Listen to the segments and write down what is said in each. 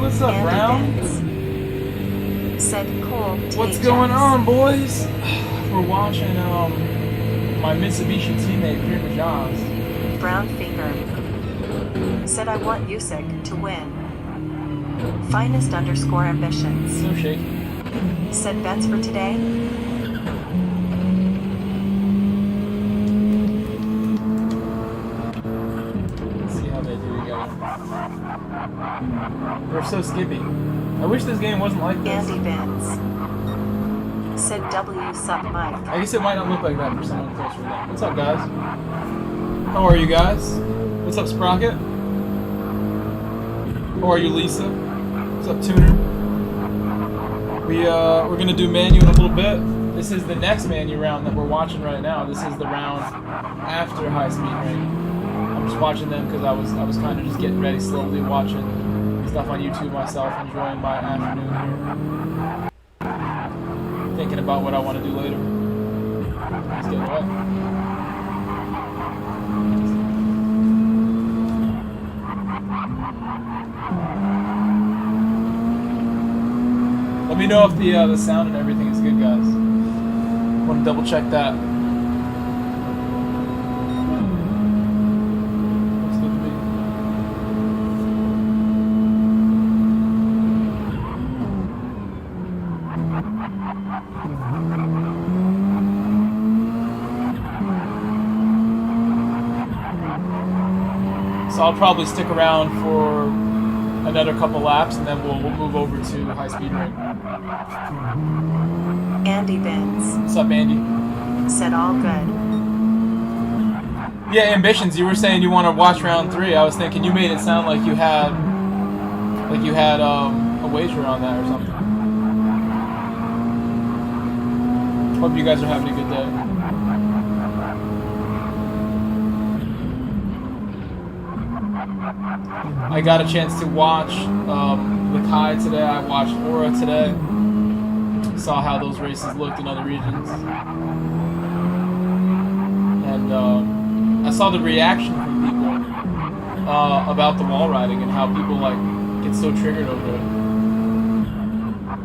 what's up, Brown? Said Cole. What's going on, boys? We're watching my Mitsubishi teammate Prima John's. Brown Finger said I want Usyk to win. Finest _ ambitions. So shaky. Said bets for today. Let's see how they do together. They're so skippy. I wish this game wasn't like this. Andy Benz said W suck Mike. I guess it might not look like that for someone closer to them. What's up, guys? How are you guys? What's up, Sprocket? How are you, Lisa? What's up, Tuner? We're gonna do manu in a little bit. This is the next manu round that we're watching right now. This is the round after high speed ring. I'm just watching them because I was kind of just getting ready, slowly watching stuff on YouTube myself, enjoying my afternoon here, thinking about what I want to do later. Let's get away. Let me know if the sound and everything is good, guys. I want to double check that. Looks good to me. So I'll probably stick around for another couple laps, and then we'll move over to high speed ring. Andy Benz. What's up, Andy? Said all good. Yeah, ambitions. You were saying you want to watch round 3. I was thinking you made it sound like you had a wager on that or something. Hope you guys are having a good day. I got a chance to watch the Kai today. I watched Aura today. Saw how those races looked in other regions. And I saw the reaction from people about the wall riding and how people get so triggered over it.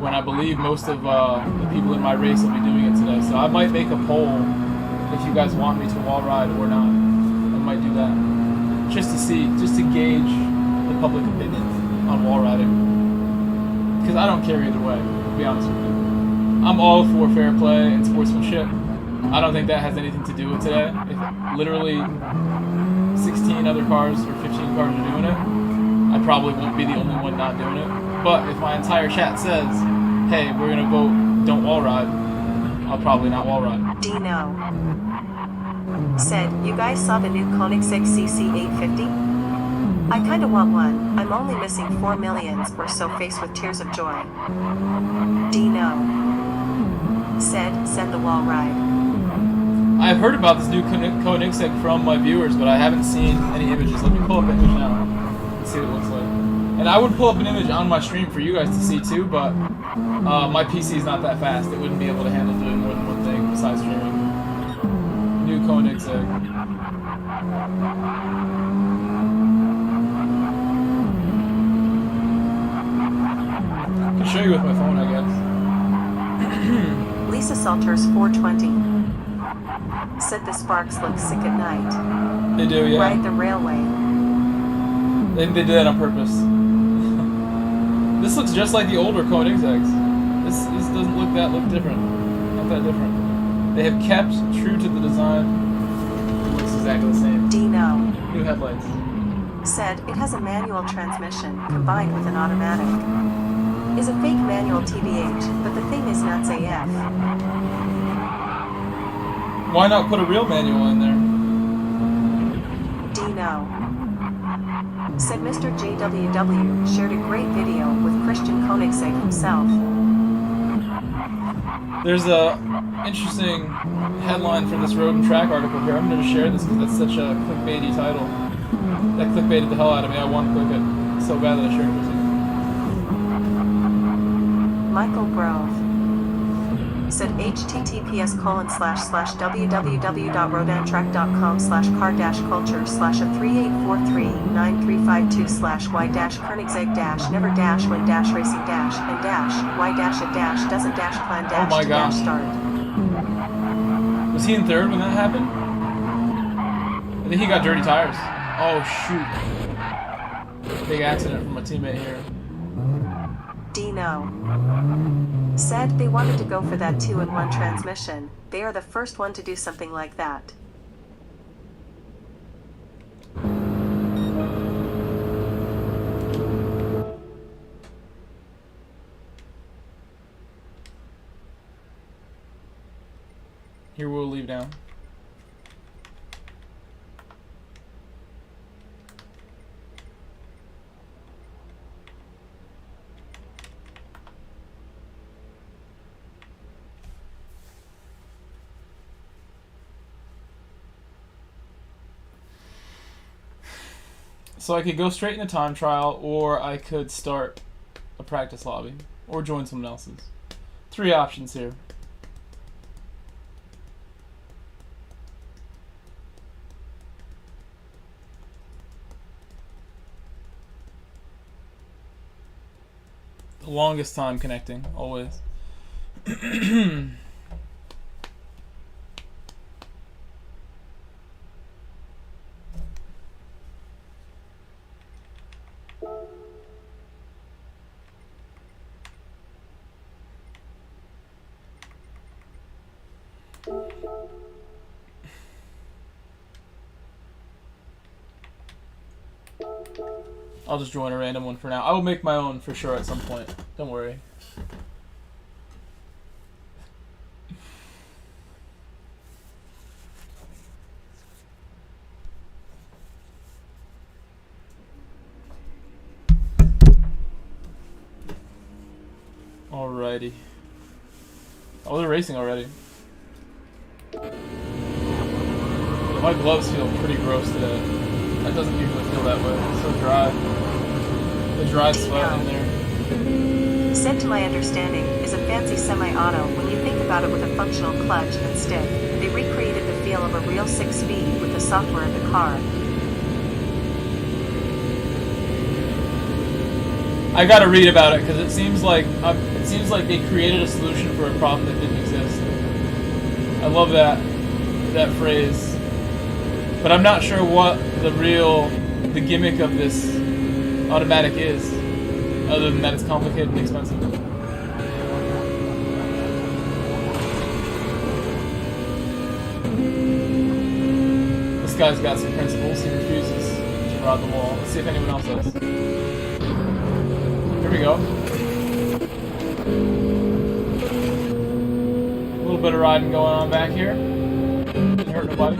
When I believe most of the people in my race will be doing it today. So I might make a poll if you guys want me to wall ride or not. I might do that. Just to see, just to gauge the public opinion on wall riding. Because I don't care either way, to be honest with you. I'm all for fair play and sportsmanship. I don't think that has anything to do with today. If literally 16 other cars or 15 cars are doing it, I probably won't be the only one not doing it. But if my entire chat says, hey, we're going to vote don't wall ride, I'll probably not wall ride. Dino said, you guys saw the new Koenigsegg CC850? I kinda want one. I'm only missing 4 millions or so faced with tears of joy. Dino said, send the wall ride. I've heard about this new Koenigsegg from my viewers, but I haven't seen any images. Let me pull up an image now and see what it looks like. And I would pull up an image on my stream for you guys to see too, but my PC is not that fast. It wouldn't be able to handle doing more than one thing besides streaming. New Koenigsegg. I can show you with my phone, I guess. Lisa Salters 420 said the sparks look sick at night. They do, yeah. Ride the railway. They did that on purpose. This looks just like the older Koenigsegg's. This doesn't look different. Not that different. They have kept true to the design. It looks exactly the same. Dino New headlights. said it has a manual transmission combined with an automatic. Is a fake manual TBH, but the thing is nuts AF. Why not put a real manual in there? Dino said Mr. JWW shared a great video with Christian Koenigsegg himself. There's a interesting headline for this Road and Track article here. I'm going to share this because that's such a clickbaity title. That clickbaited the hell out of me. I want to click it so bad that I shared it with you. Michael Grove said https://www.rodantrack.com/car-culture/a38439352/y-kernigseck-never-1-racing-and-y-doesn't-plan Was he in third when that happened? I think he got dirty tires. Oh shoot. Big accident from a teammate here. Dino said they wanted to go for that 2-in-1 transmission. They are the first one to do something like that. Here we'll leave now. So I could go straight into time trial, or I could start a practice lobby, or join someone else's. 3 options here. The longest time connecting, always. I'll just join a random one for now. I will make my own for sure at some point. Don't worry. Alrighty. Oh, they're racing already. My gloves feel pretty gross today. That doesn't usually feel that way. It's so dry. The dry sweat in there. Said to my understanding is a fancy semi-auto when you think about it with a functional clutch and stick. They recreated the feel of a real 6-speed with the software of the car. I gotta read about it because it seems like they created a solution for a problem that didn't exist. I love that phrase. But I'm not sure what the gimmick of this automatic is, other than that it's complicated and expensive. This guy's got some principles. He refuses to rod the wall. Let's see if anyone else does. Here we go. A little bit of riding going on back here. Didn't hurt nobody.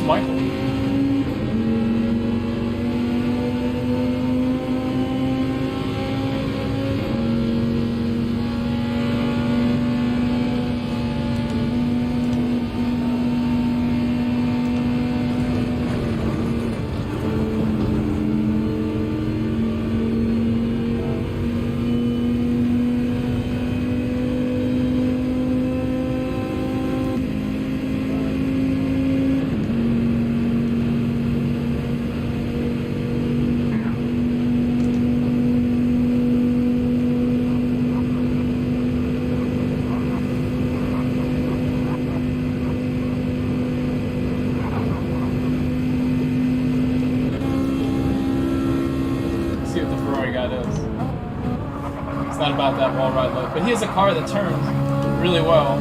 Michael. Not about that wall ride look, but he has a car that turns really well.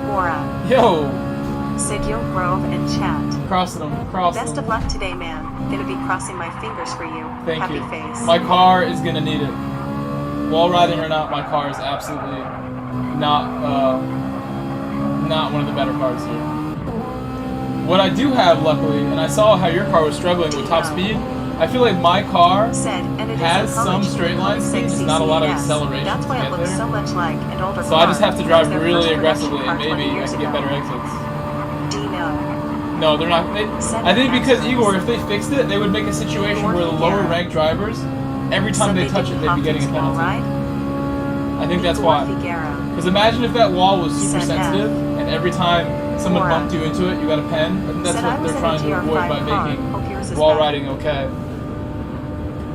Bora. Yo! Sigil, Grove, and chat. Crossing them, crossing Best them. of luck today, man. Gonna be crossing my fingers for you. Thank Happy you. face. My car is gonna need it. Wall riding or not, my car is absolutely not one of the better cars here. What I do have, luckily, and I saw how your car was struggling with top speed, I feel like my car has some straight line speed, just not a lot of acceleration That's why to it get looks there. so much like an older So I just have to drive car. really aggressively, and maybe I can get better exits. Dino. No, they're not. I think because Igor, if they fixed it, they would make a situation where the lower ranked drivers every time they touch it, they'd be getting a penalty. I think that's why. Because imagine if that wall was super sensitive, and every time someone bumped you into it, you got a pen. I think that's what they're trying to avoid by making wall riding okay.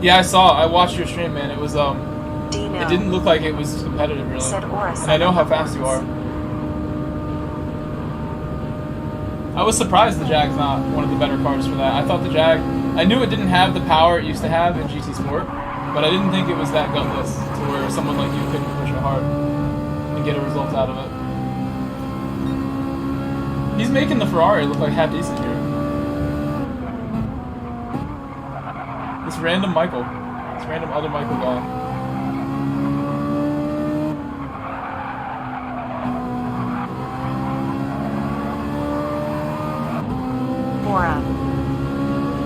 Yeah, I watched your stream, man. It was it didn't look like it was competitive really. And I know how fast you are. I was surprised the Jag's not one of the better cars for that. I thought the Jag, I knew it didn't have the power it used to have in GT Sport, but I didn't think it was that gutless to where someone like you couldn't push it hard and get a result out of it. He's making the Ferrari look like half decent here. This random Michael. This random other Michael guy.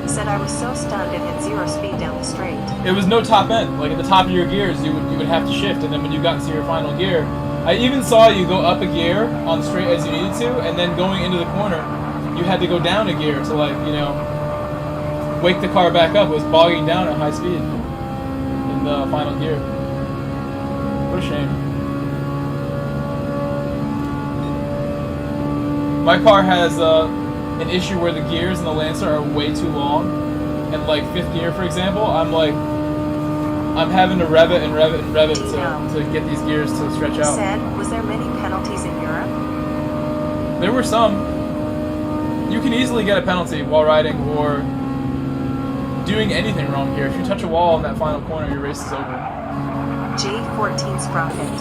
Said I was so stunned it had 0 speed down the straight. It was no top end. Like at the top of your gears, you would have to shift, and then when you got into your final gear, I even saw you go up a gear on the straight as you needed to, and then going into the corner, you had to go down a gear to, like, you know, wake the car back up. It was bogging down at high speed in the final gear. What a shame. My car has an issue where the gears in the Lancer are way too long, and like 5th gear, for example, I'm having to rev it and rev it and rev it to get these gears to stretch out. Was there many penalties in Europe? There were some. You can easily get a penalty while riding or doing anything wrong here. If you touch a wall in that final corner, your race is over. J14 Sprocket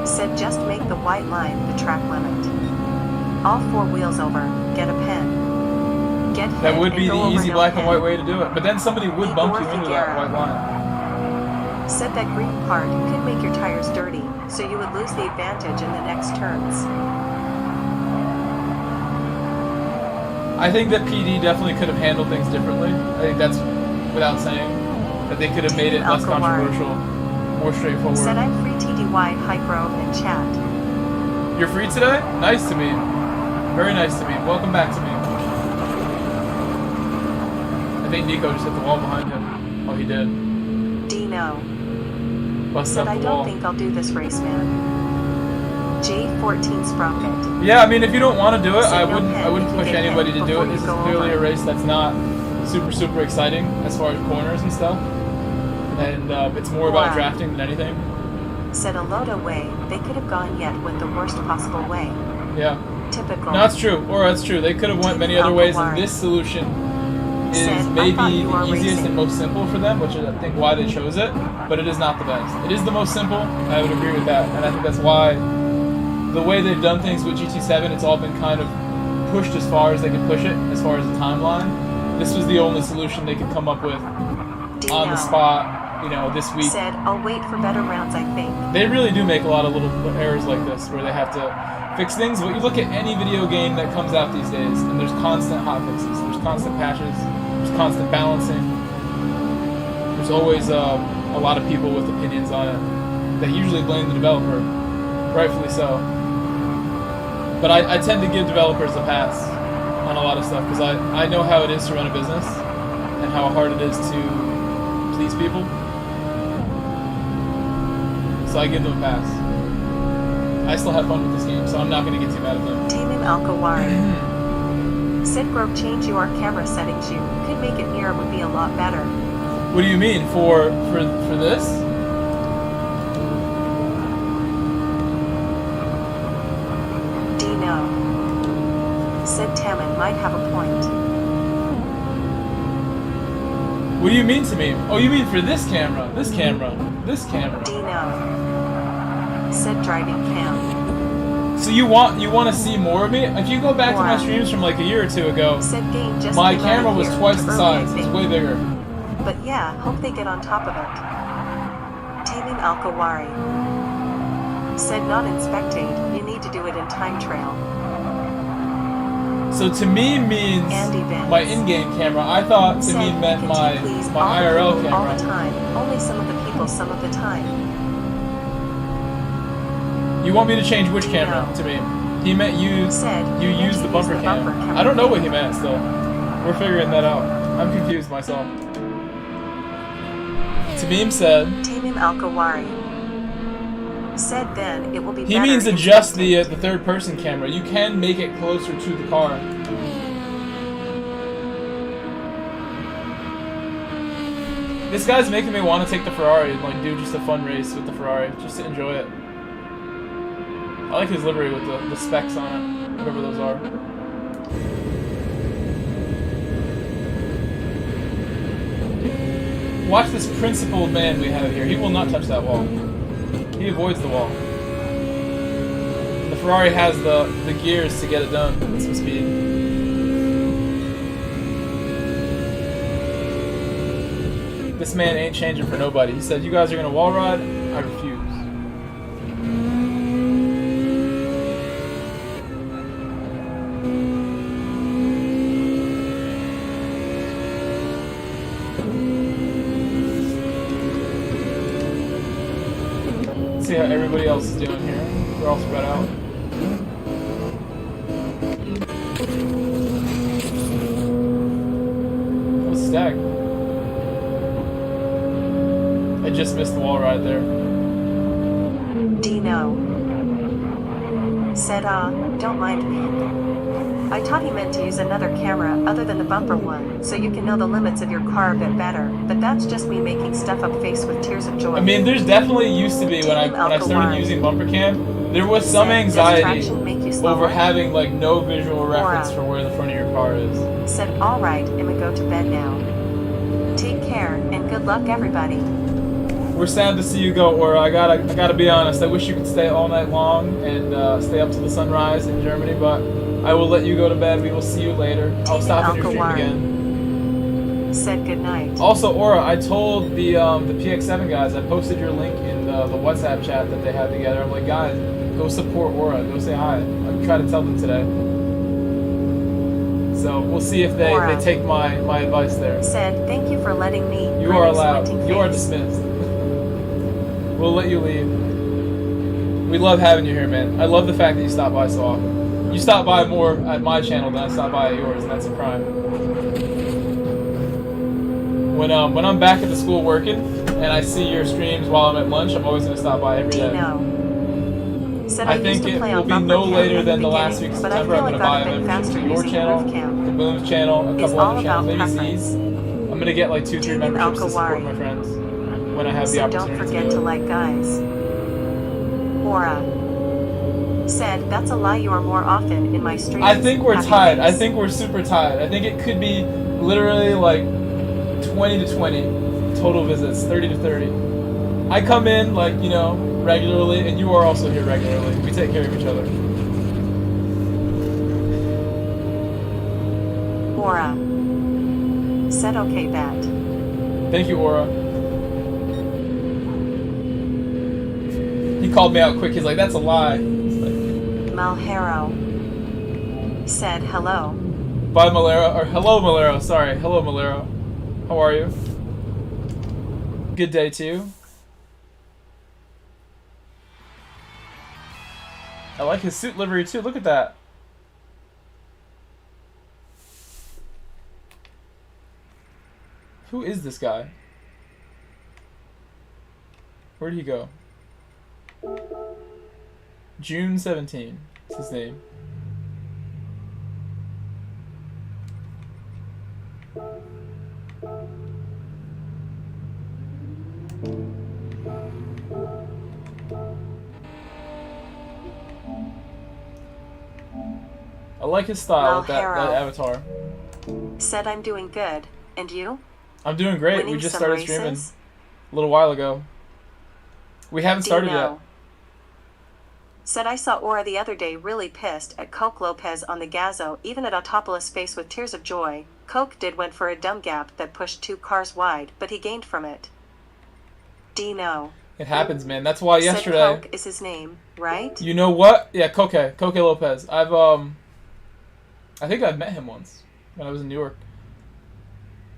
said just make the white line the track limit. All 4 wheels over, get a pen. Get hit. That would be and the go easy over black no and white way to do it. But then somebody would bump you into that white line. Said that green part could make your tires dirty, so you would lose the advantage in the next turns. I think that PD definitely could have handled things differently. I think that's without saying. That they could have made it less controversial, more straightforward. Said I'm free TDY, Hygrove, and chat. You're free today? Nice to meet you. Very nice to meet you. Welcome back to me. I think Nico just hit the wall behind him. Oh, he did. Dino. Busted Said up I the don't wall. think I'll do this race, man. J14 Sprocket. Yeah, I mean, if you don't want to do it, I no wouldn't push anybody to do it. This is clearly a race that's not super exciting as far as corners and stuff. And it's more about drafting than anything. Said a load away, they could have gone yet with the worst possible way. Yeah. Typical. No, that's true. Or that's true. They could have went many other ways, and this solution is maybe the easiest and most simple for them, which is, I think, why they chose it. But it is not the best. It is the most simple. I would agree with that, and I think that's why the way they've done things with GT7, it's all been kind of pushed as far as they could push it, as far as the timeline. This was the only solution they could come up with on the spot, you know, this week. Said, I'll wait for better rounds, I think. They really do make a lot of little errors like this, where they have to fix things. But you look at any video game that comes out these days, and there's constant hotfixes, there's constant patches, there's constant balancing. There's always a lot of people with opinions on it that usually blame the developer, rightfully so. But I tend to give developers a pass on a lot of stuff, because I know how it is to run a business and how hard it is to please people. So I give them a pass. I still have fun with this game, so I'm not going to get too mad at them. Tamim Al-Kawari. Said Grove, change your camera settings. You could make it near, it would be a lot better. What do you mean? For this? Dino. Said Tamim might have a point. What do you mean to me? Oh, you mean for this camera? This camera? This camera? Dino. Said driving cam. So you want to see more of me? If you go back to my streams from like a year or two ago, my camera was twice the size. It's way bigger. But yeah, hope they get on top of it. Tamim Al-Kawari. Said not in spectate, you need to do it in time trial. So to me means my in-game camera. I thought to me meant my IRL camera. All the time. Only some of the people some of the time. You want me to change which camera to me? He meant you use the bumper cam. I don't know what he meant still. We're figuring that out. I'm confused myself. Tamim said. Tamim Al-Kawari said then it will be He better means if adjust you the third person camera. You can make it closer to the car. This guy's making me want to take the Ferrari and like do just a fun race with the Ferrari, just to enjoy it. I like his livery with the specs on it, whatever those are. Watch this principled man we have here. He will not touch that wall. He avoids the wall. The Ferrari has the gears to get it done with some speed. This man ain't changing for nobody. He said, you guys are gonna wall ride? I refuse. See how everybody else is doing here. We're all spread out. What's stack? I just missed the wall ride there. Dino said, don't mind me. I thought he meant to use another camera other than the bumper one, so you can know the limits of your car a bit better, but that's just me making stuff up face with tears of joy. I mean, there's definitely used to be when I started using bumper cam, there was some anxiety over having like no visual reference for where the front of your car is. Said, alright, and we go to bed now. Take care, and good luck everybody. We're sad to see you go, Aura. I gotta be honest, I wish you could stay all night long and stay up to the sunrise in Germany, but I will let you go to bed. We will see you later. I'll stop at your stream again. Said good night. Also, Aura, I told the PX7 guys, I posted your link in the WhatsApp chat that they had together. I'm like, guys, go support Aura. Go say hi. I tried to tell them today. So we'll see if they take my advice there. Said, thank you for letting me. You are allowed. You are dismissed. We'll let you leave. We love having you here, man. I love the fact that you stop by so often. You stop by more at my channel than I stop by at yours, and that's a crime. When I'm back at the school working and I see your streams while I'm at lunch, I'm always gonna stop by every day. I think it will be no later than the last week of September. I'm gonna buy a membership to your channel, to Boom's channel, a couple other channels, maybe Z's. I'm gonna get like 2-3 memberships to support my friends when I have the opportunity. Don't forget to like guys. Aura said, that's a lie, you are more often in my streams. I think we're tied. I think we're super tied. I think it could be literally like 20 to 20 total visits, 30 to 30. I come in like, you know, regularly, and you are also here regularly. We take care of each other. Aura said, okay, bet. Thank you, Aura. He called me out quick. He's like, that's a lie. Malhero said hello. Bye, Malero. Or hello, Malero. Sorry. Hello, Malero. How are you? Good day to you. I like his suit livery too. Look at that. Who is this guy? Where did he go? June 17 is his name. I like his style with that avatar. Said I'm doing good. And you? I'm doing great. Winning we just some started races? streaming a little while ago. We haven't started yet. Said I saw Aura the other day really pissed at Coke Lopez on the Gazzo, even at Autopolis' face with tears of joy. Coke went for a dumb gap that pushed 2 cars wide, but he gained from it. Dino. It happens, man. That's why yesterday. Said Coke is his name, right? You know what? Yeah, Coke Lopez. I think I've met him once when I was in New York.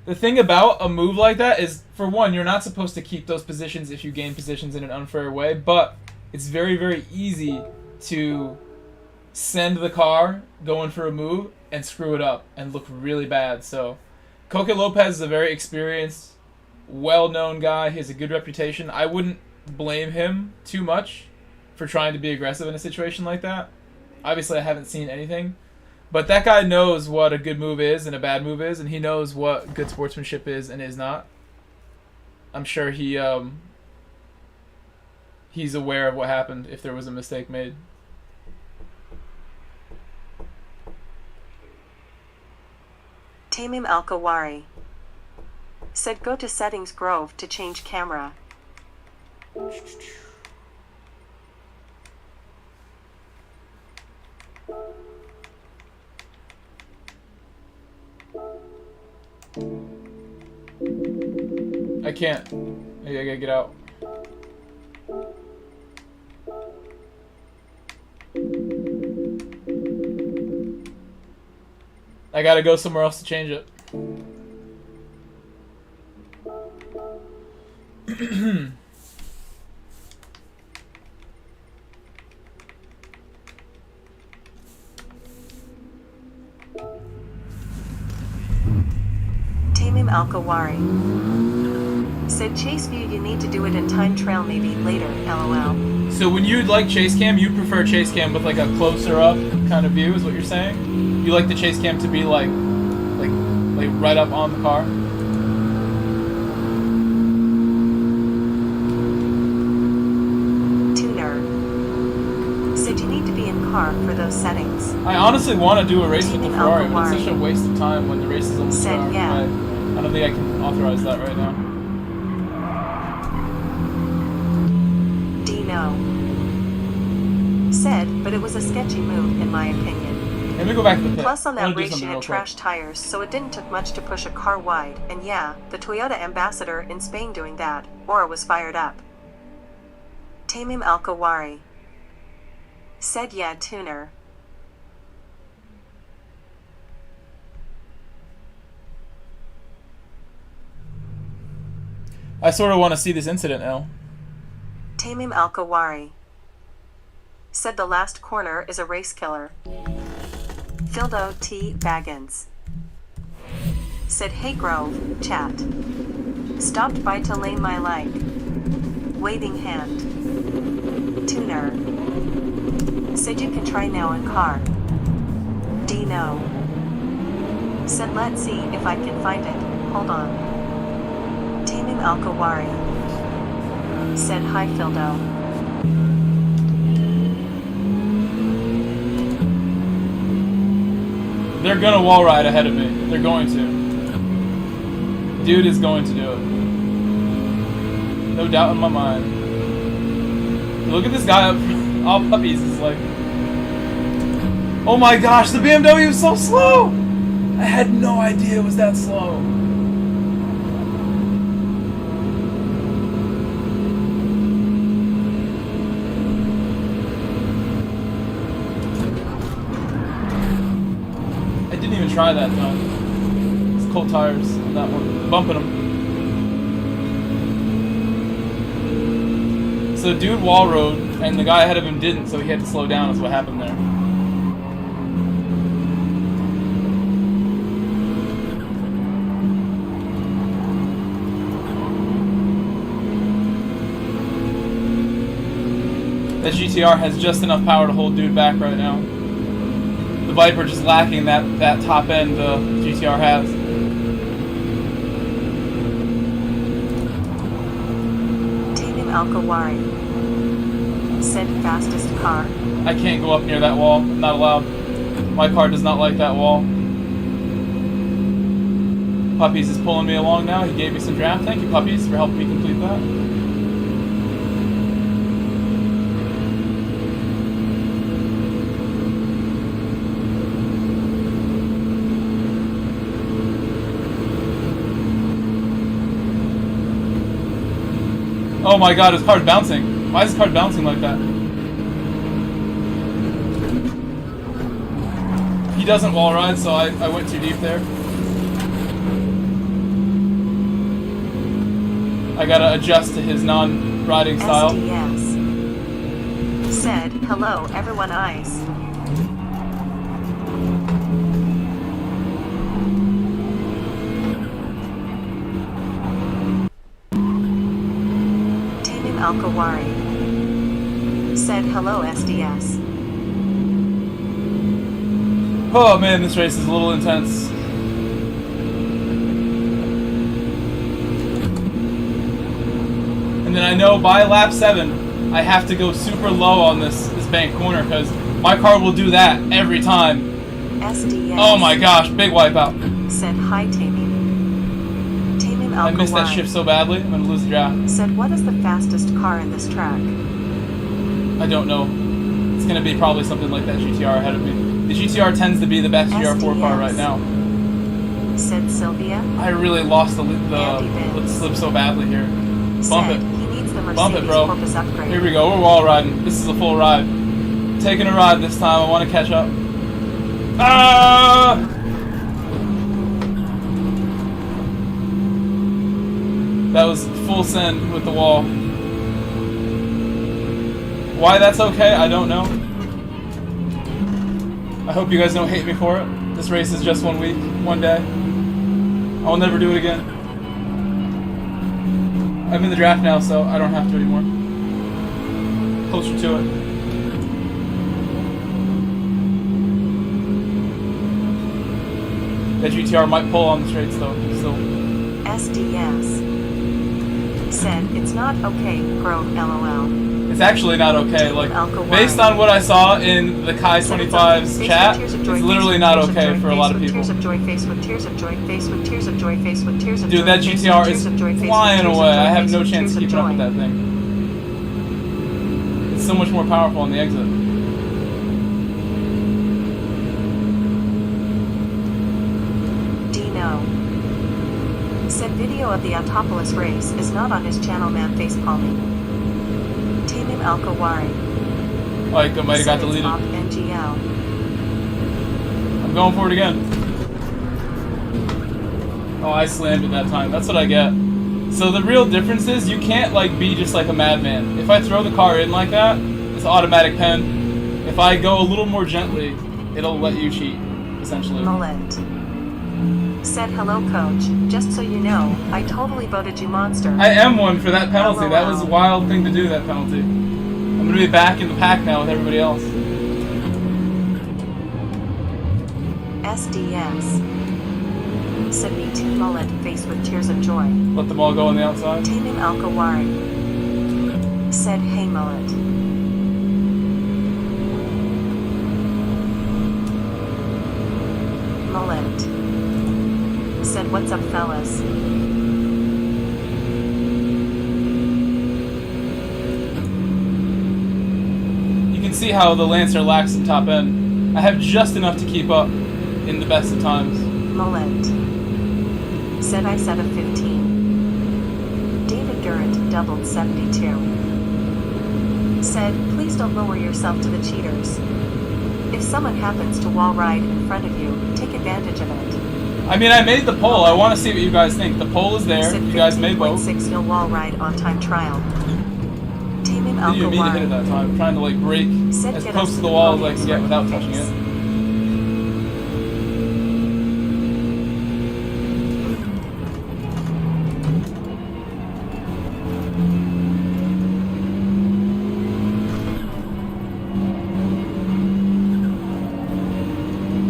The thing about a move like that is, for one, you're not supposed to keep those positions if you gain positions in an unfair way, but it's very, very easy to send the car going for a move and screw it up and look really bad. So, Coke Lopez is a very experienced well-known guy. He has a good reputation. I wouldn't blame him too much for trying to be aggressive in a situation like that. Obviously, I haven't seen anything. But that guy knows what a good move is and a bad move is, and he knows what good sportsmanship is and is not. I'm sure he's aware of what happened if there was a mistake made. Tamim Al-Kawari said go to Settings Grove to change camera. I can't. I gotta get out. I gotta go somewhere else to change it. Tamim Al-Kawari said chase view you need to do it in time trail maybe later, lol. So when you like chase cam, you prefer chase cam with like a closer up kind of view is what you're saying? You like the chase cam to be like right up on the car? Tuner said you need to be in car for those settings. I honestly want to do a race with the Tamim Ferrari, but Al-Kawari it's such a waste of time when the race is almost said over. yeah. I don't think I can authorize that right now. Dino said, but it was a sketchy move in my opinion. Let me go back to the pit. Plus on I wanna that do race something you real had quick. trash tires, so it didn't took much to push a car wide, and yeah, the Toyota ambassador in Spain doing that, Aura was fired up. Tamim Al-Kawari said yeah tuner. I sort of want to see this incident now. Tamim Al-Kawari said the last corner is a race killer. Fildo T. Baggins said hey Grove, chat. Stopped by to lane my like. Waving hand. Tuner said you can try now in car. Dino said let's see if I can find it, hold on. Tamim Al-Kawari said hi Fildo. They're gonna wall ride ahead of me. They're going to. Dude is going to do it. No doubt in my mind. Look at this guy up all puppies. It's like, oh my gosh, the BMW is so slow. I had no idea it was that slow. I didn't even try that though. It's cold tires on that one. Bumping them. So dude wall rode, and the guy ahead of him didn't, so he had to slow down is what happened there. That GTR has just enough power to hold dude back right now. The Viper just lacking that top end the GTR has. Tamim Al-Kawari said fastest car. I can't go up near that wall. I'm not allowed. My car does not like that wall. Puppies is pulling me along now. He gave me some draft. Thank you, Puppies, for helping me complete that. Oh my god, his car's bouncing. Why is his car bouncing like that? He doesn't wall ride, so I went too deep there. I gotta adjust to his non-riding style. SDS said, hello everyone ice. Alkawari. Said hello SDS. Oh man, this race is a little intense. And then I know by lap 7, I have to go super low on this bank corner because my car will do that every time. SDS. Oh my gosh, big wipeout. Said hi Tamim. Tamim Alkawari. I missed that shift so badly, I'm gonna lose the draft. Said what is the fastest car in this track? I don't know. It's gonna be probably something like that GTR ahead of me. The GTR tends to be the best GR4 car right now. Said Sylvia. I really lost the slip so badly here. Bump it. He needs the Mercedes Bump it, bro. Corpus upgrade. Here we go. We're wall riding. This is a full ride. Taking a ride this time. I want to catch up. Ah! That was full send with the wall. Why that's okay, I don't know. I hope you guys don't hate me for it. This race is just 1 week, 1 day. I'll never do it again. I'm in the draft now, so I don't have to anymore. Closer to it. That GTR might pull on the straights though, still. SDS. Said it's not okay, bro, LOL. It's actually not okay. Like, based on what I saw in the Kai 25's chat, it's literally not okay for a lot of people. Dude, that GTR is flying away. I have no chance keeping up with that thing. It's so much more powerful on the exit. Dino. Said video of the Autopolis race is not on his channel, man, face palming. Tamim Alkawari. Like, I might have got deleted. NGL. I'm going for it again. Oh, I slammed it that time. That's what I get. So the real difference is you can't like be just like a madman. If I throw the car in like that, it's automatic pen. If I go a little more gently, it'll let you cheat, essentially. Mullet. Said hello coach, just so you know, I totally voted you monster. I am one for that penalty. That was a wild thing to do, that penalty. I'm gonna be back in the pack now with everybody else. SDS. Said me too, mullet, face with tears of joy. Let them all go on the outside. Tamim Alkawari. Said hey mullet. Mullet. Said what's up fellas. You can see how the Lancer lacks some top end. I have just enough to keep up in the best of times. Mullet. Said I said a 15. David Durrett doubled 72. Said please don't lower yourself to the cheaters. If someone happens to wall ride in front of you, take advantage of it. I mean, I made the poll. I want to see what you guys think. The poll is there. You guys made both. 6 no wall ride on time trial. Tamim I didn't mean to hit it that time. I'm trying to like break as close to the wall as I can get without touching it.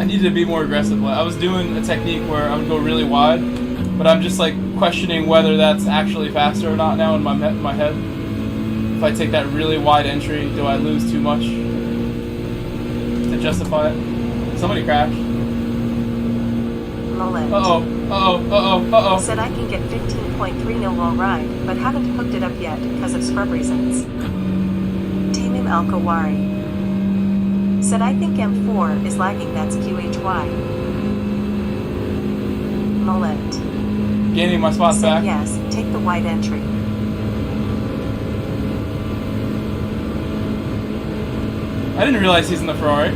I needed to be more aggressive. Like, I was doing a technique where I would go really wide, but I'm just like questioning whether that's actually faster or not now in my head. If I take that really wide entry, do I lose too much to justify it? Somebody crashed. Mullet. Uh-oh. Said I can get 15.3 no wall ride, but haven't hooked it up yet because of scrub reasons. Tamim Alkawari. Said I think M4 is lagging, that's QHY. Mullet. Gaining my spots Said back. yes, take the wide entry. I didn't realize he's in the Ferrari.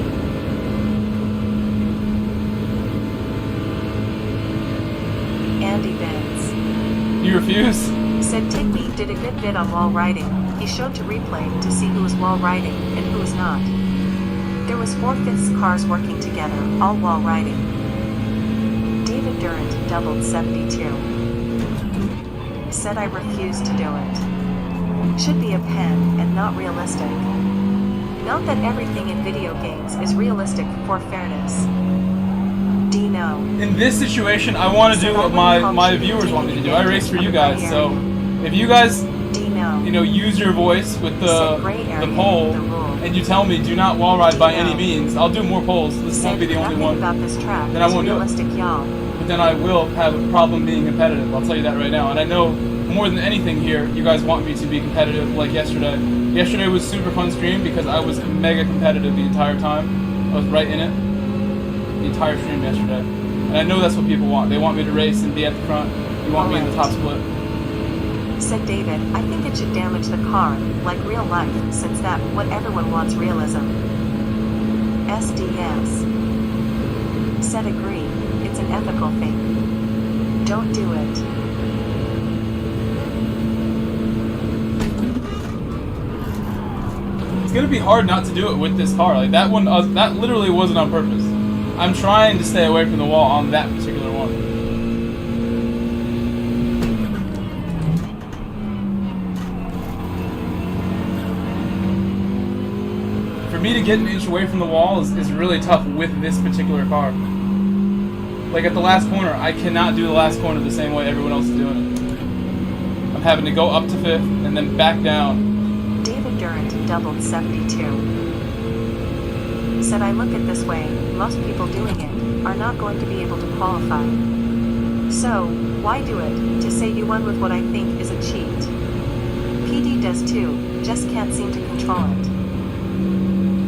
Andy Benz. You refuse? Said Tigby did a good vid on wall riding. He showed to replay to see who was wall riding and who was not. There was 4/5 cars working together, all wall riding. David Durrett doubled 72. Said I refused to do it. Should be a pen and not realistic. Note that everything in video games is realistic for fairness. D no. In this situation, I want to do what my viewers want me to do. I race for you guys, so if you guys, you know, use your voice with the poll, and you tell me do not wall ride by any means, I'll do more polls. This won't be the only one. Then I won't do it. But then I will have a problem being competitive. I'll tell you that right now. And I know more than anything here, you guys want me to be competitive like yesterday. Yesterday was super fun stream because I was mega competitive the entire time. I was right in it the entire stream yesterday. And I know that's what people want. They want me to race and be at the front. You want me in the top split. Said David, I think it should damage the car, like real life, since that's what everyone wants, realism. SDS. Said agree, it's an ethical thing. Don't do it. It's gonna be hard not to do it with this car. Like that one, that literally wasn't on purpose. I'm trying to stay away from the wall on that particular one. For me to get an inch away from the wall is really tough with this particular car. Like at the last corner, I cannot do the last corner the same way everyone else is doing it. I'm having to go up to 5th and then back down. David Durant doubled 72. Said I look at this way, most people doing it are not going to be able to qualify. So, why do it, to say you won with what I think is a cheat? PD does too, just can't seem to control it.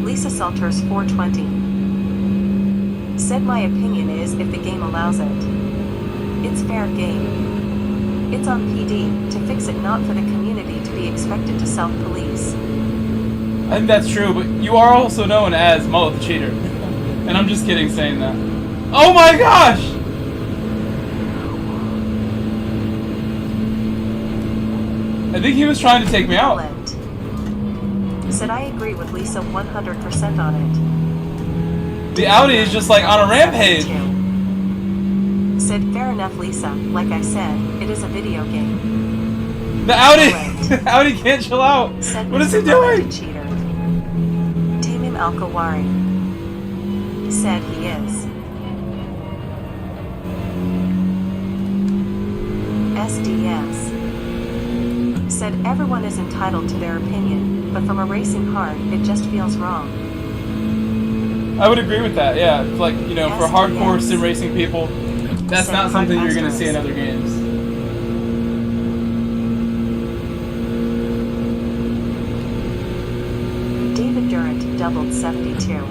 Lisa Salters 420. Said my opinion is if the game allows it. It's fair game. It's on PD to fix it, not for the community to be expected to self-police. I think that's true, but you are also known as Mullet the Cheater. And I'm just kidding saying that. Oh my gosh! I think he was trying to take me out. Said I agree with Lisa 100% on it. The Audi is just like on a rampage. Said fair enough, Lisa. Like I said, it is a video game. The Audi, the Audi can't chill out. What is he doing? Cheater. Tamim Al-Kawari. Said he is. SDS. Said everyone is entitled to their opinion, but from a racing hard, it just feels wrong. I would agree with that, yeah. Like, you know, for hardcore sim racing people, that's not something you're going to see in other games. David Durant doubled 72.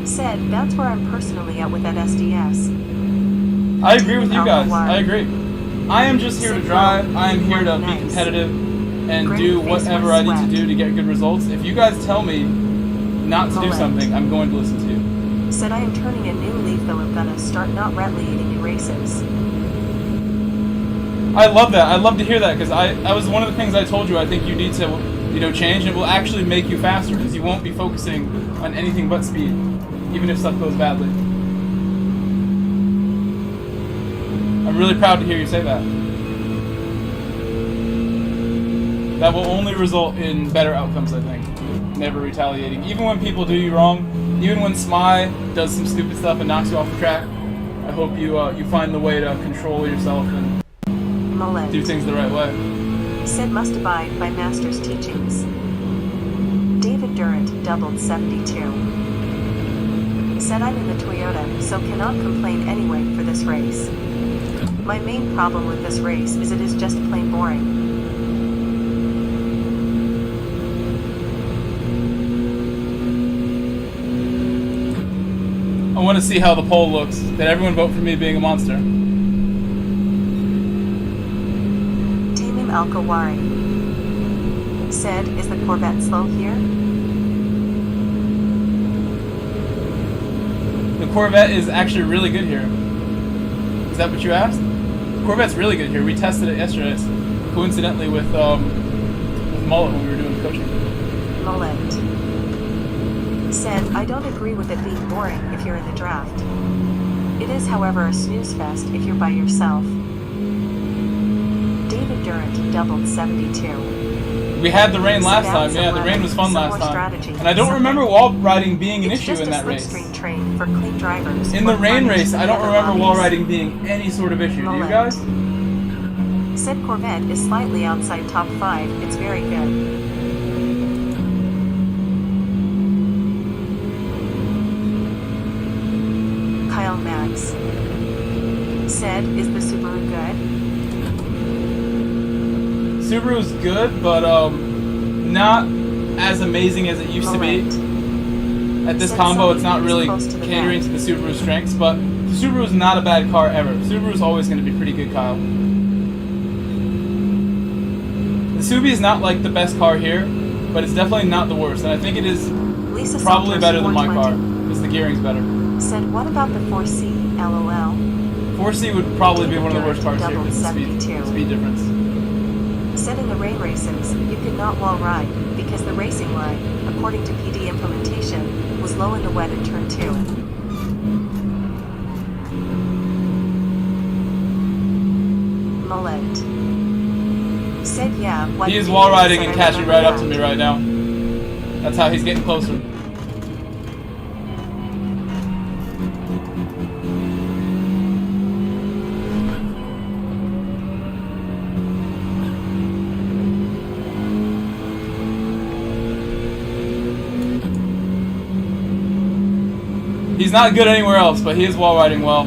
Said that's where I'm personally at with that SDS. I agree with you guys. I agree. I am just here to drive. I am here to be competitive and do whatever I need to do to get good results. If you guys tell me not to do something, I'm going to listen to you. Said I am turning a new leaf, though I'm gonna start not retaliating in races. I love that. I love to hear that because I was one of the things I told you I think you need to, you know, change, and it will actually make you faster because you won't be focusing on anything but speed, even if stuff goes badly. I'm really proud to hear you say that. That will only result in better outcomes, I think. Never retaliating. Even when people do you wrong, even when Smy does some stupid stuff and knocks you off the track, I hope you you find the way to control yourself and do things the right way. Said must abide by Master's teachings. David Durant doubled 72. Said I'm in the Toyota, so cannot complain anyway for this race. My main problem with this race is it is just plain boring. I want to see how the poll looks. Did everyone vote for me being a monster? Tamim Al-Kawari. Said, is the Corvette slow here? The Corvette is actually really good here. Is that what you asked? The Corvette's really good here. We tested it yesterday, coincidentally with Mullet when we were doing the coaching. Mullet. Said, I don't agree with it being boring if you're in the draft. It is, however, a snooze fest if you're by yourself. David Durant doubled 72. We had the rain last time. Yeah, the rain was fun last time. And I don't remember wall riding being an issue in that race. Train for clean drivers. In the rain race, I don't remember wall riding being any sort of issue. Do you guys? Said Corvette is slightly outside top 5. It's very good. Kyle Max said, is the Subaru good? Subaru's good, but not as amazing as it used to be. At this combo, it's not really catering to the Subaru's strengths, but the Subaru's not a bad car ever. Subaru's always going to be pretty good, Kyle. The Subi is not like the best car here, but it's definitely not the worst, and I think it is probably better than my car, because the gearing's better. Said, what about the 4C, LOL? 4C would probably be one of the worst cars here, because of the speed difference. Said in the rain races, you could not wall ride, because the racing line, according to PD implementation, was low in the wet in turn 2. Mullet said, yeah, he is wall riding and catching right up to me right now. That's how he's getting closer. He's not good anywhere else, but he is wall riding well.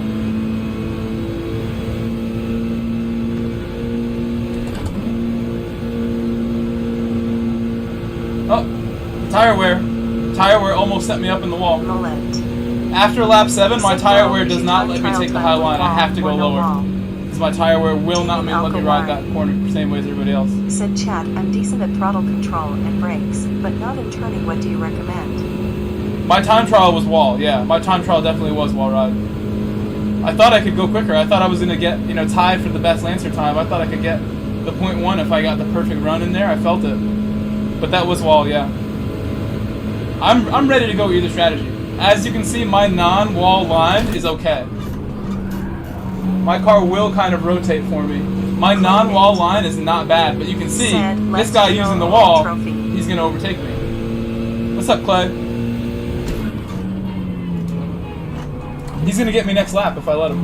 Oh, tire wear. Tire wear almost set me up in the wall. After lap 7, my tire wear does not let me take the high line. I have to go lower. Because my tire wear will not let me ride that corner the same way as everybody else. Said Chad, I'm decent at throttle control and brakes, but not in turning. What do you recommend? My time trial was wall, yeah. My time trial definitely was wall ride. I thought I could go quicker. I thought I was going to get, tied for the best Lancer time. I thought I could get the 0.1 if I got the perfect run in there. I felt it. But that was wall, yeah. I'm ready to go either strategy. As you can see, my non-wall line is okay. My car will kind of rotate for me. My non-wall line is not bad, but you can see, this guy using the wall, he's going to overtake me. What's up, Clay? He's going to get me next lap if I let him.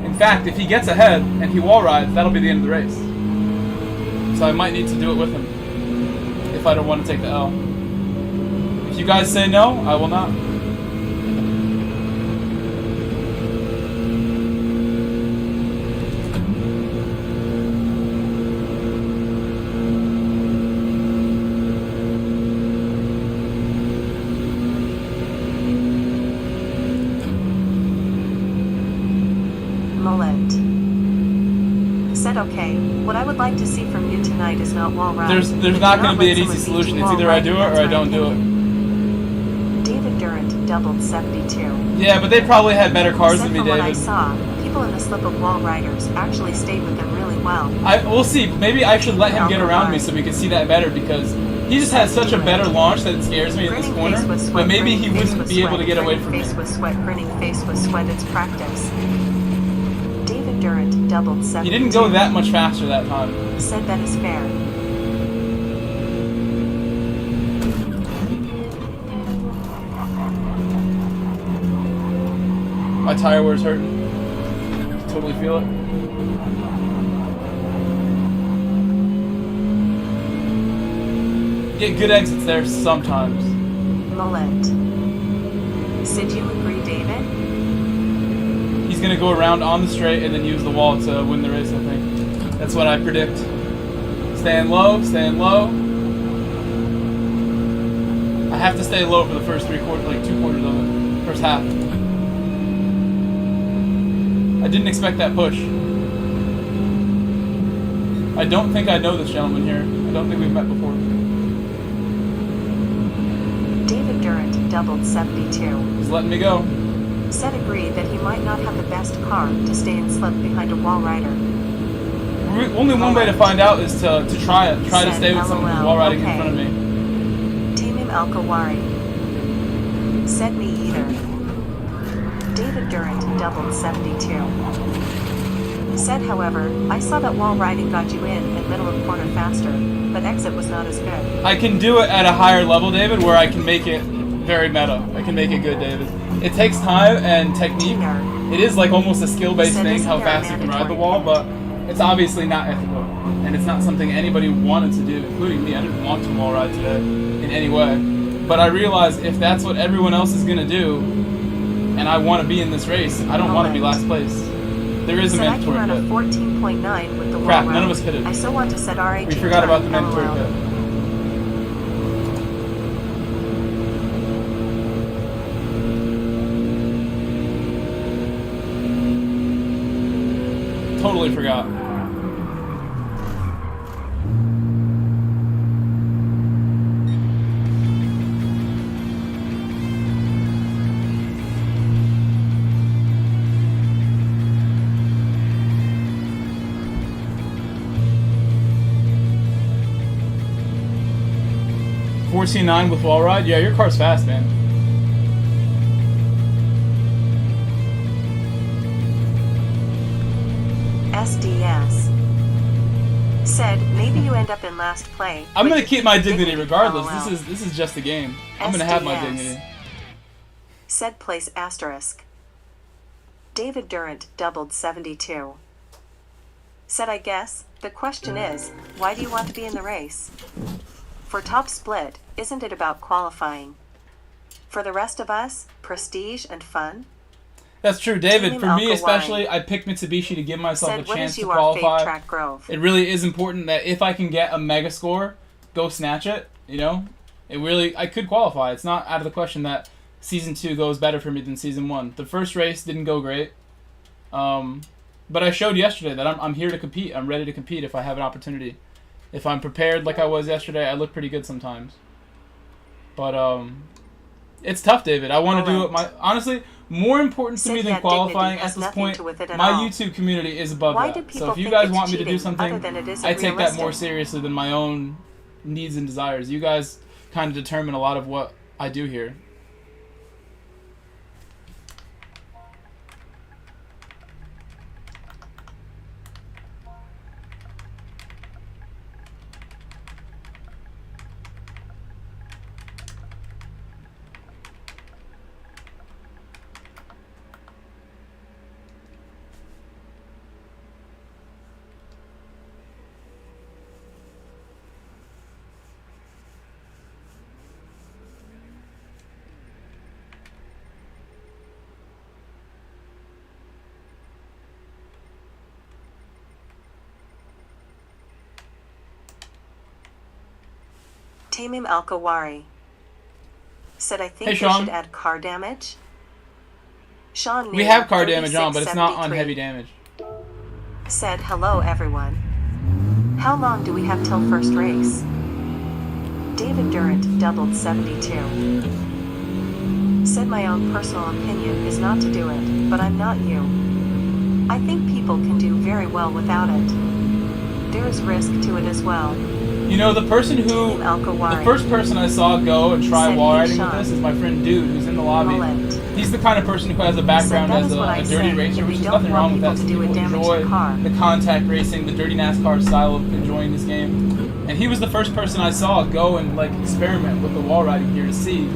In fact, if he gets ahead and he wall rides, that'll be the end of the race. So I might need to do it with him if I don't want to take the L. If you guys say no, I will not. Said okay, what I would like to see from you tonight is not wall ride. There's not going to be an easy solution. It's either I do it or I don't do it. David Durant doubled 72. Yeah, but they probably had better cars than me, David. What I saw, people in the slip of wall riders actually stayed with them really well. We'll see. Maybe I should let him get around me so we can see that better, because he just has such a better launch that it scares me in this corner. But maybe he wouldn't be able to get away from me. Face with sweat, grinning face with sweat, it's practice. David Durant doubled 72. He didn't go that much faster that time. Said that is fair. My tire wear's hurting. Totally feel it. Get good exits there sometimes. Mullet. Said you agree, David? He's going to go around on the straight and then use the wall to win the race, I think. That's what I predict. Staying low, staying low. I have to stay low for the first 2 quarters of it. First half. I didn't expect that push. I don't think I know this gentleman here. I don't think we've met before. David Durant doubled 72. He's letting me go. Said agreed that he might not have the best car to stay and slip behind a wall rider. Only one way to find out is to try it. Try to stay with someone who's wall riding in front of me. Tamim Al-Kawari. Said me either. David Durant doubled 72. Said, however, I saw that wall riding got you in and middle of corner faster, but exit was not as good. I can do it at a higher level, David, where I can make it very meta. I can make it good, David. It takes time and technique. It is like almost a skill-based thing, how fast you can ride the wall, but it's obviously not ethical. And it's not something anybody wanted to do, including me. I didn't want to wall ride today in any way. But I realized if that's what everyone else is going to do, and I want to be in this race, I don't want to be last place. There is a mandatory I can pit. run a 14.9 with the Crap, wall none of route. us pitted. I still want to set RH. We forgot about the mandatory pit. Totally forgot. .49 with wall ride? Yeah, your car's fast, man. SDS said maybe you end up in last play. I'm gonna keep my dignity regardless. This is just a game. I'm gonna have my SDS dignity. said place asterisk. David Durant doubled 72. Said I guess the question is, why do you want to be in the race? For top split, isn't it about qualifying? For the rest of us, prestige and fun? That's true, David. Team For me Alka especially, Wine I picked Mitsubishi to give myself said, a what chance is to your qualify. Trak Grove? It really is important that if I can get a mega score, go snatch it, you know? I could qualify. It's not out of the question that Season 2 goes better for me than Season 1. The first race didn't go great. But I showed yesterday that I'm here to compete. I'm ready to compete if I have an opportunity. If I'm prepared like I was yesterday, I look pretty good sometimes. But, it's tough, David. I want to do it. Honestly, more important to me than qualifying at this point, my YouTube community is above that. So if you guys want me to do something, I take that more seriously than my own needs and desires. You guys kind of determine a lot of what I do here. Tamim Al-Kawari said, I think Hey, we Sean. should add car damage. Sean We have car damage on, but it's not on heavy damage. Said, hello everyone. How long do we have till first race? David Durant doubled 72. Said my own personal opinion is not to do it, but I'm not you. I think people can do very well without it. There is risk to it as well. You know, the first person I saw go and try wall riding with this is my friend Dude, who's in the lobby. He's the kind of person who has a background as a dirty racer, which is nothing wrong with that. Some people enjoy the contact racing, the dirty NASCAR style of enjoying this game. And he was the first person I saw go and like experiment with the wall riding gear to see,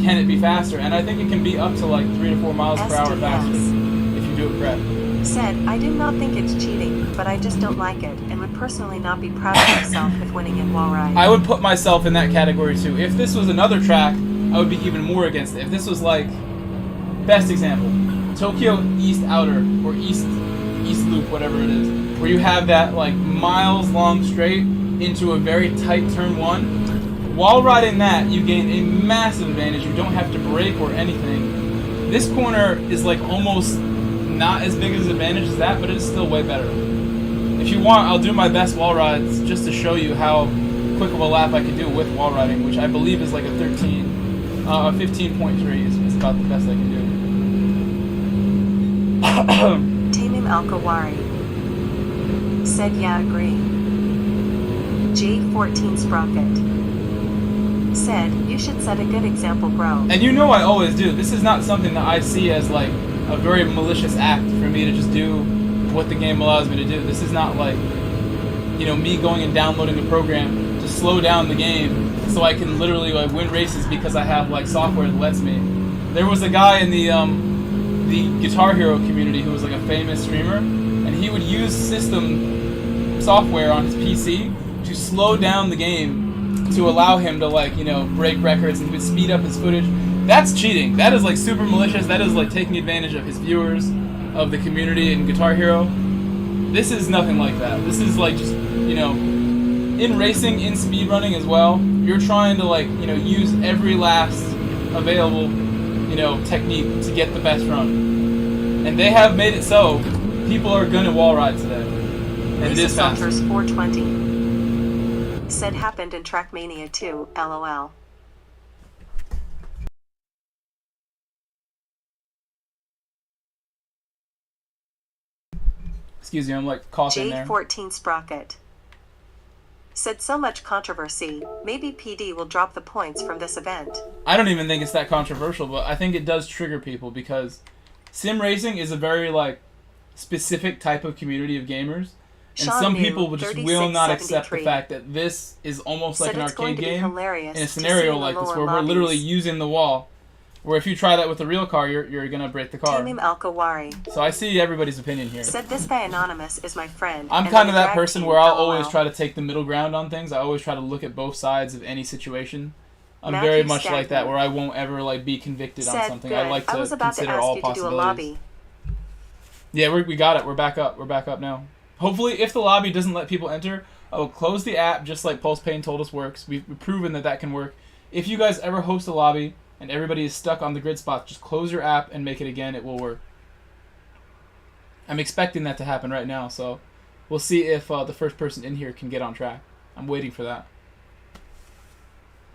can it be faster? And I think it can be up to like 3 to 4 miles per hour faster if you do it correct. Said, I do not think it's cheating, but I just don't like it, and would personally not be proud of myself if winning in wall ride. I would put myself in that category too. If this was another track, I would be even more against it. If this was like, best example, Tokyo East Outer, or East Loop, whatever it is, where you have that like miles long straight into a very tight turn 1, while riding that, you gain a massive advantage. You don't have to brake or anything. This corner is like almost not as big as an advantage as that, but it's still way better. If you want, I'll do my best wall rides just to show you how quick of a lap I can do with wall riding, which I believe is like a 15.3 is about the best I can do. Tamim Al-Kawari said, yeah, agree. J14 Sprocket said, you should set a good example, bro. And you know I always do. This is not something that I see as like a very malicious act for me to just do what the game allows me to do. This is not like, you know, me going and downloading a program to slow down the game so I can literally like win races because I have like software that lets me. There was a guy in the Guitar Hero community who was like a famous streamer, and he would use system software on his PC to slow down the game to allow him to, like, you know, break records, and he would speed up his footage. That's cheating. That is like super malicious. That is like taking advantage of his viewers, of the community in Guitar Hero. This is nothing like that. This is like just, you know, in racing, in speedrunning as well, you're trying to, like, you know, use every last available, you know, technique to get the best run. And they have made it so people are gonna wall ride today. And it is fast. 420 said happened in Trackmania 2, LOL. Excuse me, I'm like coughing there. J14 Sprocket said so much controversy, maybe PD will drop the points from this event. I don't even think it's that controversial, but I think it does trigger people because sim racing is a very, like, specific type of community of gamers. And Sean some New, people just will not accept the 3673 fact that this is almost like said an it's going arcade to be game hilarious in a to see scenario the like this lower where we're lobbies. literally using the wall. Where if you try that with a real car, you're gonna break the car. Tamim Al-Kawari So I see everybody's opinion here. said this guy Anonymous is my friend. I'm and kind of the that drag person team, where I'll LOL. always try to take the middle ground on things. I always try to look at both sides of any situation. I'm Matthew very much like that, Stagner where I won't ever like be convicted on said, something. good. I like to was about to consider ask all you to do a possibilities. lobby. Yeah, we got it. We're back up. We're back up now. Hopefully, if the lobby doesn't let people enter, I will close the app just like Pulse Pain told us works. We've proven that that can work. If you guys ever host a lobby and everybody is stuck on the grid spot, just close your app and make it again. It will work. I'm expecting that to happen right now, so we'll see if the first person in here can get on track. I'm waiting for that.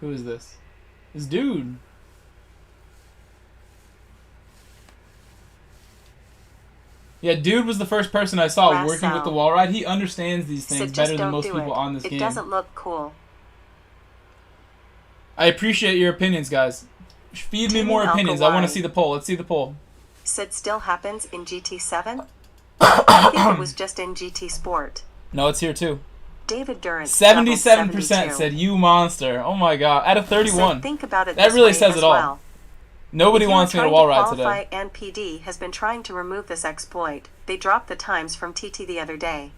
Who is this? This dude. Yeah, dude was the first person I saw working with the Rassel wall ride. He understands these said things just better than don't most do people it. on this It game. doesn't look cool. I appreciate your opinions, guys. Feed me Tamim more opinions. I want to Al-Kawari see the poll. Let's see the poll. said still happens in GT7? I think it was just in GT Sport. No, it's here too. David Durant 77% said you monster. Oh my god. Out of 31. Said, think about it That this really way says as it all. well. Nobody If you wants are me to trying wall ride qualify today. and PD has been trying to remove this exploit. They dropped the times from TT the other day.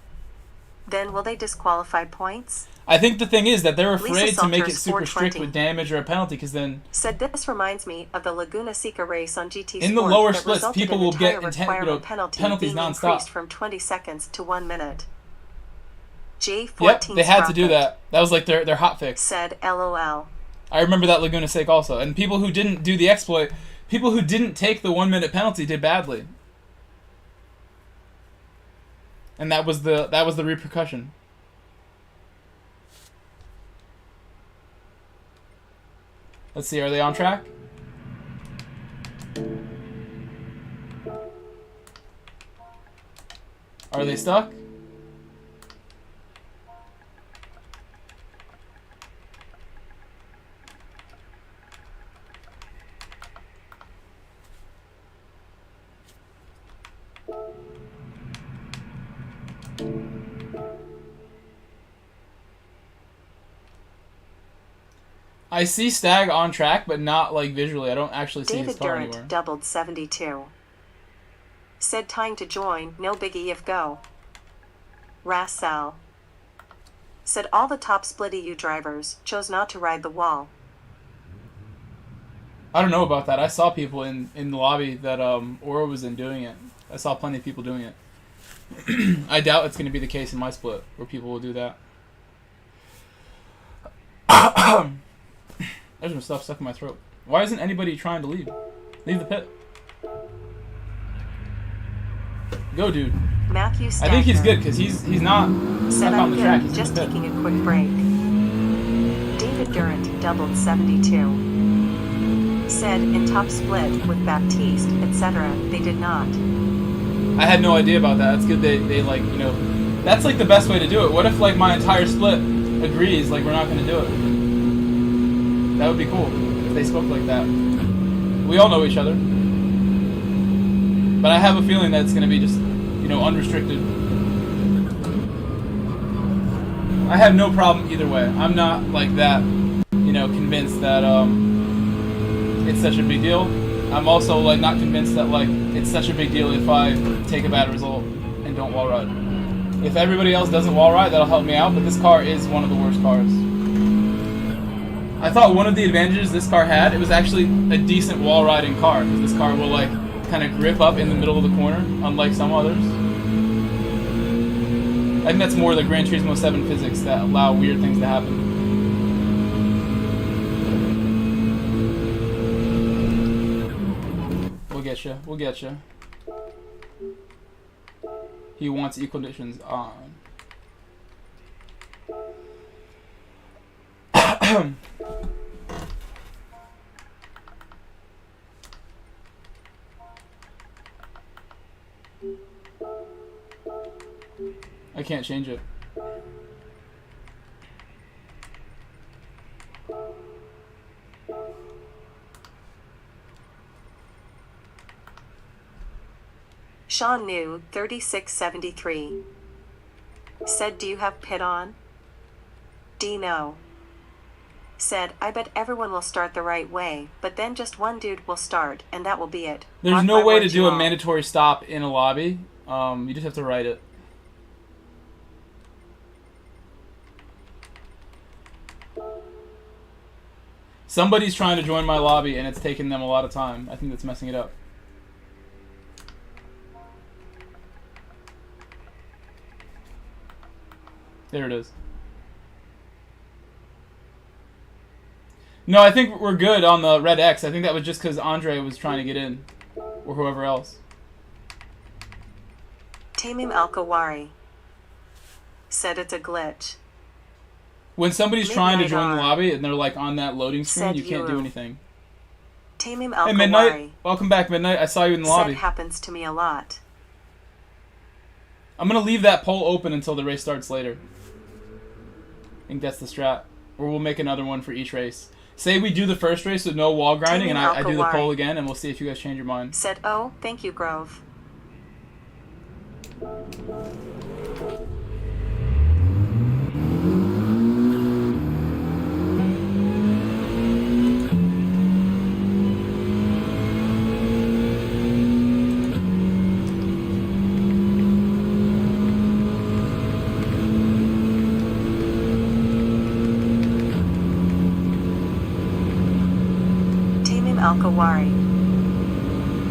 Then will they disqualify points? I think the thing is that they're Lisa afraid to make it Salters super strict 420 with damage or a penalty, because then said this reminds me of the Laguna Seca race on GT in the Sport lower that splits, resulted people in will get entire requirement penalties penalties being nonstop. increased from 20 seconds to 1 minute. J14 Yep, they had to do Sprocket that. That was like their hot fix. said LOL. I remember that Laguna Seca also. And people who didn't do the exploit, people who didn't take the 1 minute penalty did badly. And that was the repercussion. Let's see, are they on track? Are they stuck? I see Stag on track, but not like visually. I don't actually see his David car Durant anywhere. doubled 72. Said time to join, no biggie if go. Rassel said all the top split EU drivers chose not to ride the wall. I don't know about that. I saw people in the lobby that Aura was in doing it. I saw plenty of people doing it. I doubt it's going to be the case in my split where people will do that. There's some stuff stuck in my throat. Why isn't anybody trying to leave? Leave the pit. Go, dude. Matthew Stagner I think he's good because he's not said stuck on I'm the track. good, He's just in the pit. taking a quick break. David Durant doubled 72. Said in top split with Baptiste, etc. They did not. I had no idea about that. That's good. They like, you know, that's like the best way to do it. What if like my entire split agrees like we're not going to do it? That would be cool if they spoke like that. We all know each other. But I have a feeling that it's going to be just, you know, unrestricted. I have no problem either way. I'm not like that, you know, convinced that it's such a big deal. I'm also like not convinced that like it's such a big deal if I take a bad result and don't wall ride. If everybody else doesn't wall ride, that'll help me out, but this car is one of the worst cars. I thought one of the advantages this car had, it was actually a decent wall riding car, because this car will like kind of grip up in the middle of the corner, unlike some others. I think that's more the Gran Turismo 7 physics that allow weird things to happen. We'll get you. We'll get you. He wants equal conditions on. I can't change it. Sean New, 3673. Said, do you have pit on? Dino. Said, I bet everyone will start the right way, but then just one dude will start, and that will be it. There's Mark no my way to words, do you a all. mandatory stop in a lobby. You just have to write it. Somebody's trying to join my lobby and it's taking them a lot of time. I think that's messing it up. There it is. No, I think we're good on the red X. I think that was just because Andre was trying to get in. Or whoever else. Tamim Al-Kawari. Said it's a glitch. When somebody's trying to Midnight join the R. lobby and they're like on that loading screen, Said you can't do Euro. anything. Tamim Hey, Midnight. Al-Kawari. Welcome back, Midnight. I saw you in the Said lobby. happens to me a lot. I'm going to leave that poll open until the race starts later. I think that's the strat. Or we'll make another one for each race. Say we do the first race with no wall grinding, and I do the poll again, and we'll see if you guys change your mind. Said, oh, thank you, Grove. Al-Kawari.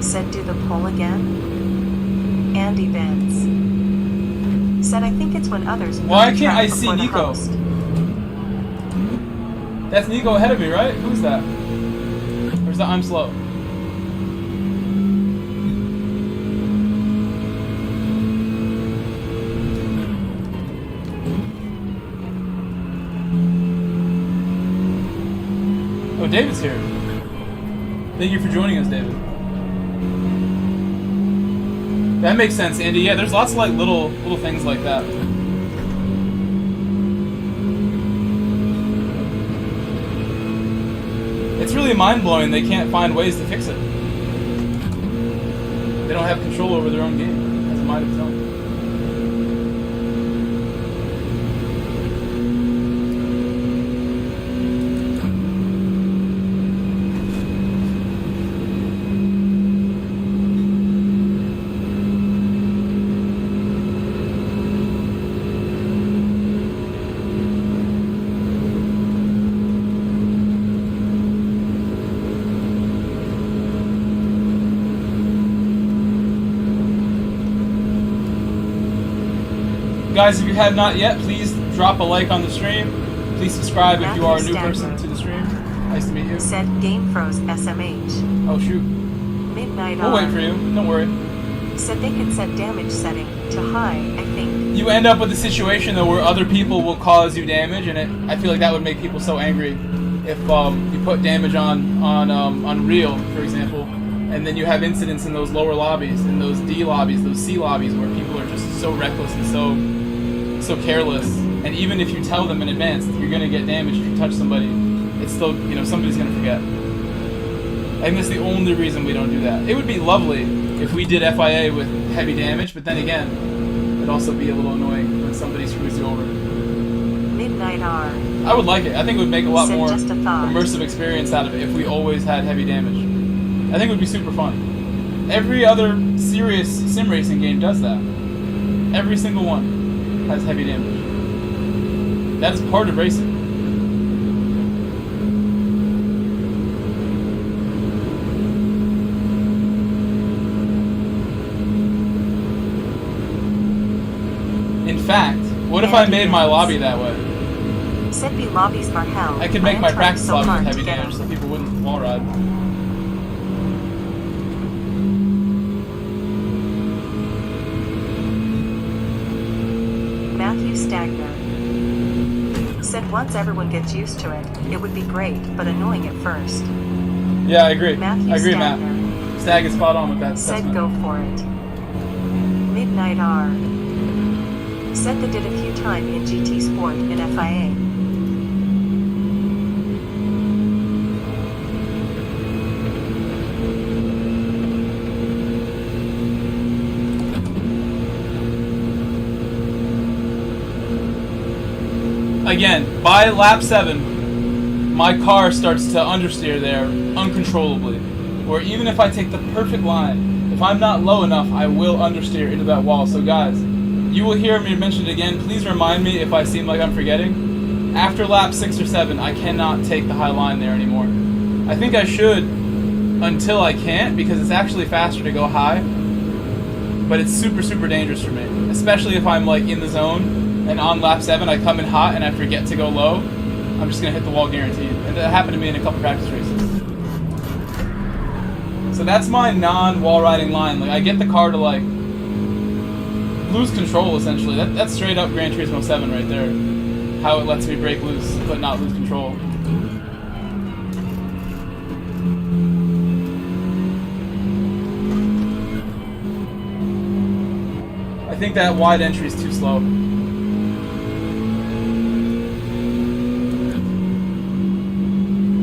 Said, do the poll again? Andy Benz. Said, I think it's when others... Why can't I see before the Nico? host. That's Nico ahead of me, right? Who's that? Or is that I'm slow? Oh, David's here. Thank you for joining us, David. That makes sense, Andy. Yeah, there's lots of like little things like that. It's really mind-blowing they can't find ways to fix it. They don't have control over their own game, as a mind of its own. Guys, if you have not yet, please drop a like on the stream. Please subscribe if you are a new person to the stream. Nice to meet you. Said, game froze SMH. Oh, shoot. Midnight We'll wait for you. Don't worry. Said they could set damage setting to high, I think. You end up with a situation, though, where other people will cause you damage, and I feel like that would make people so angry if you put damage on real, for example, and then you have incidents in those lower lobbies, in those D lobbies, those C lobbies, where people are just so reckless and so careless. And even if you tell them in advance that you're going to get damaged if you touch somebody, it's still, you know, somebody's going to forget. I think that's the only reason we don't do that. It would be lovely if we did FIA with heavy damage, but then again, it'd also be a little annoying when somebody screws you over. Midnight R. I would like it. I think it would make a lot Said more just a thought. immersive experience out of it if we always had heavy damage. I think it would be super fun. Every other serious sim racing game does that. Every single one has heavy damage. That is part of racing. In fact, what if I made my lobby that way? Said B lobbies are hell. I could make my am practice trying so lobby with hard heavy to get damage so them. people wouldn't wall ride. Matthew Stagner. Said once everyone gets used to it, it would be great, but annoying at first. Yeah, I agree. Matthew I agree, Stagner. Matt. Stag is spot on with that Said assessment. go for it. Midnight R. Said they did a few times in GT Sport in FIA. Again, by lap 7, my car starts to understeer there uncontrollably. Or even if I take the perfect line, if I'm not low enough, I will understeer into that wall. So guys, you will hear me mention it again. Please remind me if I seem like I'm forgetting. After lap 6 or 7, I cannot take the high line there anymore. I think I should until I can't, because it's actually faster to go high. But it's super, super dangerous for me. Especially if I'm like in the zone and on lap 7 I come in hot and I forget to go low. I'm just going to hit the wall guaranteed. And that happened to me in a couple practice races. So that's my non-wall riding line. Like, I get the car to like lose control essentially. That's straight up Gran Turismo 7 right there. How it lets me break loose but not lose control. I think that wide entry is too slow.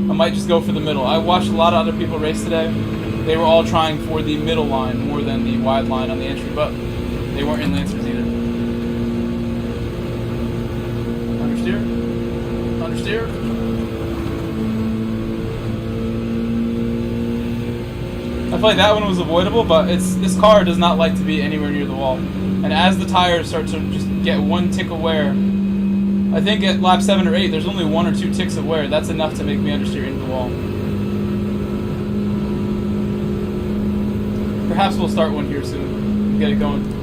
I might just go for the middle. I watched a lot of other people race today. They were all trying for the middle line more than the wide line on the entry, but they weren't in Lancers either. Understeer? Understeer? I feel like that one was avoidable, but this car does not like to be anywhere near the wall. And as the tires start to just get one tick of wear, I think at lap 7 or 8, there's only 1 or 2 ticks of wear. That's enough to make me understeer into the wall. Perhaps we'll start one here soon. Get it going.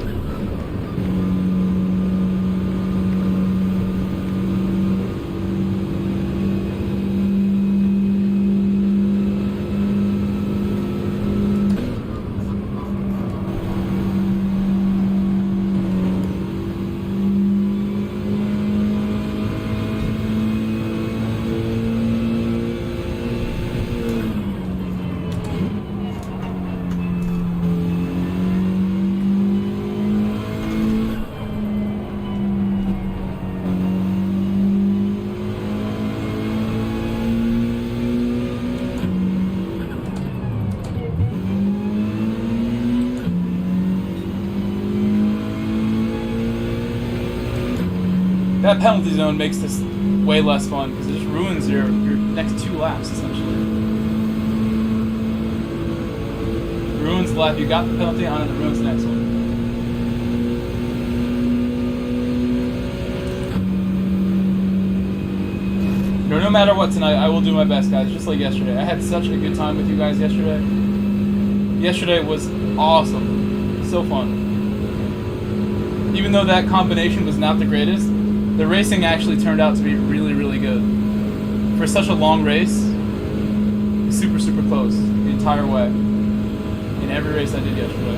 That penalty zone makes this way less fun because it just ruins your next 2 laps essentially. It ruins the lap you got the penalty on and it ruins the next one. No matter what tonight, I will do my best, guys, just like yesterday. I had such a good time with you guys yesterday. Yesterday was awesome. So fun. Even though that combination was not the greatest, the racing actually turned out to be really, really good. For such a long race, super, super close the entire way. In every race I did yesterday.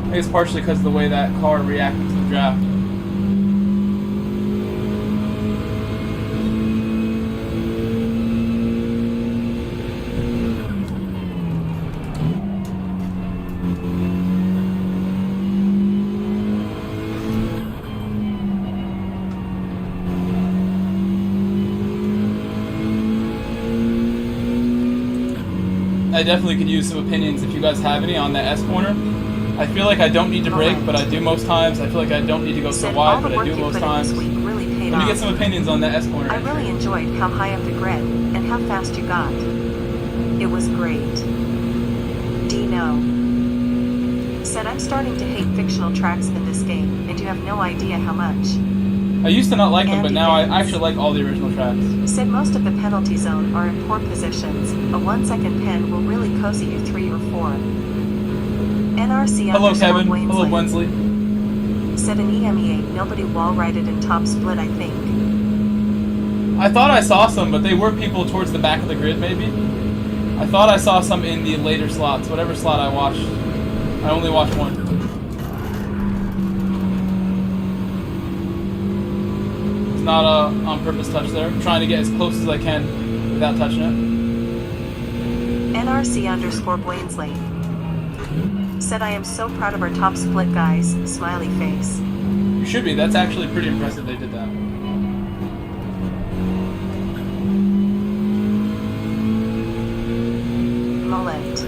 I think it's partially because of the way that car reacted to the draft. I definitely could use some opinions if you guys have any on that S corner. I feel like I don't need to brake, but I do most times. I feel like I don't need to go so wide, but I do most times. Let me get some opinions on that S corner. I really enjoyed how high up the grid and how fast you got. It was great. Dino said, I'm starting to hate fictional tracks in this game, and you have no idea how much. I used to not like them, but now I actually like all the original tracks. Said most of the penalty zone are in poor positions. A 1-second pen will really cozy you 3 or 4. NRC Hello, Kevin. Wensley. Hello, Wensley. Said an EME8, nobody wall-righted in top split, I think. I thought I saw some, but they were people towards the back of the grid, maybe. I thought I saw some in the later slots. Whatever slot I watched, I only watched one. It's not a on-purpose touch there. I'm trying to get as close as I can without touching it. NRC_Blainsley said, I am so proud of our top split guys, smiley face. You should be. That's actually pretty impressive they did that. Mullet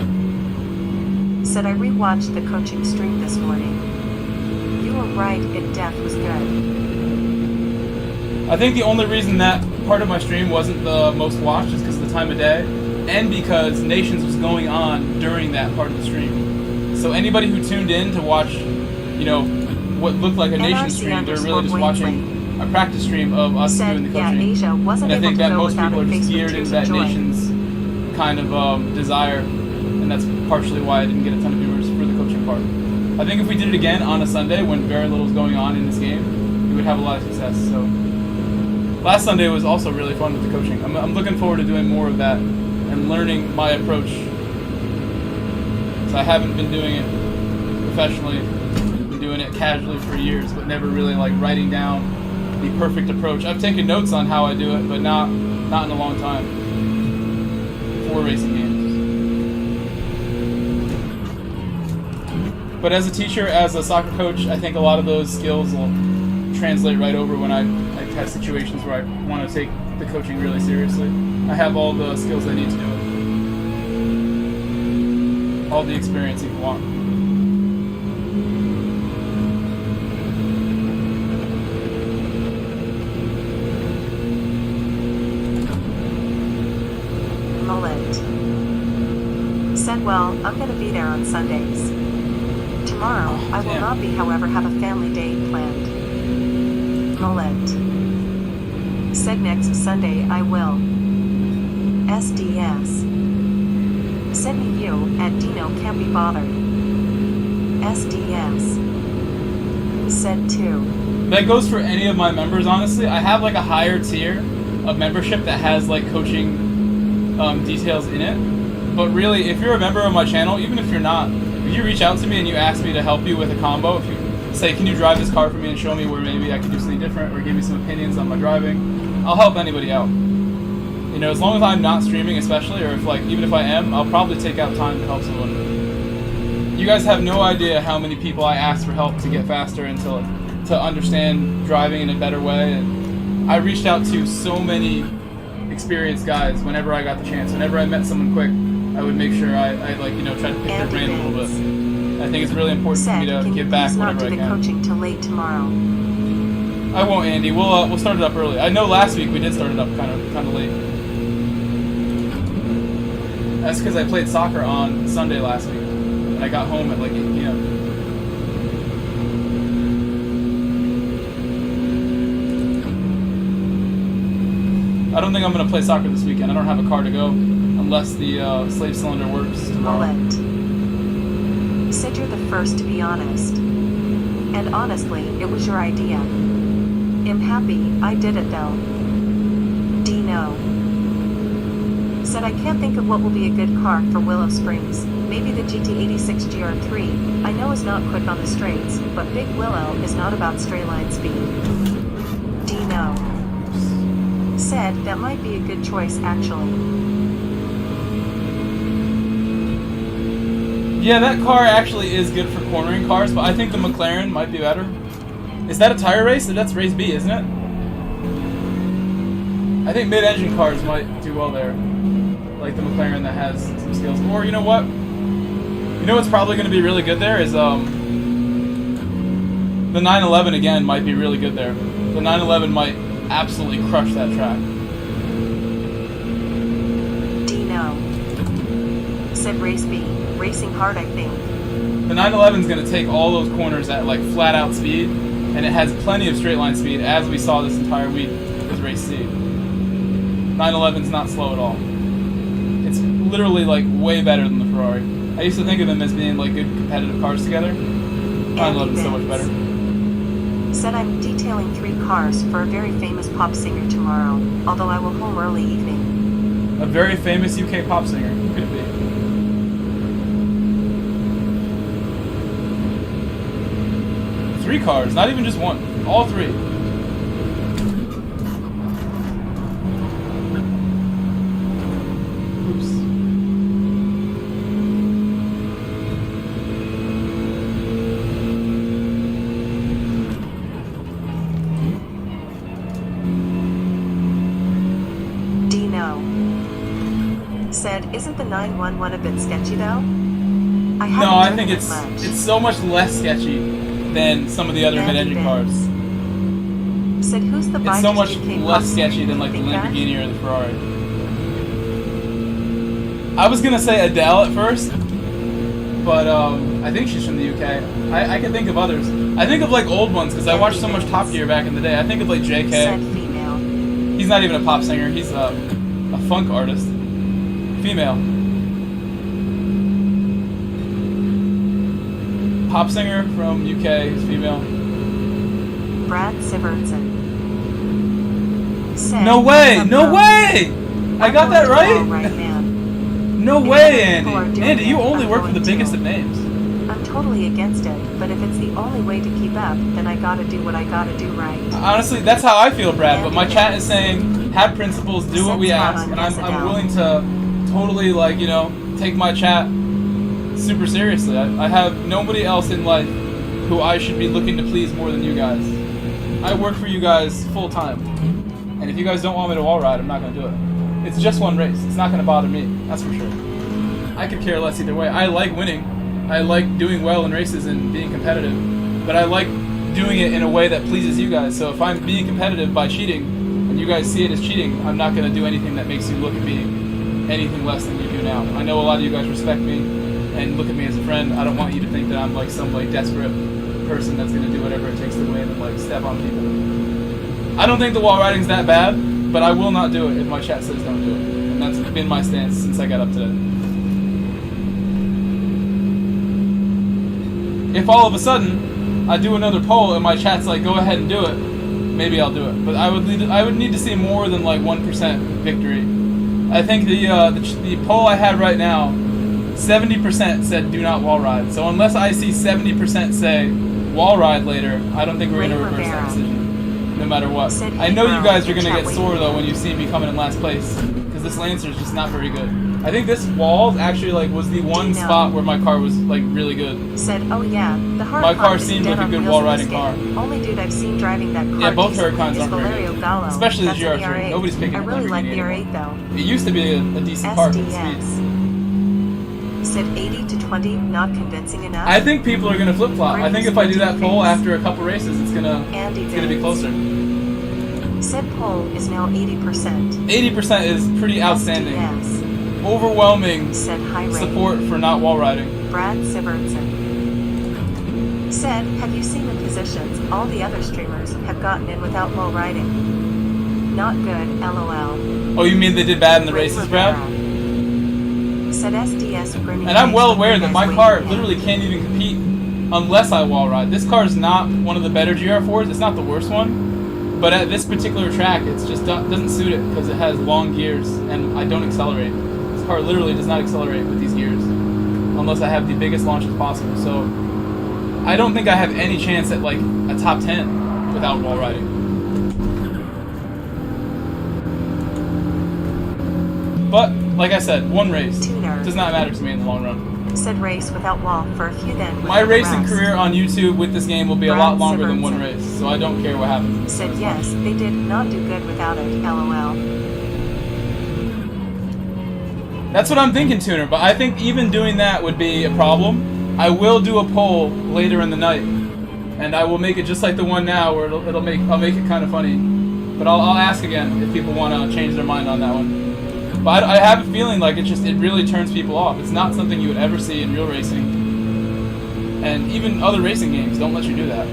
said, I rewatched the coaching stream this morning. You were right, it def was good. I think the only reason that part of my stream wasn't the most watched is because of the time of day, and because Nations was going on during that part of the stream. So anybody who tuned in to watch, you know, what looked like a Nation stream, they're really just watching a practice stream of us doing the coaching. Asia wasn't and I think that most people are just Facebook geared into that Nation's kind of desire, and that's partially why I didn't get a ton of viewers for the coaching part. I think if we did it again on a Sunday when very little was going on in this game, we would have a lot of success. So last Sunday was also really fun with the coaching. I'm looking forward to doing more of that and learning my approach. So I haven't been doing it professionally. I've been doing it casually for years, but never really like writing down the perfect approach. I've taken notes on how I do it, but not in a long time for racing games. But as a teacher, as a soccer coach, I think a lot of those skills will translate right over when I have situations where I want to take the coaching really seriously. I have all the skills I need to do it. All the experience you want. Mullet said, well, I'm going to be there on Sundays. Tomorrow, I will not be, however, have a family day planned. Mullet said, next Sunday I will. SDS said, me you at Dino can't be bothered. SDS said, too. That goes for any of my members, honestly. I have like a higher tier of membership that has like coaching details in it. But really, if you're a member of my channel, even if you're not, if you reach out to me and you ask me to help you with a combo, if you say, can you drive this car for me and show me where maybe I could do something different or give me some opinions on my driving, I'll help anybody out. You know, as long as I'm not streaming especially, or if like, even if I am, I'll probably take out time to help someone. You guys have no idea how many people I asked for help to get faster and to understand driving in a better way. And I reached out to so many experienced guys whenever I got the chance. Whenever I met someone quick, I would make sure I like, you know, try to pick their brain a little bit. I think it's really important for me to give back whenever I can. Not do the coaching till late tomorrow. I won't, Andy. We'll start it up early. I know last week we did start it up kind of late. That's because I played soccer on Sunday last week, and I got home at like 8 p.m. I don't think I'm going to play soccer this weekend. I don't have a car to go unless the slave cylinder works tomorrow. Mullet said, you're the first to be honest. And honestly, it was your idea. I'm happy I did it though. Dino said, I can't think of what will be a good car for Willow Springs. Maybe the GT86 GR3. I know is not quick on the straights, but Big Willow is not about straight line speed. Dino said, that might be a good choice actually. Yeah, that car actually is good for cornering cars, but I think the McLaren might be better. Is that a tire race? That's race B, isn't it? I think mid-engine cars might do well there. Like like the McLaren that has some skills. Or you know what? You know what's probably going to be really good there is the 911 again might be really good there. The 911 might absolutely crush that track. Dino said race B, racing hard I think. The 911 is going to take all those corners at like flat out speed, and it has plenty of straight line speed, as we saw this entire week with race C. 911's not slow at all. It's literally like way better than the Ferrari. I used to think of them as being like good competitive cars together. 911's so much better. Said I'm detailing 3 cars for a very famous pop singer tomorrow, although I will home early evening. A very famous UK pop singer. Who could it be? 3 cars, not even just one. All 3. Oops. Dino said, isn't the 911 a bit sketchy though? No, I think it's so much less sketcy than some of the other mid-engine cars. Said, who's the it's so much less sketchy than like the Lamborghini or the Ferrari. I was gonna say Adele at first, but I think she's from the UK. I can think of others. I think of like old ones because I watched so much Top Gear back in the day. I think of like JK. Said female. He's not even a pop singer. He's a funk artist. Female. Pop singer from UK, who's female. Brad Sivertson. Said, No way! No way! I got that right? No way, Andy. Andy, you only work for the biggest of names. I'm totally against it, but if it's the only way to keep up, then I gotta do what I gotta do right. Honestly, that's how I feel, Brad, but my chat is saying, have principles, do what we ask, and I'm willing to totally, like, you know, take my chat super seriously. I have nobody else in life who I should be looking to please more than you guys. I work for you guys full time, and if you guys don't want me to wall ride, I'm not going to do it. It's just one race. It's not going to bother me, that's for sure. I could care less either way. I like winning. I like doing well in races and being competitive, but I like doing it in a way that pleases you guys. So if I'm being competitive by cheating, and you guys see it as cheating, I'm not going to do anything that makes you look at me anything less than you do now. I know a lot of you guys respect me and look at me as a friend. I don't want you to think that I'm like some like desperate person that's going to do whatever it takes to win and like step on people. I don't think the wall riding's that bad, but I will not do it if my chat says don't do it. And that's been my stance since I got up today. If all of a sudden I do another poll and my chat's like go ahead and do it, maybe I'll do it. But I would need to see more than like 1% victory. I think the poll I had right now, 70% said do not wall ride. So unless I see 70% say wall ride later, I don't think we're going to reverse that decision, no matter what. I know you guys are going to get sore though when you see me coming in last place, because this Lancer is just not very good. I think this wall actually like was the one spot where my car was like really good. Said, oh yeah, the hard my car seemed like a good wall riding car. Only dude I've seen driving that car. Yeah, both Huracans aren't very good. Especially the GR3. Nobody's picking I up really like the Lamborghini R8 though. It used to be a decent car for the speed. Said 80 to 20, not convincing enough. I think people are gonna flip flop. I think if I do that poll after a couple races, it's gonna be closer. Said poll is now 80%. 80% is pretty outstanding. Overwhelming support for not wall riding. Brad Sivertson said, have you seen the positions all the other streamers have gotten in without wall riding? Not good, LOL. Oh, you mean they did bad in the races, Brad? Said SDS and I'm well aware that my car literally can't even compete unless I wall ride. This car is not one of the better GR4s. It's not the worst one. But at this particular track, it just doesn't suit it because it has long gears and I don't accelerate. This car literally does not accelerate with these gears unless I have the biggest launches possible. So I don't think I have any chance at like a top 10 without wall riding. But like I said, one race does not matter to me in the long run. Said race without wall for a few then. My racing career on YouTube with this game will be a lot longer than one race, so I don't care what happens. Said yes, they did not do good without it, LOL. That's what I'm thinking, Tuner, but I think even doing that would be a problem. I will do a poll later in the night, and I will make it just like the one now, where I'll make it kind of funny. But I'll ask again if people want to change their mind on that one. But I have a feeling like it really turns people off. It's not something you would ever see in real racing, and even other racing games don't let you do that.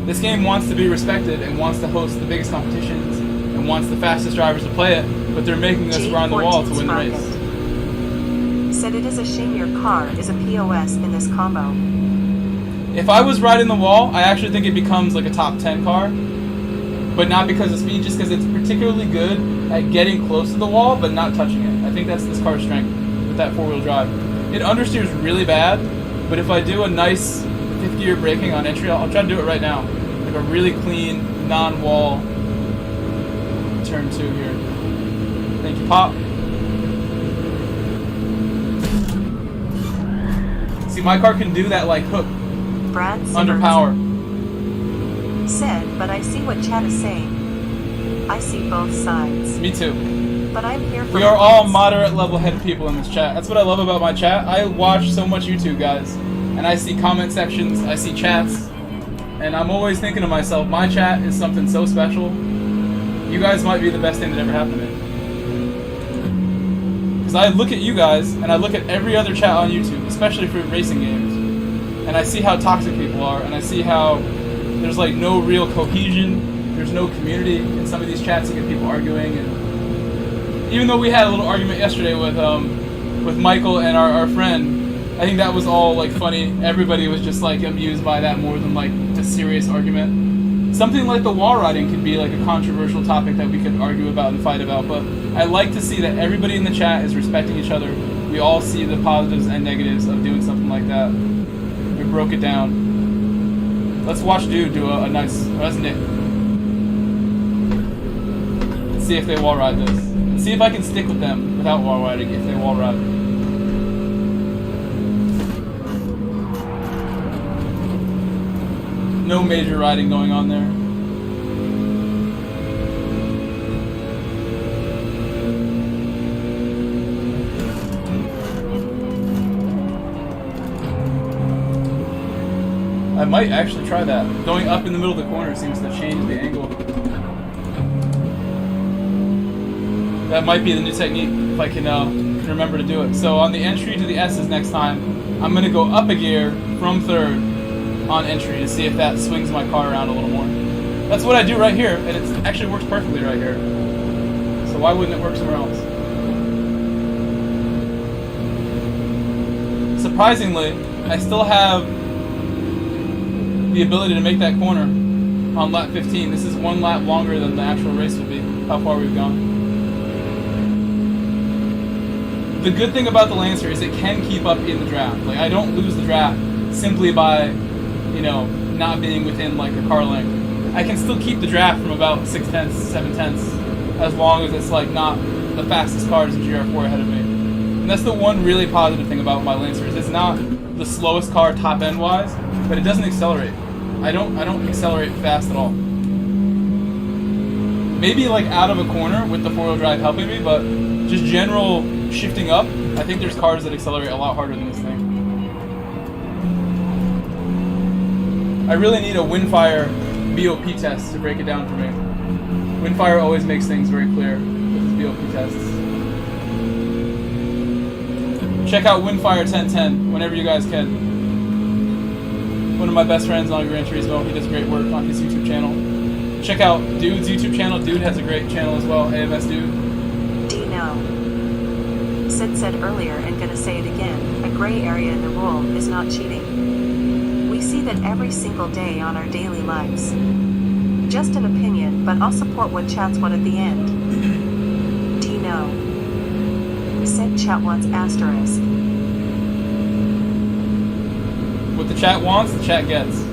This game wants to be respected and wants to host the biggest competitions and wants the fastest drivers to play it. But they're making us grind the wall to win the race. Said it is a shame your car is a POS in this combo. If I was riding the wall, I actually think it becomes like a top 10 car. But not because of speed, just because it's particularly good at getting close to the wall, but not touching it. I think that's this car's strength with that four-wheel drive. It understeers really bad, but if I do a nice fifth gear braking on entry, I'll try to do it right now. Like a really clean, non-wall turn 2 here. Thank you, Pop. See, my car can do that like hook. Brad Under power. Said, but I see what chat is saying. I see both sides. Me too. But I'm here for We are all moderate level-headed people in this chat. That's what I love about my chat. I watch so much YouTube, guys. And I see comment sections, I see chats. And I'm always thinking to myself, my chat is something so special. You guys might be the best thing that ever happened to me. Because I look at you guys, and I look at every other chat on YouTube, especially for racing games, and I see how toxic people are, and I see how there's like no real cohesion, there's no community in some of these chats. You get people arguing, and even though we had a little argument yesterday with Michael and our friend, I think that was all like funny. Everybody was just like amused by that more than like a serious argument. Something like the wall riding could be like a controversial topic that we could argue about and fight about, but I like to see that everybody in the chat is respecting each other. We all see the positives and negatives of doing something like that. We broke it down. Let's watch Dude do a nice... Oh, that's Nick. Let's see if they wall ride this. Let's see if I can stick with them without wall riding if they wall ride. No major riding going on there. I might actually try that. Going up in the middle of the corner seems to change the angle. That might be the new technique if I can remember to do it. So on the entry to the S's next time, I'm going to go up a gear from third on entry to see if that swings my car around a little more. That's what I do right here, and it actually works perfectly right here. So why wouldn't it work somewhere else? Surprisingly, I still have the ability to make that corner on lap 15. This is 1 lap longer than the actual race will be, how far we've gone. The good thing about the Lancer is it can keep up in the draft. Like, I don't lose the draft simply by, you know, not being within like a car length. I can still keep the draft from about 6/10, 7/10, as long as it's like not the fastest cars in GR4 ahead of me. And that's the one really positive thing about my Lancer is it's not the slowest car top end wise, but it doesn't accelerate. I don't accelerate fast at all. Maybe like out of a corner with the 4-wheel drive helping me, but just general shifting up, I think there's cars that accelerate a lot harder than this thing. I really need a Windfire BOP test to break it down for me. Windfire always makes things very clear with his BOP tests. Check out Windfire 1010 whenever you guys can. One of my best friends on Gran Turismo, he does great work on his YouTube channel. Check out Dude's YouTube channel. Dude has a great channel as well, AMS Dude. Dino. Sid said earlier and gonna say it again, a gray area in the rule is not cheating. We see that every single day on our daily lives. Just an opinion, but I'll support what chat's want at the end. Dino. Said chat wants asterisk. What the chat wants, the chat gets.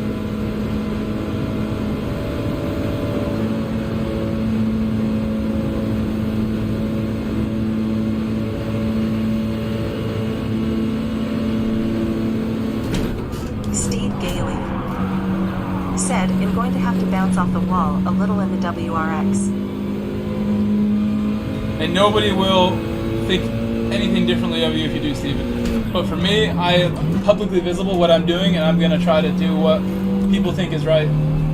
Steve Gailey. Said, I'm going to have to bounce off the wall a little in the WRX. And nobody will think anything differently of you if you do, Steven. But for me, I am publicly visible what I'm doing, and I'm going to try to do what people think is right.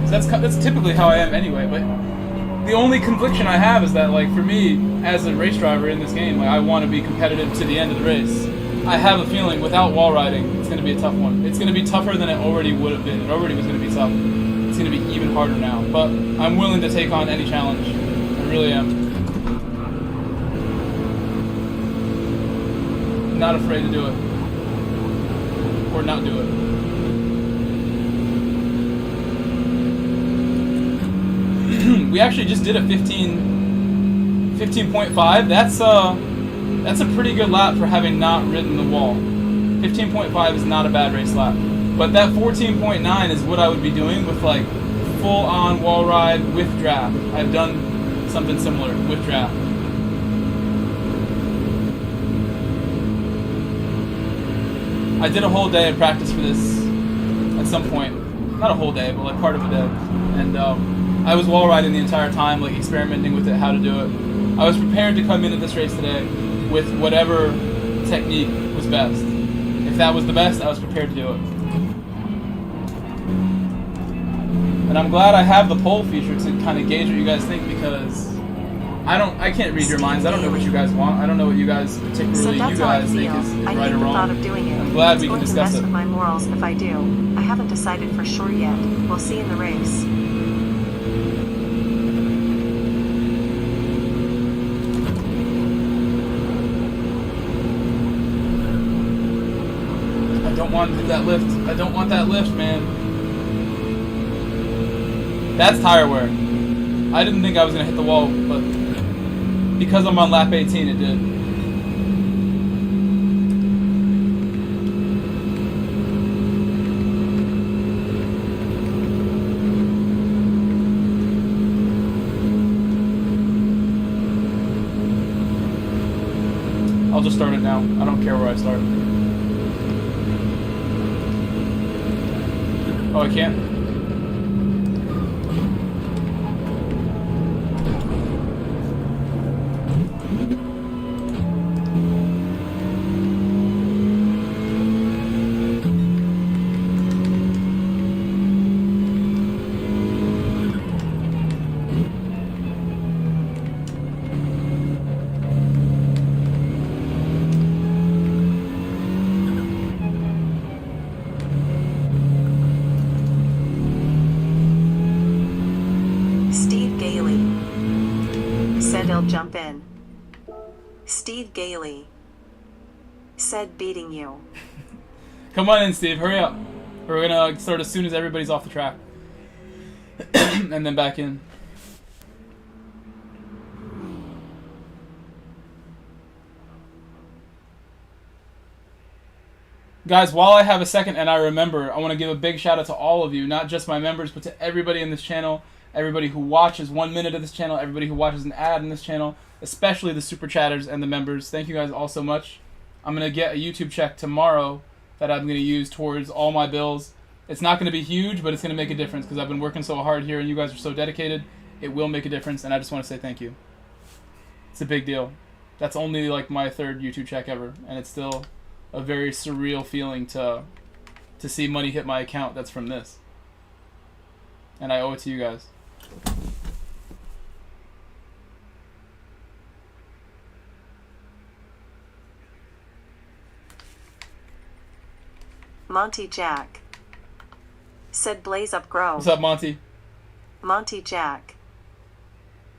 That's typically how I am anyway, but the only confliction I have is that, like, for me, as a race driver in this game, like, I want to be competitive to the end of the race. I have a feeling without wall riding, it's going to be a tough one. It's going to be tougher than it already would have been. It already was going to be tough. It's going to be even harder now. But I'm willing to take on any challenge. I really am. Not afraid to do it. Or not do it. We actually just did a 15.5. That's a pretty good lap for having not ridden the wall. 15.5 is not a bad race lap. But that 14.9 is what I would be doing with, like, full-on wall ride with draft. I've done something similar with draft. I did a whole day of practice for this at some point. Not a whole day, but like part of a day. And I was wall riding the entire time, like experimenting with it, how to do it. I was prepared to come into this race today with whatever technique was best. If that was the best, I was prepared to do it. And I'm glad I have the poll feature to kind of gauge what you guys think, because I can't read your minds. I don't know what you guys want. I don't know what you guys particularly think is right or wrong. I'm glad we can discuss it. With my morals if I do. I haven't decided for sure yet. We'll see in the race. I don't want to do that lift. I don't want that lift, man. That's tire wear. I didn't think I was going to hit the wall, but because I'm on lap 18, it did. I'll just start it now. I don't care where I start. Oh, I can't? Jump in. Steve Gailey said beating you. Come on in, Steve. Hurry up. We're going to start as soon as everybody's off the track. And then back in. Guys, while I have a second and I remember, I want to give a big shout out to all of you, not just my members, but to everybody in this channel. Everybody who watches 1 minute of this channel, everybody who watches an ad in this channel, especially the super chatters and the members. Thank you guys all so much. I'm going to get a YouTube check tomorrow that I'm going to use towards all my bills. It's not going to be huge, but it's going to make a difference because I've been working so hard here and you guys are so dedicated. It will make a difference, and I just want to say thank you. It's a big deal. That's only like my 3rd YouTube check ever, and it's still a very surreal feeling to see money hit my account that's from this. And I owe it to you guys. Monty Jack said Blaze Up Grove. What's up, Monty? Monty Jack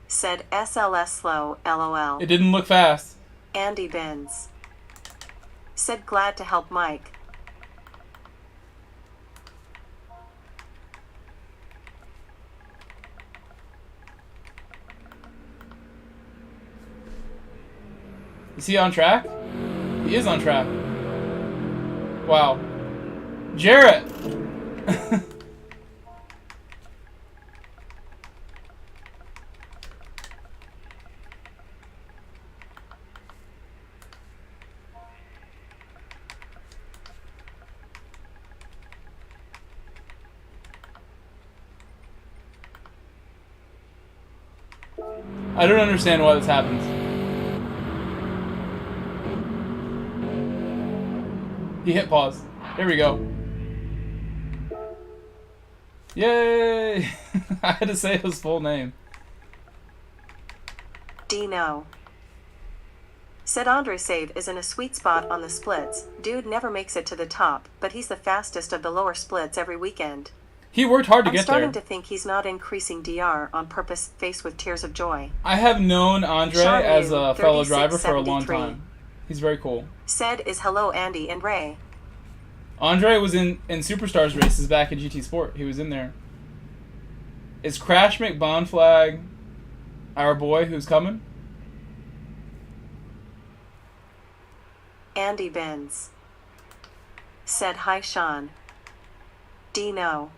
said SLS slow, LOL. It didn't look fast. Andy Binns said glad to help Mike. Is he on track? He is on track. Wow. Jarrett! I don't understand why this happens. He hit pause. There we go. Yay! I had to say his full name. Dino. Said Andre Save is in a sweet spot on the splits. Dude never makes it to the top, but he's the fastest of the lower splits every weekend. He worked hard to I'm get there. starting to think he's not increasing DR on purpose, faced with tears of joy. I have known Andre Sean as Yu, a fellow driver for a long 3673. time. He's very cool. Said is hello Andy and Ray. Andre was in Superstars races back in GT Sport. He was in there. Is Crash McBonflag our boy who's coming? Andy Benz. Said hi Sean. Dino.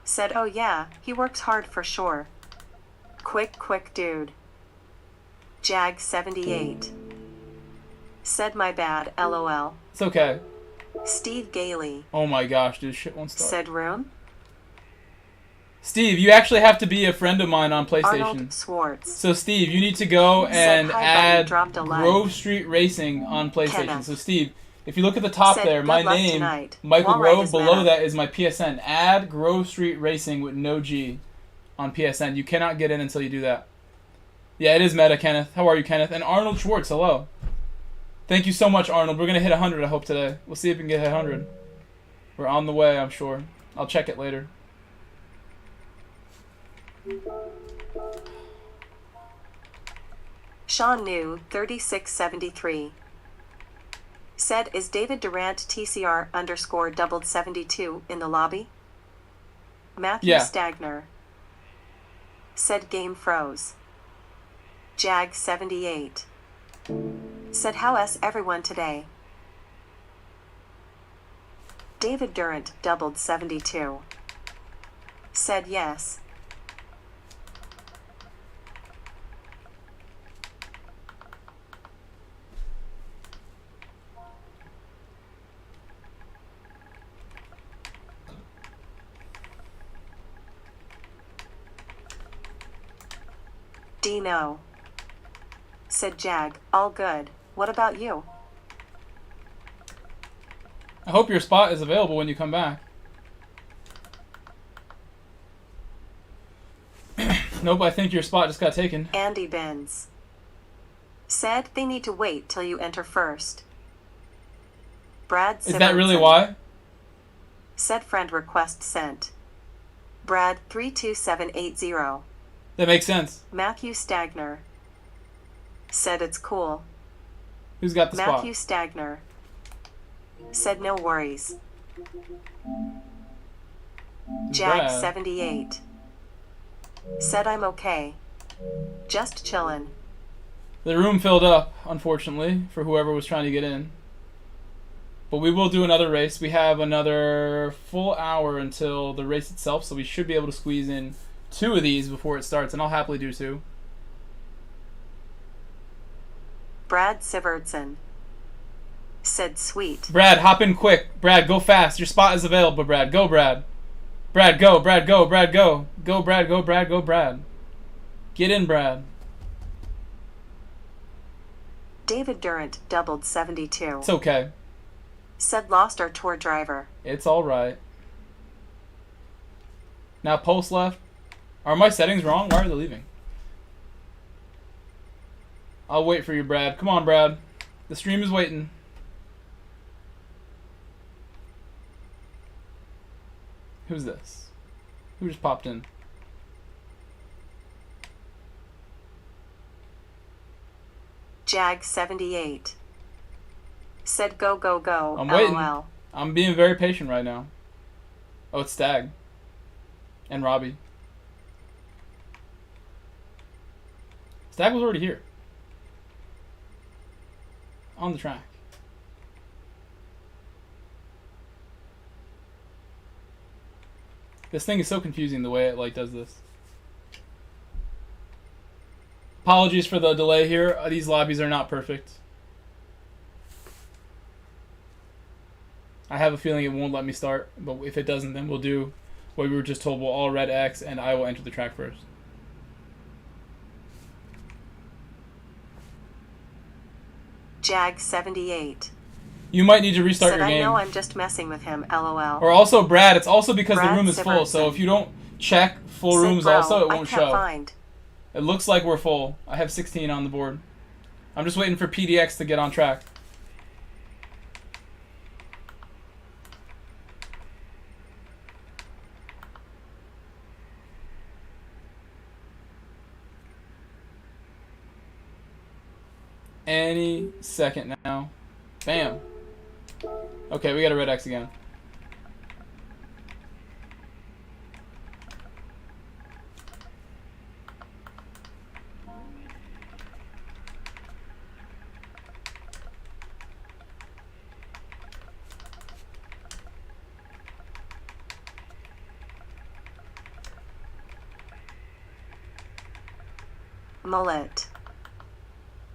Said oh yeah, he works hard for sure. Quick dude. Jag 78. Said my bad, lol. It's okay. Steve Gailey. Oh my gosh, dude, shit won't stop. Said Rune. Steve, you actually have to be a friend of mine on PlayStation. Arnold Swartz. So Steve, you need to go and Said hi, add buddy, dropped a line. Grove Street Racing on PlayStation. Kenneth. So Steve, if you look at the top Said, there, "Good my luck name, tonight. Michael Wall ride Grove, is below meta." that is my PSN. Add Grove Street Racing with no G on PSN. You cannot get in until you do that. Yeah, it is meta, Kenneth. How are you, Kenneth? And Arnold Schwartz, hello. Thank you so much, Arnold. We're going to hit 100, I hope, today. We'll see if we can get 100. We're on the way, I'm sure. I'll check it later. Sean New, 3673. Said is David Durant TCR underscore doubled 72 in the lobby? Matthew Yeah. Stagner. Said game froze. Jag 78. Said how's everyone today? David Durant doubled 72. Said yes. Dino. Said Jag, all good. What about you? I hope your spot is available when you come back. Nope, I think your spot just got taken. Andy Benz. Said they need to wait till you enter first. Brad Is that really Simonson. why? Said friend request sent. Brad 32780. That makes sense. Matthew Stagner. Said it's cool. Who's got the Matthew spot? Stagner. Said no worries. Jag Brad. 78. Said I'm okay. Just chillin'. The room filled up, unfortunately, for whoever was trying to get in. But we will do another race. We have another full hour until the race itself, so we should be able to squeeze in 2 of these before it starts, and I'll happily do 2. Brad Sivertson. Said sweet. Brad, hop in quick. Brad, go fast. Your spot is available, Brad. Go, Brad. Brad, go. Brad, go. Brad, go. Go, Brad, go. Brad, go, Brad. Get in, Brad. David Durant doubled 72. It's okay. Said lost our tour driver. It's alright. Now, post left. Are my settings wrong? Why are they leaving? I'll wait for you, Brad. Come on, Brad. The stream is waiting. Who's this? Who just popped in? Jag 78. Said go go go. I'm waiting. LOL. I'm being very patient right now. Oh, it's Stag. And Robbie. Stag was already here. On the track. This thing is so confusing the way it does this. Apologies for the delay here. These lobbies are not perfect. I have a feeling it won't let me start, but if it doesn't, then we'll do what we were just told. We'll all red X, and I will enter the track first. Jag 78. You might need to restart Said your game. I know I'm just messing with him, lol. Or also, Brad, it's also because Brad the room is full, so Sivertson. if you don't check full Said, rooms bro, also, it I won't can't show. find. It looks like we're full. I have 16 on the board. I'm just waiting for PDX to get on track. Any second now. Bam. Okay, we got a red X again. Mullet.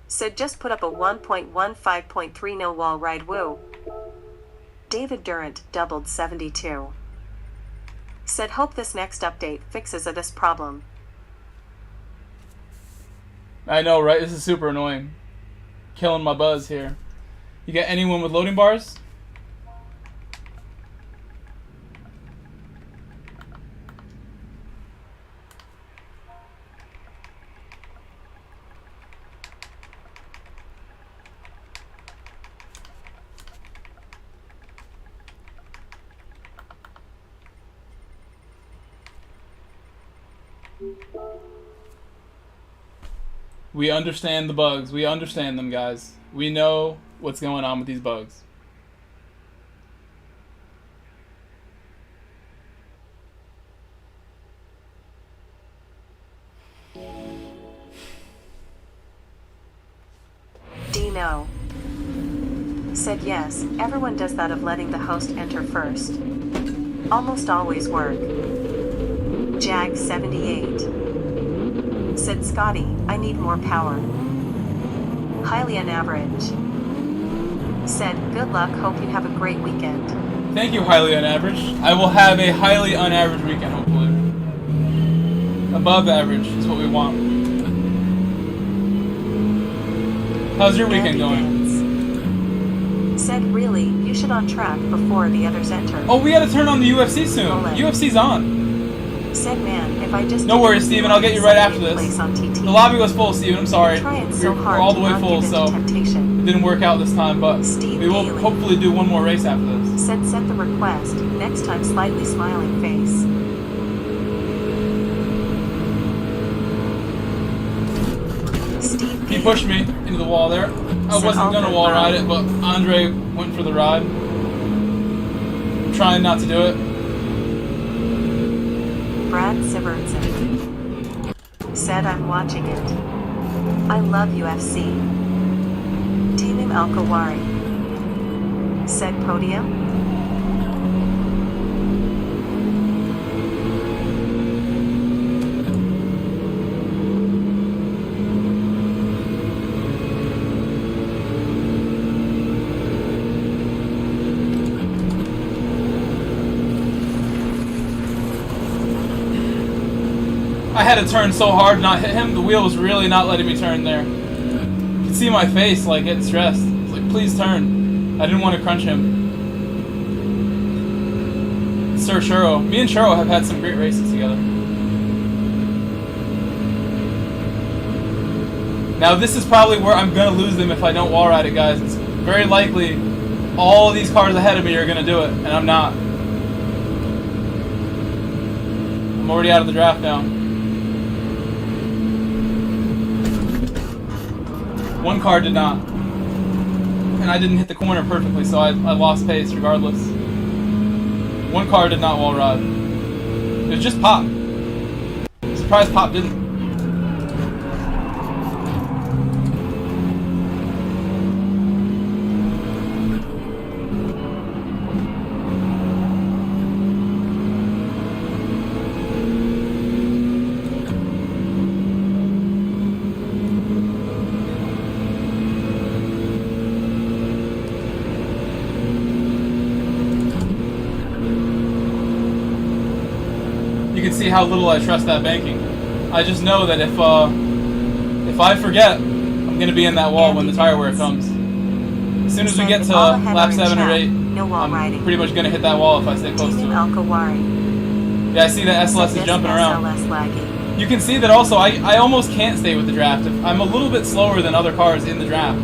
Said just put up a 1.15.3 no wall ride woo. David Durant doubled 72. Said hope this next update fixes this problem. I know, right? This is super annoying. Killing my buzz here. You got anyone with loading bars? We understand the bugs. We understand them, guys. We know what's going on with these bugs. Dino. Said yes, everyone does that of letting the host enter first. Almost always work. Jag 78. Said Scotty, I need more power. Highly on average. Said, good luck, hope you have a great weekend. Thank you, highly on average. I will have a highly on average weekend, hopefully. Above average is what we want. How's your weekend going? Said really, you should on track before the others enter. Oh, we gotta turn on the UFC soon. Mullet. UFC's on. Said man, if I just No worries, Steven. I'll get you right after this. The lobby was full, Steven. I'm sorry. We're all the way full, so it didn't work out this time, but we will hopefully do one more race after this. Said sent the request, next time slightly smiling face. Steve He pushed me into the wall there. I wasn't gonna wall ride it, but Andre went for the ride. I'm trying not to do it. Brad Sivertson. Said I'm watching it. I love UFC. Tamim Al-Kawari. Said Podium. I had to turn so hard to not hit him. The wheel was really not letting me turn there. You can see my face, like, getting stressed. It's like, please turn. I didn't want to crunch him. Sir Churro. Me and Churro have had some great races together. Now, this is probably where I'm going to lose them if I don't wall ride it, guys. It's very likely all of these cars ahead of me are going to do it, and I'm not. I'm already out of the draft now. One car did not. And I didn't hit the corner perfectly, so I lost pace regardless. One car did not wall ride. It was just Pop. Surprised Pop didn't. You can see how little I trust that banking. I just know that if I forget, I'm gonna be in that wall when the tire wear comes. As soon as we Said, get to all ahead lap are in 7 or chat. 8, No wall I'm riding. pretty much gonna hit that wall if I stay close to Team it. Alkawari. Yeah, I see that SLS is jumping around. You can see that also I almost can't stay with the draft. I'm a little bit slower than other cars in the draft.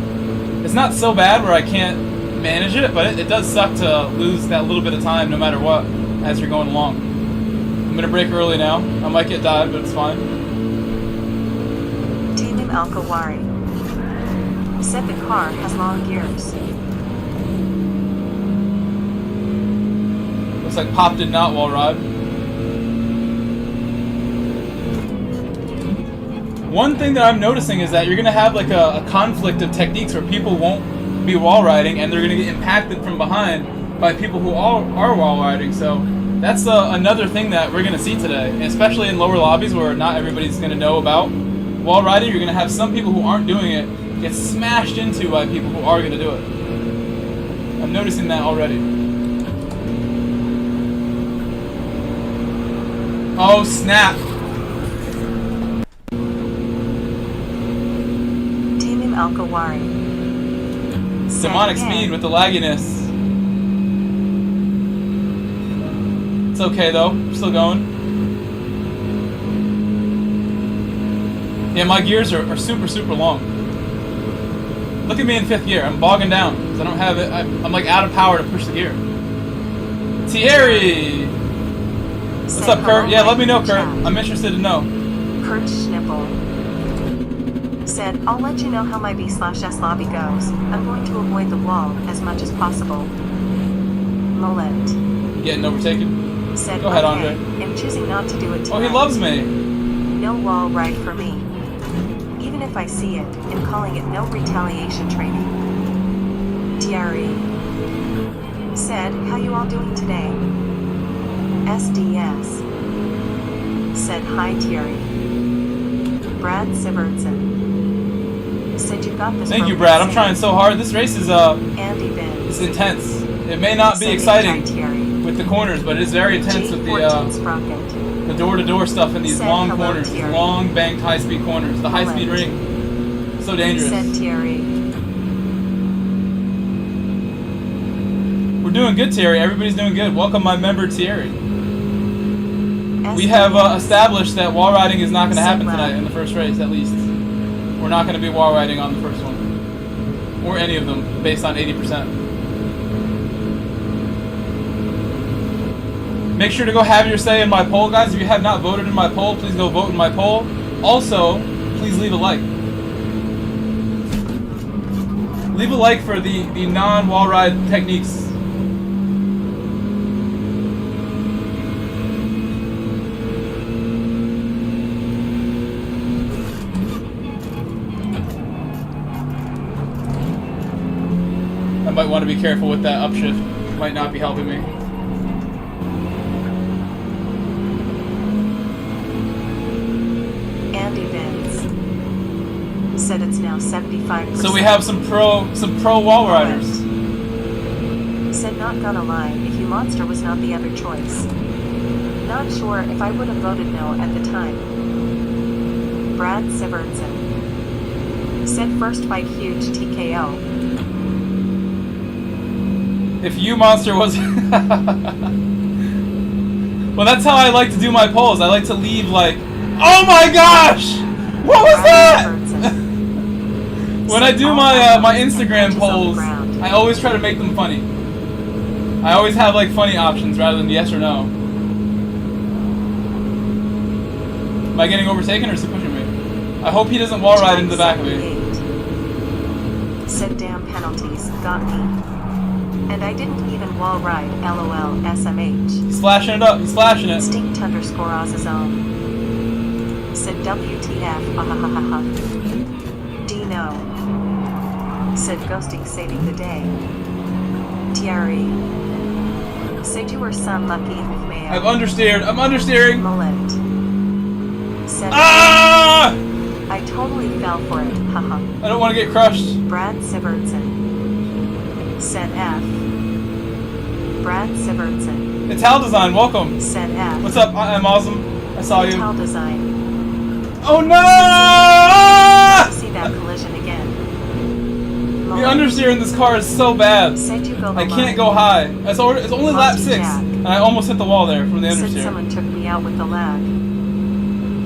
It's not so bad where I can't manage it, but it does suck to lose that little bit of time no matter what as you're going along. I'm gonna brake early now. I might get died, but it's fine. Team Alkawari. Said the car has long gears. Looks like Pop did not wall ride. One thing that I'm noticing is that you're gonna have like a conflict of techniques where people won't be wall riding and they're gonna get impacted from behind by people who are wall riding. So that's another thing that we're gonna see today, and especially in lower lobbies where not everybody's gonna know about wall riding. You're gonna have some people who aren't doing it get smashed into by people who are gonna do it. I'm noticing that already. Oh snap! Team Alkawari. Demonic speed with the lagginess. It's okay though, we're still going. Yeah, my gears are super long. Look at me in 5th gear, I'm bogging down because I don't have it. I'm like out of power to push the gear. Thierry! What's up, Kurt? Yeah, let me know, Kurt. I'm interested to know. Kurt Schnippel. Said, I'll let you know how my B/S lobby goes. I'm going to avoid the wall as much as possible. Mullet. Getting overtaken? Said, go ahead, okay, Andre. I'm choosing not to do it tonight. Oh, he loves me. No wall ride for me. Even if I see it, I'm calling it no retaliation training. Thierry. Said, how you all doing today? SDS. Said, hi Thierry. Brad Sivertson. Said you got this. Thank you, Brad. I'm trying so hard. This race is Andy Vince. it's intense. It may not be exciting with the corners, but it is very intense with the door-to-door stuff in these long corners, these long banked high-speed corners, the high-speed ring. So dangerous. Said Thierry. We're doing good, Thierry. Everybody's doing good. Welcome, my member Thierry. We have established that wall riding is not going to happen tonight in the first race, at least. We're not going to be wall riding on the first one. Or any of them, based on 80%. Make sure to go have your say in my poll, guys. If you have not voted in my poll, please go vote in my poll. Also, please leave a like. Leave a like for the non-wall ride techniques. I might want to be careful with that upshift. Might not be helping me. Andy Vince. Said it's now 75%. So we have some pro wall riders. Said not gonna lie, if you monster was not the other choice. Not sure if I would have voted no at the time. Brad Sivertson. Said first fight huge TKO. If you monster was well, that's how I like to do my polls. I like to leave like, oh my gosh! What was that? When I do my Instagram polls, I always try to make them funny. I always have like funny options rather than yes or no. Am I getting overtaken or is he pushing me? I hope he doesn't wall ride into the back of me. Said damn penalties got me. And I didn't even wall ride, LOL, SMH. He's flashing it up, he's flashing it. Instinct underscore Ozazone. Said WTF, ahahaha. Dino. Said ghosting saving the day. Thierry. Said you were some lucky with Mayo. I'm understeering. Mullet. Said Ah! I totally fell for it, haha. I don't want to get crushed. Brad Sivertson. Said F. Brad Sivertson. Ital Design, welcome. Said F. What's up? I'm awesome. I saw you. Ital Design. Oh no! See that collision again. The understeer in this car is so bad. Said you go I can't go high. It's only lap 6, and I almost hit the wall there from the Said understeer. someone took me out with the lag.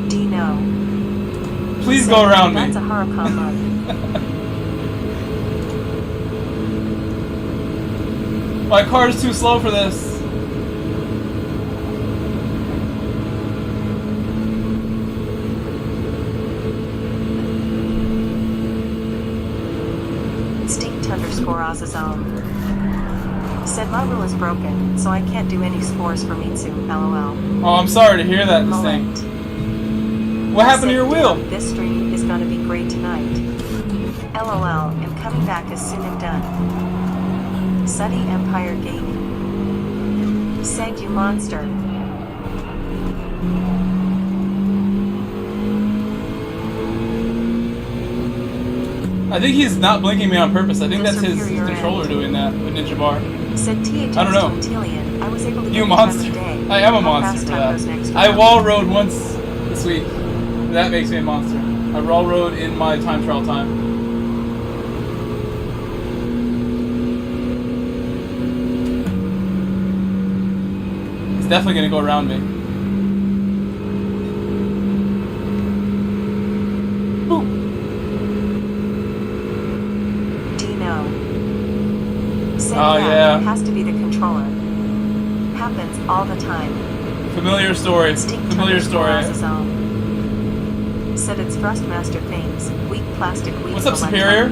Dino. Please Said, go around me. That's a Huracan mug. My car is too slow for this. Ozzazone. Said my rule is broken, so I can't do any scores for Mitsu, lol. Oh, I'm sorry to hear that, Distinct. What happened to your wheel? This stream is gonna be great tonight. LOL, I'm coming back as soon as done. Sunny Empire Gaming. Said you monster. I think he's not blinking me on purpose. I think that's his controller doing that with Ninja Bar. Said I don't know. I was able to You monster. I am a monster for that. I wall rode once this week. That makes me a monster. I wall rode in my time trial time. He's definitely gonna go around me. Oh yeah. It has to be the controller. Happens all the time. Familiar story. Familiar story. Said it's Thrustmaster things. Weak plastic weak. What's up, Superior?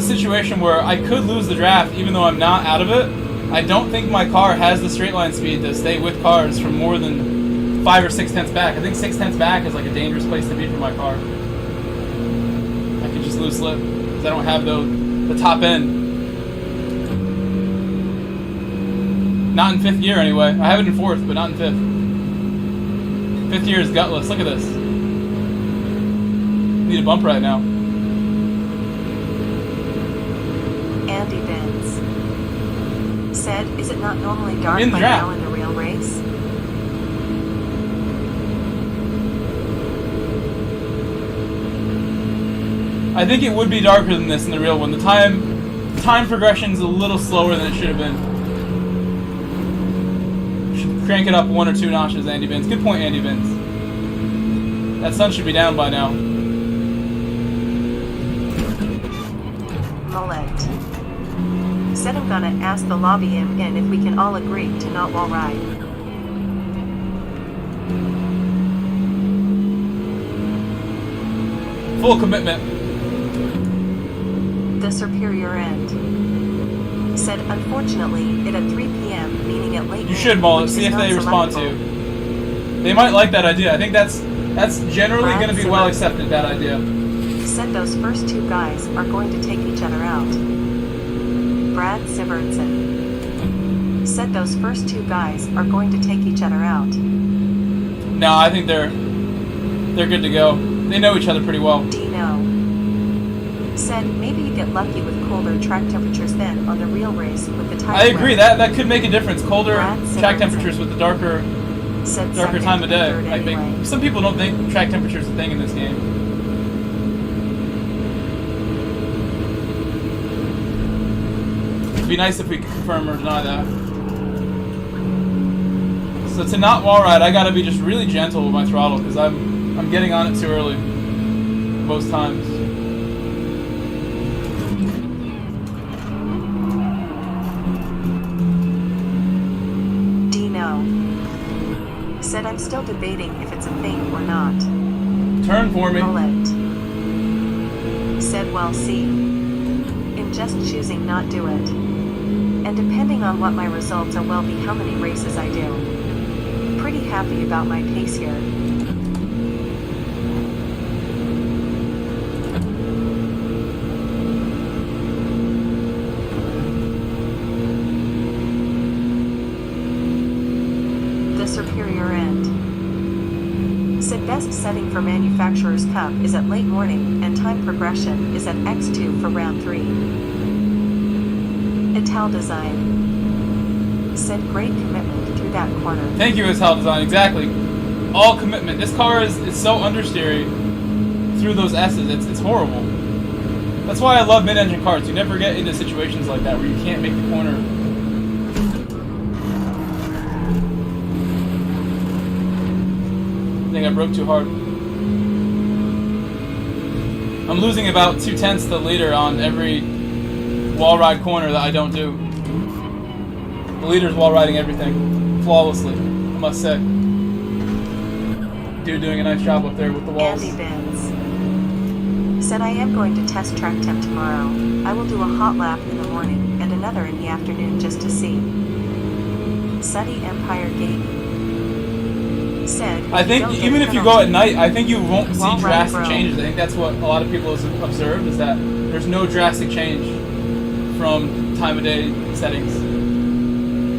Situation where I could lose the draft even though I'm not out of it. I don't think my car has the straight line speed to stay with cars from more than 5 or 6 tenths back. I think 6 tenths back is like a dangerous place to be for my car. I could just lose slip because I don't have the top end. Not in 5th gear anyway. I have it in 4th, but not in 5th. 5th gear is gutless. Look at this. Need a bump right now. Andy Benz said, is it not normally dark by now in the real race? I think it would be darker than this in the real one. The time progression is a little slower than it should have been. Should crank it up 1 or 2 notches, Andy Benz. Good point, Andy Benz. That sun should be down by now. Mullet said I'm gonna ask the lobby in if we can all agree to not wall ride. Full commitment. The superior end said, unfortunately, it at 3 p.m., meaning at late. You should, Mullet. See if they respond to you. They might like that idea. I think that's generally going to be well accepted, that idea. Said those first 2 guys are going to take each other out. Brad Sivertson said those first 2 guys are going to take each other out. No, I think they're good to go. They know each other pretty well. Dino said maybe you get lucky with colder track temperatures then on the real race with the tire. I agree. That could make a difference. Colder track temperatures with the darker time of day. Anyway. Some people don't think track temperature is a thing in this game. It'd be nice if we could confirm or deny that. So to not wall ride, I gotta be just really gentle with my throttle because I'm getting on it too early most times. Dino said I'm still debating if it's a thing or not. Turn for me. Bullet said, well, see, in just choosing not do it. And depending on what my results are will be how many races I do. Pretty happy about my pace here. best setting for manufacturer's cup is at late morning, and time progression is at X2 for round 3. Ital Design said great commitment through that corner. Thank you, Ital Design. Exactly. All commitment. This car is so understeery through those S's. It's horrible. That's why I love mid-engine cars. You never get into situations like that where you can't make the corner. I think I broke too hard. I'm losing about 0.2 to the liter on every wall ride corner that I don't do. The leader's wall riding everything flawlessly, I must say. Dude doing a nice job up there with the walls. Andy Benz said, I am going to test track temp tomorrow. I will do a hot lap in the morning and another in the afternoon just to see. Suddy Empire Gaming said, I think even if you go at night, I think you won't see drastic changes. I think that's what a lot of people have observed, is that there's no drastic change from time of day settings.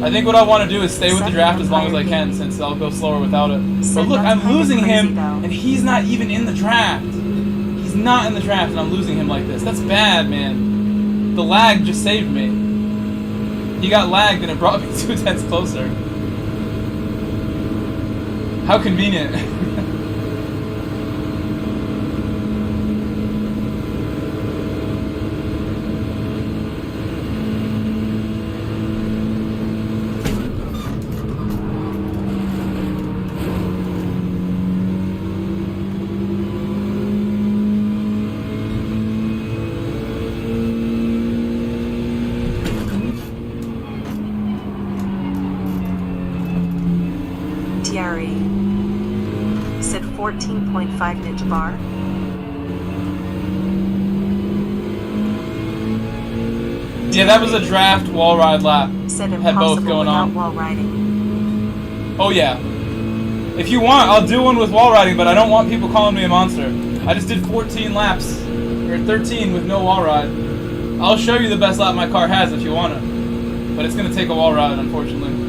I think what I want to do is stay with the draft as long as I can, since I'll go slower without it. But look, I'm losing him, and he's not even in the draft. He's not in the draft, and I'm losing him like this. That's bad, man. The lag just saved me. He got lagged, and it brought me 0.2 closer. How convenient. said 14.5 inch bar. Yeah, that was a draft wall ride lap. Said had both going on. Wall riding. Oh yeah. If you want, I'll do one with wall riding, but I don't want people calling me a monster. I just did 14 laps, or 13 with no wall ride. I'll show you the best lap my car has if you want it, but it's gonna take a wall ride, unfortunately.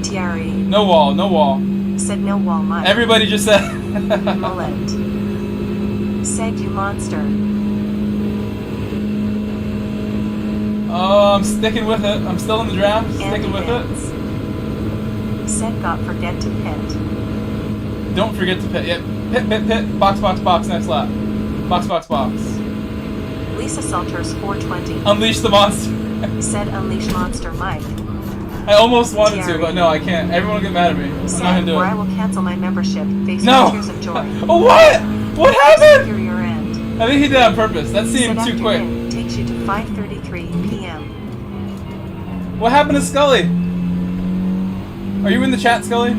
Thierry. No wall, no wall. Said no wall, Mike. Everybody just said. Mullet. Said you monster. Oh, I'm sticking with it. I'm still in the draft. Sticking with it. Said got forget to pit. Don't forget to pit. Yep. Pit, pit, pit. Box, box, box. Next lap. Box, box, box. Lisa Salters 420. Unleash the monster. Said unleash monster Mike. I almost wanted to, but no, I can't. Everyone will get mad at me. I'm not gonna do it. Or I will cancel my membership. Face no. Tears of joy. Oh, what? What happened? Superior end. I think he did it on purpose. That seemed too quick. Takes you to 5:33 p.m. What happened to Scully? Are you in the chat, Scully?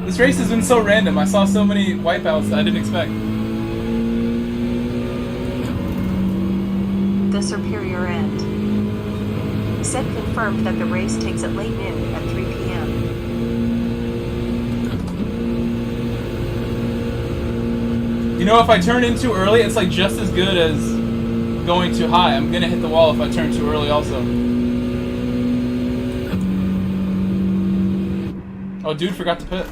This race has been so random. I saw so many wipeouts that I didn't expect. The superior end. Said confirmed that the race takes at late noon at 3 p.m. You know, if I turn in too early, it's like just as good as going too high. I'm gonna hit the wall if I turn too early also. Oh, dude forgot to pit.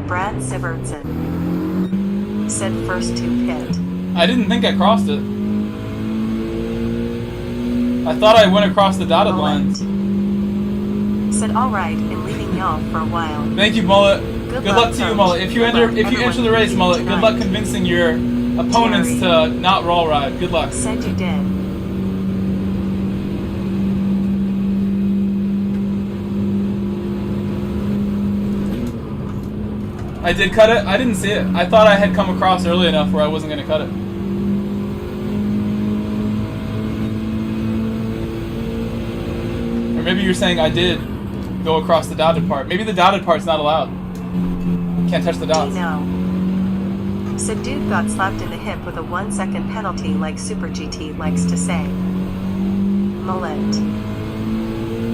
Brad Sivertson said first to pit. I didn't think I crossed it. I thought I went across the dotted lines. Said alright and leaving y'all for a while. Thank you, Mullet. Good luck to you, coach. Mullet. If you enter the race, Mullet, good luck convincing your opponents to not roll ride. Good luck. Said you did. I did cut it. I didn't see it. I thought I had come across early enough where I wasn't going to cut it. Or maybe you're saying I did go across the dotted part. Maybe the dotted part's not allowed. Can't touch the dots. No. Said dude got slapped in the hip with a 1-second penalty like Super GT likes to say. Mullet.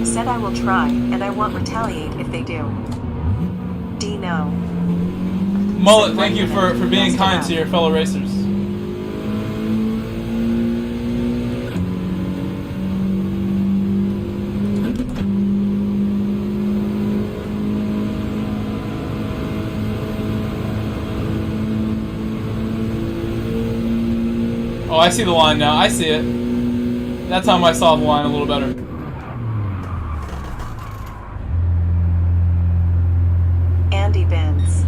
Said I will try, and I won't retaliate if they do. Dino. Mullet, thank you for being kind to your fellow racers. Oh, I see the line now. I see it. That time I saw the line a little better. Andy Benz.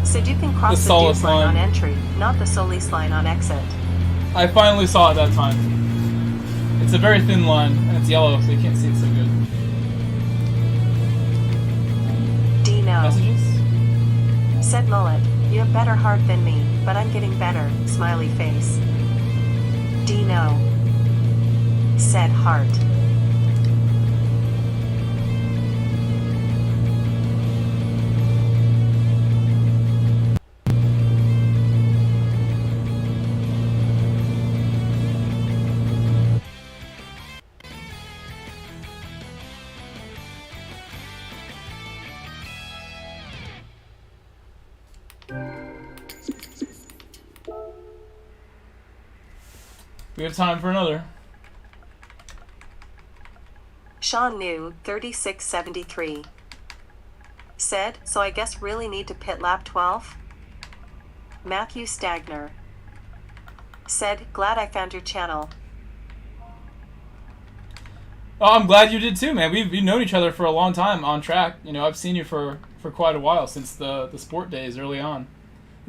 Said you can cross the Deuce line on entry, not the Solis line on exit. I finally saw it that time. It's a very thin line, and it's yellow, so you can't see it so good. Dino. Messages? Said Mullet, you have better heart than me, but I'm getting better, smiley face. Dino. Said heart. We have time for another. Sean New, 3673. Said, so I guess really need to pit lap 12? Matthew Stagner. Said, glad I found your channel. Oh, I'm glad you did too, man. We've known each other for a long time on track. You know, I've seen you for quite a while, since the sport days early on.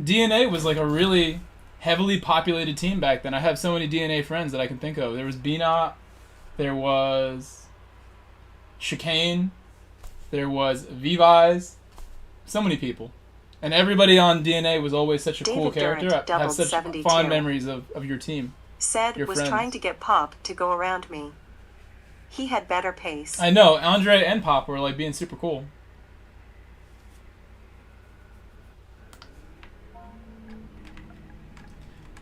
DNA was like a really heavily populated team back then. I have so many DNA friends that I can think of. There was Beanot, there was Chicane, there was Vivi's, so many people. And everybody on DNA was always such a David cool character. Durant I have such 72. fond memories of your team. Said, your was friends. trying to get Pop to go around me. He had better pace. I know, Andre and Pop were like being super cool.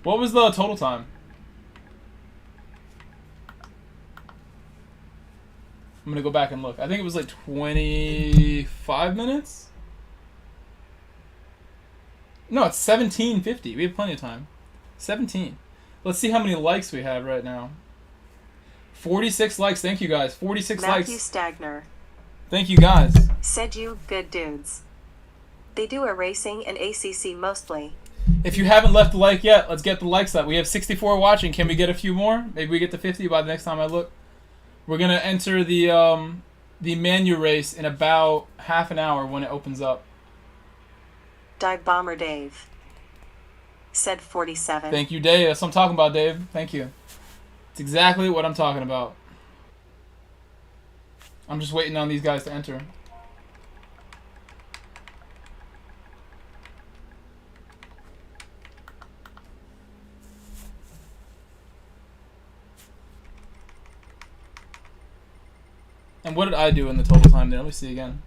What was the total time? I'm gonna go back and look. I think it was like 25 minutes? No, it's 17:50. We have plenty of time. 17. Let's see how many likes we have right now. 46 likes. Thank you guys. 46 Matthew likes. Stagner. Thank you guys. Said you good dudes. They do a racing and ACC mostly. If you haven't left a like yet, let's get the likes up. We have 64 watching. Can we get a few more? Maybe we get to 50 by the next time I look. We're gonna enter the manu race in about half an hour when it opens up. Dive Bomber Dave. Said 47. Thank you, Dave. That's what I'm talking about, Dave. Thank you. It's exactly what I'm talking about. I'm just waiting on these guys to enter. And what did I do in the total time there? Let me see again.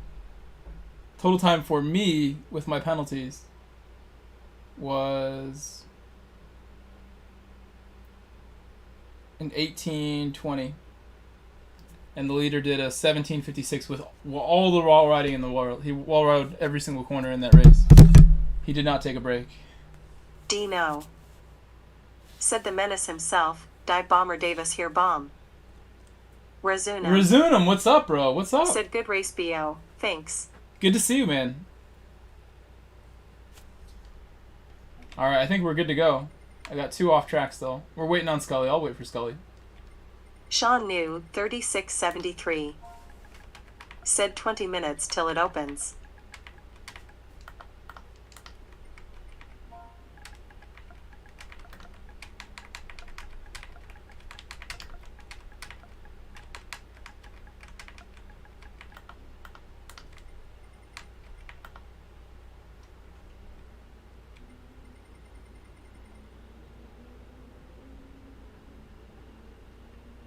Total time for me with my penalties was an 18:20, and the leader did a 17:56 with all the wall riding in the world. He wall rode every single corner in that race. He did not take a break. Dino. Said the menace himself. Dive Bomber Davis here bomb. Razunum, what's up, bro? What's up? Said good race, BO. Thanks. Good to see you, man. Alright, I think we're good to go. I got 2 off track still. We're waiting on Scully. I'll wait for Scully. Sean New, 3673. Said 20 minutes till it opens.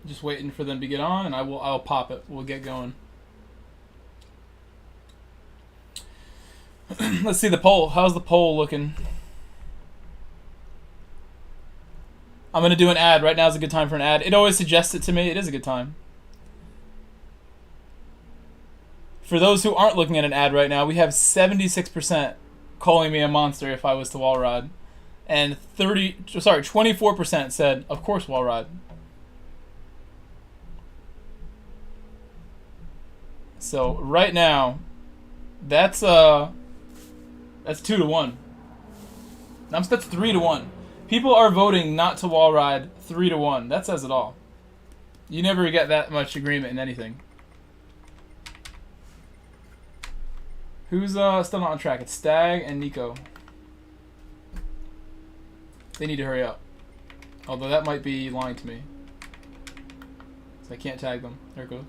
Just waiting for them to get on, and I'll pop it. We'll get going. Let's see the poll. How's the poll looking? I'm gonna do an ad. Right now is a good time for an ad. It always suggests it to me. It is a good time. For those who aren't looking at an ad right now, we have 76% calling me a monster if I was to wall ride, and 24% said, of course, wall ride. So right now, that's 2 to 1. That's 3 to 1. People are voting not to wall ride 3 to 1. That says it all. You never get that much agreement in anything. Who's still not on track? It's Stag and Nico. They need to hurry up. Although that might be lying to me. So I can't tag them. There it goes.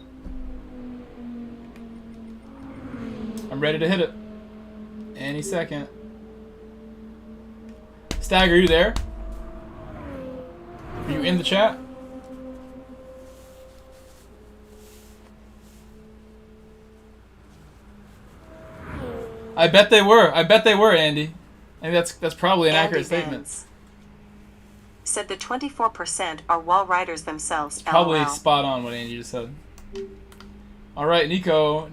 I'm ready to hit it. Any second. Stag, are you there? Are you in the chat? I bet they were. I bet they were, Andy. And that's probably an accurate statement. Said the 24% are wall riders themselves. Probably LOL. spot on what Andy just said. All right, Nico.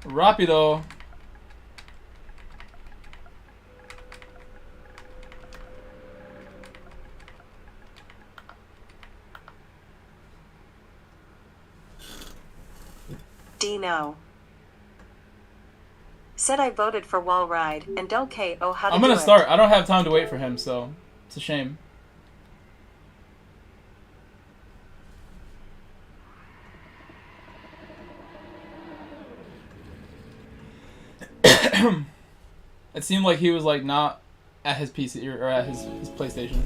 Rapido. Dino. Said I voted for wall ride and don't KO how to I'm gonna do start. it. I don't have time to wait for him, so it's a shame. It seemed like he was like not at his PC or at his PlayStation.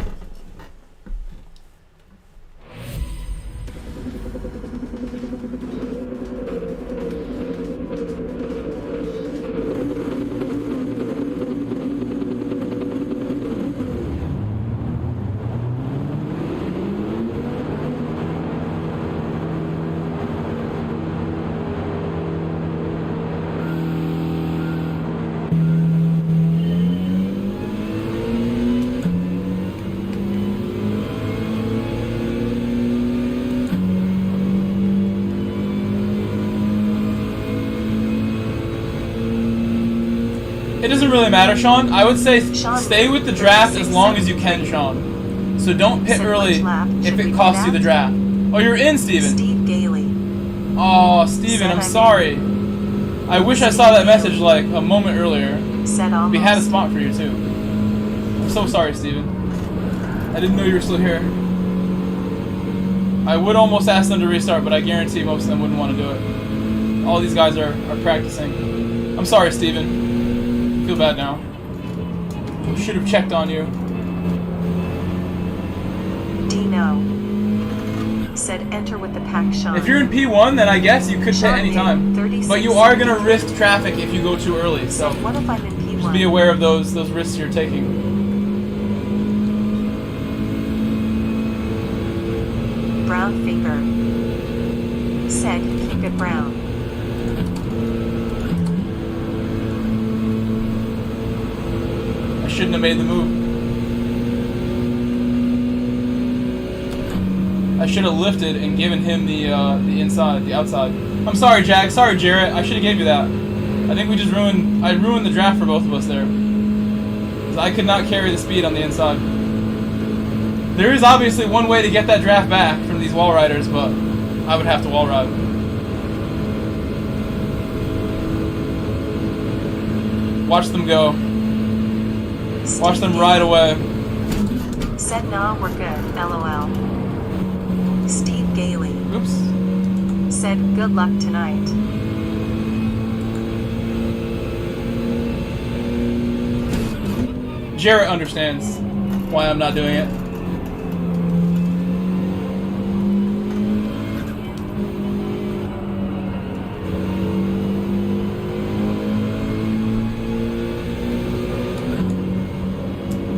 It doesn't really matter, Sean. I would say stay with the draft as long as you can, Sean. So don't pit early if it costs you the draft. Oh, you're in, Steven. Steve Daly. Oh, Steven, I'm sorry. I wish I saw that message like a moment earlier. We had a spot for you, too. I'm so sorry, Steven. I didn't know you were still here. I would almost ask them to restart, but I guarantee most of them wouldn't want to do it. All these guys are practicing. I'm sorry, Steven. I feel bad now. Should have checked on you. Dino. Said enter with the pack, Sean. If you're in P1, then I guess you could pit any time. But you are going to risk traffic if you go too early. So what if I'm in P1? just be aware of those risks you're taking. Brown fever. Said keep it brown. I shouldn't have made the move. I should have lifted and given him the outside. I'm sorry, Jack. Sorry, Jarrett. I should have gave you that. I think I ruined the draft for both of us there. 'Cause I could not carry the speed on the inside. There is obviously one way to get that draft back from these wall riders, but I would have to wall ride. Watch them go. Watch them ride away. Said nah, we're good. LOL. Steve Gailey. Oops. Said good luck tonight. Jarrett understands why I'm not doing it.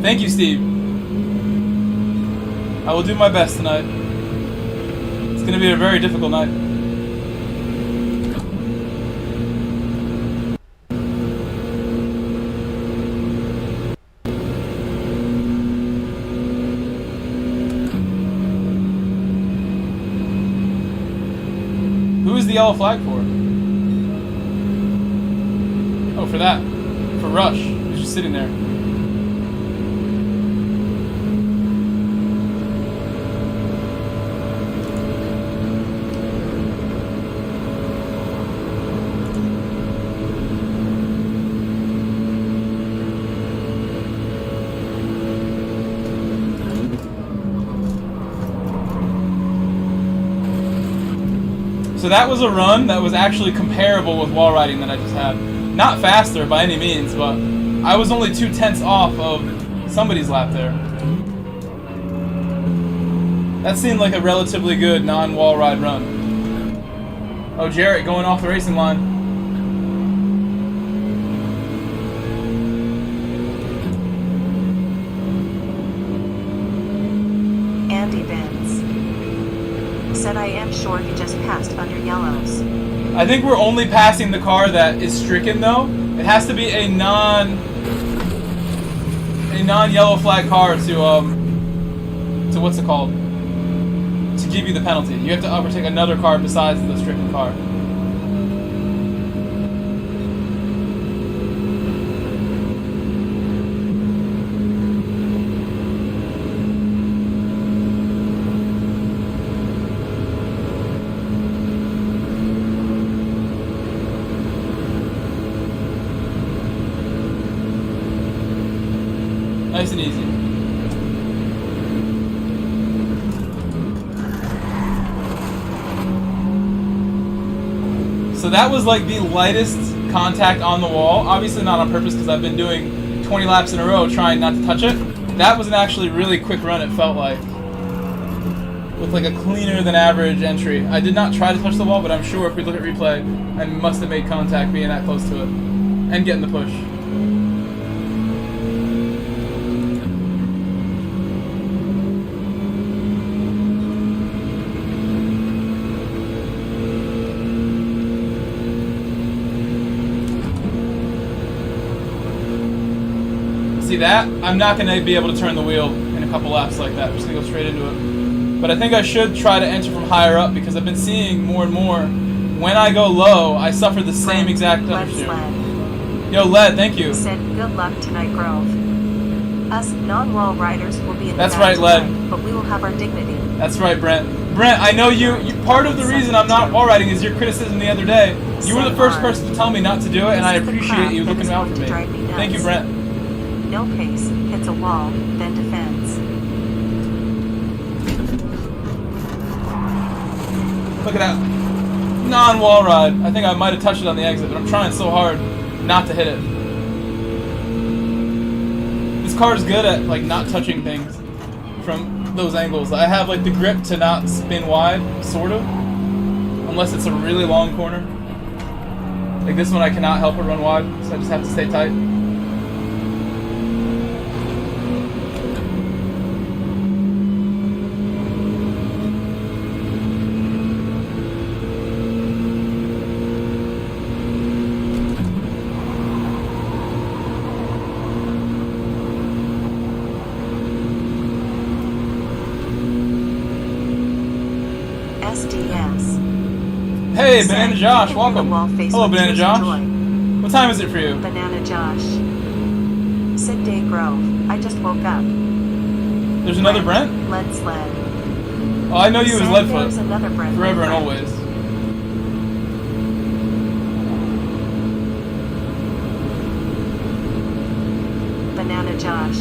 Thank you, Steve. I will do my best tonight. It's going to be a very difficult night. the yellow flag for? Oh, for that. For Rush. He's just sitting there. So that was a run that was actually comparable with wall riding that I just had. Not faster by any means, but I was only 2/10 off of somebody's lap there. That seemed like a relatively good non-wall ride run. Oh, Jarrett going off the racing line. Andy Benz said I am sure he just passed under yellows. I think we're only passing the car that is stricken though. It has to be a non-yellow flag car to what's it called? To give you the penalty. You have to overtake another car besides the stricken car. Nice and easy. So that was like the lightest contact on the wall. Obviously not on purpose because I've been doing 20 laps in a row trying not to touch it. That was an actually really quick run, it felt like. With like a cleaner than average entry. I did not try to touch the wall, but I'm sure if we look at replay, I must have made contact being that close to it. And getting the push. See that? I'm not going to be able to turn the wheel in a couple laps like that. I'm just going to go straight into it. But I think I should try to enter from higher up because I've been seeing more and more when I go low, I suffer the same exact understeer. Yo, Led, thank you. Said good luck tonight, Grove. Us non-wall riders will be in That's the right, Led. tonight, but we will have our dignity. That's right, Brent. Brent, I know you part of the reason I'm not wall riding is your criticism the other day. You were the first person to tell me not to do it, and I appreciate you looking out for me. Thank you, Brent. No pace, hits a wall, then defends. Look at that. Non-wall ride. I think I might have touched it on the exit, but I'm trying so hard not to hit it. This car is good at like not touching things from those angles. I have like the grip to not spin wide, sort of, unless it's a really long corner. Like this one I cannot help it run wide, so I just have to stay tight. Hey, Banana Josh, welcome. Hello, Banana Josh. What time is it for you? Banana Josh. Sid Day Grove. I just woke up. There's another Brent? Led Sled. Oh, I know you as Leadfoot. There's another Brent. Forever and always. Banana Josh.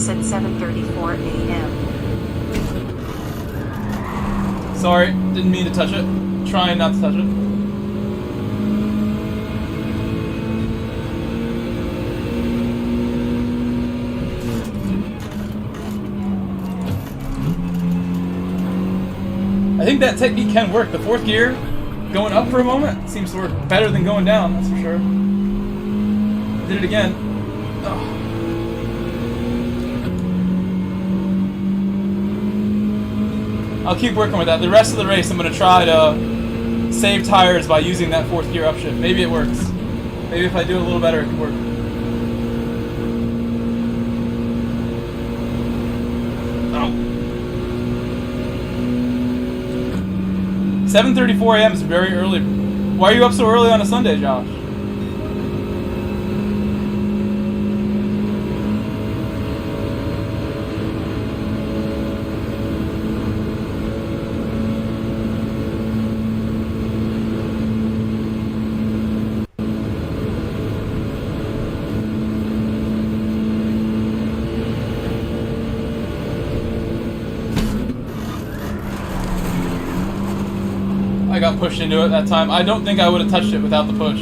Said 7:34 a.m. Sorry, didn't mean to touch it. Trying not to touch it. I think that technique can work. The fourth gear, going up for a moment, seems to work better than going down, that's for sure. Did it again. Oh. I'll keep working with that. The rest of the race, I'm going to try to save tires by using that fourth gear upshift. Maybe it works. Maybe if I do it a little better, it can work. Oh. 7:34 a.m. is very early. Why are you up so early on a Sunday, Josh? I got pushed into it that time. I don't think I would have touched it without the push.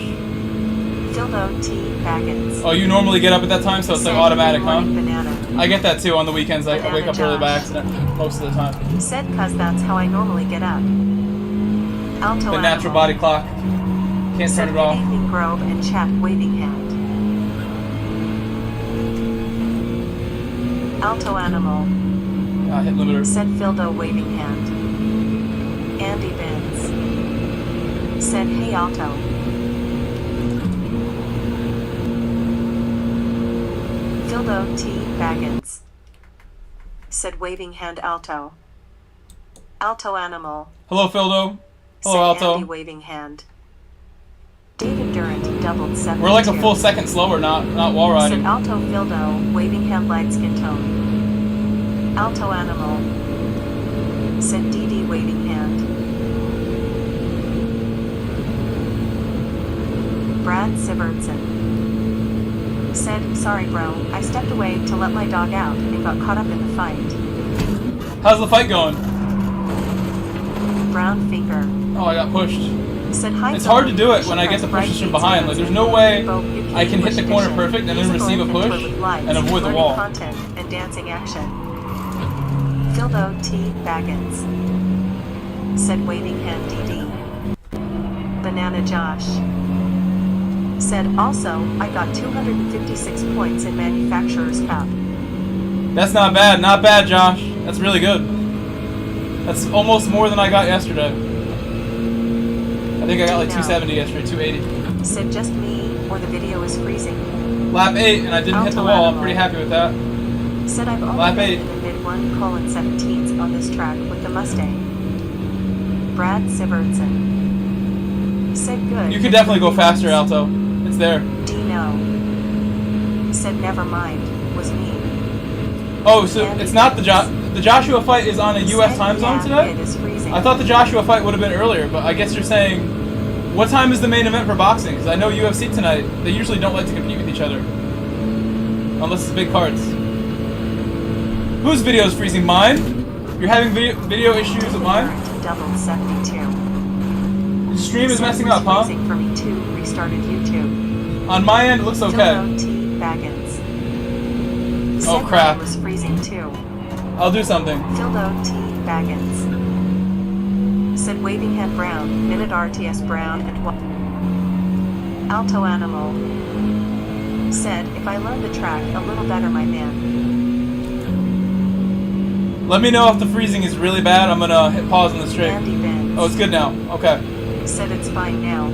Dildo T. Baggins. Oh, you normally get up at that time, so it's like automatic, huh? Banana. I get that too on the weekends. I wake up early by accident most of the time. Said cuz that's how I normally get up. Alto The natural body clock. Can't turn it off. Evening Grove and chat waving hand. Alto Animal. Hit limiter. Said Fildo waving hand. Andy Benz. Said hey Alto. Fildo T. Baggins. Said waving hand Alto. Alto Animal. Hello, Fildo. Hello, Said Alto. Andy waving hand. David Durant doubled 7. We're like a full second slower, not wall Said riding. Alto Fildo waving hand light skin tone. Alto Animal. Said DD waving hand. Brad Sivertson. Said, sorry bro, I stepped away to let my dog out and got caught up in the fight. How's the fight going? Brown Finger. Oh, I got pushed. Said, hi, It's hard to do it when I get the pushes from behind. Like, there's no way I can hit the corner perfect and then receive a push and avoid the wall. Content and dancing action. Fildo T. Baggins. Said waving hand DD. Banana Josh. Said also, I got 256 points in Manufacturer's Cup. That's not bad, Josh. That's really good. That's almost more than I got yesterday. I think I got like 270 yesterday, 280. Said just me, or the video is freezing. Lap 8, and I didn't hit the wall. I'm pretty happy with that. Said I've only Lap been 8. in the mid-1:17 on this track with the Mustang. Brad Sivertson. Said good. You could definitely go faster, Alto. It's there. Dino. Said never mind, was me. Oh, so it's not the Joshua fight is on a U.S. time zone today? It is freezing. I thought the Joshua fight would have been earlier, but I guess you're saying, what time is the main event for boxing? Because I know UFC tonight, they usually don't like to compete with each other. Unless it's big cards. Whose video is freezing? Mine? You're having video issues with mine? Double 72. The stream is messing up, huh? Freezing for me too. Restarted YouTube. On my end, it looks okay. Dildo T. Baggins. Oh, Said crap. mine was freezing too. I'll do something. Dildo T. Baggins. Said waving hand brown, minute RTS brown and Alto Animal. Said, if I learn the track a little better, my man. Let me know if the freezing is really bad. I'm gonna hit pause on the stream. Andy Benz. Oh, it's good now. Okay. Said it's fine now.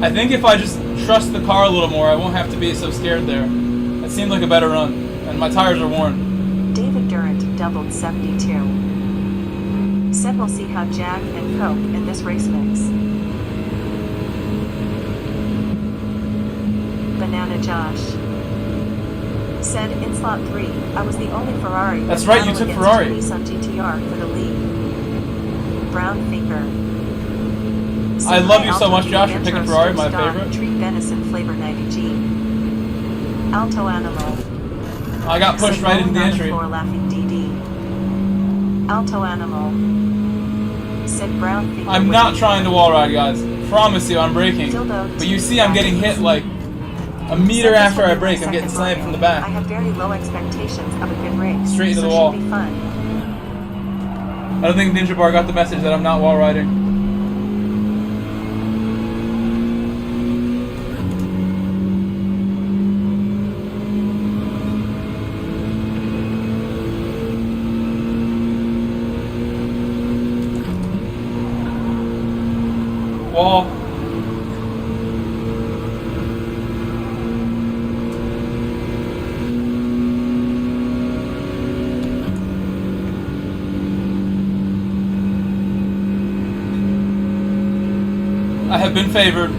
I think if I just trust the car a little more, I won't have to be so scared there. It seemed like a better run, and my tires are worn. David Durant doubled 72. Said we'll see how Jack and Coke in this race mix. Banana Josh. Said in slot 3, I was the only Ferrari. That's right, you took Ferrari. Nissan GTR for the lead. Brown Finger. I love you so much, Josh, for picking Ferrari, my favorite. Treat venison flavor 90G. Alto Animal. I got pushed right into the entry. Laughing DD. Alto Animal. Said Brown Finger. I'm not trying to wall ride, guys. Promise you, I'm braking. But you see, I'm getting hit like a meter after I brake. I'm getting slammed from the I back. have very low expectations of a good race. Straight into so the wall. Should be fun. I don't think Ninja Bar got the message that I'm not wall riding. Wall. I have been favored.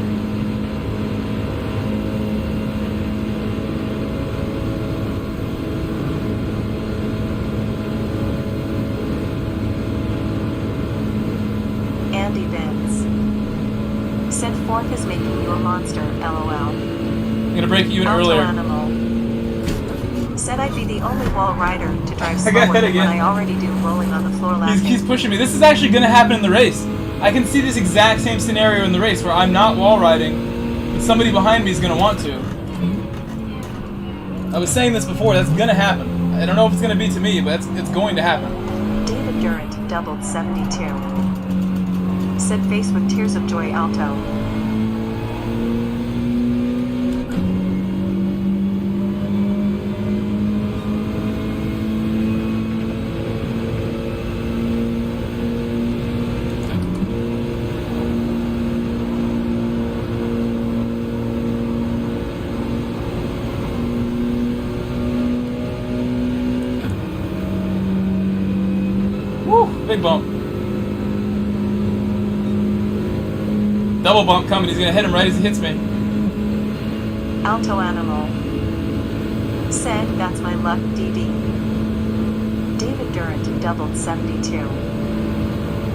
Andy Vince said Fourth is making you a monster, LOL. I'm gonna break even Alto earlier. Animal said I'd be the only wall rider to drive I slower got hit than what again. I already do rolling on the floor last He's pushing me. This is actually gonna happen in the race. I can see this exact same scenario in the race where I'm not wall riding, but somebody behind me is gonna want to. I was saying this before, that's gonna happen. I don't know if it's gonna be to me, but it's going to happen. David Durant doubled 72. Said face with tears of joy, Alto. Big bump. Double bump coming. He's gonna hit him right as he hits me. Alto Animal said that's my luck, DD. David Durant doubled 72.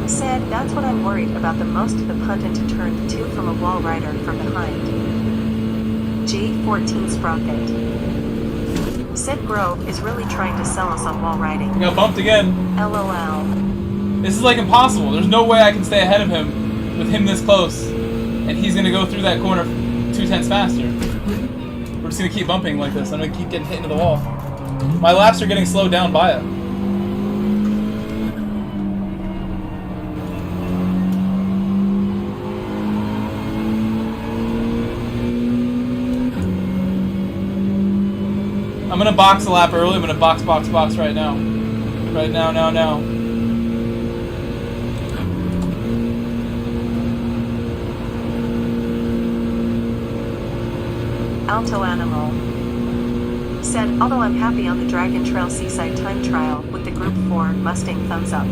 Said that's what I'm worried about the most, the punt into turn 2 from a wall rider from behind. G14 Sprocket said Grove is really trying to sell us on wall riding. He got bumped again. LOL. This is like impossible. There's no way I can stay ahead of him with him this close, and he's gonna go through that corner 2/10 faster. We're just gonna keep bumping like this. I'm gonna keep getting hit into the wall. My laps are getting slowed down by it. I'm gonna box a lap early. I'm gonna box right now. Right now, now. Alto Animal said, although I'm happy on the Dragon Trail Seaside time trial with the Group 4 Mustang thumbs up.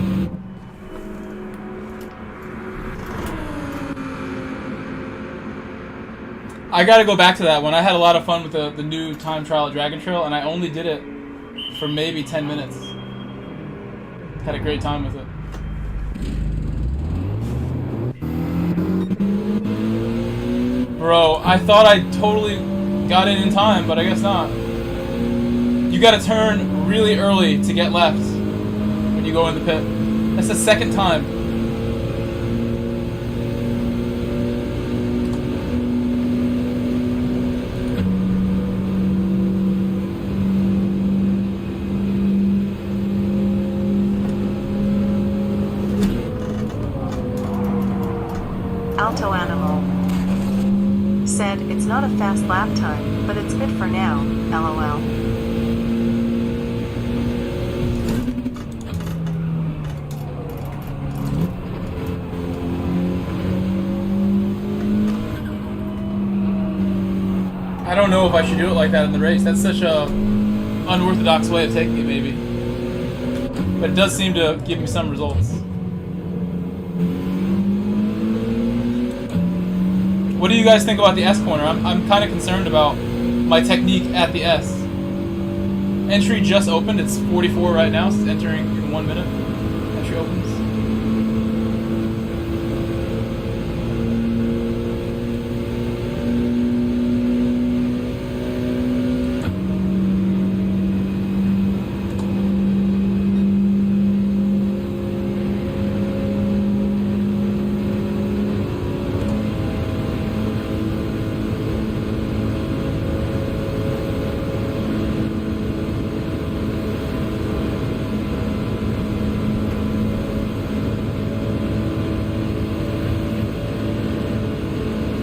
I gotta go back to that one. I had a lot of fun with the new time trial at Dragon Trail, and I only did it for maybe 10 minutes. Had a great time with it. Bro, I thought I totally got in time, but I guess not. You gotta turn really early to get left when you go in the pit. That's the second time. Alto Animal said it's not a fast lap time, but it's good for now, LOL. I don't know if I should do it like that in the race. That's such a unorthodox way of taking it, maybe. But it does seem to give me some results. What do you guys think about the S corner? I'm kind of concerned about my technique at the S. Entry just opened. It's 44 right now. So it's entering in 1 minute. Entry opens.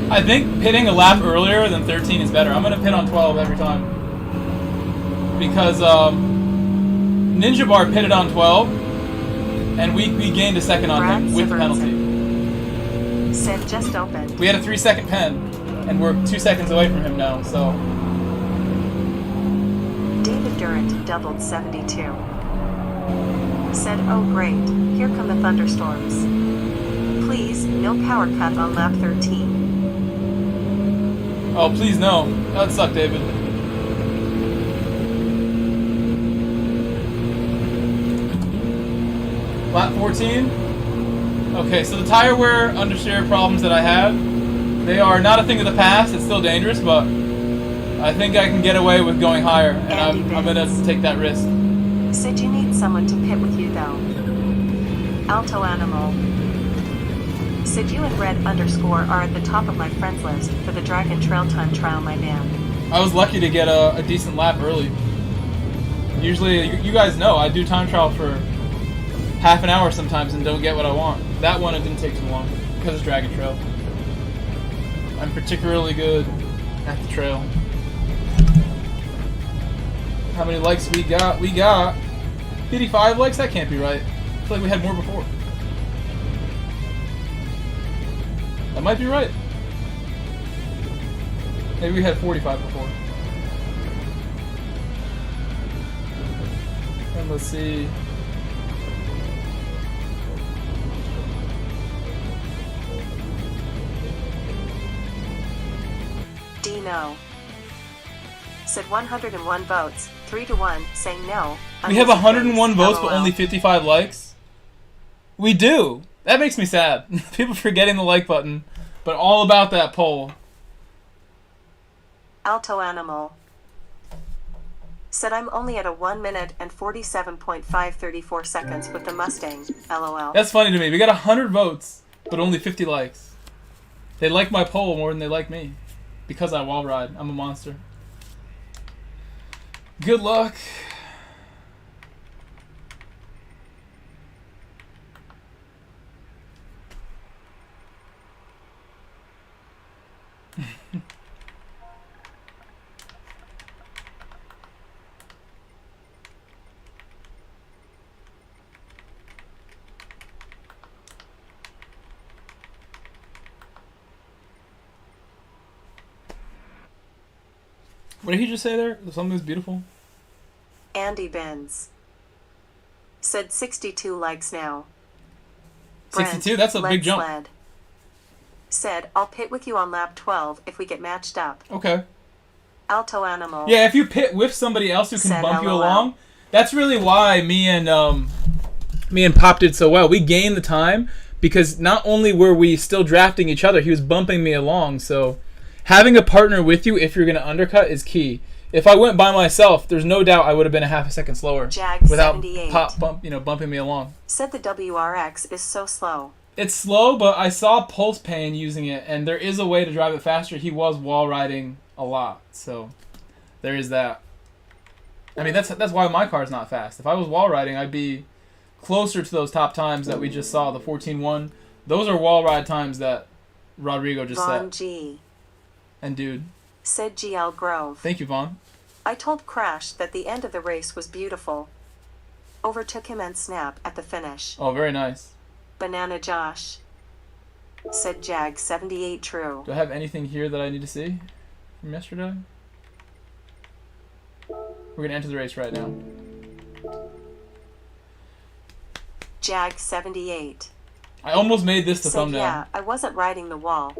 I think pitting a lap earlier than 13 is better. I'm going to pit on 12 every time. Because Ninja Bar pitted on 12, and we gained a second on him with the penalty. Said just opened. We had a 3-second pen, and we're 2 seconds away from him now, so... David Durant doubled 72. Said, oh great, here come the thunderstorms. Please, no power cut on lap 13. Oh, please no. That would suck, David. Lap 14? Okay, so the tire wear understeer problems that I had, they are not a thing of the past. It's still dangerous, but I think I can get away with going higher, and I'm going to take that risk. Said you need someone to pit with you, though. Alto Animal. Said you and Red _ are at the top of my friends list for the Dragon Trail time trial, my man. I was lucky to get a decent lap early. Usually, you guys know, I do time trial for half an hour sometimes and don't get what I want. That one, it didn't take too long because it's Dragon Trail. I'm particularly good at the trail. How many likes we got? We got 55 likes? That can't be right. I feel like we had more before. That might be right. Maybe we had 45 before. And let's see. Dino. Said 101 votes, 3-1, saying no. We have 101 votes, but only 55 likes? We do! That makes me sad. People forgetting the like button, but all about that poll. Alto Animal. Said I'm only at a 1 minute and 47.534 seconds with the Mustang, LOL. That's funny to me. We got 100 votes, but only 50 likes. They like my poll more than they like me. Because I wall ride. I'm a monster. Good luck. What did he just say there? Something's beautiful? Andy Benz. Said 62 likes now. 62? That's a big jump. Sled. Said, I'll pit with you on lap 12 if we get matched up. Okay. Alto Animal. Yeah, if you pit with somebody else who can Said bump you LOL. along, that's really why me and Pop did so well. We gained the time because not only were we still drafting each other, he was bumping me along, so having a partner with you if you're going to undercut is key. If I went by myself, there's no doubt I would have been a half a second slower without 78. Pop bumping me along. Said the WRX is so slow. It's slow, but I saw Pulse Pain using it, and there is a way to drive it faster. He was wall riding a lot, so there is that. I mean, that's why my car's not fast. If I was wall riding, I'd be closer to those top times that we just saw, the 14.1. Those are wall ride times that Rodrigo just Vaughn set. G. And dude. Said GL Grove. Thank you, Vaughn. I told Crash that the end of the race was beautiful. Overtook him and Snap at the finish. Oh, very nice. Banana Josh. Said Jag 78 true. Do I have anything here that I need to see from yesterday? We're going to enter the race right now. Jag 78. I almost made this the Said, thumbnail. yeah, I wasn't riding the wall.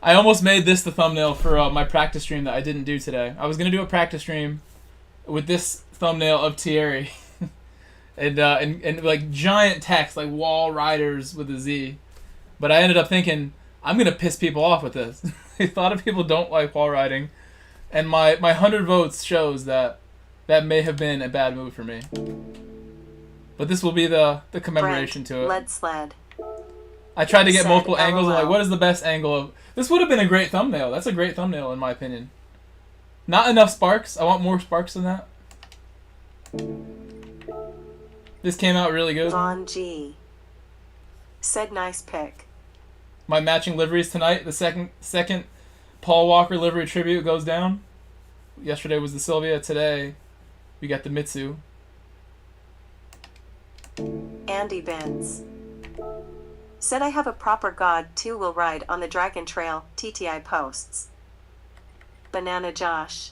I almost made this the thumbnail for my practice stream that I didn't do today. I was going to do a practice stream with this thumbnail of Thierry. and like giant text, like wall riders with a Z. But I ended up thinking, I'm going to piss people off with this. A lot of people don't like wall riding. And my 100 votes shows that that may have been a bad move for me. But this will be the commemoration to it. Lead Sled. I tried to get multiple angles. I'm LOL. like, what is the best angle of... This would have been a great thumbnail. That's a great thumbnail, in my opinion. Not enough sparks. I want more sparks than that. This came out really good. Vaughn G. Said nice pick. My matching liveries tonight. The second Paul Walker livery tribute goes down. Yesterday was the Sylvia. Today, we got the Mitsu. Andy Benz. Said I have a proper God 2-wheel ride on the Dragon Trail, TTI posts. Banana Josh.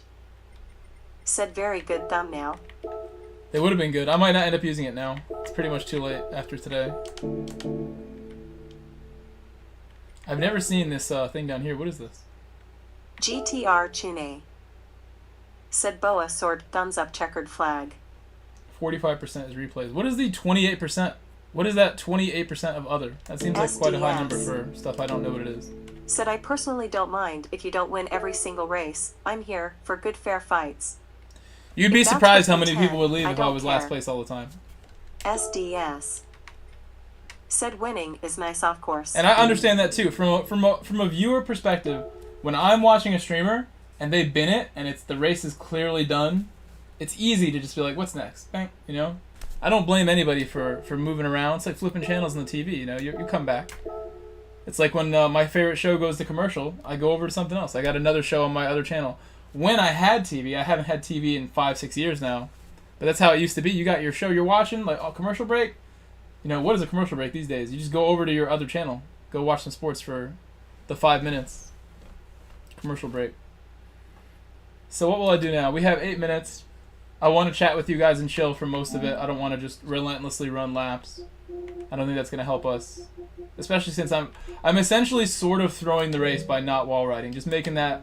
Said very good thumbnail. They would have been good. I might not end up using it now. It's pretty much too late after today. I've never seen this thing down here. What is this? GTR Chune. Said Boa sword thumbs up checkered flag. 45% is replays. What is the 28%? What is that 28% of other? That seems like quite a high number for stuff I don't know what it is. Said I personally don't mind if you don't win every single race. I'm here for good fair fights. You'd be If that's surprised how what many you people would leave intend, if I don't was last care. place all the time. SDS. Said winning is nice off course. And I understand that too. From a viewer perspective, when I'm watching a streamer and they bin it and the race is clearly done, it's easy to just be like, what's next? Bang, you know? I don't blame anybody for moving around. It's like flipping channels on the TV, you know? You come back. It's like when my favorite show goes to commercial, I go over to something else. I got another show on my other channel. When I had TV, I haven't had TV in 5-6 years now, but that's how it used to be. You got your show you're watching, like commercial break. You know, what is a commercial break these days? You just go over to your other channel. Go watch some sports for the 5 minutes. Commercial break. So what will I do now? We have 8 minutes. I want to chat with you guys and chill for most of it. I don't want to just relentlessly run laps. I don't think that's going to help us. Especially since I'm essentially sort of throwing the race by not wall riding. Just making that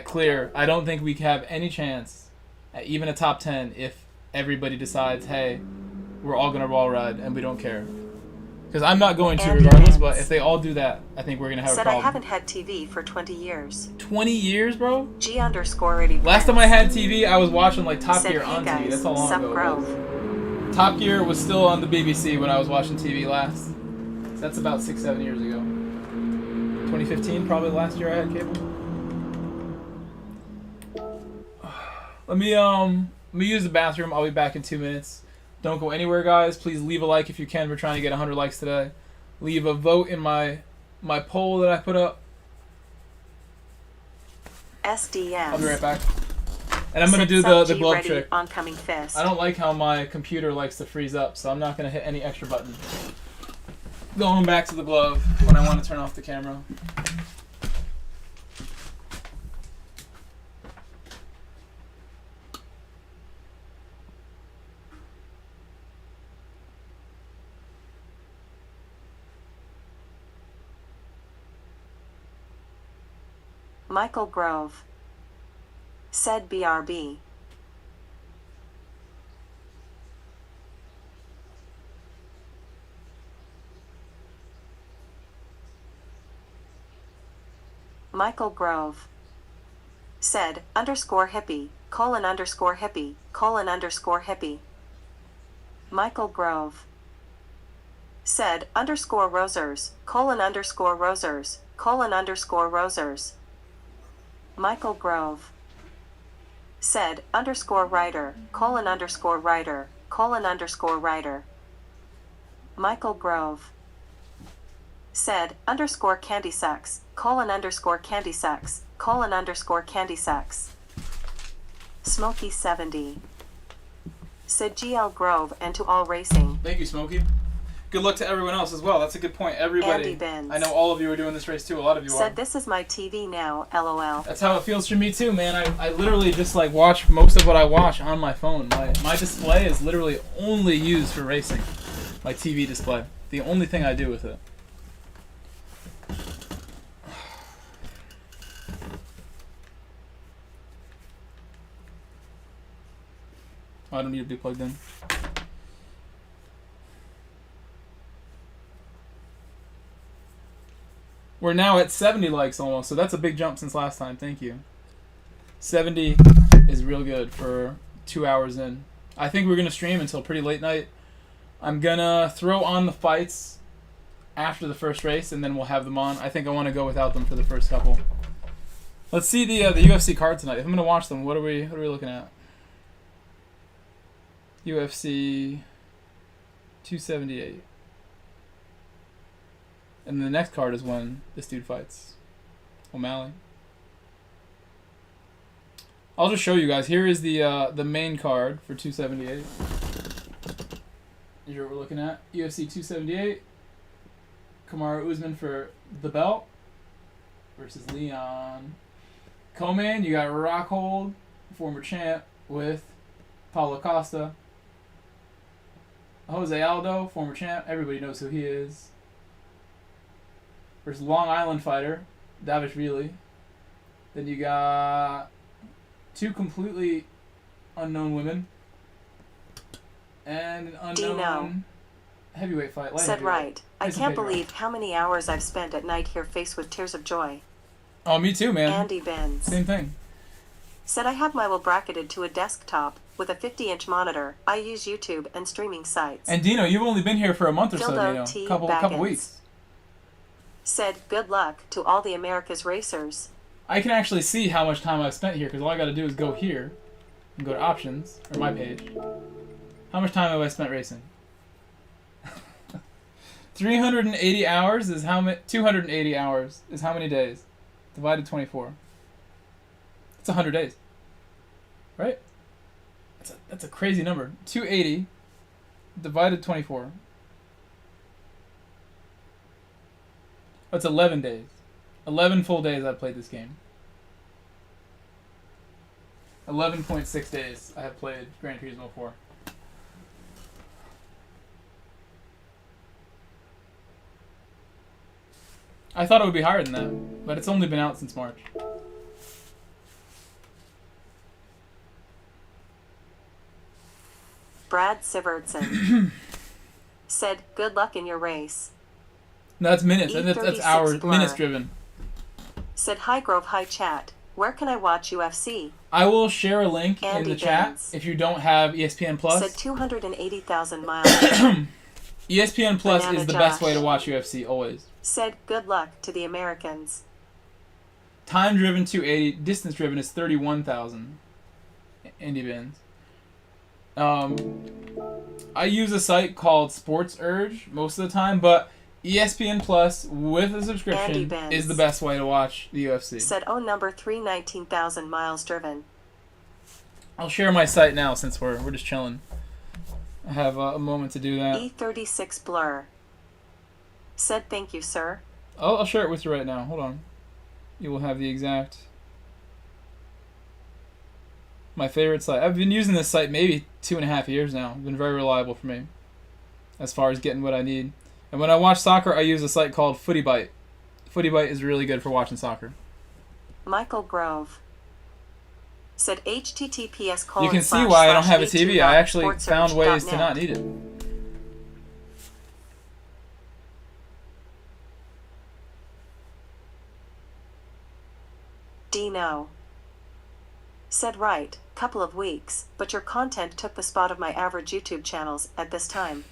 clear. I don't think we have any chance at even a top 10 if everybody decides, hey, we're all going to wall ride and we don't care. Because I'm not going to regardless, but if they all do that, I think we're going to have a Said problem. I haven't had TV for 20 years. 20 years, bro? G_80. Last time I had TV, I was watching like Top Said, Gear hey on guys, TV. That's how long sup ago it Grove. was. Top Gear was still on the BBC when I was watching TV last. So that's about 6-7 years ago. 2015, probably the last year I had cable. Let me use the bathroom. I'll be back in 2 minutes. Don't go anywhere, guys. Please leave a like if you can. We're trying to get 100 likes today. Leave a vote in my poll that I put up. SDS. I'll be right back. And I'm going to do the glove ready, trick. Oncoming fist. I don't like how my computer likes to freeze up, so I'm not going to hit any extra buttons. Going back to the glove when I want to turn off the camera. Michael Grove. Said BRB. Michael Grove. Said _hippie, :_hippie, :_hippie. Michael Grove. Said _rosers, :_rosers, :_rosers. Michael Grove. Said _writer, :writer, :writer. Michael Grove. Said _candy sacks, :candy sacks, :candy sacks. Smokey 70. Said GL Grove and to all racing. Thank you, Smokey. Good luck to everyone else as well. That's a good point. Everybody. Andy Benz. I know all of you are doing this race too. A lot of you Said are. this is my TV now, LOL. That's how it feels for me too, man. I literally just like watch most of what I watch on my phone. My display is literally only used for racing. My TV display. The only thing I do with it. Oh, I don't need to be plugged in. We're now at 70 likes almost, so that's a big jump since last time. Thank you. 70 is real good for 2 hours in. I think we're going to stream until pretty late night. I'm going to throw on the fights after the first race, and then we'll have them on. I think I want to go without them for the first couple. Let's see the UFC card tonight. If I'm going to watch them, what are we looking at? UFC 278. And the next card is when this dude fights O'Malley. I'll just show you guys. Here is the main card for 278. Here's what we're looking at. UFC 278. Kamaru Usman for the belt versus Leon. Co-main, you got Rockhold, former champ, with Paulo Costa. Jose Aldo, former champ. Everybody knows who he is. versus Long Island fighter, Davishvili. Then you got 2 completely unknown women. And an unknown heavyweight fight. Said right. I can't believe how many hours I've spent at night here faced with tears of joy. Oh, me too, man. Andy Benz. Same thing. Said I have my will bracketed to a desktop with a 50-inch monitor. I use YouTube and streaming sites. And Dino, you've only been here for a month or so, Dildo Dino. T. Couple weeks. Said good luck to all the America's racers. I can actually see how much time I've spent here because all I got to do is go here and go to options, or my page. How much time have I spent racing? 380 hours is how many? 280 hours is how many days? Divided 24. It's 100 days. Right? That's a crazy number. 280 divided 24. That's 11 days. 11 full days I've played this game. 11.6 days I have played Gran Turismo 4. I thought it would be higher than that, but it's only been out since March. Brad Sivertson said, good luck in your race. No, that's minutes. That's hours. Blur. Minutes driven. Said, hi Grove, hi chat. Where can I watch UFC? I will share a link Andy in the chat Benz. if you don't have ESPN Plus. Said 280,000 miles. ESPN Plus Banana is the Josh. best way to watch UFC, always. Said, good luck to the Americans. Time driven 280, distance driven is 31,000. Indy bins. I use a site called Sports Urge most of the time, but ESPN Plus with a subscription is the best way to watch the UFC. Said, oh, number 319,000 miles driven. I'll share my site now since we're just chilling. I have a moment to do that. E36 Blur. Said, thank you, sir. I'll share it with you right now. Hold on. You will have the exact... My favorite site. I've been using this site maybe 2.5 years now. It's been very reliable for me as far as getting what I need. And when I watch soccer, I use a site called FootyBite. FootyBite is really good for watching soccer. Michael Grove. Said https: You can see why I don't have a TV. I actually found ways to not need it. Dino. Said right, couple of weeks, but your content took the spot of my average YouTube channels at this time.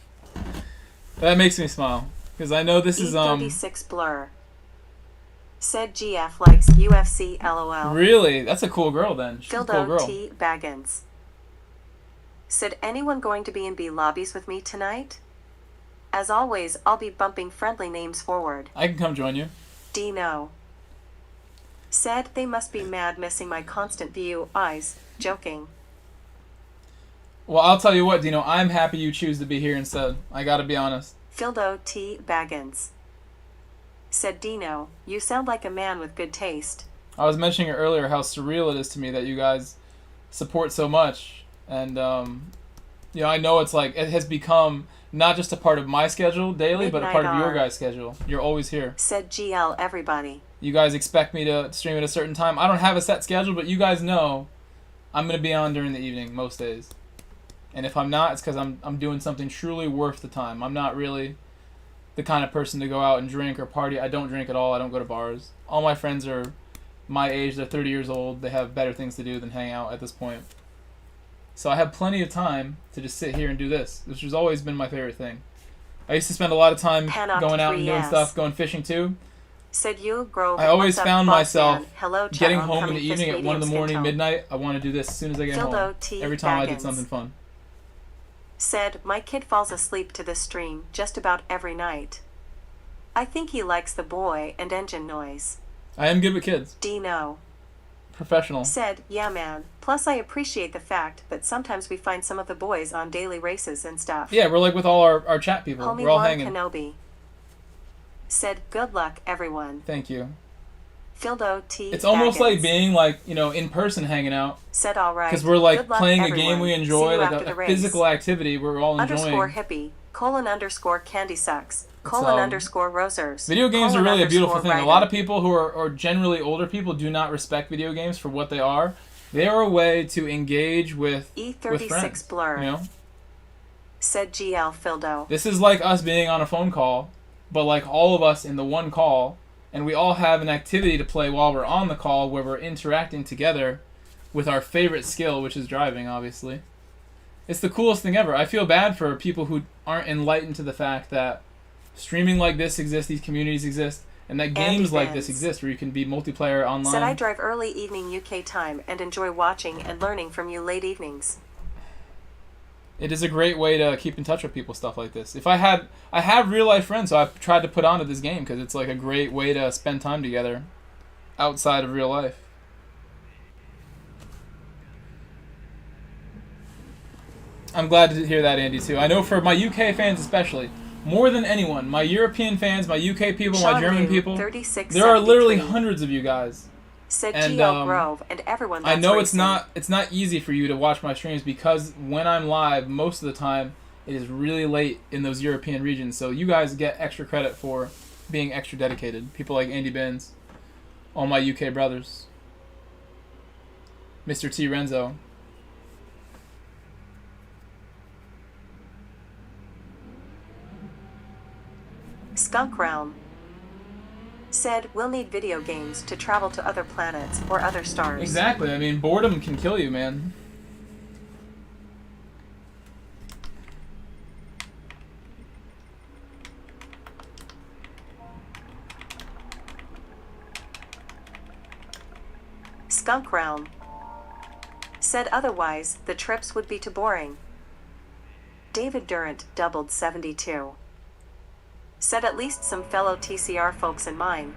That makes me smile because I know this is E36 Blur. Said GF likes UFC LOL. Really? That's a cool girl then. She's a cool Dildo girl. T. Baggins. Said anyone going to B&B lobbies with me tonight? As always, I'll be bumping friendly names forward. I can come join you. Dino. Said they must be mad missing my constant view eyes. Joking. Well, I'll tell you what, Dino. I'm happy you choose to be here instead. I gotta be honest. Dildo T. Baggins. Said Dino, you sound like a man with good taste. I was mentioning earlier how surreal it is to me that you guys support so much. And, I know it's like, it has become not just a part of my schedule daily, but a part of your guys' schedule. You're always here. Said GL everybody. You guys expect me to stream at a certain time. I don't have a set schedule, but you guys know I'm going to be on during the evening most days. And if I'm not, it's because I'm doing something truly worth the time. I'm not really the kind of person to go out and drink or party. I don't drink at all. I don't go to bars. All my friends are my age. They're 30 years old. They have better things to do than hang out at this point. So I have plenty of time to just sit here and do this, which has always been my favorite thing. I used to spend a lot of time going out and doing stuff, going fishing too. Said you, Grove. I always found myself Hello, getting home in the evening at 1 in the morning, midnight. I want to do this as soon as I get home. Every time I did something fun. Said, my kid falls asleep to this stream just about every night. I think he likes the boy and engine noise. I am good with kids. Dino. Professional. Said, yeah man, plus I appreciate the fact that sometimes we find some of the boys on daily races and stuff. Yeah, we're like with all our chat people. Homie We're all Juan hanging. Kenobi. Said, good luck everyone. Thank you. Fildo T. It's almost Baggins. like being like, in person hanging out. Said alright. Because we're like Good luck, playing everyone. a game we See enjoy, you like after a the race. physical activity we're all enjoying. _hippie. _candy sucks, _rosers. Video games are really a beautiful thing. Writer. A lot of people who are generally older people do not respect video games for what they are. They are a way to engage with E36 friends, Blur. you know? Said GL Fildo. This is like us being on a phone call, but like all of us in the one call, and we all have an activity to play while we're on the call where we're interacting together with our favorite skill, which is driving, obviously. It's the coolest thing ever. I feel bad for people who aren't enlightened to the fact that streaming like this exists, these communities exist, and that games like this exist where you can be multiplayer online. Said I drive early evening UK time and enjoy watching and learning from you late evenings. It is a great way to keep in touch with people, stuff like this. I have real life friends, so I've tried to put onto this game because it's like a great way to spend time together outside of real life. I'm glad to hear that, Andy, too. I know for my UK fans especially, more than anyone, my European fans, my UK people, my German people, there are literally hundreds of you guys. Said GL Grove and everyone that's I know racing. it's not easy for you to watch my streams because when I'm live, most of the time, it is really late in those European regions. So you guys get extra credit for being extra dedicated. People like Andy Benz, all my UK brothers, Mr. T. Renzo. Skunk Realm said we'll need video games to travel to other planets or other stars. Exactly. I mean, boredom can kill you, man. Skunk Realm said otherwise the trips would be too boring. David Durant doubled 72. Said at least some fellow TCR folks in mine.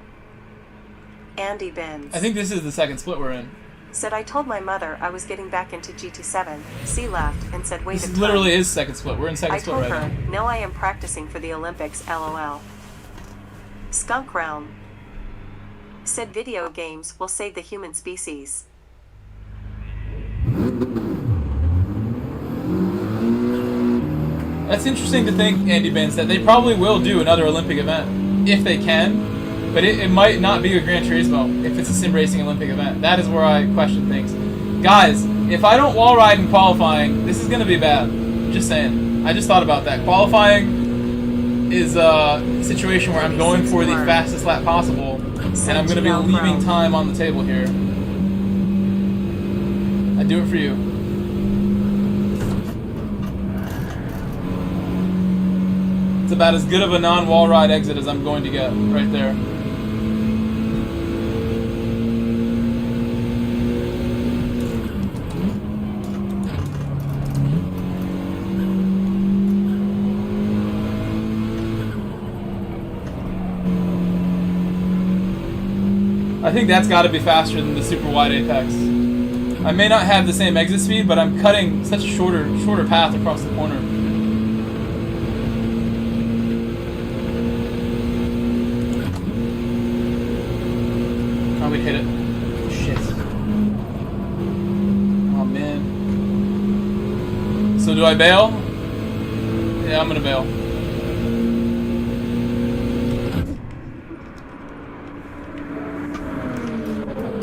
Andy Benz. I think this is the second split we're in. Said I told my mother I was getting back into GT7. She laughed and said wait a This literally is second split. We're in second split right now. I told her, no, I am practicing for the Olympics, lol. Skunk Realm said video games will save the human species. That's interesting to think, Andy Benz, that they probably will do another Olympic event, if they can, but it might not be a Gran Turismo if it's a sim racing Olympic event. That is where I question things. Guys, if I don't wall ride in qualifying, this is going to be bad. Just saying. I just thought about that. Qualifying is a situation where I'm going for the fastest lap possible, and I'm going to be leaving time on the table here. I do it for you. It's about as good of a non-wall ride exit as I'm going to get right there. I think that's got to be faster than the super wide apex. I may not have the same exit speed, but I'm cutting such a shorter path across the corner. Oh, we hit it. Shit. Oh, man. So do I bail? Yeah, I'm gonna bail.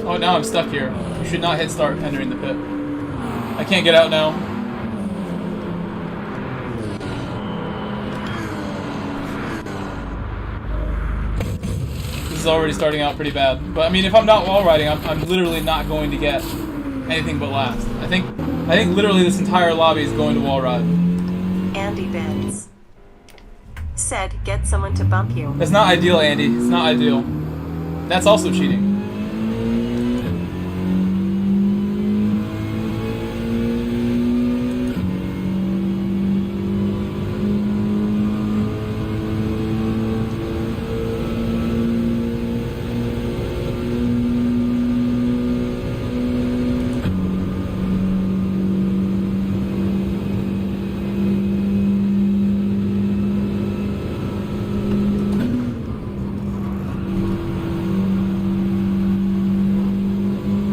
Oh, now I'm stuck here. You should not hit start entering the pit. I can't get out now. This is already starting out pretty bad. But I mean, if I'm not wall riding, I'm literally not going to get anything but last. I think literally this entire lobby is going to wall ride. Andy Benz said, get someone to bump you. That's not ideal, Andy. It's not ideal. That's also cheating.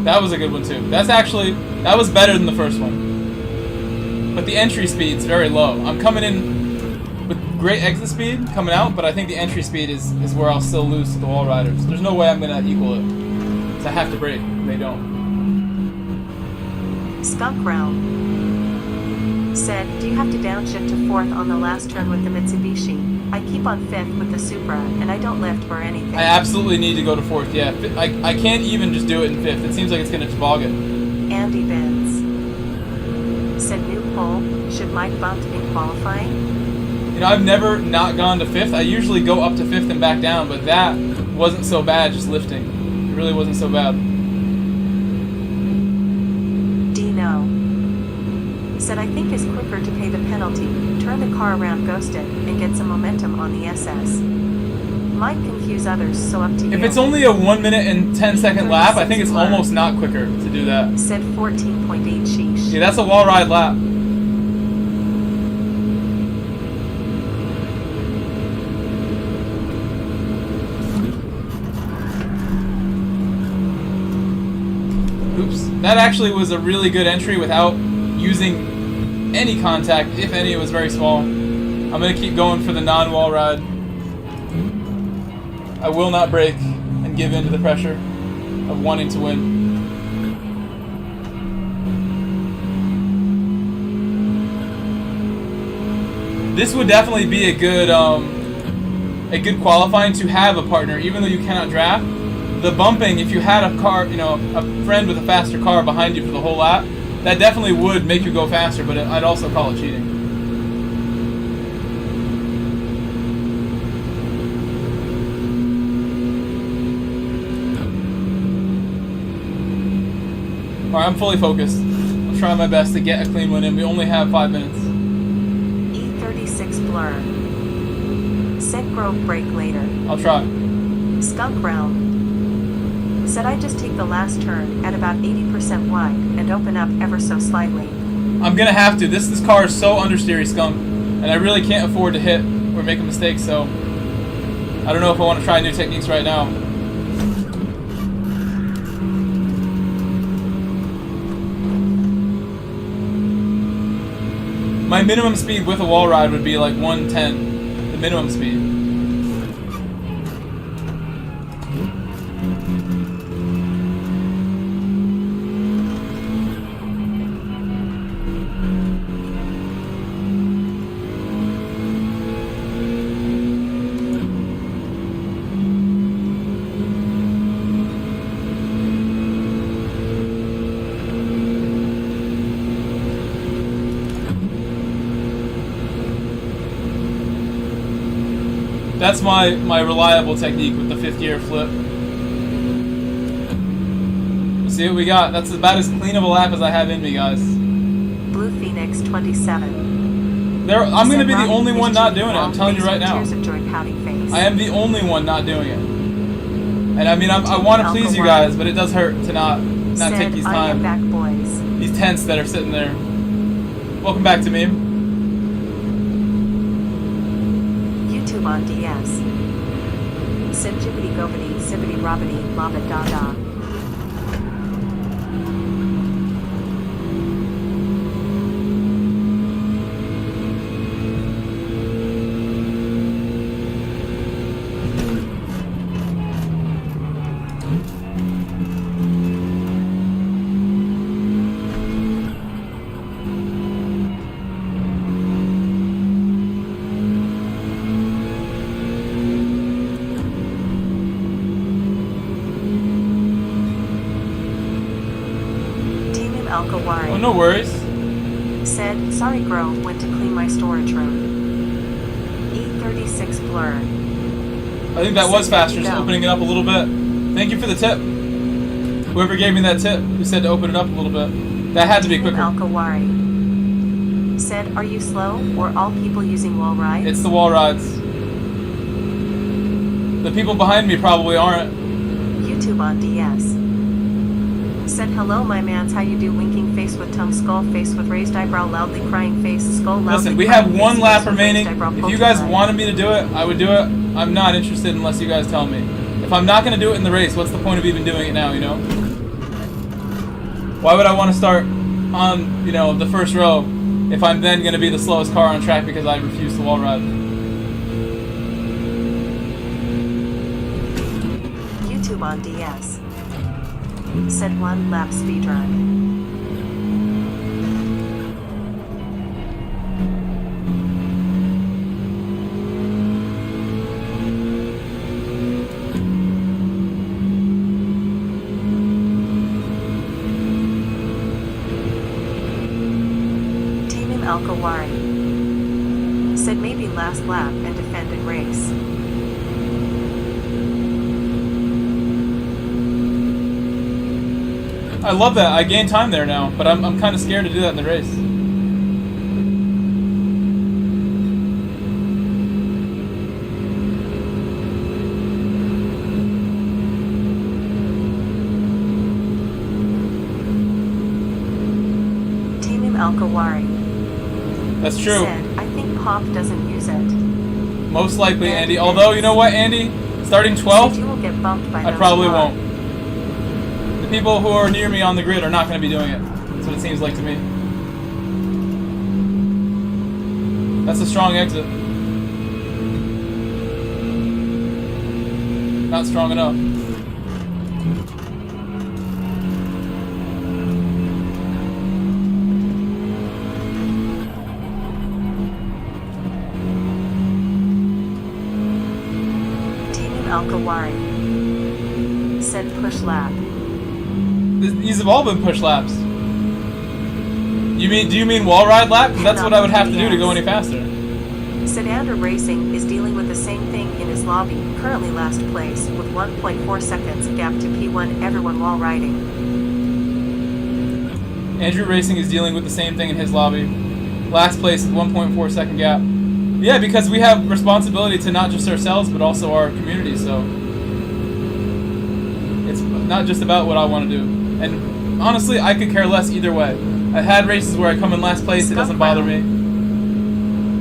That was a good one too. That was better than the first one. But the entry speed's very low. I'm coming in with great exit speed coming out, but I think the entry speed is where I'll still lose to the wall riders. There's no way I'm gonna equal it. So I have to brake. They don't. Skunk Realm said, do you have to downshift to 4th on the last turn with the Mitsubishi? I keep on 5th with the Supra, and I don't lift or anything. I absolutely need to go to 4th, yeah. I can't even just do it in 5th. It seems like it's gonna toboggan. Andy Benz said, new poll, should Mike bump in qualifying? You know, I've never not gone to 5th. I usually go up to 5th and back down, but that wasn't so bad just lifting. It really wasn't so bad. Dino said, I think it's quicker to pay the penalty, turn the car around ghosted, and get some momentum on the SS. Might confuse others, so up to you. If it's only a 1 minute and 10-second lap, I think it's almost not quicker to do that. Said 14.8 sheesh. Yeah, that's a wall ride lap. Oops. That actually was a really good entry without using any contact, if any. It was very small. I'm going to keep going for the non-wall ride. I will not brake and give in to the pressure of wanting to win. This would definitely be a good qualifying to have a partner, even though you cannot draft. The bumping, if you had a car, you know, a friend with a faster car behind you for the whole lap, that definitely would make you go faster, but I'd also call it cheating. Alright, I'm fully focused. I'm trying my best to get a clean one in. We only have 5 minutes. E36 Blur said Grove brake later. I'll try. Skunk Realm said, I just take the last turn at about 80% wide and open up ever so slightly. I'm gonna have to. This car is so understeery, Skunk, and I really can't afford to hit or make a mistake, so I don't know if I want to try new techniques right now. My minimum speed with a wall ride would be like 110, the minimum speed. That's my reliable technique with the 5th gear flip. See what we got. That's about as clean of a lap as I have in me, guys. Blue Phoenix 27. I'm going to be the only one not doing it. I'm telling you right now. I am the only one not doing it. And I mean, I want to please you guys, but it does hurt to not take these time. Back, boys. These tents that are sitting there. Welcome back to me. On DS. Sim jibbity gobity, sibbity robbity, lobba da da. Oh, no worries. Said, sorry Grove, went to clean my storage room. E36 Blur. I think that was faster, just opening it up a little bit. Thank you for the tip. Whoever gave me that tip, who said to open it up a little bit. That had to be quicker. Alkawari said, are you slow, or all people using wall rides? It's the wall rides. The people behind me probably aren't. YouTube on DS. Said, hello my mans, how you do, winking face with tongue, skull face with raised eyebrow, loudly crying face, skull loudly. Listen, we have one lap remaining. If you guys wanted me to do it, I would do it. I'm not interested unless you guys tell me. If I'm not going to do it in the race, what's the point of even doing it now, you know? Why would I want to start on, you know, the first row if I'm then going to be the slowest car on track because I refuse to wall ride? YouTube on DS. Said 1 lap speedrun. Alkawari said maybe last lap and defend and race. I love that. I gain time there now, but I'm kind of scared to do that in the race. Team Alkawari. That's true. Said, I think Pop doesn't use it. Most likely, Andy. Although, you know what, Andy? Starting 12th, you will get bumped by I probably won't. The people who are near me on the grid are not going to be doing it. That's what it seems like to me. That's a strong exit. Not strong enough. Alkawari said push lap. These have all been push laps. Do you mean wall ride lap? Because that's what I would have to do to go any faster. Sedander Racing is dealing with the same thing in his lobby, currently last place with 1.4 seconds gap to P1 everyone wall riding. Andrew Racing is dealing with the same thing in his lobby. Last place with 1.4 second gap. Yeah, because we have responsibility to not just ourselves, but also our community, so it's not just about what I want to do. And honestly, I could care less either way. I've had races where I come in last place, it doesn't bother me.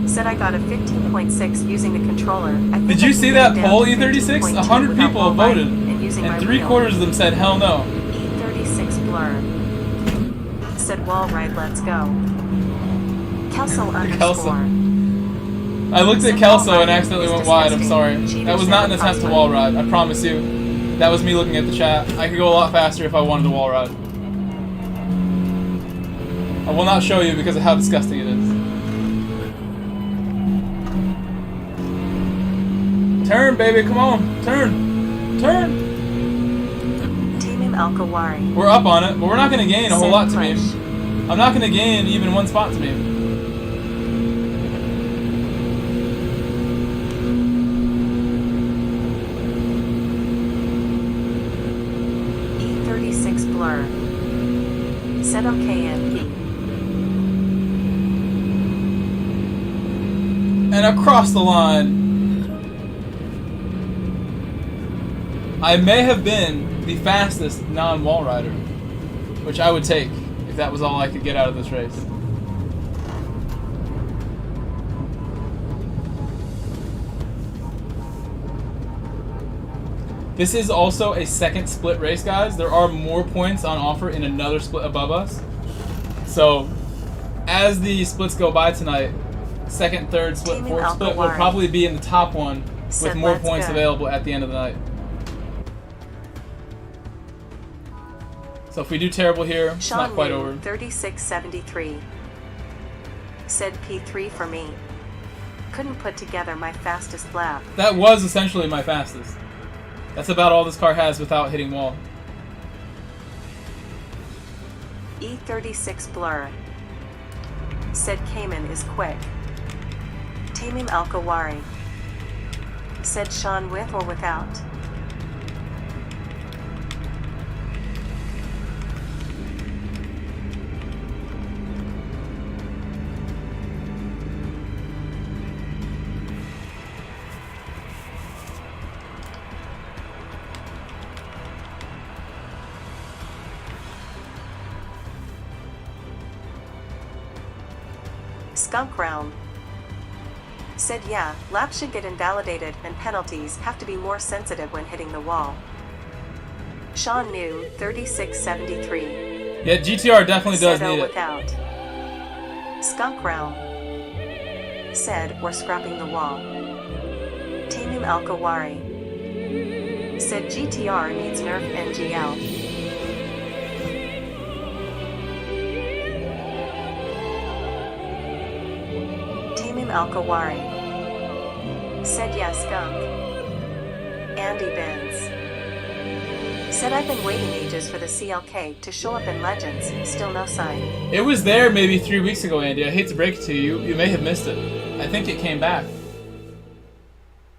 Said I got a 15.6 using the controller. Did you see that poll, E36? 100 people have voted, and 3/4 of them said hell no. E36 blur. Said wall ride, let's go. Kelso underscore. I looked at Kelso and accidentally went wide, I'm sorry. That was not an attempt to wall ride, I promise you. That was me looking at the chat. I could go a lot faster if I wanted to wall ride. I will not show you because of how disgusting it is. Turn, baby, come on. Turn. Turn. Team Alkawari. We're up on it, but we're not going to gain a whole lot to me. I'm not going to gain even one spot to me. Blur. Set okay and And across the line. I may have been the fastest non-wall rider, which I would take if that was all I could get out of this race. This is also a second split race, guys. There are more points on offer in another split above us. So, as the splits go by tonight, second, third split, fourth split will probably be in the top one with more points available at the end of the night. So if we do terrible here, it's not quite over. 3673 said P3 for me. Couldn't put together my fastest lap. That was essentially my fastest. That's about all this car has without hitting wall. E36 Blur said Cayman is quick. Tamim Alkawari said Sean with or without. Skunk Round said yeah, laps should get invalidated and penalties have to be more sensitive when hitting the wall. Sean New 3673 yeah, GTR definitely does need it. Without. Skunk Round said we're scrapping the wall. Tamim Alkawari Said GTR needs nerf NGL. Tamim Al-Kawari. Said yes, skunk. Andy Benz. Said I've been waiting ages for the CLK to show up in Legends, still no sign. It was there maybe 3 weeks ago, Andy. I hate to break it to you. You may have missed it. I think it came back.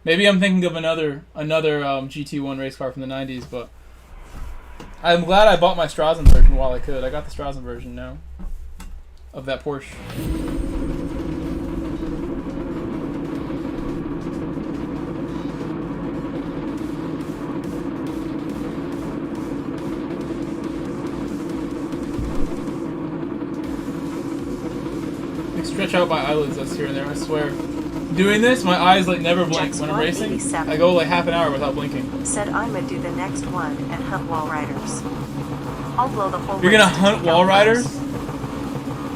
Maybe I'm thinking of another GT1 race car from the 90s, but I'm glad I bought my Strazen version while I could. I got the Strazen version now of that Porsche. Stretch out my eyelids us here and there, I swear. Doing this, my eyes like never blink. When I'm racing, I go like half an hour without blinking. Said I'ma do the next one and hunt wall riders. I'll blow the whole You're gonna hunt wall riders?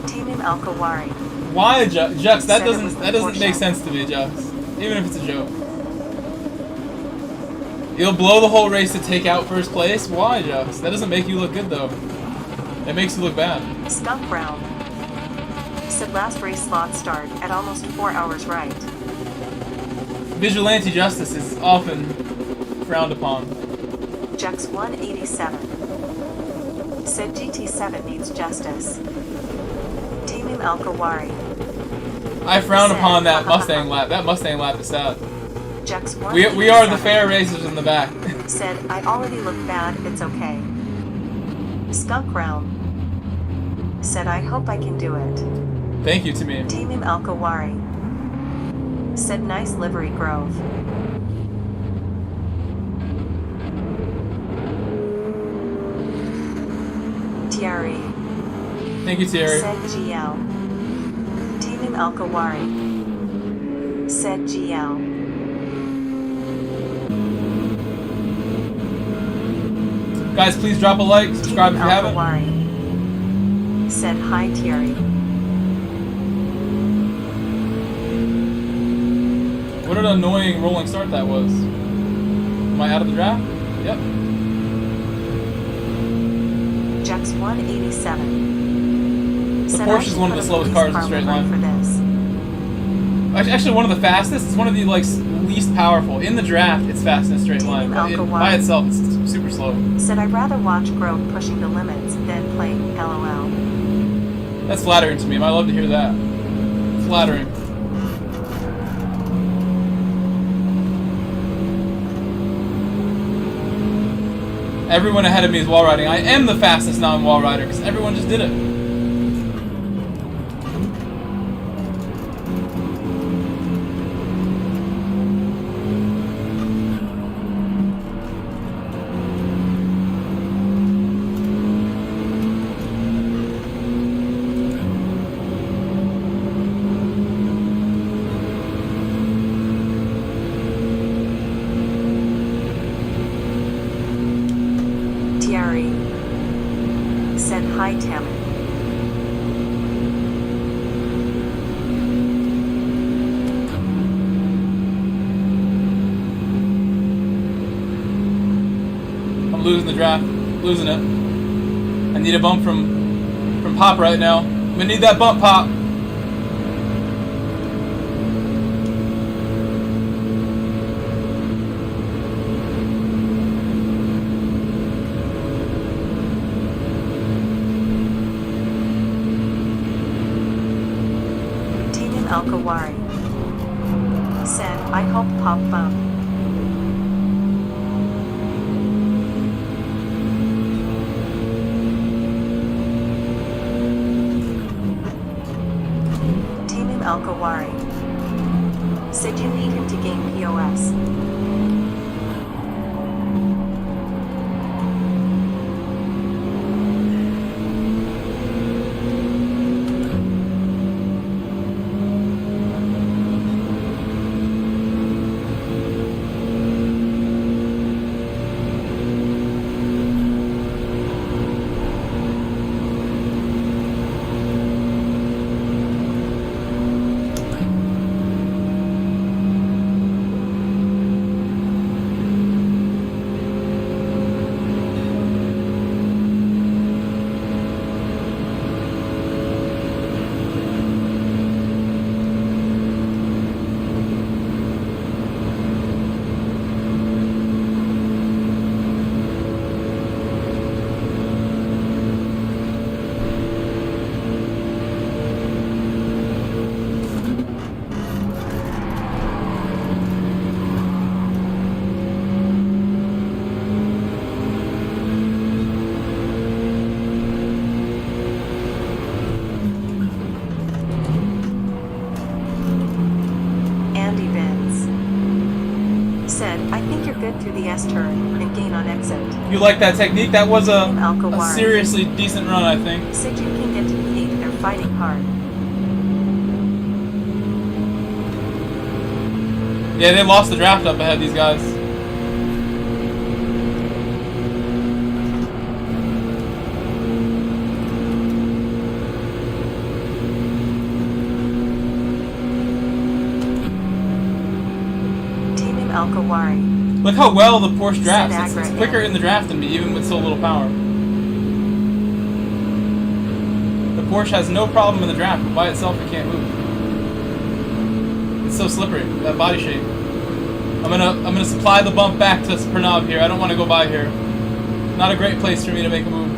Tamim Al-Kawari. Why, Jux? That doesn't make sense to me, Jux. Even if it's a joke. You'll blow the whole race to take out first place? Why, Jux? That doesn't make you look good though. It makes you look bad. Skunk Brown. Said last race slot start at almost 4 hours right. Vigilante justice is often frowned upon. Jux 187. Said GT7 needs justice. Tamim Al-Kawari. I frown upon that Mustang lap. That Mustang lap is sad. Jux 187. We are the fair racers in the back. Said I already look bad, it's okay. Skunk Round. Said I hope I can do it. Thank you, Tamim. Tamim Al-Kawari. Said nice livery grove. Thierry. Thank you, Thierry. Said GL. Tamim Al-Kawari. Said GL. Guys, please drop a like, subscribe if you haven't. Al-Kawari. Said hi, Thierry. What an annoying rolling start that was. Am I out of the draft? Yep. Jux 187. The Porsche is one of the slowest cars in straight line. For this. Actually, one of the fastest. It's one of the least powerful. In the draft, it's fast in a straight line. But by itself, it's super slow. Said I'd rather watch Grove pushing the limits than play LOL. That's flattering to me. I love to hear that. Flattering. Everyone ahead of me is wall riding. I am the fastest non-wall rider because everyone just did it. Said hi, Tamim. I'm losing the draft. Losing it. I need a bump from Pop right now. We need that bump, Pop. Al-Kawari. Said, I hope Pop bump. Tamim Al-Kawari. Said you need him to gain POS. yes turn and gain on exit. You like that technique? That was a Alkawari. seriously decent run, I think. Said you can get to E8, they're fighting hard. Yeah, they lost the draft up ahead, these guys. Team Alkawari. Look how well the Porsche drafts. It's quicker in the draft than me, even with so little power. The Porsche has no problem in the draft, but by itself it can't move. It's so slippery, that body shape. I'm gonna supply the bump back to Pranav here. I don't want to go by here. Not a great place for me to make a move.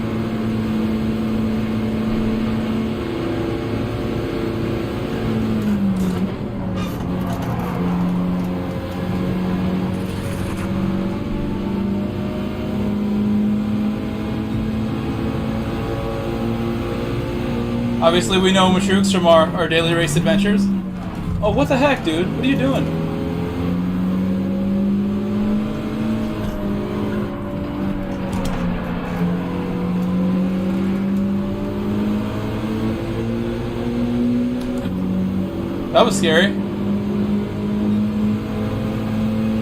Obviously, we know Matrux from our daily race adventures. Oh, what the heck, dude? What are you doing? That was scary.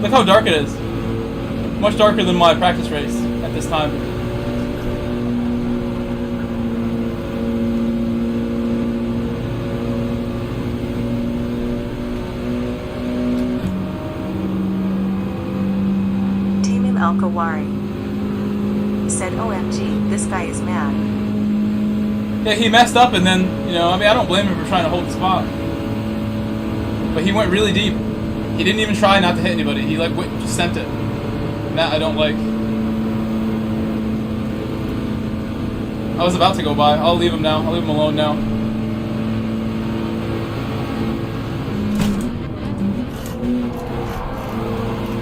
Look how dark it is. Much darker than my practice race at this time. Alkawari said, OMG, this guy is mad. Yeah, he messed up and then, you know, I mean, I don't blame him for trying to hold the spot. But he went really deep. He didn't even try not to hit anybody. He, like, just sent it. And that I don't like. I was about to go by. I'll leave him now. I'll leave him alone now.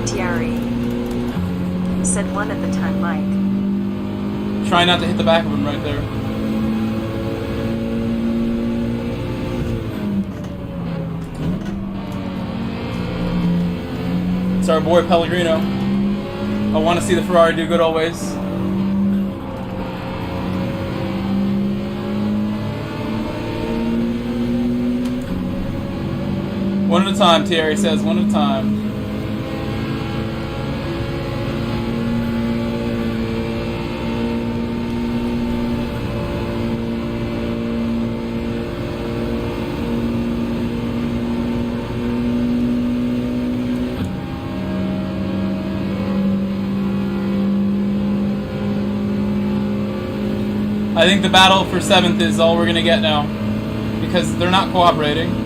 Thierry said one at the time, Mike. Try not to hit the back of him right there. It's our boy Pellegrino. I want to see the Ferrari do good always. One at a time, Thierry says, one at a time. I think the battle for 7th is all we're going to get now, because they're not cooperating.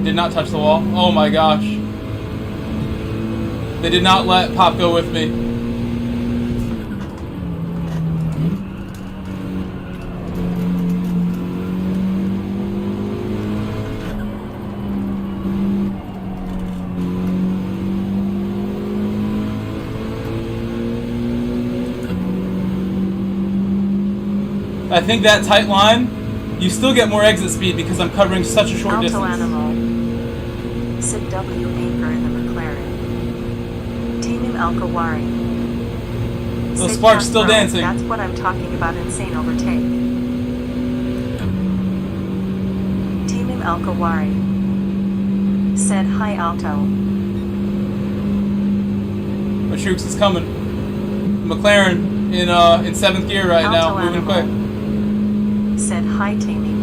Did not touch the wall. Oh my gosh. They did not let Pop go with me. I think that tight line, you still get more exit speed because I'm covering such a short Alto distance. Animal. Sid W. Anchor in the McLaren. Team Alkawari. The spark's still dancing. That's what I'm talking about, insane overtake. Team Alkawari. Said hi Alto. Matrux is coming. McLaren in 7th gear right now, Alto moving Animal. quick. Said hi Tammy.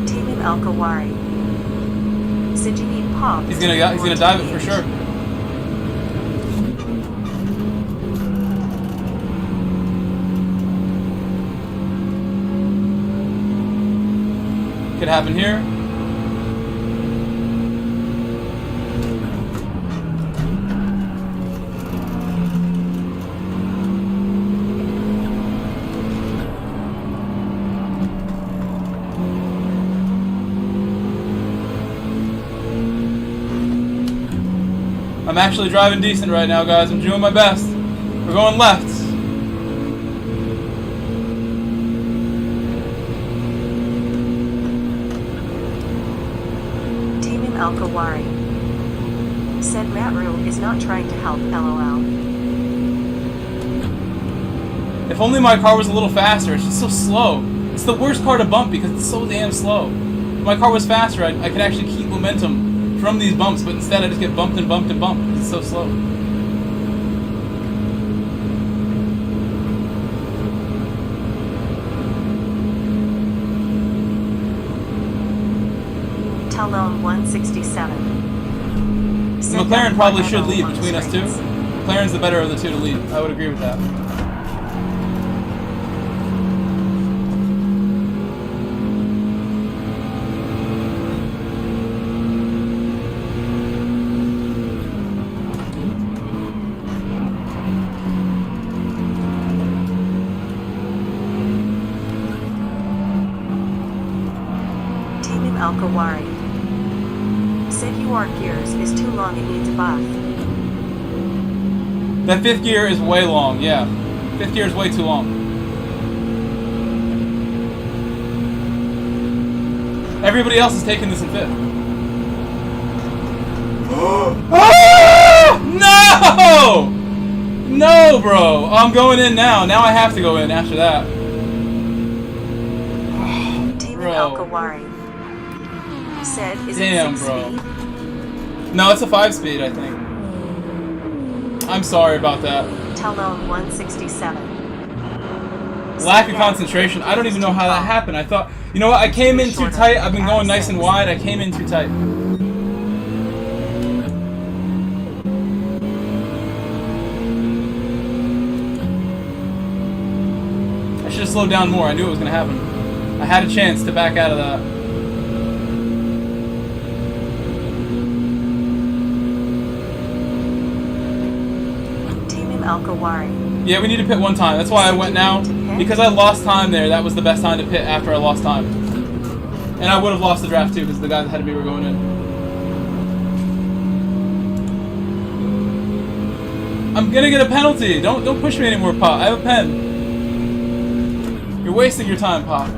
Team Alkawari. Said you need pop. He's gonna dive it for sure. Could happen here. I'm actually driving decent right now, guys. I'm doing my best. We're going left. Team Al-Kawari said Matru is not trying to help, LOL. If only my car was a little faster. It's just so slow. It's the worst car to bump because it's so damn slow. If my car was faster, I could actually keep momentum from these bumps, but instead I just get bumped and bumped and bumped. It's so slow. Talon 167. McLaren probably should lead between us two. McLaren's the better of the two to lead. I would agree with that. Team Al-Kawari said UR gears is too long and needs a buff. That fifth gear is way long, yeah. Fifth gear is way too long. Everybody else is taking this in fifth. Ah! No! No, bro! I'm going in now. Now I have to go in after that. Team Bro. Al-Kawari said, is Damn, it 6 bro. speed? No, it's a 5-speed, I think. I'm sorry about that. Talon 167. Lack of concentration. I don't even know how that happened. I thought, you know what? I came in too tight. I've been going nice and wide. I came in too tight. I should have slowed down more. I knew it was going to happen. I had a chance to back out of that. Al-Kawari. Yeah, we need to pit one time. That's why I went now. Because I lost time there, that was the best time to pit after I lost time. And I would have lost the draft too, because the guys ahead of me were going in. I'm gonna get a penalty! Don't push me anymore, Pop. I have a pen. You're wasting your time, Pop.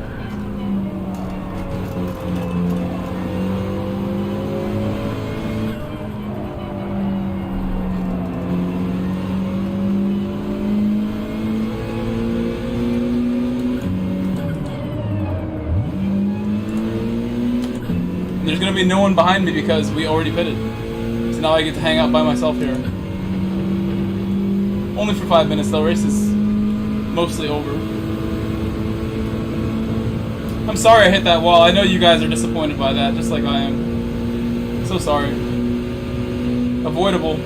There's gonna be no one behind me because we already pitted. So now I get to hang out by myself here. Only for 5 minutes though, race is mostly over. I'm sorry I hit that wall. I know you guys are disappointed by that, just like I am. So sorry. Avoidable.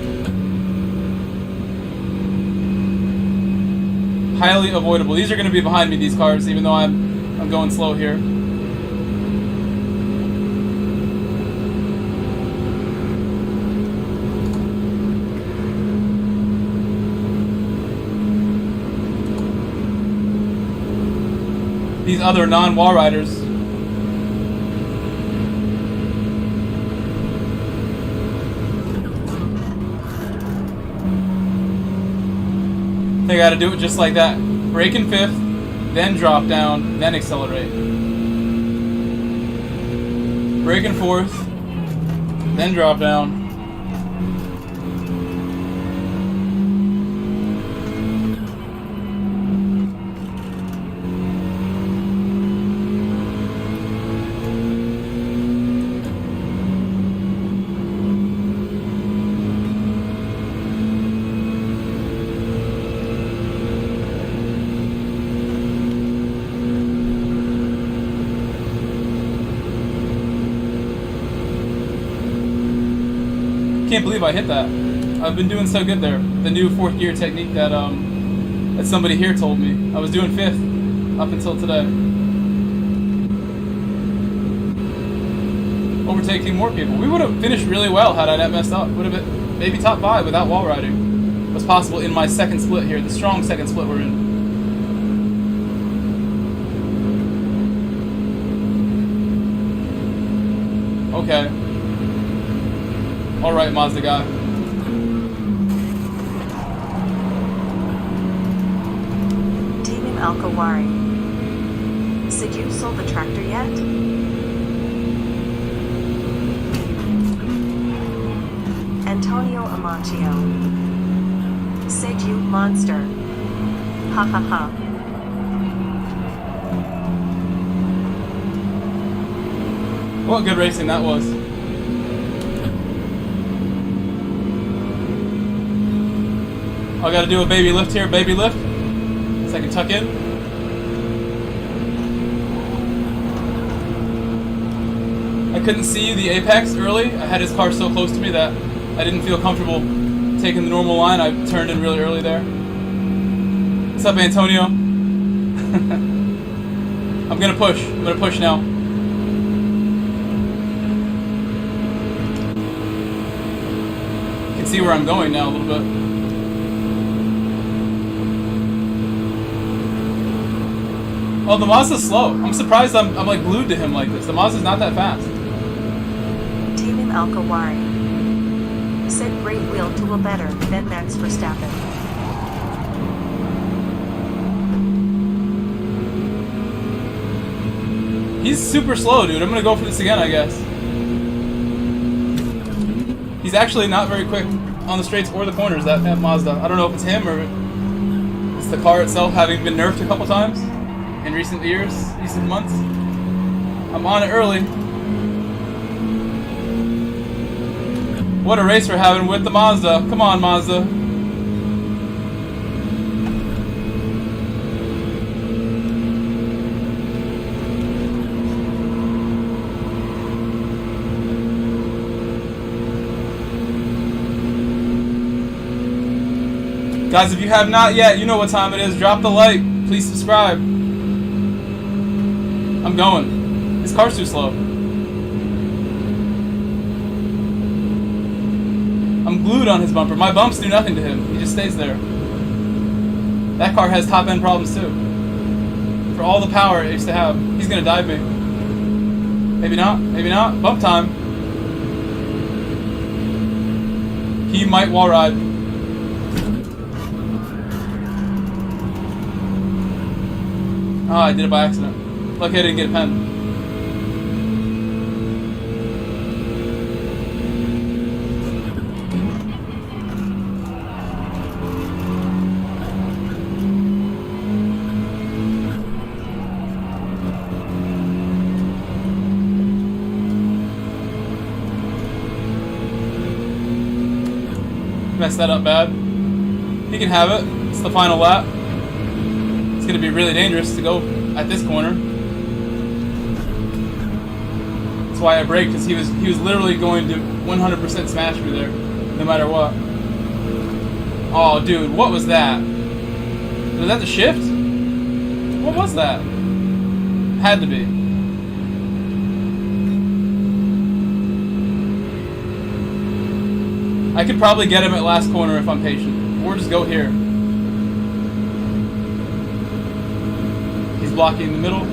Highly avoidable. These are gonna be behind me, these cars, even though I'm going slow here. These other non-wall riders. They gotta do it just like that. Brake in fifth, then drop down, then accelerate. Brake in fourth, then drop down. Can't believe I hit that. I've been doing so good there. The new fourth gear technique that that somebody here told me. I was doing fifth up until today. Overtaking more people. We would have finished really well had I not messed up. Would have been maybe top 5 without wall riding. Was possible in my second split here, the strong second split we're in. Okay. Alright, Mazda guy. Alkawari. Said you sold the tractor yet? Antonio Amancio. Said you monster. Ha ha ha. What good racing that was. I gotta do a baby lift here, baby lift. So I can tuck in. I couldn't see the apex early. I had his car so close to me that I didn't feel comfortable taking the normal line. I turned in really early there. What's up, Antonio? I'm gonna push. I'm gonna push now. You can see where I'm going now a little bit. Oh, the Mazda's slow. I'm surprised I'm like glued to him like this. The Mazda's not that fast. Team Alkawari. Said great wheel tool better than Max Verstappen. He's super slow, dude. I'm gonna go for this again, I guess. He's actually not very quick on the straights or the corners, that Mazda. I don't know if it's him or it's the car itself having been nerfed a couple times in recent years, recent months. I'm on it early. What a race we're having with the Mazda. Come on, Mazda. Guys, if you have not yet, you know what time it is. Drop the like. Please subscribe. I'm going. This car's too slow. I'm glued on his bumper. My bumps do nothing to him. He just stays there. That car has top end problems too. For all the power it used to have. He's gonna dive me. Maybe not. Maybe not. Bump time. He might wall ride. Oh, I did it by accident. Lucky I didn't get a pen. Messed that up bad. He can have it. It's the final lap. It's going to be really dangerous to go at this corner. That's why I braked, because he was literally going to 100% smash me there, no matter what. Oh, dude, what was that? Was that the shift? What was that? Had to be. I could probably get him at last corner if I'm patient, or just go here. He's blocking in the middle.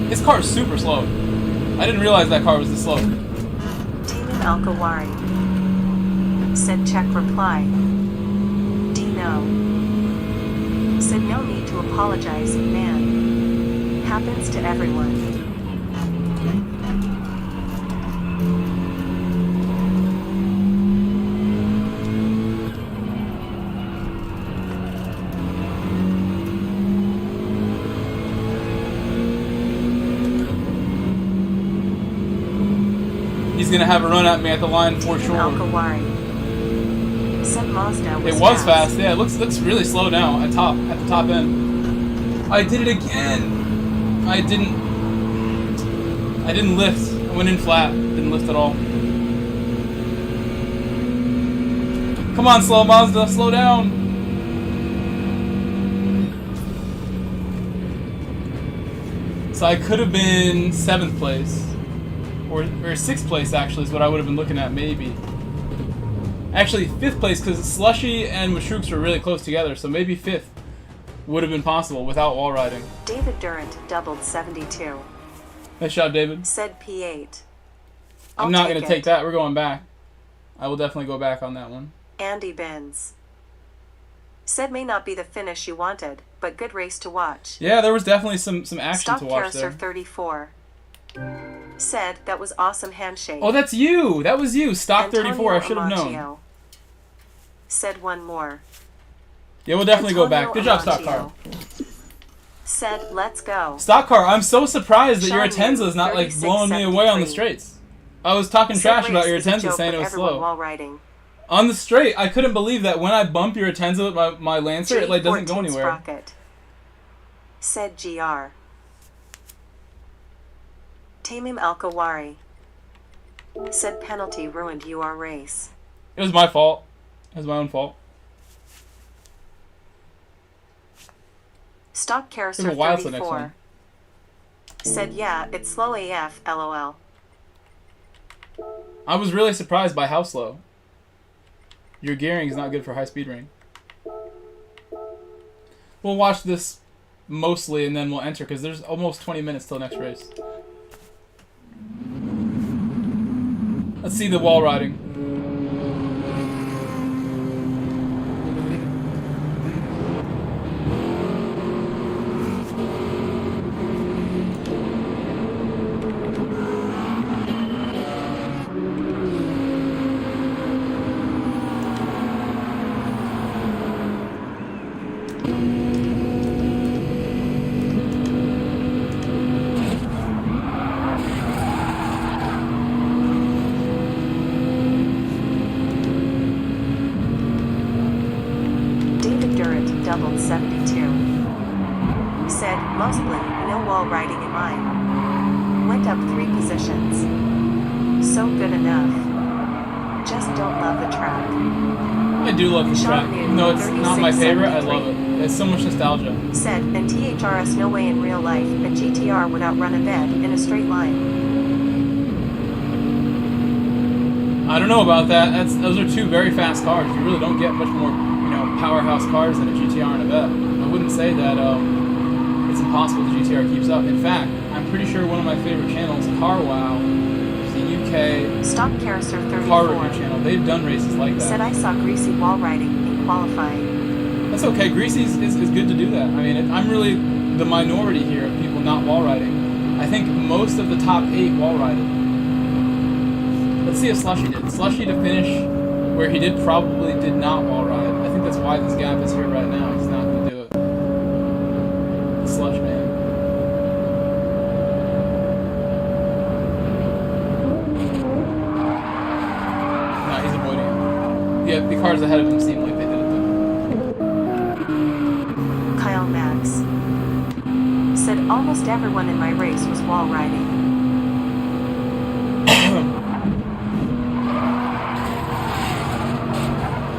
His car is super slow. I didn't realize that car was this slow. Team Alkawari. Said check reply. Dino. Said no need to apologize, man. Happens to everyone. He's gonna have a run at me at the line for sure. Alkawari. Said Mazda was It was fast, yeah. It looks really slow now at the top end. I did it again. I didn't lift. I went in flat. Didn't lift at all. Come on, slow Mazda, slow down. So I could have been 7th place. Or 6th place, actually, is what I would have been looking at, maybe. Actually, 5th place, because Slushy and Mashrooks were really close together, so maybe 5th would have been possible without wall riding. David Durant doubled 72. Nice job, David. Said P8. I'm not going to take that. We're going back. I will definitely go back on that one. Andy Bins said may not be the finish you wanted, but good race to watch. Yeah, there was definitely some action Stock to watch there. 34 said that was awesome handshake. Oh, that's you. That was you. Stock Antonio 34. I should have known. Amacchio said one more. Yeah, we'll definitely go Antonio back. Good job, Stock Amacchio Car. said let's go. Stock Car, I'm so surprised that your Sean Atenza is not like blowing me away on the 3673. straights. I was talking Said trash about race your is a Atenza, joke saying it with was everyone slow. while riding. On the straight, I couldn't believe that when I bump your Atenza with my Lancer, it like doesn't go J14 anywhere. Sprocket said GR. Tamim Al-Kawari said penalty ruined your race. It was my fault. It was my own fault. Stock There's a Carousel while till next one. 34 said yeah, it's slow AF, LOL. I was really surprised by how slow. Your gearing is not good for high speed ring. We'll watch this mostly and then we'll enter because there's almost 20 minutes till next race. Let's see the wall riding. Doubled 72 said mostly no wall riding in mine. Went up 3 positions. So good enough. Just don't love the track. I do love this track. No, it's not my favorite. I love it. It's so much nostalgia. Said, and THRS no way in real life a GTR would outrun a bed in a straight line. I don't know about that. Those are 2 very fast cars. You really don't get much more, powerhouse cars than a GTR and a Vet. I wouldn't say that it's impossible the GTR keeps up. In fact, I'm pretty sure one of my favorite channels, CarWow, is the UK Stock Carousel 34 car review channel. They've done races like that. Said I saw Greasy wall riding in qualifying. That's okay. Greasy is good to do that. I mean, I'm really the minority here of people not wall riding. I think most of the top 8 wall rided. Let's see if Slushy did. Slushy to finish where he probably did not wall ride. I think that's why this gap is here right now. He's not going to do it. The Slush man. No, he's avoiding it. Yeah, the cars ahead of him seem like they did it though. Kyle Max said almost everyone in my race was wall riding.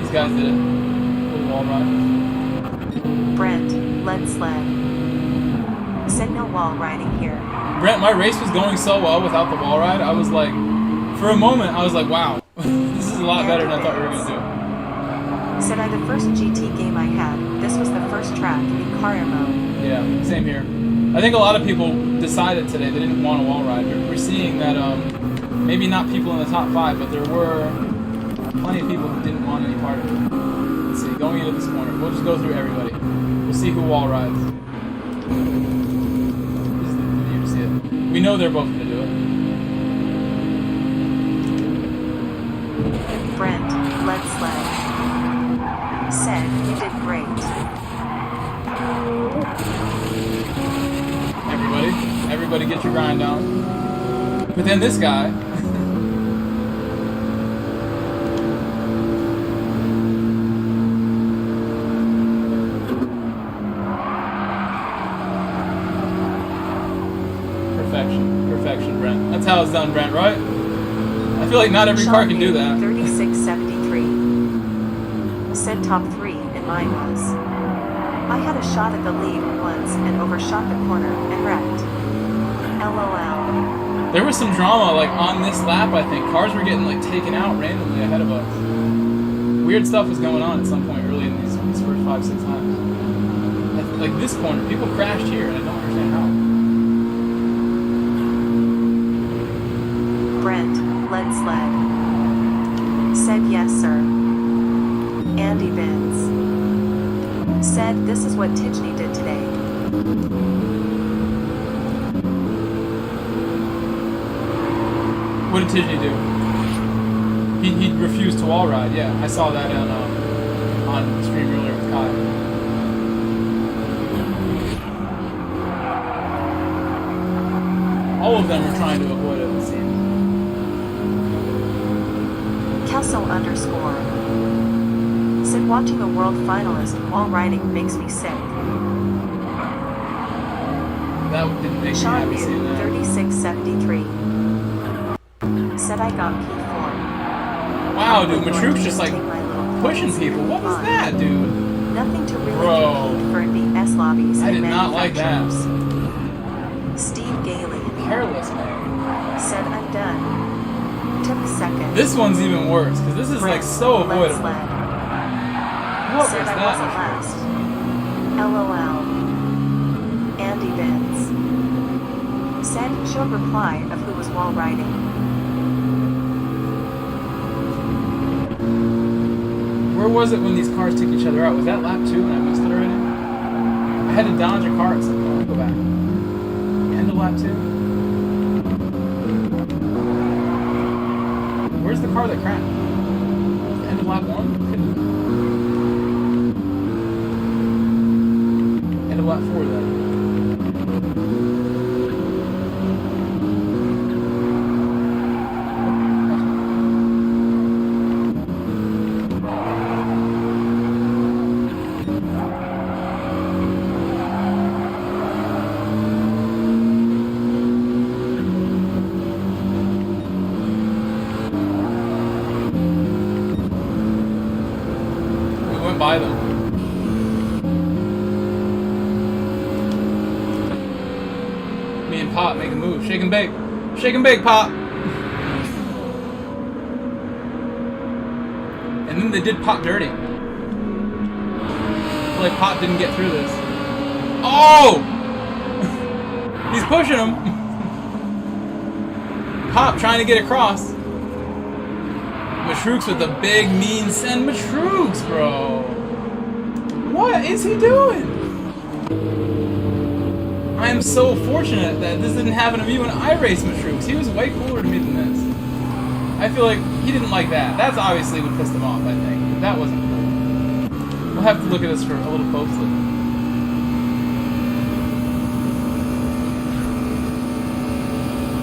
These guys did it. Little wall ride. Brent, lead sled. Said no wall riding here. Brent, my race was going so well without the wall ride. I was like, for a moment, I was like, wow, this is a lot better than I thought we were going to do. Said I the first GT game I had, this was the first track in career mode. Yeah, same here. I think a lot of people decided today they didn't want a wall ride. We're seeing that maybe not people in the top 5, but there were plenty of people who didn't want any part of it. Let's see, going into this corner, we'll just go through everybody. We'll see who wall rides. This is the view to see it. We know they're both going to do it. Brent, lead sled. Said you did great. Everybody get your grind on. But then this guy... Perfection, Brent. That's how it's done, Brent, right? I feel like not every car can do that. 3673 said top 3 and mine was. I had a shot at the lead once and overshot the corner and wrecked. LOL. There was some drama like on this lap, I think. Cars were getting like taken out randomly ahead of us. Weird stuff was going on at some point early in these first 5-6 times. Like this corner, people crashed here and I don't understand how. Brent, lead sled. Said yes, sir. Andy Vince. Said this is what Tijni did today. What did Tijni do? He refused to wall ride. Yeah, I saw that on the stream earlier with Kai. All of them are trying to avoid it, it seems. Kelso _ said watching a world finalist wall riding makes me sick. That didn't make me Sean happy Mew, seeing that. 3673. Said I got P4. Wow, dude, Matrook's just like pushing people. What was that, dude? Nothing to really Bro. compete for BS lobbies I and did not like that. manufacturers. Steve Gailey Careless, man. said I'm done. Took a second. This one's even worse, because this is like so avoidable. Sled. What was Said I that? wasn't last. LOL. Andy Vince said showed reply of who was wall riding. Where was it when these cars took each other out? Was that lap 2 and I missed it already? I had to dodge a car at some point. Go back. End of lap 2? Where's the car that crashed? End of lap 1? End of lap 4 then. By them. Me and Pop make a move. Shake and bake. Shake and bake, Pop. And then they did Pop dirty. I feel like Pop didn't get through this. Oh! He's pushing him. Pop trying to get across. Matrooks with the big mean send. Matrooks, bro. What is he doing? I am so fortunate that this didn't happen to me when I raced Matrooks. He was way cooler to me than this. I feel like he didn't like that. That's obviously what pissed him off, I think. That wasn't cool. We'll have to look at this for a little closely.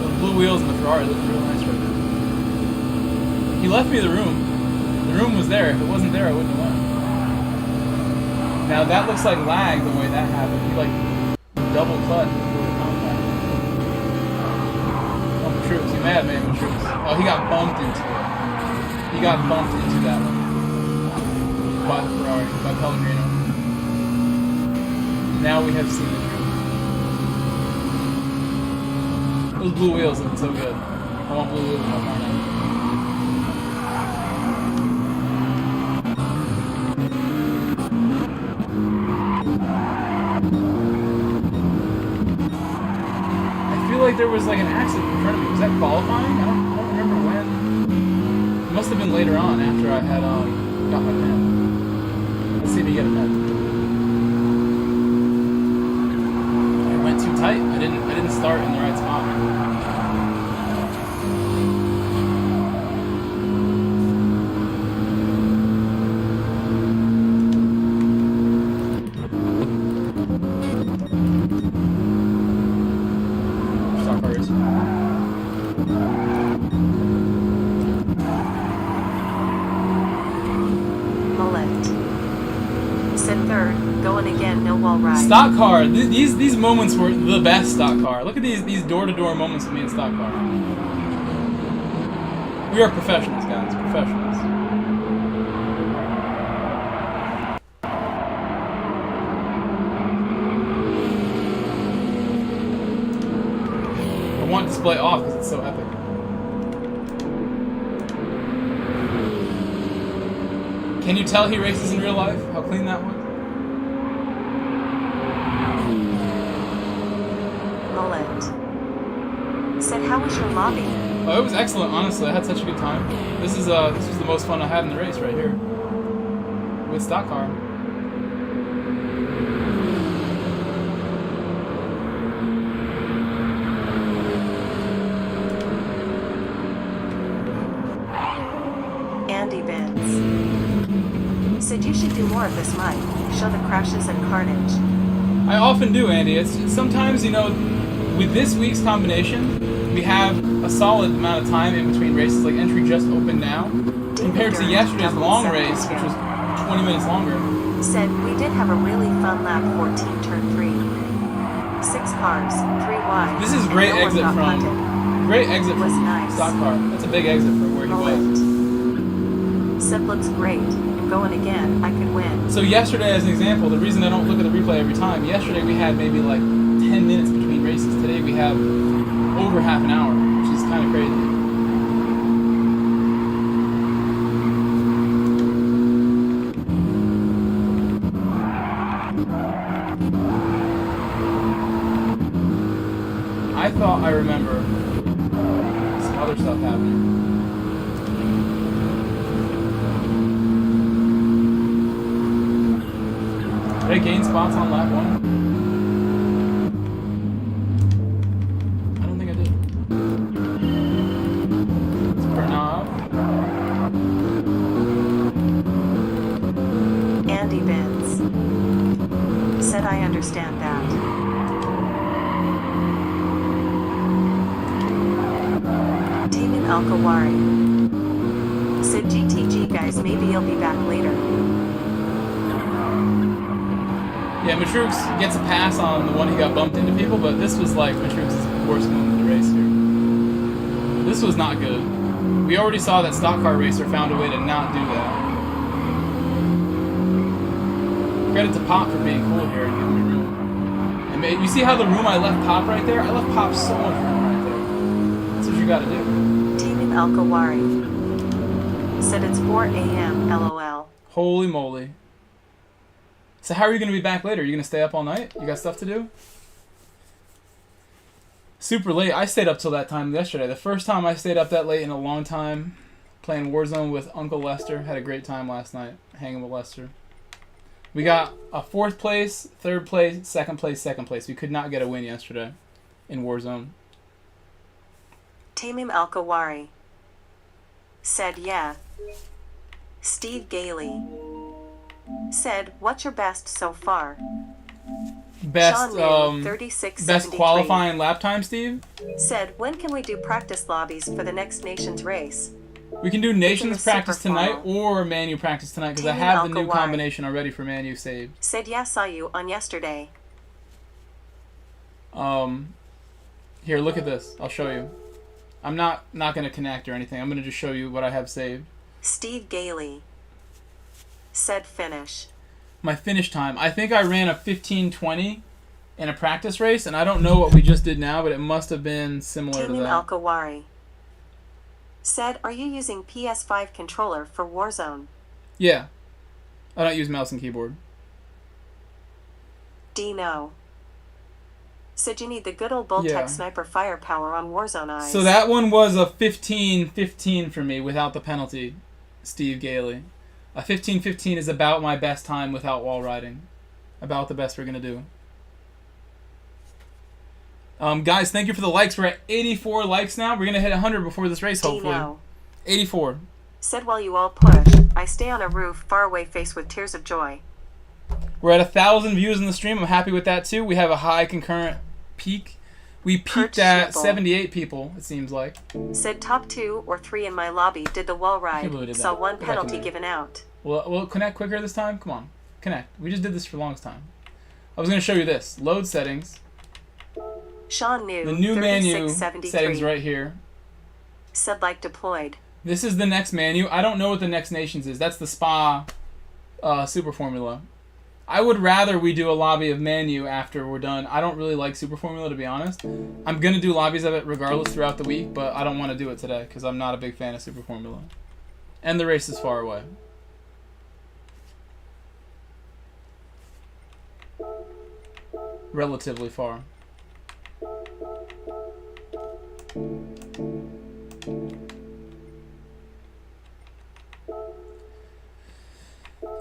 The blue wheels in the Ferrari look real nice right now. He left me the room. The room was there. If it wasn't there, I wouldn't have won. Now that looks like lag the way that happened. He like double cut before the contact. Oh, Matrooks. He may have made Matrooks. Oh, he got bumped into it. He got bumped into that one. By the Ferrari. By Pellegrino. Now we have seen the truth. Those blue wheels look so good. I want blue wheels in my car now. Like there was like an accident in front of me. Was that qualifying? I don't remember when. It must have been later on after I had got my pen. Let's see if you get a pen. I went too tight. I didn't start in the right spot. Stock car. These moments were the best stock car. Look at these door-to-door moments with me in stock car. We are professionals, guys. Professionals. I want display off because it's so epic. Can you tell he races in real life? How clean that was? Said, how was your lobby? Oh, it was excellent, honestly. I had such a good time. This was the most fun I had in the race right here. With stock car. Andy Bins said you should do more of this, Mike. Show the crashes and carnage. I often do, Andy. It's sometimes, you know, with this week's combination, we have a solid amount of time in between races. Like entry just opened now, compared to yesterday's long race, which was 20 minutes longer. Said we did have a really fun lap 14 turn 3. 6 cars, 3 wide. This is great exit from nice. stock car. That's a big exit for where he was. Said looks great. Going again, I could win. So yesterday, as an example, the reason I don't look at the replay every time, yesterday we had maybe like 10 minutes between races. Today we have over half an hour, which is kind of crazy. I thought I remember some other stuff happening. Did I gain spots on lap 1? I don't think I did. It's Pranav. Andy Bins said I understand that. Tamin Al-Kawari said GTG guys, maybe you'll be back later. Yeah, Matrux gets a pass on the one he got bumped into people, but this was like Matrux's worst moment of the race here. This was not good. We already saw that stock car racer found a way to not do that. Credit to Pop for being cool here and giving me room. And you see how the room I left Pop right there? I left Pop so much room right there. That's what you gotta do. Tamin Al-Kawari said it's 4 a.m. LOL. Holy moly. So how are you going to be back later? Are you going to stay up all night? You got stuff to do? Super late. I stayed up till that time yesterday. The first time I stayed up that late in a long time, playing Warzone with Uncle Lester. Had a great time last night, hanging with Lester. We got a 4th place, 3rd place, 2nd place, 2nd place. We could not get a win yesterday in Warzone. Tamim Al-Kawari said, yeah. Steve Gailey said, what's your best so far? Best, Sean New, 3673 best qualifying lap time, Steve? said, when can we do practice lobbies for the next Nations race? We can do Nations practice tonight formal. or Manu practice tonight because I Team have the new Al-Kawari combination already for Manu saved. said, yeah, saw you on yesterday. Here, look at this. I'll show you. I'm not going to connect or anything. I'm going to just show you what I have saved. Steve Gailey said finish. My finish time. I think I ran a 15:20 in a practice race, and I don't know what we just did now, but it must have been similar to Tamim that. Al-Kawari said, are you using PS5 controller for Warzone? Yeah. I don't use mouse and keyboard. Dino said you need the good old Boltec Yeah. sniper firepower on Warzone eyes. So that one was a 15:15 for me without the penalty, Steve Gailey. A 15:15 is about my best time without wall riding. About the best we're going to do. Guys, thank you for the likes. We're at 84 likes now. We're going to hit 100 before this race, hopefully. Dino 84. said while you all push, I stay on a roof far away faced with tears of joy. We're at 1,000 views in the stream. I'm happy with that, too. We have a high concurrent peak. We peaked at 78 people, it seems like. Said top 2 or 3 in my lobby did the wall ride. Really did Saw that. one Go back penalty in there. given out. We'll connect quicker this time? Come on. Connect. We just did this for the longest time. I was going to show you this. Load settings. Sean New, The new menu 3673 settings right here. said like deployed. This is the next menu. I don't know what the next Nations is. That's the Spa Super Formula. I would rather we do a lobby of Manu after we're done. I don't really like Super Formula, to be honest. I'm going to do lobbies of it regardless throughout the week, but I don't want to do it today because I'm not a big fan of Super Formula. And the race is far away. Relatively far.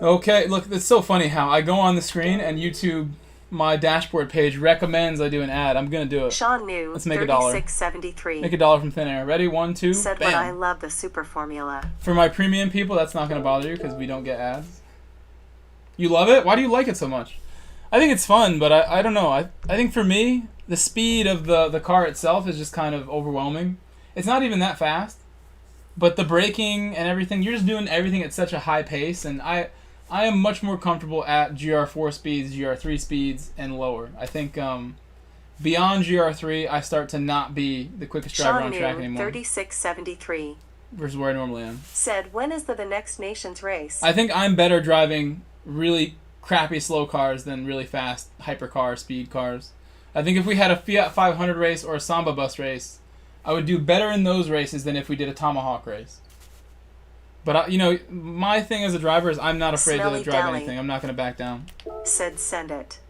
Okay, look, it's so funny how I go on the screen and YouTube, my dashboard page recommends I do an ad. I'm gonna do it. Sean New, Let's make $1. 3673. Make $1 from thin air. Ready? 1, 2. Said, bam. but I love the super formula. For my premium people, that's not gonna bother you because we don't get ads. You love it? Why do you like it so much? I think it's fun, but I don't know. I think for me, the speed of the car itself is just kind of overwhelming. It's not even that fast, but the braking and everything, you're just doing everything at such a high pace, and I am much more comfortable at GR4 speeds, GR3 speeds, and lower. I think beyond GR3, I start to not be the quickest driver on track anymore. 3673. Versus where I normally am. Said, when is the next nation's race? I think I'm better driving really crappy slow cars than really fast hypercar speed cars. I think if we had a Fiat 500 race or a Samba bus race, I would do better in those races than if we did a Tomahawk race. But, you know, my thing as a driver is I'm not afraid to drive anything. I'm not going to back down. Said, send it.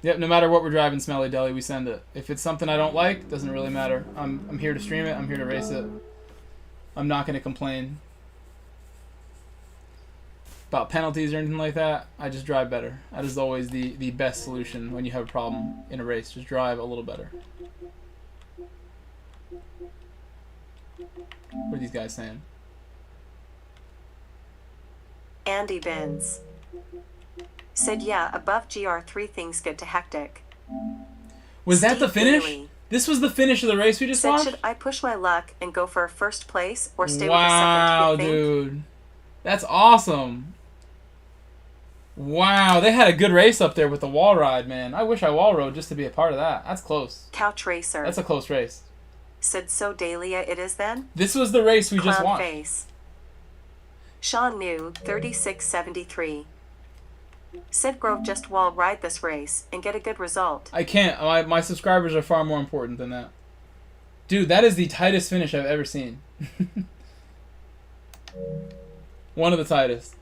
Yep, no matter what we're driving, Smelly Deli, we send it. If it's something I don't like, doesn't really matter. I'm here to stream it. I'm here to race it. I'm not going to complain about penalties or anything like that. I just drive better. That is always the best solution when you have a problem in a race. Just drive a little better. What are these guys saying? Andy Benz. Said, yeah, above GR3 things get to hectic. Was that the finish? Bailey. This was the finish of the race we just Said, watched? should I push my luck and go for a first place or stay wow, with a second? Dude. That's awesome. Wow, they had a good race up there with the wall ride, man. I wish I wall rode just to be a part of that. That's close. Couch Racer. That's a close race. Said, so Dahlia it is then? This was the race we just watched. Face. Sean New, 3673. Said Grove just wall ride this race and get a good result. I can't. My subscribers are far more important than that. Dude, that is the tightest finish I've ever seen. One of the tightest.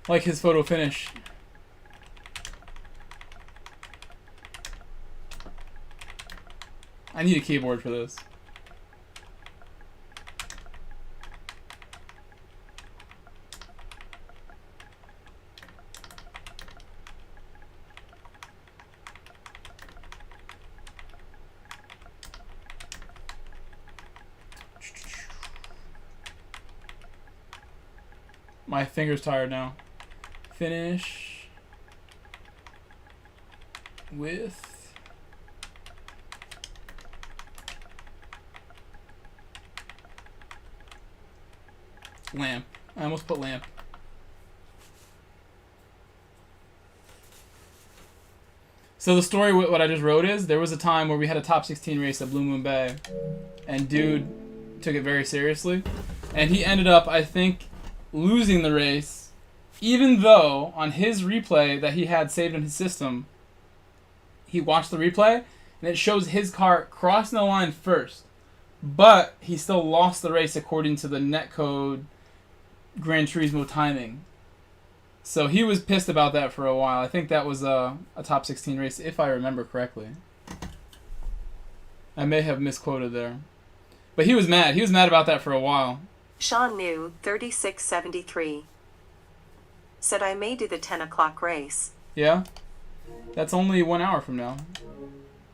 Like his photo finish. I need a keyboard for this. My finger's tired now. Finish with lamp. I almost put lamp. So the story, what I just wrote is, there was a time where we had a top 16 race at Blue Moon Bay, and dude took it very seriously, and he ended up, I think, losing the race. Even though on his replay that he had saved in his system, he watched the replay and it shows his car crossing the line first, but he still lost the race according to the netcode Gran Turismo timing. So he was pissed about that for a while. I think that was a top 16 race, if I remember correctly. I may have misquoted there. But he was mad. He was mad about that for a while. Sean New, 3673. Said I may do the 10 o'clock race. Yeah? That's only 1 hour from now.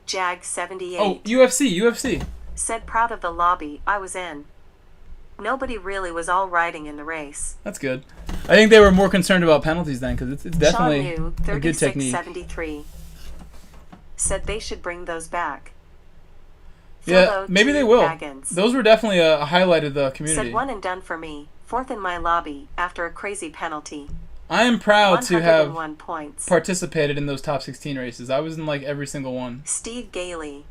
Jag 78. Oh, UFC. Said proud of the lobby I was in. Nobody really was all riding in the race. That's good. I think they were more concerned about penalties then, because it's definitely Sean New, a good technique. 3673. Said they should bring those back. Yeah, maybe they will. Baggins. Those were definitely a highlight of the community. Said one and done for me. Fourth in my lobby after a crazy penalty. I am proud to have 101 points. participated in those top 16 races. I was in like every single one. Steve Gailey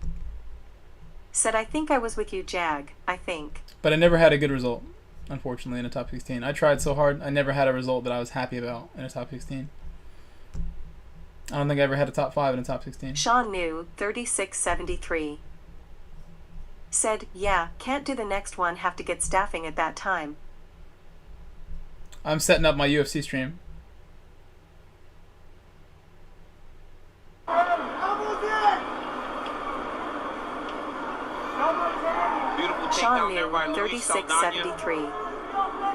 said, I think I was with you, Jag. I think. But I never had a good result, unfortunately, in a top 16. I tried so hard. I never had a result that I was happy about in a top 16. I don't think I ever had a top 5 in a top 16. Sean New, 3673, said, yeah, can't do the next one, have to get staffing at that time. I'm setting up my UFC stream. Sean New, 3673,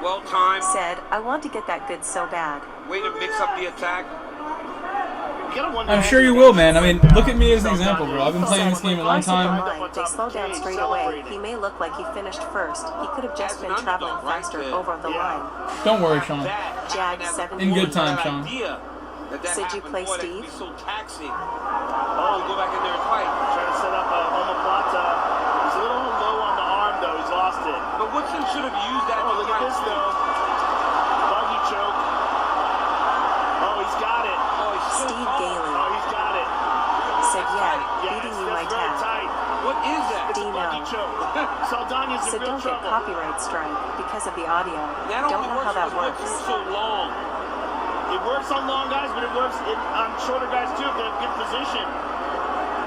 well timed. said, I want to get that good so bad. Way to mix up the attack. I'm sure you will, man. I mean, look at me as an example, bro. I've been playing this game a long time. They slow down straight away. He may look like he finished first. He could have just been traveling faster over the line. Don't worry, Sean. Jag 70. In good time, Sean. Did you play Steve? So taxing. Oh, go back in there and fight. Trying to set up a omoplata. He's a little low on the arm, though. He's lost it. But Woodson should have used that. Oh, look at this, though. Buggy choke. Oh, he's got it. Oh, he's so Steve tall. Gailey Oh, he's got it. said, yeah, Yeah, beating you my that's very tab. tight. What is that? It's a buggy Dino choke. Saldana's in said, real don't get trouble. copyright strike because of the audio. That Don't only know how that works works. so long. It works on long guys, but it works on shorter guys, too, if they have good position.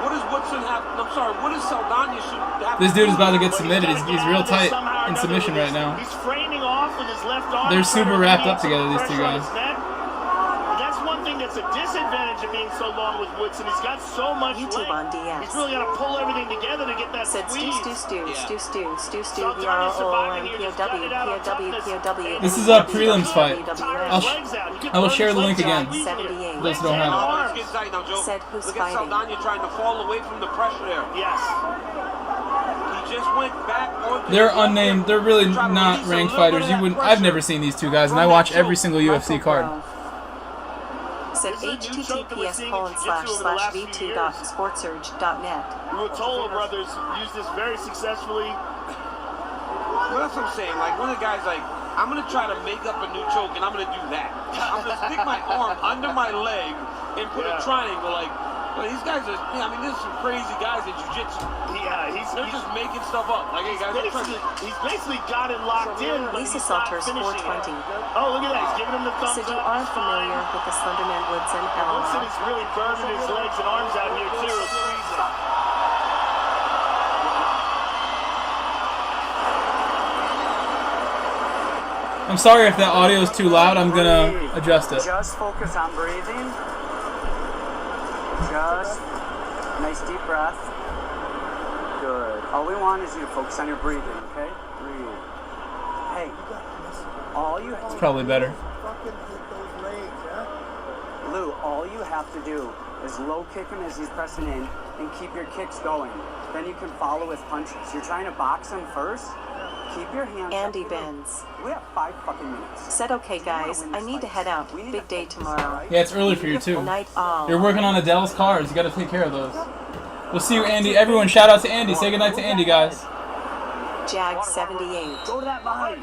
What does Woodson have? I'm sorry. What does Saldana should have? This dude is about to get But submitted. gotta He's get real out of this tight somehow or in another submission with right this. now. He's framing off with his left arm. They're super trying to wrapped up alleviate together, some these two pressure on guys. his neck. That's one thing that's a disadvantage of being so long with Woodson. He's got so much YouTube length. on DS. He's really got to pull everything together to get that Said squeeze. Stu, Saldana's surviving here, just got it out on toughness. This is a prelims fight. His legs out. He could I will burn share his the link legs out again. easily. 78. Those don't have it. Oh, it's getting tight now, Joe. Said, who's Look at fighting? Saldana trying to fall away from the pressure there. Yes. He just went back on. They're unnamed. They're really not ranked fighters. You wouldn't. I've never seen these two guys, and I watch every single UFC card. Said https://v2.sportsurge.net. The Ruotolo brothers used this very successfully. Well, that's what I'm saying. Like, one of the guys, like, I'm going to try to make up a new choke, and I'm going to do that. I'm going to stick my arm under my leg and put a triangle. Like, well, these guys are, I mean, there's some crazy guys in jiu-jitsu. Yeah, They're just making stuff up. Like, hey, guys, he's basically got it locked in. But Lisa he's not Salters, finishing 420. it. Oh, look at that. He's giving him the thumbs Said you up. are He's familiar fine. with the Slenderman Woodson Woodson LOL. is really burning his legs and arms out here, too. I'm sorry if that audio is too loud. I'm gonna adjust it. Just focus on breathing. Just nice deep breath. Good. All we want is you to focus on your breathing, okay? Breathe. Hey, all you have It's probably better. Lou, all you have to do is low kick him as he's pressing in and keep your kicks going. Then you can follow with punches. You're trying to box him first. Keep your hands Andy up. Benz We have 5 fucking minutes. said, okay guys, I need to head out. Big day tomorrow. Yeah, it's early for you too. Night all. You're working on Adele's cars. You got to take care of those. We'll see you, Andy. Everyone, shout out to Andy. Say goodnight to Andy, guys. Jag 78 Go to that behind.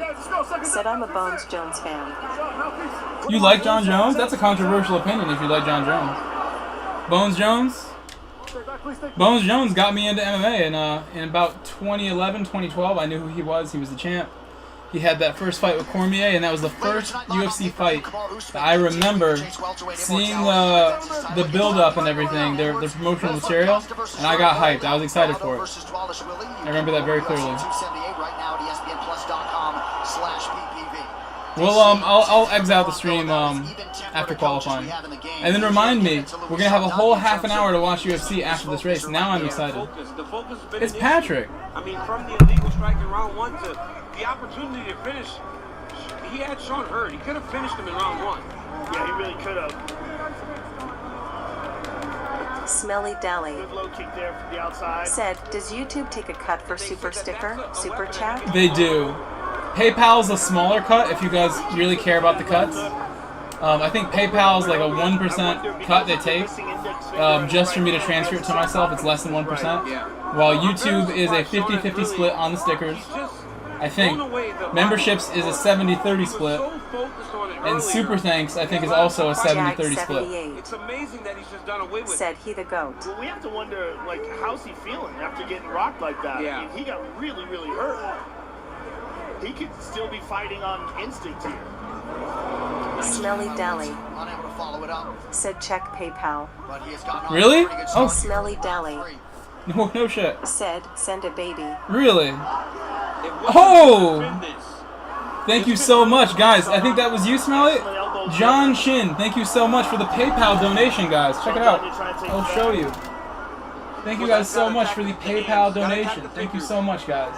said, I'm a Bones Jones fan. You like John Jones? That's a controversial opinion if you like John Jones. Bones Jones? Bones Jones got me into MMA in about 2011, 2012. I knew who he was. He was the champ. He had that first fight with Cormier, and that was the first UFC fight that I remember seeing the build-up and everything, their promotional material, and I got hyped. I was excited for it. I remember that very clearly. Well, I'll exit out the stream after qualifying. And then remind me, we're going to have a whole half an hour to watch UFC after this race. Now I'm excited. It's Patrick. I mean, from the illegal strike in round 1 to the opportunity to finish, he had Sean hurt. He could have finished him in round 1. Yeah, he really could have. Smelly Deli Good low kick there from the outside. said, does YouTube take a cut for super sticker, super chat? They do. PayPal's a smaller cut if you guys really care about the cuts. I think PayPal's like a 1% cut they take. Just for me to transfer it to myself, it's less than 1%. While YouTube is a 50-50 split on the stickers. I think. Memberships is a 70-30 split. And Super Thanks, I think, is also a 70-30 split. It's amazing that he's just done away with. Said he the GOAT. Well, we have to wonder, like, how's he feeling after getting rocked like that? Yeah. I mean, he got really, really hurt. He could still be fighting on instinct here. Smelly Deli. Unable to follow it up. Said check PayPal. But he has gotten Really? on a pretty good Oh, start. Smelly Deli. no shit. Said send a baby. Really? Oh! Thank you so much, guys. I think that was you, Smelly? John Shin, thank you so much for the PayPal donation, guys. Check it out. I'll show you. Thank you guys so much for the PayPal donation. Thank you so much, guys.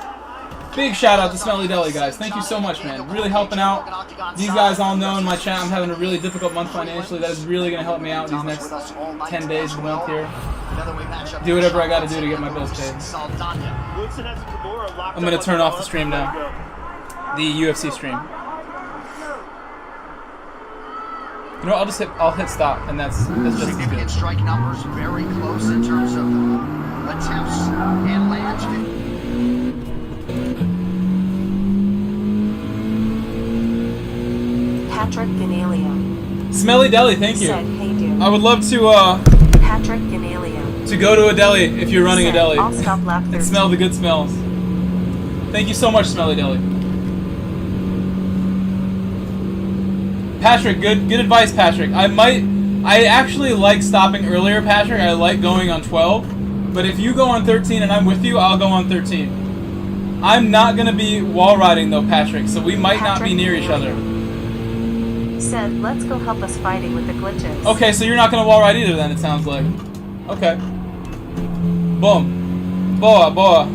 Big shout out to Smelly Deli, guys. Thank you so much, man. Really helping out. These guys all know in my chat I'm having a really difficult month financially. That is really going to help me out these next 10 days of the month here. Do whatever I got to do to get my bills paid. I'm going to turn off the stream now. The UFC stream. You know what, I'll hit stop, and that's just as Significant good. strike numbers, very close in terms of attempts and lands. Patrick Ganalia. Smelly Deli, thank you. Said hey dude. I would love to Patrick Ganalia. go to a deli if you're running a Said, deli I'll stop lap and 13. smell the good smells. Thank you so much, Smelly Deli. Patrick, good advice, Patrick. I actually like stopping earlier, Patrick. I like going on 12. But if you go on 13 and I'm with you, I'll go on 13. I'm not going to be wall riding though, Patrick, so we might not be near each other. Said, let's go help us fighting with the glitches. Okay, so you're not going to wall ride either then, it sounds like. Okay. Boom. Boa, boa.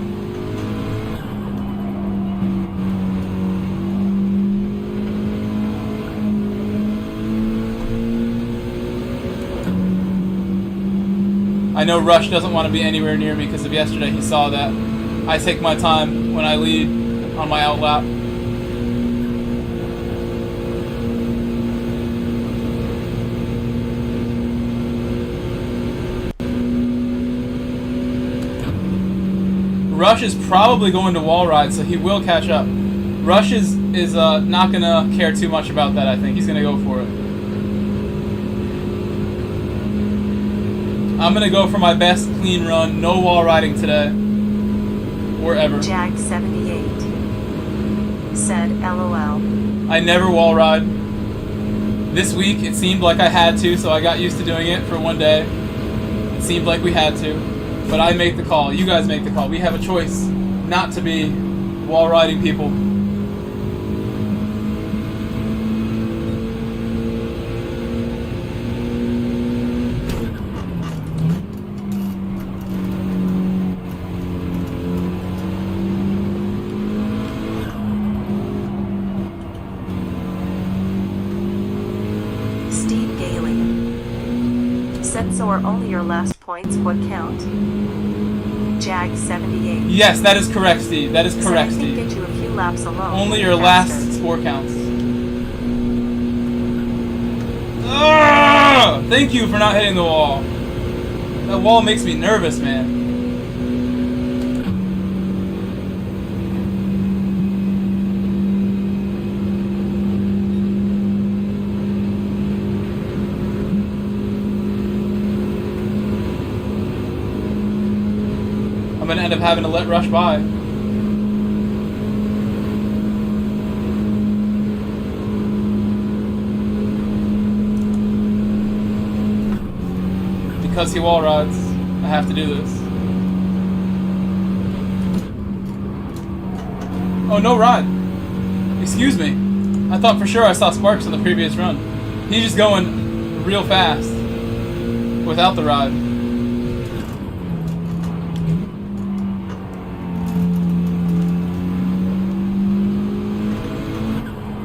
I know Rush doesn't want to be anywhere near me because of yesterday. He saw that. I take my time when I lead on my outlap. Rush is probably going to wall ride, so he will catch up. Rush is not going to care too much about that, I think. He's going to go for it. I'm going to go for my best clean run. No wall riding today. Or ever. Jag 78. Said LOL. I never wall ride. This week, it seemed like I had to, so I got used to doing it for one day. It seemed like we had to. But I make the call. You guys make the call. We have a choice not to be wall riding people. Steve Gailey. Said so are only your last points what count? Jag 78. Yes, that is correct, Steve. That is correct, Said I Steve. can get you a few laps alone. Only your Bastard. last score counts. Ah! Thank you for not hitting the wall. That wall makes me nervous, man. I'm gonna end up having to let Rush by. Because he wall rides, I have to do this. Oh, no ride. Excuse me. I thought for sure I saw Sparks on the previous run. He's just going real fast without the ride.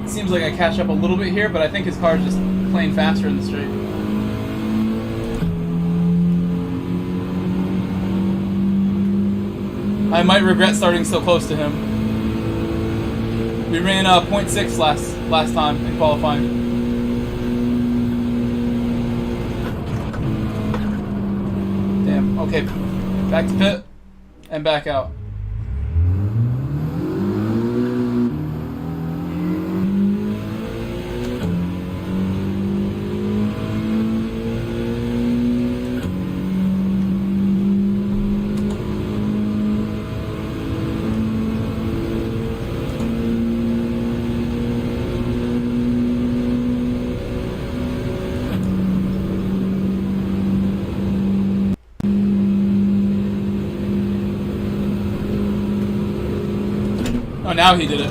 Seems like I catch up a little bit here, but I think his car is just playing faster in the straight. I might regret starting so close to him. We ran 0.6 last time in qualifying. Damn. Okay, back to pit and back out. Oh, now he did it.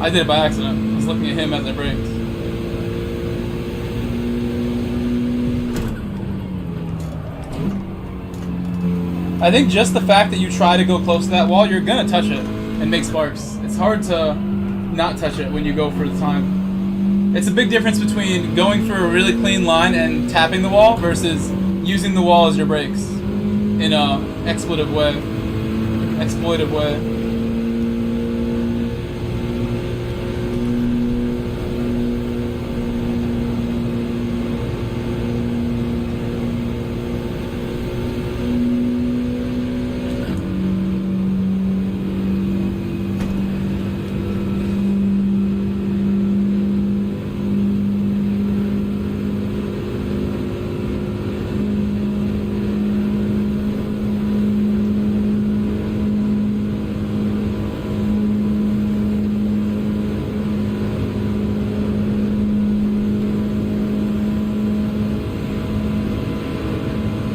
I did it by accident. I was looking at him at the brakes. I think just the fact that you try to go close to that wall, you're gonna touch it and make sparks. It's hard to not touch it when you go for the time. It's a big difference between going for a really clean line and tapping the wall versus using the wall as your brakes in a exploitive way.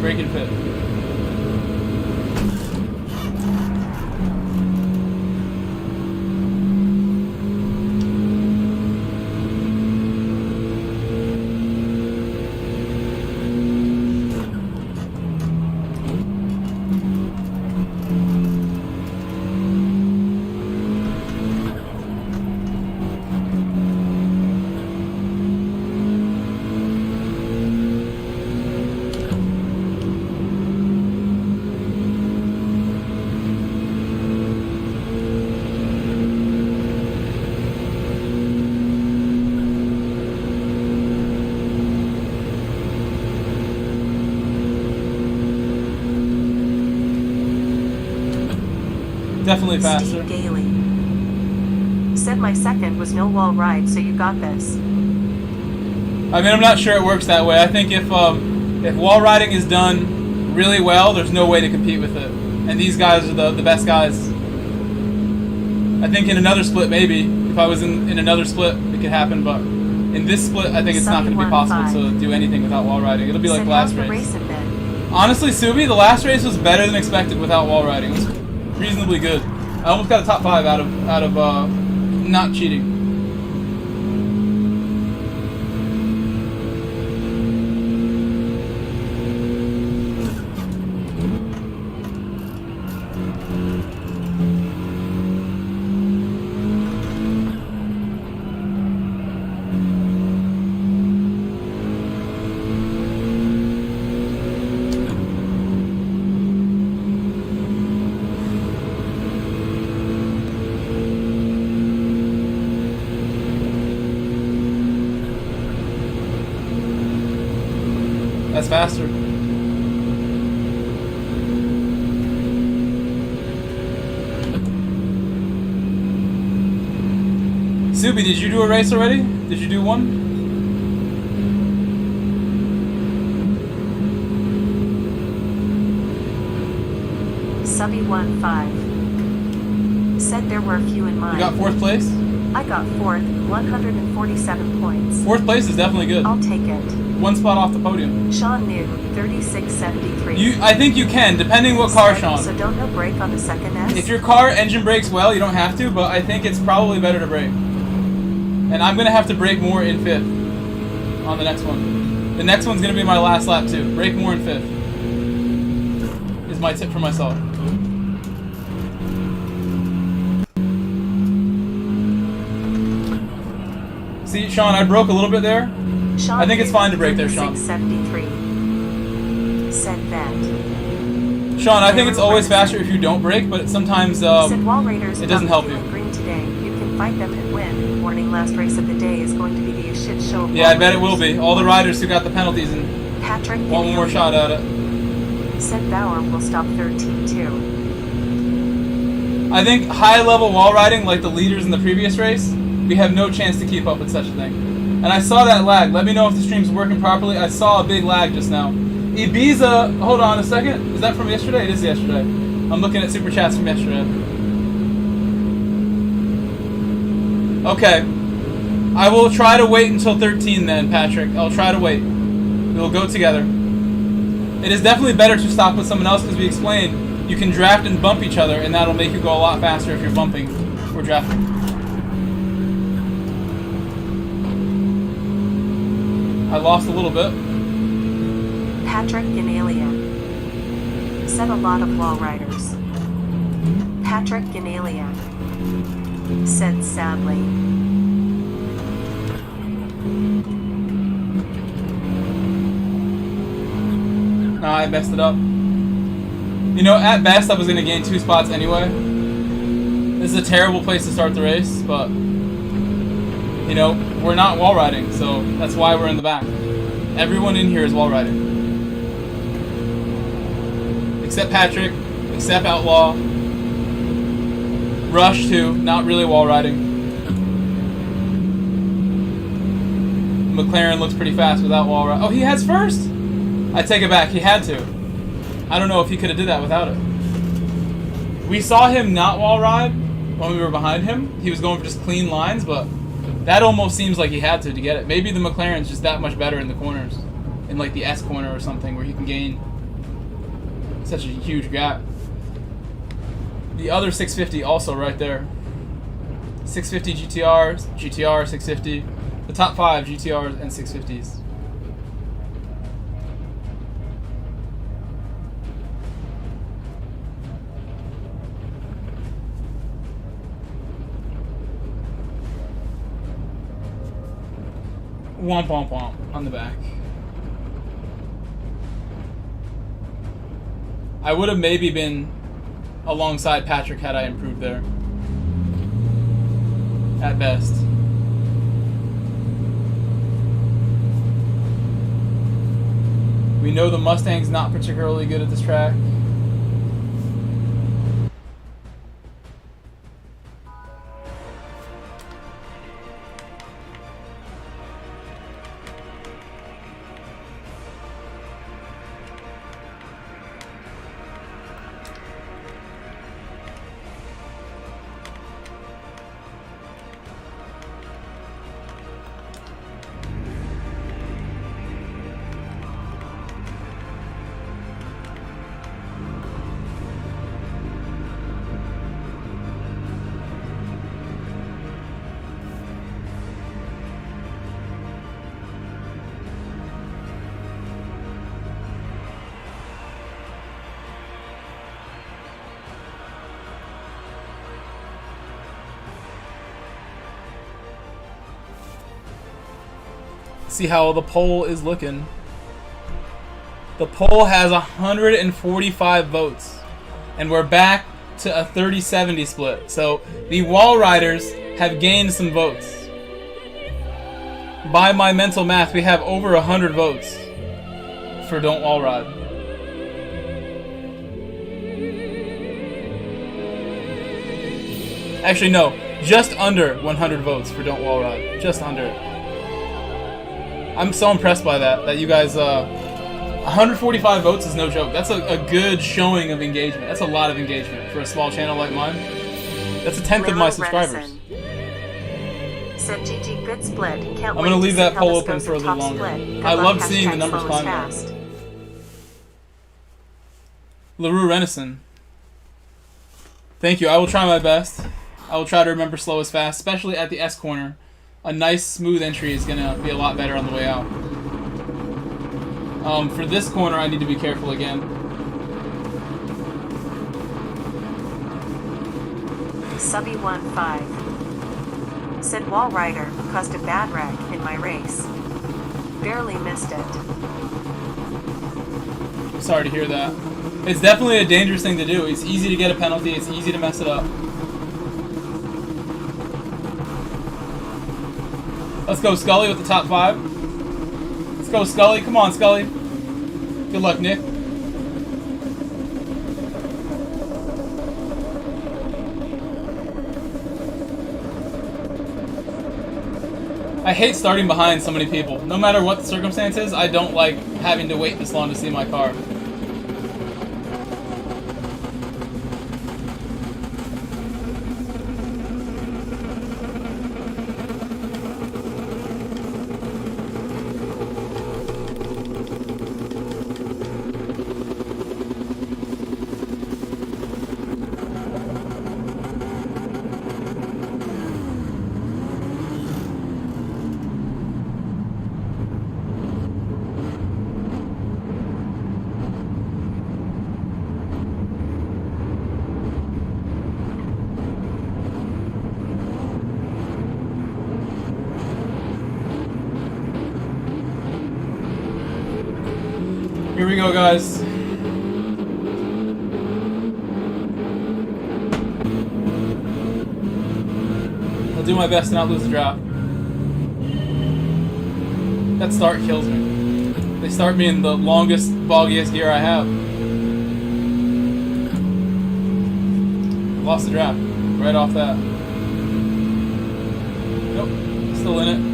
Break and fit. Definitely faster. Steve Daly said my second was no wall ride, so you got this. I mean, I'm not sure it works that way. I think if wall riding is done really well, there's no way to compete with it. And these guys are the best guys. I think in another split, maybe. If I was in another split, it could happen. But in this split, I think it's not going to be possible to do anything without wall riding. It'll be like last race. Honestly, Subi, the last race was better than expected without wall riding. It was reasonably good. I almost got a top 5 out of not cheating. That's faster. Subi, did you do a race already? Did you do one? Subby15 said there were a few in mind. You got 4th place? I got 4th, 147 points. 4th place is definitely good. I'll take it. 1 spot off the podium. Sean New, 3673. I think you can, depending what car, Sean. So don't no brake on the second S? If your car engine brakes well, you don't have to, but I think it's probably better to brake. And I'm going to have to brake more in 5th on the next one. The next one's going to be my last lap too. Brake more in 5th is my tip for myself. See, Sean, I broke a little bit there. Sean I think it's fine to brake there, Sean. 673 said that. Sean, I think it's always faster if you don't brake, but sometimes said wall raiders it doesn't help you. Green today. You can fight them and win. Warning: last race of the day is going to be the shit show. Of yeah, I bet it will be. All the riders who got the penalties and Patrick want one more shot at it. Said Bauer will stop 13 too. I think high-level wall riding, like the leaders in the previous race, we have no chance to keep up with such a thing. And I saw that lag. Let me know if the stream's working properly. I saw a big lag just now. Ibiza, hold on a second. Is that from yesterday? It is yesterday. I'm looking at super chats from yesterday. Okay. I will try to wait until 13 then, Patrick. I'll try to wait. We'll go together. It is definitely better to stop with someone else because we explained you can draft and bump each other, and that'll make you go a lot faster if you're bumping or drafting. I lost a little bit. Patrick Ganalia. Said a lot of wall riders. Patrick Ganalia. Said sadly. Nah, I messed it up. You know, at best I was going to gain 2 spots anyway. This is a terrible place to start the race, but, you know, we're not wall riding, so that's why we're in the back. Everyone in here is wall riding. Except Patrick, except Outlaw. Rush too, not really wall riding. McLaren looks pretty fast without wall riding. Oh, he has first! I take it back, he had to. I don't know if he could have did that without it. We saw him not wall ride when we were behind him. He was going for just clean lines, but that almost seems like he had to get it. Maybe the McLaren's just that much better in the corners. In like the S corner or something where he can gain such a huge gap. The other 650 also right there. 650 GTR, GTR 650. The top 5 GTRs and 650s. Womp womp womp on the back. I would have maybe been alongside Patrick had I improved there. At best. We know the Mustang's not particularly good at this track. See how the poll is looking. The poll has 145 votes, and we're back to a 30-70 split. So the wall riders have gained some votes. By my mental math, we have over 100 votes for don't wall ride. Actually, no, just under 100 votes for don't wall ride. Just under. I'm so impressed by that you guys, 145 votes is no joke. That's a good showing of engagement. That's a lot of engagement for a small channel like mine. That's a tenth of my subscribers. Said GG, good split. Can't I'm going to leave that poll open for a little longer. I love seeing the numbers climb up. LaRue Renison. Thank you. I will try my best. I will try to remember slow as fast, especially at the S corner. A nice smooth entry is going to be a lot better on the way out. For this corner, I need to be careful again. Subby15 said wall rider caused a bad wreck in my race. Barely missed it. Sorry to hear that. It's definitely a dangerous thing to do. It's easy to get a penalty. It's easy to mess it up. Let's go Scully with the top 5. Let's go Scully. Come on, Scully. Good luck, Nick. I hate starting behind so many people. No matter what the circumstances, I don't like having to wait this long to see my car. Here we go, guys. I'll do my best to not lose the draft. That start kills me. They start me in the longest, boggiest gear I have. Lost the draft right off that. Nope, still in it.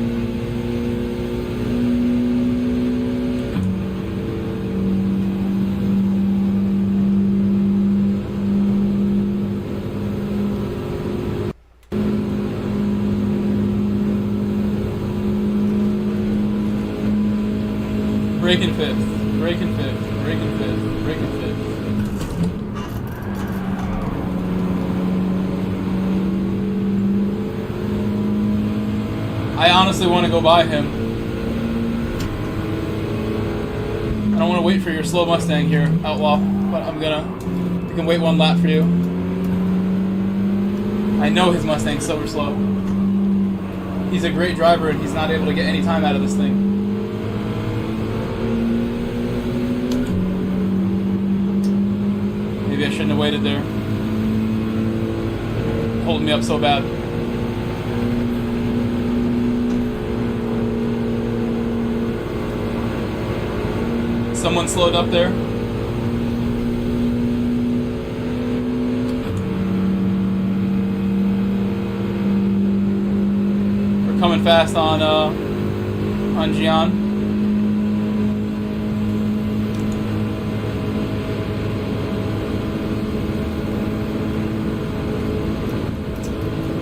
Breaking fifth, breaking fifth, breaking fifth, breaking fifth. I honestly want to go buy him. I don't want to wait for your slow Mustang here, Outlaw, but I can wait one lap for you. I know his Mustang's super slow. He's a great driver and he's not able to get any time out of this thing. Maybe I shouldn't have waited there. Holding me up so bad. Someone slowed up there. We're coming fast on Gian.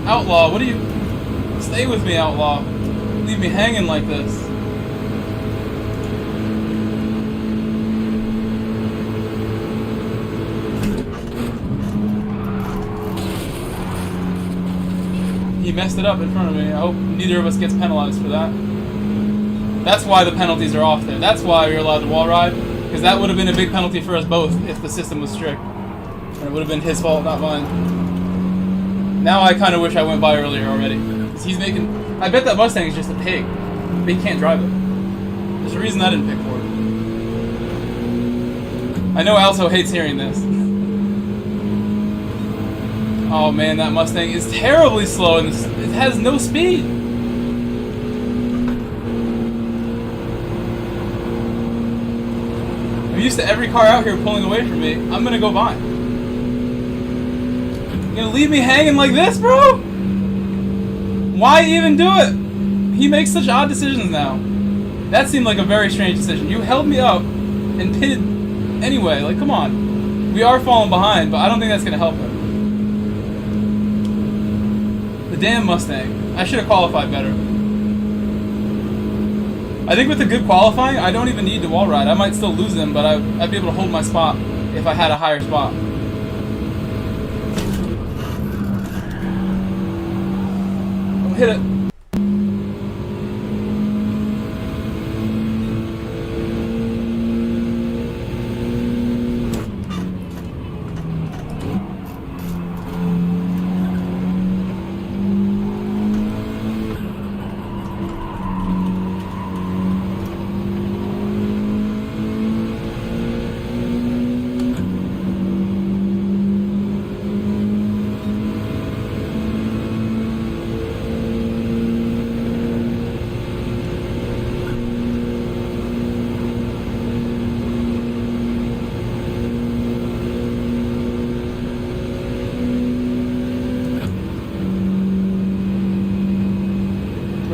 Outlaw, what do you... Stay with me, Outlaw. Leave me hanging like this. He messed it up in front of me. I hope neither of us gets penalized for that. That's why the penalties are off there. That's why you're allowed to wall ride. Because that would have been a big penalty for us both if the system was strict. And it would have been his fault, not mine. Now I kind of wish I went by earlier already. Because he's making... I bet that Mustang is just a pig. But he can't drive it. There's a reason I didn't pick for it. I know Alto hates hearing this. Oh man, that Mustang is terribly slow and it has no speed. I'm used to every car out here pulling away from me. I'm gonna go by. You gonna leave me hanging like this, bro? Why even do it? He makes such odd decisions now. That seemed like a very strange decision. You held me up and pitted anyway. Like, come on. We are falling behind, but I don't think that's gonna help him. The damn Mustang. I should have qualified better. I think with a good qualifying, I don't even need to wall ride. I might still lose him, but I'd be able to hold my spot if I had a higher spot. Hit it.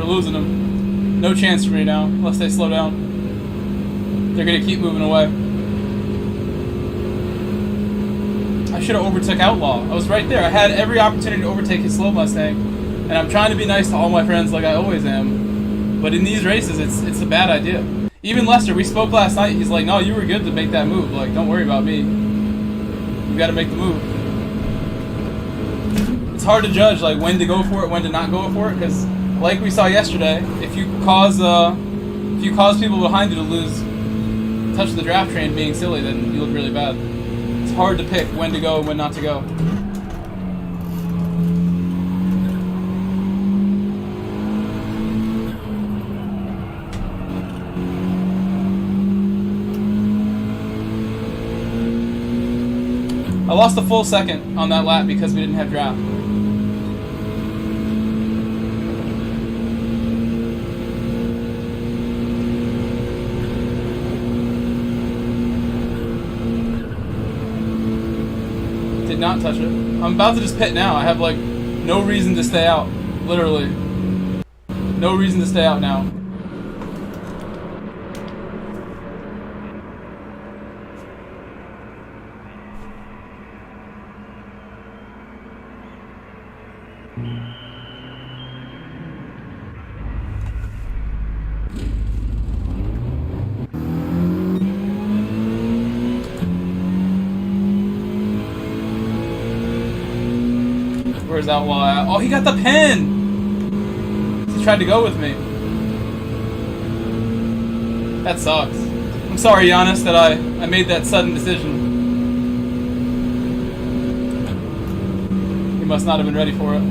Losing them. No chance for me now, unless they slow down. They're gonna keep moving away. I should have overtook Outlaw. I was right there. I had every opportunity to overtake his slow Mustang, and I'm trying to be nice to all my friends like I always am. But in these races, it's a bad idea. Even Lester, we spoke last night. He's like, "No, you were good to make that move. Like, don't worry about me. You got to make the move." It's hard to judge like when to go for it, when to not go for it, because. Like we saw yesterday, if you cause people behind you to touch the draft train being silly, then you look really bad. It's hard to pick when to go and when not to go. I lost a full second on that lap because we didn't have draft. Did not touch it. I'm about to just pit now. I have like no reason to stay out. Literally. No reason to stay out now. Where's Outlaw at? Oh, he got the pin! He tried to go with me. That sucks. I'm sorry, Giannis, that I made that sudden decision. He must not have been ready for it.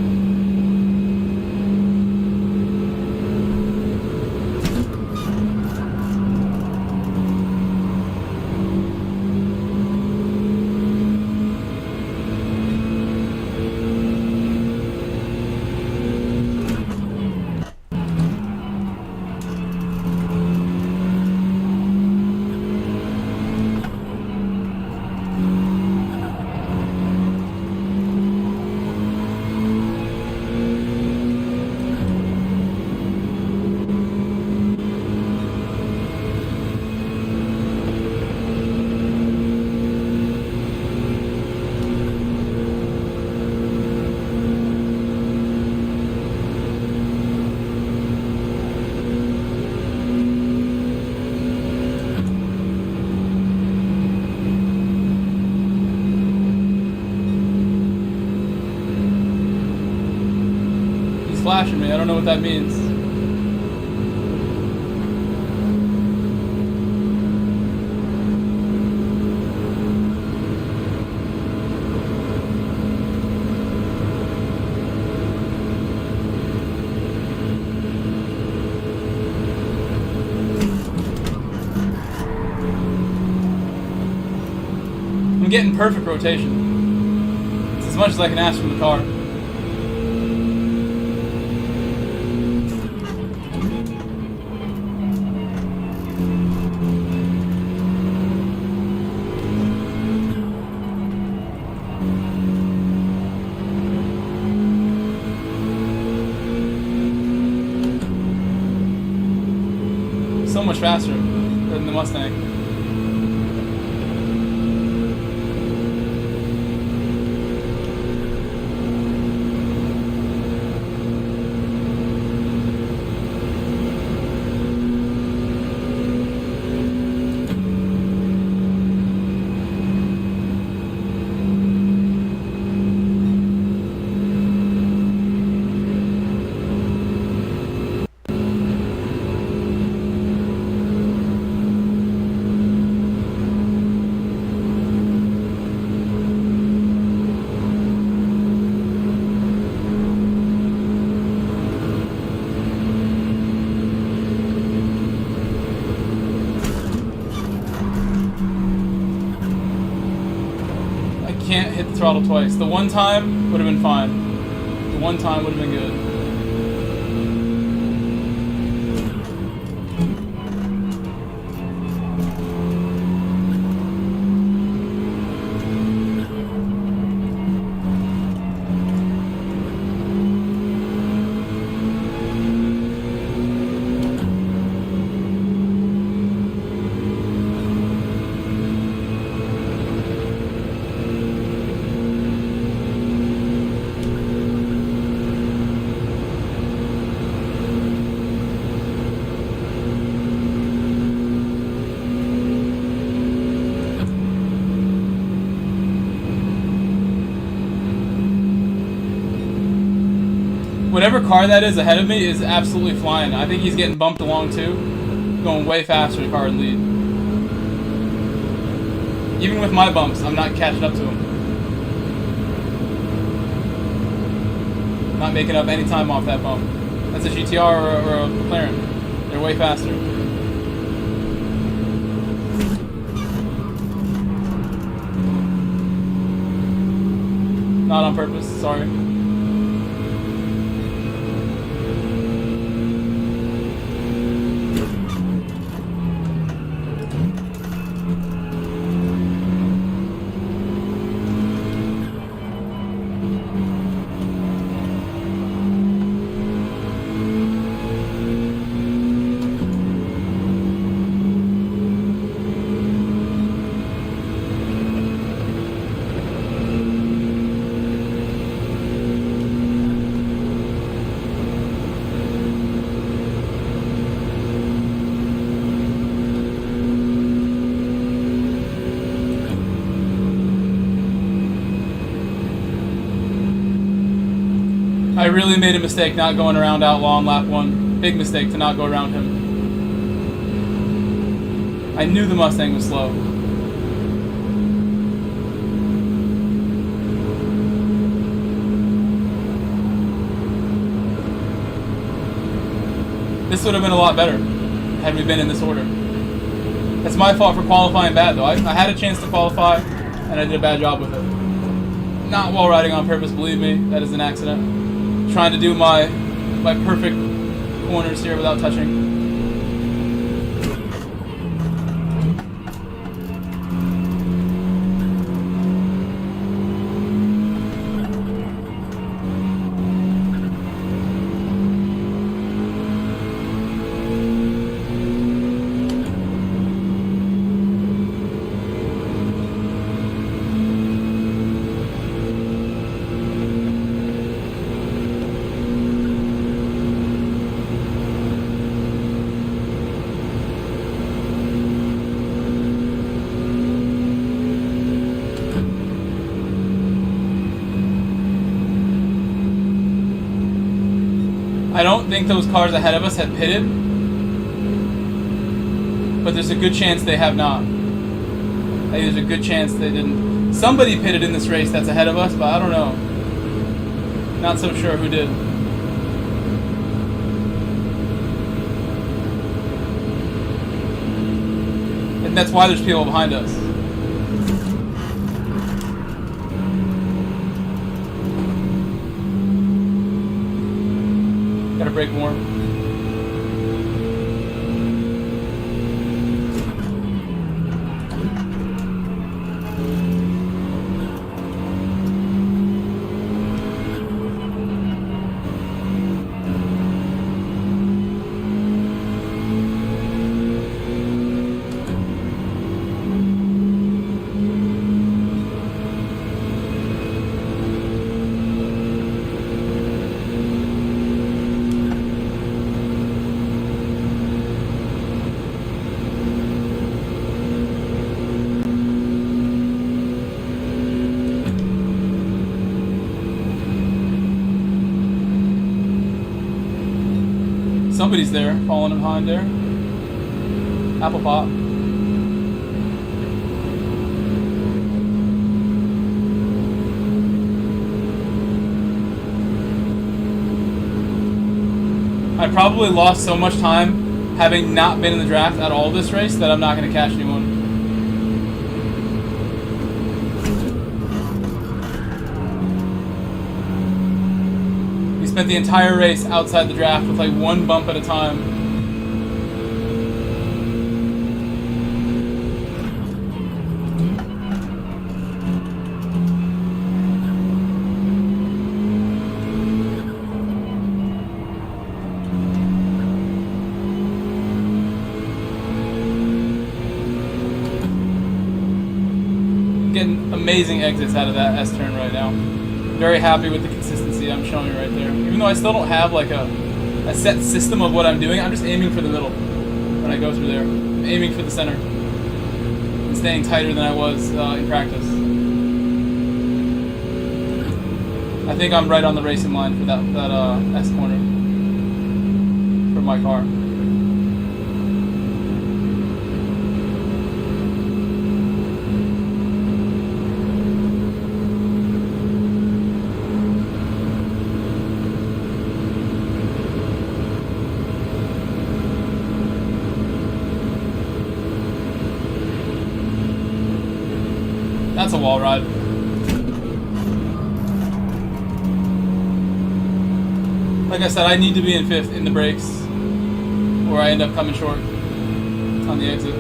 Flashing me. I don't know what that means. I'm getting perfect rotation. It's as much as I can ask from the car. So much faster than the Mustang. Can't hit the throttle twice. The one time would have been fine. The one time would have been good. Whatever car that is ahead of me is absolutely flying. I think he's getting bumped along too. Going way faster car in lead. Even with my bumps, I'm not catching up to him. Not making up any time off that bump. That's a GTR or a McLaren. They're way faster. Not on purpose, sorry. I really made a mistake not going around Outlaw on lap 1. Big mistake to not go around him. I knew the Mustang was slow. This would have been a lot better had we been in this order. It's my fault for qualifying bad though. I had a chance to qualify and I did a bad job with it. Not wall riding on purpose, believe me, that is an accident. Trying to do my perfect corners here without touching. I don't think those cars ahead of us had pitted, but there's a good chance they have not. I think there's a good chance they didn't. Somebody pitted in this race that's ahead of us, but I don't know. Not so sure who did. And that's why there's people behind us. Gotta brake more. Somebody's there, falling behind there. Apple Pop. I probably lost so much time having not been in the draft at all this race that I'm not going to catch anyone. Spent the entire race outside the draft with like one bump at a time. Getting amazing exits out of that S turn right now. Very happy with the consistency I'm showing you right there. Even though I still don't have like a set system of what I'm doing, I'm just aiming for the middle when I go through there. I'm aiming for the center and staying tighter than I was in practice. I think I'm right on the racing line for that S corner for my car. That's a wall ride. Like I said, I need to be in 5th in the brakes, or I end up coming short on the exit.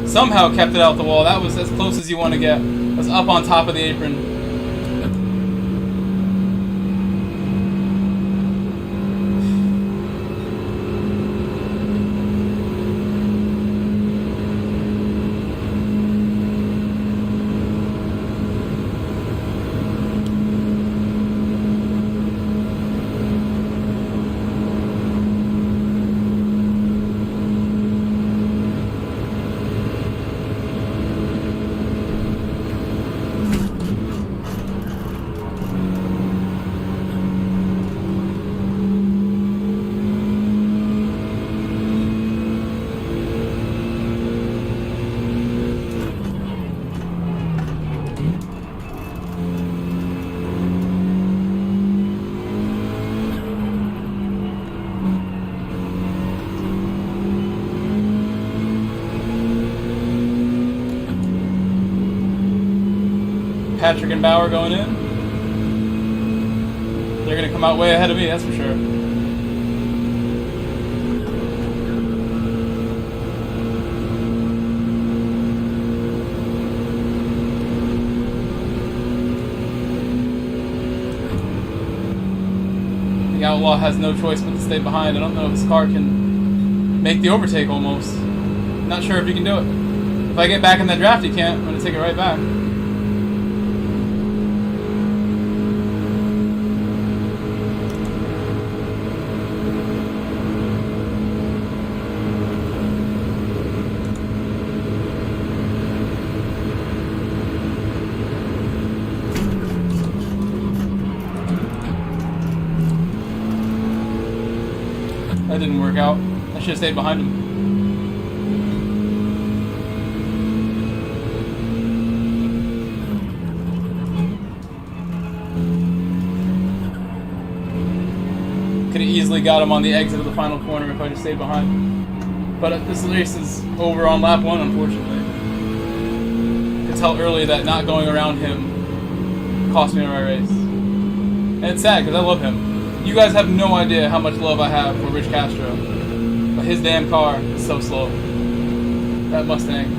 Somehow kept it out the wall. That was as close as you want to get. It was up on top of the apron. Patrick and Bauer going in. They're going to come out way ahead of me, that's for sure. The Outlaw has no choice but to stay behind. I don't know if his car can make the overtake almost. Not sure if he can do it. If I get back in that draft, he can't. I'm going to take it right back. That didn't work out. I should have stayed behind him. Could have easily got him on the exit of the final corner if I just stayed behind. But this race is over on lap 1, unfortunately. You could tell early that not going around him cost me my race. And it's sad because I love him. You guys have no idea how much love I have for Rich Castro. But his damn car is so slow. That Mustang.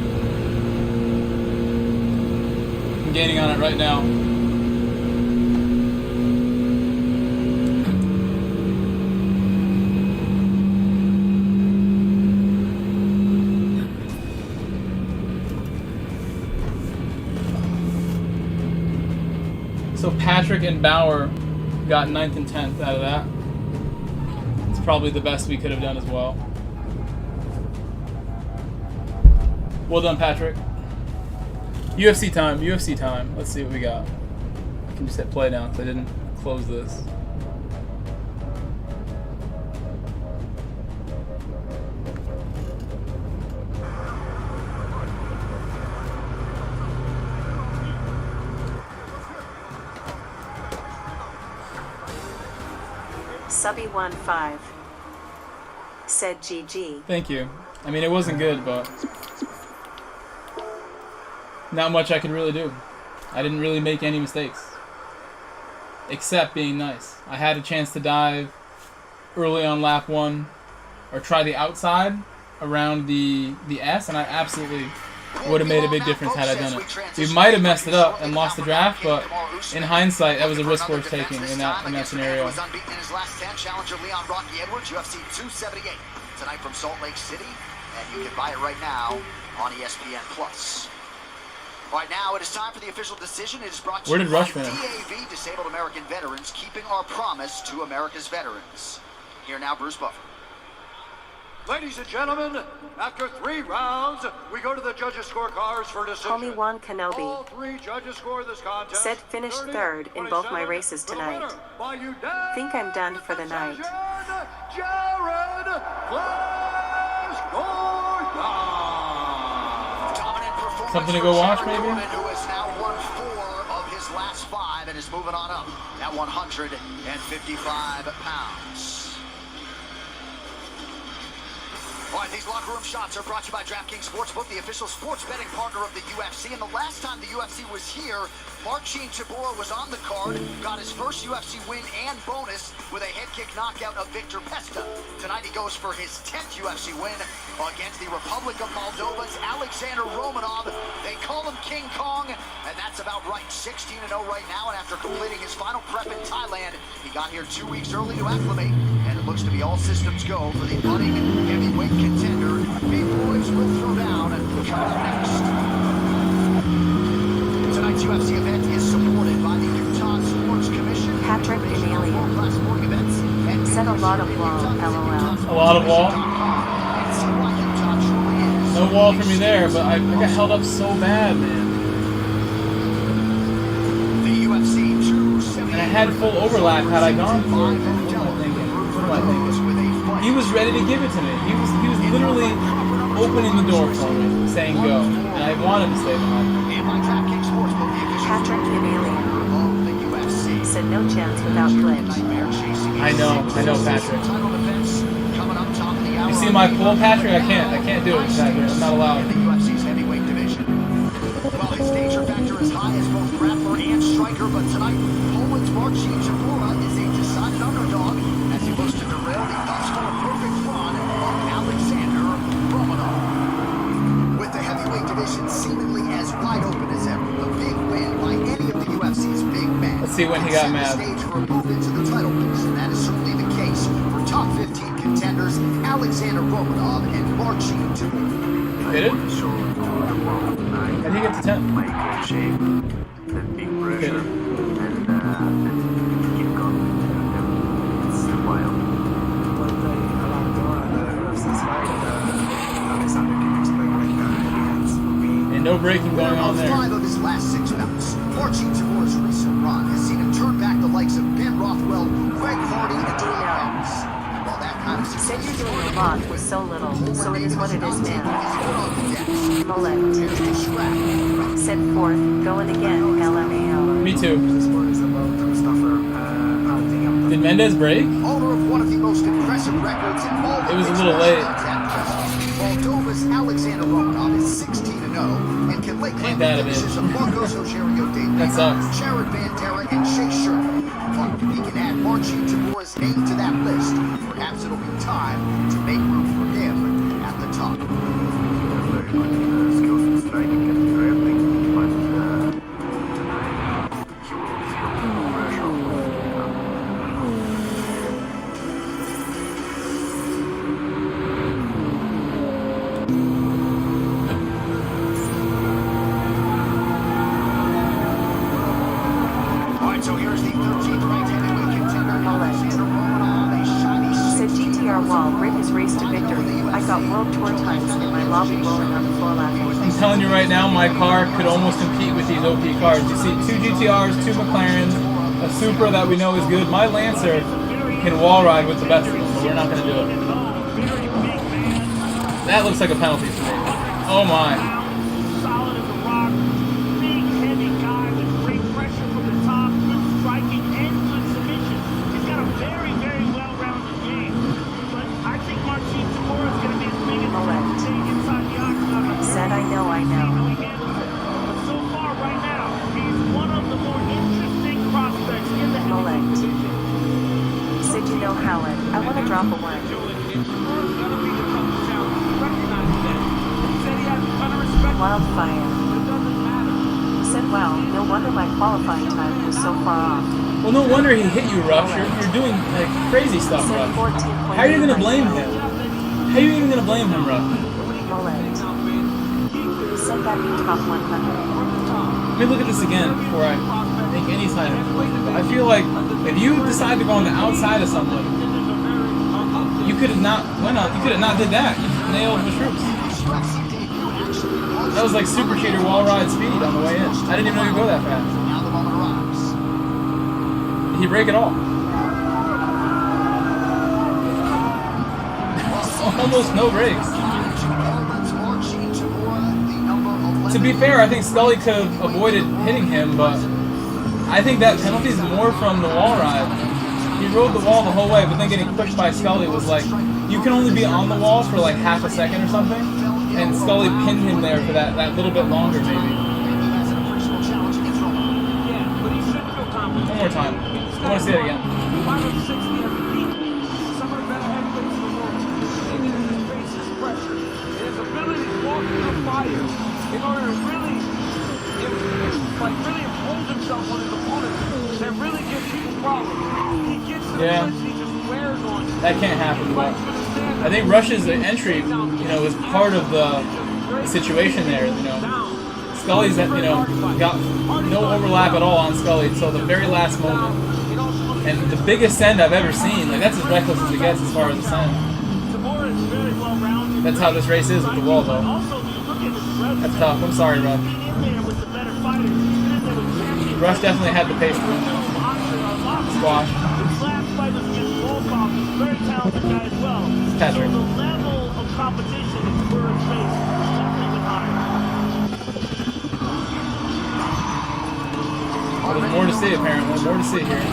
I'm gaining on it right now. So Patrick and Bauer got 9th and 10th out of that. It's probably the best we could have done as well. Well done, Patrick. UFC time, UFC time. Let's see what we got. I can just hit play now because I didn't close this. Subby15 said GG. Thank you. I mean, it wasn't good, but not much I could really do. I didn't really make any mistakes, except being nice. I had a chance to dive early on lap 1, or try the outside around the S, and I absolutely would have made a big difference had I done it. We might have messed it up and lost the draft, but in hindsight, that was a risk worth taking in that scenario. Tonight from Salt Lake City, and you can buy it right now on ESPN Plus. Right now, it is time for the official decision. It is brought to you by DAV, Disabled American Veterans, keeping our promise to America's veterans. Here now, Bruce Buffer. Ladies and gentlemen, after 3 rounds, we go to the judges' scorecards for decision. Call me Juan Kenobi. All 3 judges score this contest. Said finished third in both my races tonight. Think I'm done for the night. Jared Something to go watch, maybe? Who has now won 4 of his last 5 and is moving on up at 155 pounds. All right, these locker room shots are brought to you by DraftKings Sportsbook, the official sports betting partner of the UFC. And the last time the UFC was here, Marcin Tybura was on the card, got his first UFC win and bonus with a head kick knockout of Victor Pesta. Tonight he goes for his 10th UFC win against the Republic of Moldova's Alexander Romanov. They call him King Kong, and that's about right. 16-0 right now, and after completing his final prep in Thailand, he got here 2 weeks early to acclimate, and it looks to be all systems go for the budding heavyweight contender. Big boys will throw down and coming up next. Tonight's UFC event is supported by the Utah Sports Commission. Patrick Emilian said a lot of wall, LOL. A lot of wall? No wall for me there, but I got held up so bad, man. The UFC 278. And I had full overlap had I gone for it. What am I thinking? He was ready to give it to me. He was literally opening the door for me, saying go. And I wanted to stay behind. Patrick Emilian said no chance without glitch. I know, Patrick. You see my pull, Patrick? I can't do it, Patrick. I'm not allowed. Well, his danger factor is high as both grappler and striker, but tonight, Poland's Marcin Tybura is a decided underdog as he looks to derail the thus far perfect run of Alexander Romanov. With the heavyweight division seemingly as wide open as ever, a big win by any of the UFC's big men. Let's see when he got mad. Stage for a move into the title race, and that is certainly the case for top 15 contenders Alexander Romanov and Marcin Tybura. Did it? How'd he get to 10? Did it? No breaking going on there. 5 of his last 6 bouts. Marcin Tybura's recent run has seen him turn back the likes of Ben Rothwell, Greg Hardy, and Doyle Harris. Well, that kind of Said you're doing a lot with so little, so it is what it is, man. Mollet said 4th, going again, LMAO. Me too. Did Mendez break? Owner of one of the most impressive records in all It was a little late. Moldova's Alexander Romanov is 16-0 and can lay claim to finishes of Marcos Rogerio de That sucks. Jared Bandera, and Shea Sherman. But if he can add Marcin Tybura's name to that list, perhaps it'll be time to make room for him at the top. Skills in striking and grappling, but he will feel pressure. So here's the 13th ranked heavyweight contender, Alexander Romanov, a shiny said GTR Wall rid his race to victory. I got world tour times in my lobby rolling on the floor laughing. I'm telling you right now, my car could almost compete with these OP cars. You see 2 GTRs, 2 McLarens, a Supra that we know is good. My Lancer can wall ride with the best of them, but we're not going to do it. That looks like a penalty for me. Oh my. Solid as a rock, big heavy guy with great pressure from the top, good striking and good submission. He's got a very, very well-rounded game. But I think Marcin Tybura is going to be as big as inside the octagon. Said I know. But so far right now, he's one of the more interesting prospects in the heavyweight division. Said you know Howard, I want to drop a 1. Wildfire. Said, wow, no wonder my qualifying time was so far off. Well, no wonder he hit you, Rush. You're doing like crazy stuff, Said Rush. 14. How are you going to blame him? How are you even going to blame him, Rush? Mollet said that be top 100. Let me look at this again before I make any kind of. I feel like if you decide to go on the outside of someone, you You could have not went on. You could have not did that. You nailed the troops. That was like super cheater wall ride speed on the way in. I didn't even know you go that fast. Now the moment arrives. Did he break it all? Almost no brakes. To be fair, I think Scully could have avoided hitting him, but I think that penalty is more from the wall ride. He rode the wall the whole way, but then getting pushed by Scully was like, you can only be on the wall for like half a second or something, and Scully pinned him there for that little bit longer maybe. Yeah, but he should feel confident. One more time. I want to see it again. 560 as a peak. Some of the better heavyweights in the world. Maybe this is faces pressure. And his ability to walk through the fire in order to really, really impose himself on his opponents that really gives people problems. He gets to the punch, he just wears on you. That can't happen, but I think Rush's entry, was part of the situation there, Scully's, got no overlap at all on Scully until the very last moment. And the biggest send I've ever seen, like that's as reckless as it gets as far as the send. That's how this race is with the wall, though. That's tough. I'm sorry, Rush. Rush definitely had the pace to win though. Squash. Very talented guy as well. Patrick. So the level of competition in Burr's face is definitely higher. There's more to see, apparently. More to see here.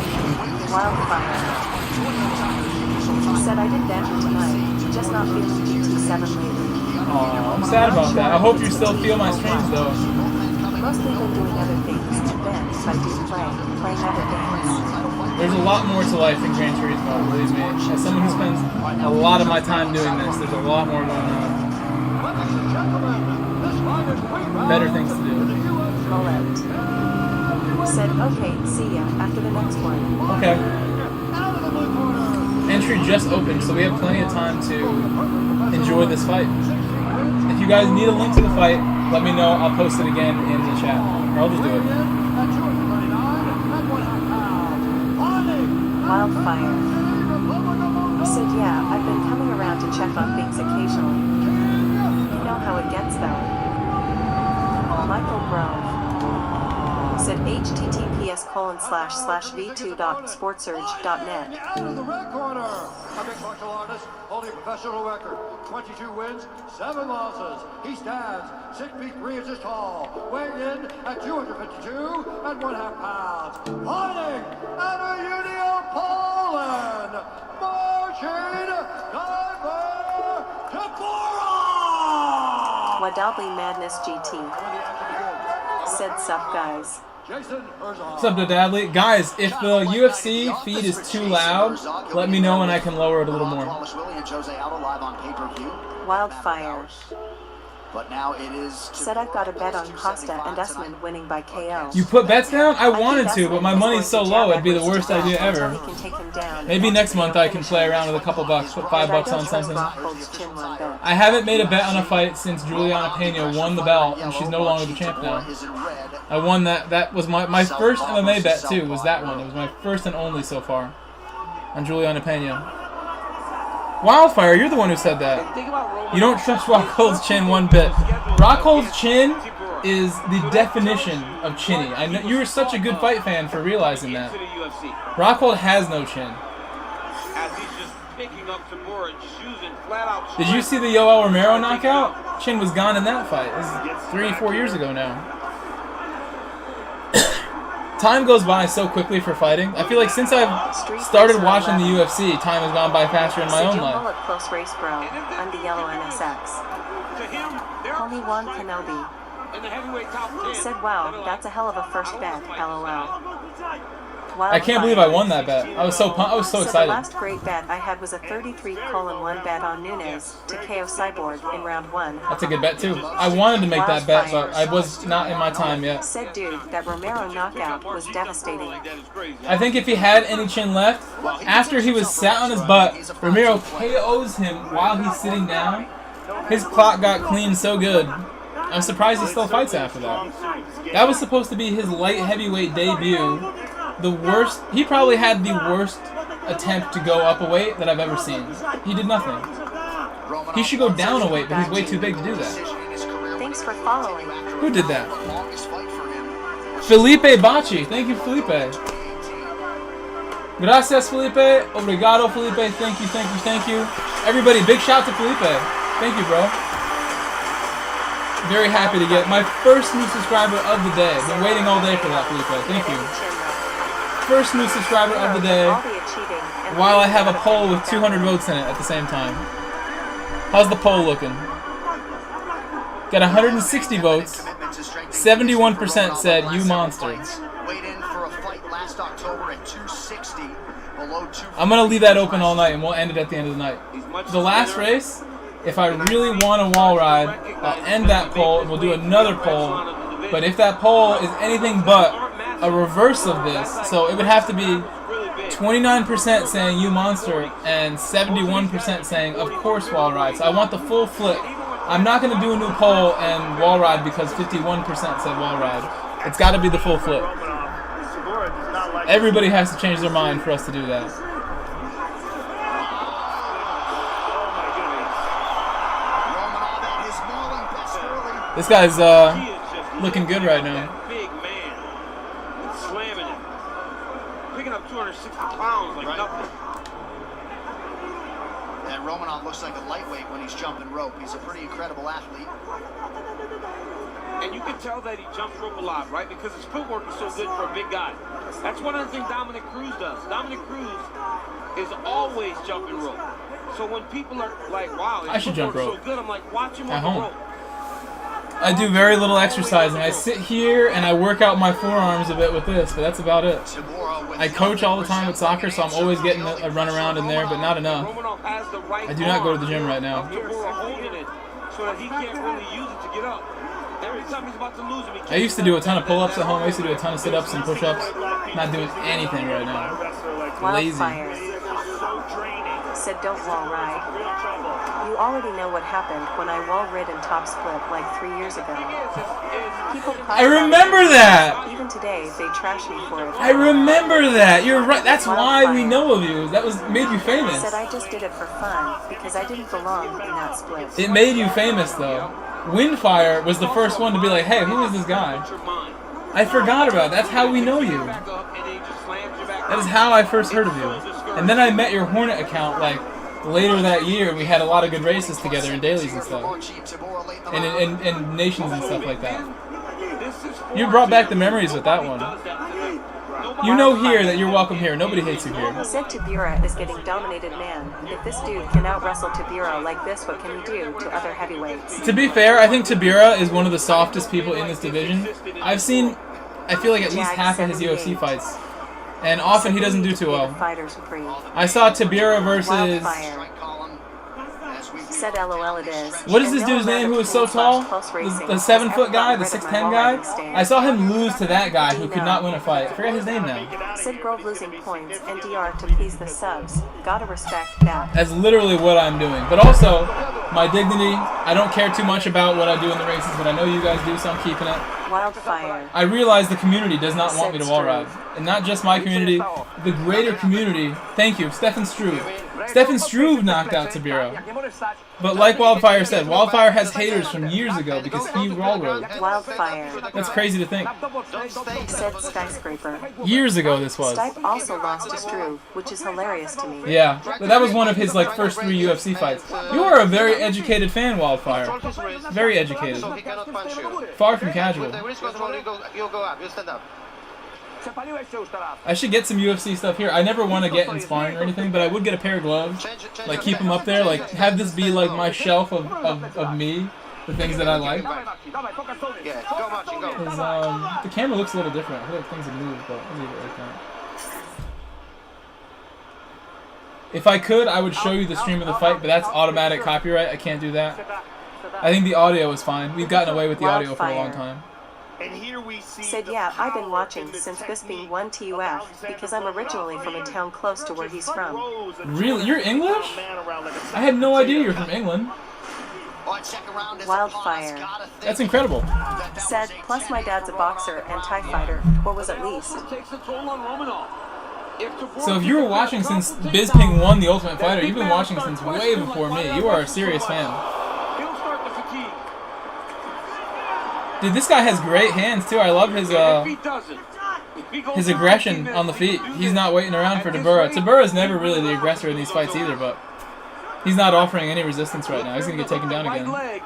Wildfire. Said I did better tonight, just not feeling GT7 lately. Aw, I'm sad about that. I hope you still feel my streams, though. Mostly been doing other things, and then, if I do playing other games. There's a lot more to life than Gran Turismo, believe me. As someone who spends a lot of my time doing this, there's a lot more going on. Better things to do. Mullet. Said, okay, see ya, after the next one. Okay. Entry just opened, so we have plenty of time to enjoy this fight. If you guys need a link to the fight, let me know. I'll post it again in the chat. Or I'll just do it. Wildfire. Said, yeah, I've been coming around to check on things occasionally. You know how it gets, though. Michael Grove. Said https://v2.sportsurge.net. Out of the red corner, a mixed martial artist holding a professional record. 22 wins, 7 losses. He stands 6 feet 3 inches tall, weighing in at 252 and 1/2 pounds. Fighting out of Unio, Poland, Marcin Dybura! Wadabli Madness GT. Said sup, guys. What's up, Dodadley? Guys, if the UFC feed is too loud, let me know and I can lower it a little more. Wildfire. But now it is. Said I've got a bet on Costa and Usman winning by KO. You put bets down? I wanted to, but my money's so low, it'd be the worst idea ever. Maybe next month I can play around with a couple bucks, put $5 on something. I haven't made a bet on a fight since Juliana Pena won the belt, and she's no longer the champ now. I won that. That was my first MMA bet too. Was that one? It was my first and only so far on Juliana Pena. Wildfire, you're the one who said that. You don't trust Rockhold's chin one bit. Rockhold's chin is the definition of chinny. I know you're such a good fight fan for realizing that. Rockhold has no chin. Did you see the Yoel Romero knockout? Chin was gone in that fight. This is 3-4 years ago now. Time goes by so quickly for fighting. I feel like since I've started watching the UFC, time has gone by faster in my own life. Close race, bro. I'm the yellow NSX. Homie Juan Kenobi. Said, wow, that's a hell of a first bet, LOL. I can't believe I won that bet. I was so excited. The last great bet I had was a 33:1 bet on Nunes to KO Cyborg in round 1. That's a good bet too. I wanted to make that bet, but I was not in my time yet. Said dude, that Romero knockout was devastating. I think if he had any chin left, after he was sat on his butt, Romero KOs him while he's sitting down. His clock got clean so good. I'm surprised he still fights after that. That was supposed to be his light heavyweight debut. The worst, he probably had the worst attempt to go up a weight that I've ever seen. He did nothing. He should go down a weight, but he's way too big to do that. Thanks for following. Who did that? Felipe Bacci. Thank you, Felipe. Gracias, Felipe. Obrigado, Felipe. Thank you, thank you, thank you. Everybody, big shout to Felipe. Thank you, bro. Very happy to get my first new subscriber of the day. Been waiting all day for that, Felipe. Thank you. First new subscriber of the day, while I have a poll with 200 votes in it at the same time. How's the poll looking? Got 160 votes. 71% said, "You monster." I'm gonna leave that open all night, and we'll end it at the end of the night. The last race, if I really want a wall ride, I'll end that poll, and we'll do another poll. But if that poll is anything but a reverse of this, so it would have to be 29% saying "you monster" and 71% saying "of course wall ride." So I want the full flip. I'm not going to do a new poll and wall ride because 51% said wall ride. It's got to be the full flip. Everybody has to change their mind for us to do that. This guy's looking good right now. Big man. Slamming it. Picking up 260 pounds like nothing. And Romanov looks like a lightweight when he's jumping rope. He's a pretty incredible athlete. And you can tell that he jumps rope a lot, right? Because his footwork is so good for a big guy. That's one of the things Dominic Cruz does. Dominic Cruz is always jumping rope. So when people are like, wow, I should jump rope. So good, I'm like, watch him At on the home. rope. I do very little exercising. I sit here and I work out my forearms a bit with this, but that's about it. I coach all the time with soccer, so I'm always getting a run around in there, but not enough. I do not go to the gym right now. So that he can't really use it to get up. Every time he's about to lose him, I used to do a ton of pull-ups at home. I used to do a ton of sit-ups and push-ups. Not doing anything right now. Lazy. Wildfire said don't wall ride. You already know what happened when I wall rid and top split like 3 years ago. People I remember that! Even today, they trash me for it. I remember that! You're right. That's why we know of you. That made you famous. Said I just did it for fun because I didn't belong in that split. It made you famous, though. Windfire was the first one to be like, hey, who is this guy? I forgot about it. That's how we know you. That is how I first heard of you. And then I met your Hornet account, like, later that year, and we had a lot of good races together in dailies and stuff. And in nations and stuff like that. You brought back the memories with that one. You know here that you're welcome here. Nobody hates you here. Said Tabira is getting dominated man. If this dude can out-wrestle Tabira like this, what can he do to other heavyweights? To be fair, I think Tabira is one of the softest people in this division. I've seen, I feel like at least half of his UFC fights. And often he doesn't do too well. I saw Tabira versus... Said LOL it is. What is this dude's name who was so tall? The 7-foot guy, the 6'10 guy? I saw him lose to that guy who could not win a fight. I forget his name now. Sid Grove losing points and DR to please the subs. Gotta respect that. That's literally what I'm doing. But also, my dignity, I don't care too much about what I do in the races, but I know you guys do, so I'm keeping it. Wildfire. I realize the community does not want me to wall ride. And not just my community, the greater community. Thank you, Stefan Struve. Stefan Struve knocked out Tabira. But like Wildfire said, Wildfire has haters from years ago because he wall rode. Wildfire. That's crazy to think. Said Skyscraper. Years ago this was. Stipe also lost to Struve, which is hilarious to me. Yeah, but that was one of his like first 3 UFC fights. You are a very educated fan, Wildfire. Very educated. Far from casual. I should get some UFC stuff here. I never want to get in sparring or anything, but I would get a pair of gloves. Like, keep them up there. Like, have this be, like, my shelf of me. The things that I like. Because, the camera looks a little different. I feel like things have moved, but I'll leave it like that. If I could, I would show you the stream of the fight, but that's automatic copyright. I can't do that. I think the audio is fine. We've gotten away with the audio for a long time. Said, yeah, I've been watching since Bisping won TUF because I'm originally from a town close to where he's from. Really? You're English? I had no idea you're from England. Wildfire. That's incredible. Said, plus my dad's a boxer and Thai fighter, or was at least. So if you were watching since BizPing won the Ultimate Fighter, you've been watching since way before me. You are a serious fan. He'll start the fatigue. Dude, this guy has great hands too. I love his If he doesn't, if he goes his down aggression 15 on the feet. minutes, He's not waiting around for Tabura. Tabura's never really the aggressor in these fights either, but he's not offering any resistance right now. He's gonna get taken down right again. leg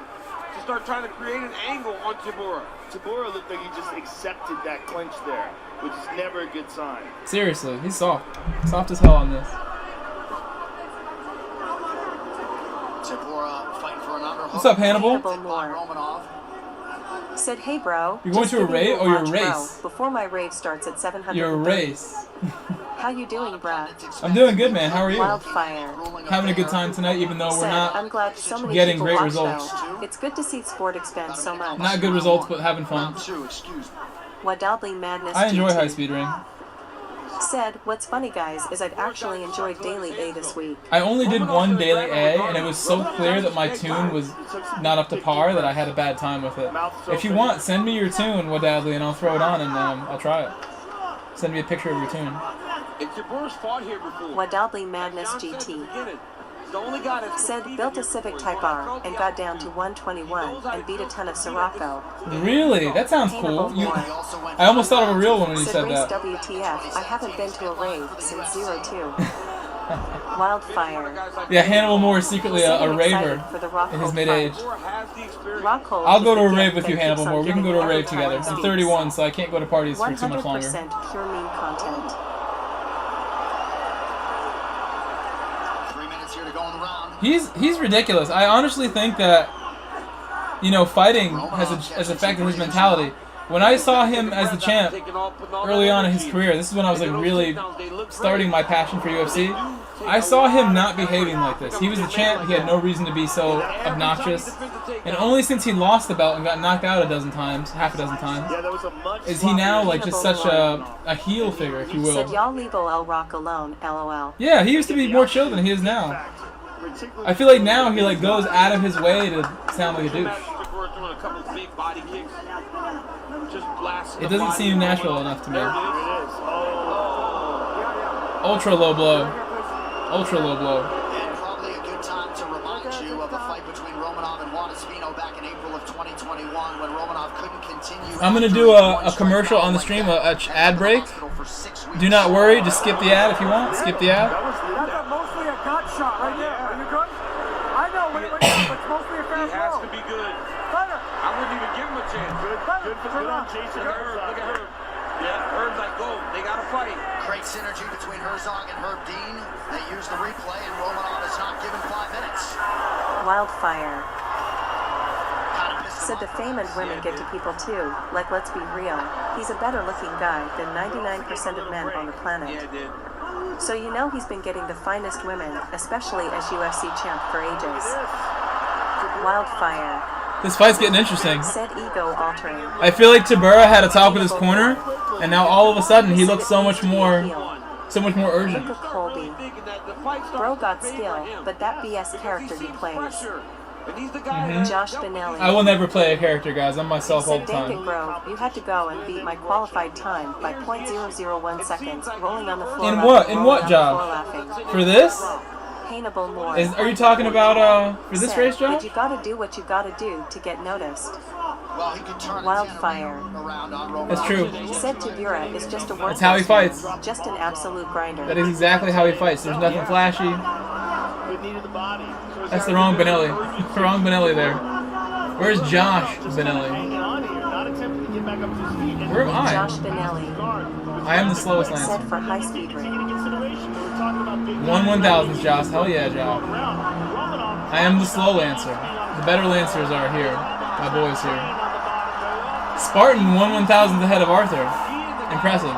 to start trying to create an angle on Tabura. Tabora looked like he just accepted that clinch there, which is never a good sign. Seriously, he's soft. Soft as hell on this. Tabora fighting for an underhook. What's up, Hannibal? Hannibal Moore Romanov. said, "Hey bro, You're going just to a giving raid you or your watch, race? bro, before my raid starts at 700. Your race. How you doing, bruh? I'm doing good, man. How are you? Wildfire. Having a good time tonight, even though we're Said, I'm not glad so many getting people great watch, results. though. It's good to see sport expand so much. Not good results, but having fun. Wadably Madness I enjoy GT. High Speed Ring. Said, what's funny guys is I'd actually enjoyed Daily A this week. I only did one daily A, and it was so clear that my tune was not up to par that I had a bad time with it. If you want, send me your tune, Wadadley, and I'll throw it on and I'll try it. Send me a picture of your tune. If Tabura's fought here before, Wadably Madness GT. Said, built a Civic Type R and got down to 121 and beat a ton of Sirocco. Really? That sounds cool. I almost thought of a real one when you said Race that. WTF, I haven't been to a rave since 02. Wildfire. Yeah, Hannibal Moore is secretly a Said, raver excited for the Rockhold in his mid-age. fight. Rockhold I'll go is to a the rave gift with you, that Hannibal keeps Moore. on We can go to a giving rave every together. time I'm it 31, so I can't go to parties for too much longer. 100% pure meme content. 3 minutes here to go in the round. He's ridiculous. I honestly think that, you know, fighting has affected his mentality. When I saw him as the champ early on in his career, this is when I was like really starting my passion for UFC. I saw him not behaving like this. He was the champ. He had no reason to be so obnoxious. And only since he lost the belt and got knocked out half a dozen times, is he now like just such a heel figure, if you Said, will. y'all leave El Rock alone, LOL. Yeah, he used to be more chill than he is now. I feel like now he like goes out of his way to sound like a douche. It doesn't seem natural enough to me. Ultra low blow. Ultra low blow. And probably a good time to remind you of a fight between Romanov and Juan Espino back in April of 2021 when Romanov couldn't continue. I'm gonna do a commercial on the stream, a ad break. Do not worry, just skip the ad if you want. Skip the ad. That's mostly a gut shot right there. Are you good? I know, but it's mostly a fair He has to be good. I wouldn't even give him a chance. Good for Jason. Look at Herb. Yeah, Herb's like, go. They got to fight. Great synergy between Herzog and Herb Dean. They use the replay, and Romanov is not given 5 minutes. Wildfire. Kind of pissed him Said the off. fame and women get to people too. Like, let's be real. He's a better looking guy than 99% of men on the planet. Yeah, it did. So you know he's been getting the finest women, especially as UFC champ for ages. Wildfire. This fight's getting interesting. Said ego altering. I feel like Tabura had a top with his corner, and now all of a sudden he looks so much more urgent. Look at Colby. Bro got skill, but that BS character he plays. Josh Benelli. I will never play a character, guys. I'm myself all Said the David time. Grove, you had to go and beat my qualified time by .001 seconds, rolling on the floor. In laughing, what? In rolling what on the job? floor laughing. For this? Hannibal Moore. Are you talking about for this Said, race, Josh? But you gotta do what you gotta do to get noticed. Well, he could turn Wildfire. around on Romanov. That's true. Said Tabura is just a workhorse. That's how he fights. Just an absolute grinder. That is exactly how he fights. There's nothing flashy. Good knee to the body. That's the wrong Benelli. The wrong Benelli there. Where's Josh Benelli? Hanging on here, not attempting to get back up to his feet. And Where am I? Josh Benelli. I am the slowest Said lancer. for high speed ring. 1/1000th, Josh. Hell yeah, Josh. I am the slow lancer. The better lancers are here. My boys here. Spartan 1/1000th ahead of Arthur. Impressive.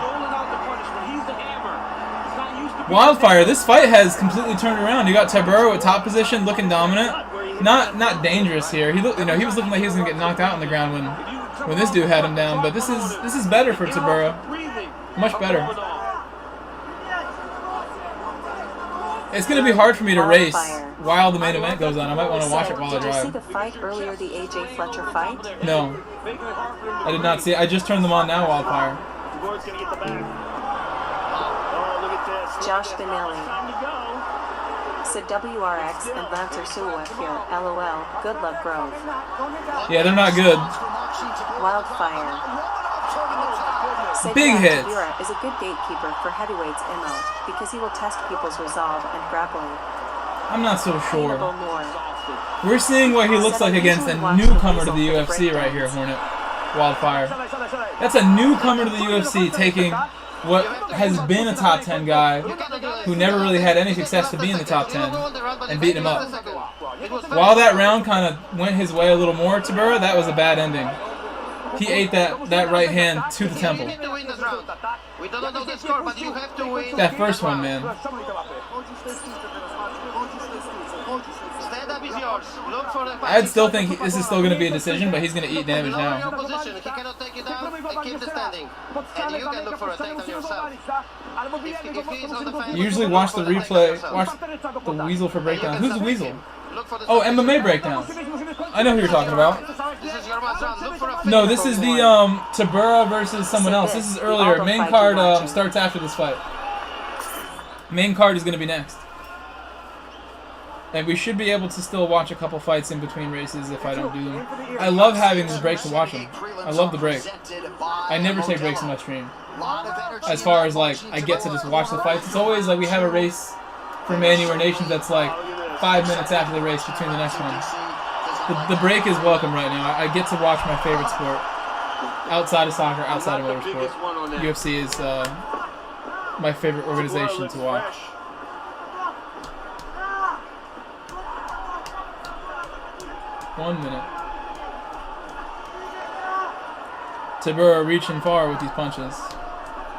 Wildfire, this fight has completely turned around. You got Tabura at top position, looking dominant. Not dangerous here. He looked, he was looking like he was gonna get knocked out on the ground when this dude had him down. But this is better for Tabura. Much better. It's gonna be hard for me to race while the main event goes on. I might want to watch it while I Did you see drive. the fight earlier, the AJ Fletcher fight? No, I did not see it. I just turned them on now, Wildfire. Tabora's gonna get the back. Oh, look at Josh Benelli. Time to go. Said WRX and Lancer Suwa here. LOL. Good luck, Grove. Yeah, they're not good. Wildfire. Said Big yeah, hits. Tabura is a good gatekeeper for heavyweights MO because he will test people's resolve and grappling. I'm not so sure. Hannibal Moore. We're seeing what he looks like against a newcomer to the UFC right here, Hornet. Wildfire. That's a newcomer to the UFC taking what has been a top 10 guy who never really had any success to be in the top 10 and beating him up. While that round kind of went his way a little more, Tabura, that was a bad ending. He ate that right hand to the temple. That first one, man. I'd still think this is still going to be a decision, but he's going to eat damage now. You usually watch the replay, watch the Weasel for breakdown. Who's the Weasel? Oh, MMA breakdown. I know who you're talking about. No, this is the Tabura versus someone else. This is earlier. Main card starts after this fight. Main card is going to be next. And we should be able to still watch a couple fights in between races if I don't do them. I love having this break to watch them. I love the break. I never take breaks in my stream. As far as like, I get to just watch the fights. It's always like we have a race for Manu or Nations that's like 5 minutes after the race between the next one. The break is welcome right now. I get to watch my favorite sport. Outside of soccer, outside of motorsport. UFC is my favorite organization to watch. One minute. Tabura reaching far with these punches.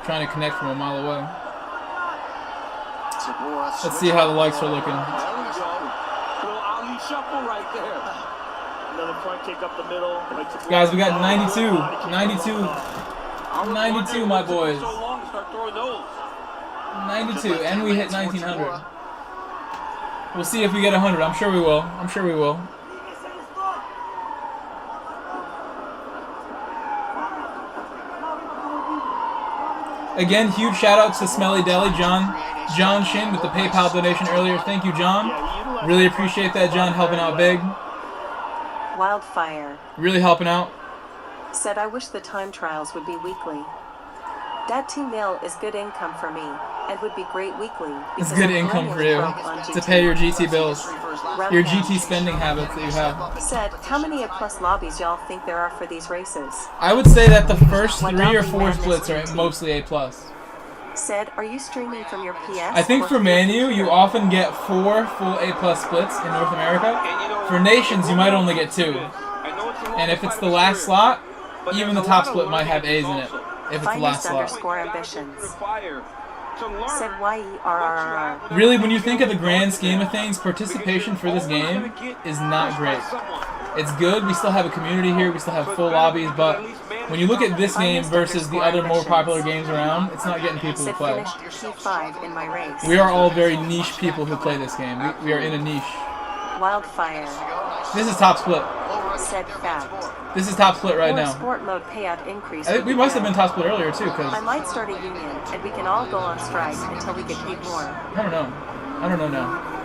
Trying to connect from a mile away. Let's see how the likes are looking. Another front kick up the middle. Guys, we got 92. 92, my boys. 92, and we hit 1900. We'll see if we get 100. I'm sure we will. I'm sure we will. Again, huge shout outs to Smelly Deli, John Shin with the PayPal donation earlier. Thank you, John. Really appreciate that, John, helping out big. Wildfire. Really helping out. Said I wish the time trials would be weekly. That 2 mil is good income for me, and would be great weekly. It's good income for you to pay your GT bills, your GT spending habits that you have. Said, how many A+ lobbies y'all think there are for these races? I would say that the first 3 or 4 splits are mostly A+. Said, are you streaming from your PS? I think for Manu, you often get 4 full A+ splits in North America. For Nations, you might only get 2. And if it's the last slot, even the top split might have A's in it. If it's the last slot. Ambitions. Said YERRR. Really, when you think of the grand scheme of things, participation for this game is not great. It's good, we still have a community here, we still have full lobbies, but when you look at this game versus the other more popular games around, it's not getting people to play. in my race. We are all very niche people who play this game. We are in a niche. Wildfire. This is top split. Said fact. This is top split right now. Sport mode payout increase. We must have been top split earlier too, because I might start a union, and we can all go on strike until we get paid more. I don't know. I don't know now.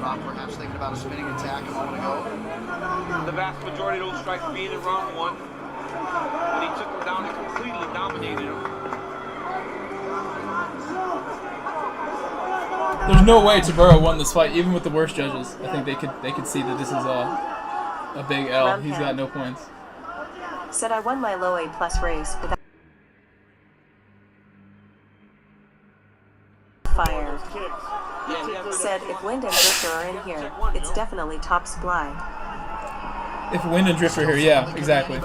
Perhaps thinking about a spinning attack a moment ago. The vast majority of those strikes being in round 1. When he took him down and completely dominated him. There's no way Tabura won this fight, even with the worst judges. I think they could see that this is a big L. He's got no points. Said I won my low A+ race without fire. Said if Wind and Drifter are in here, it's definitely top supply. If Wind and Drifter are here, yeah, exactly.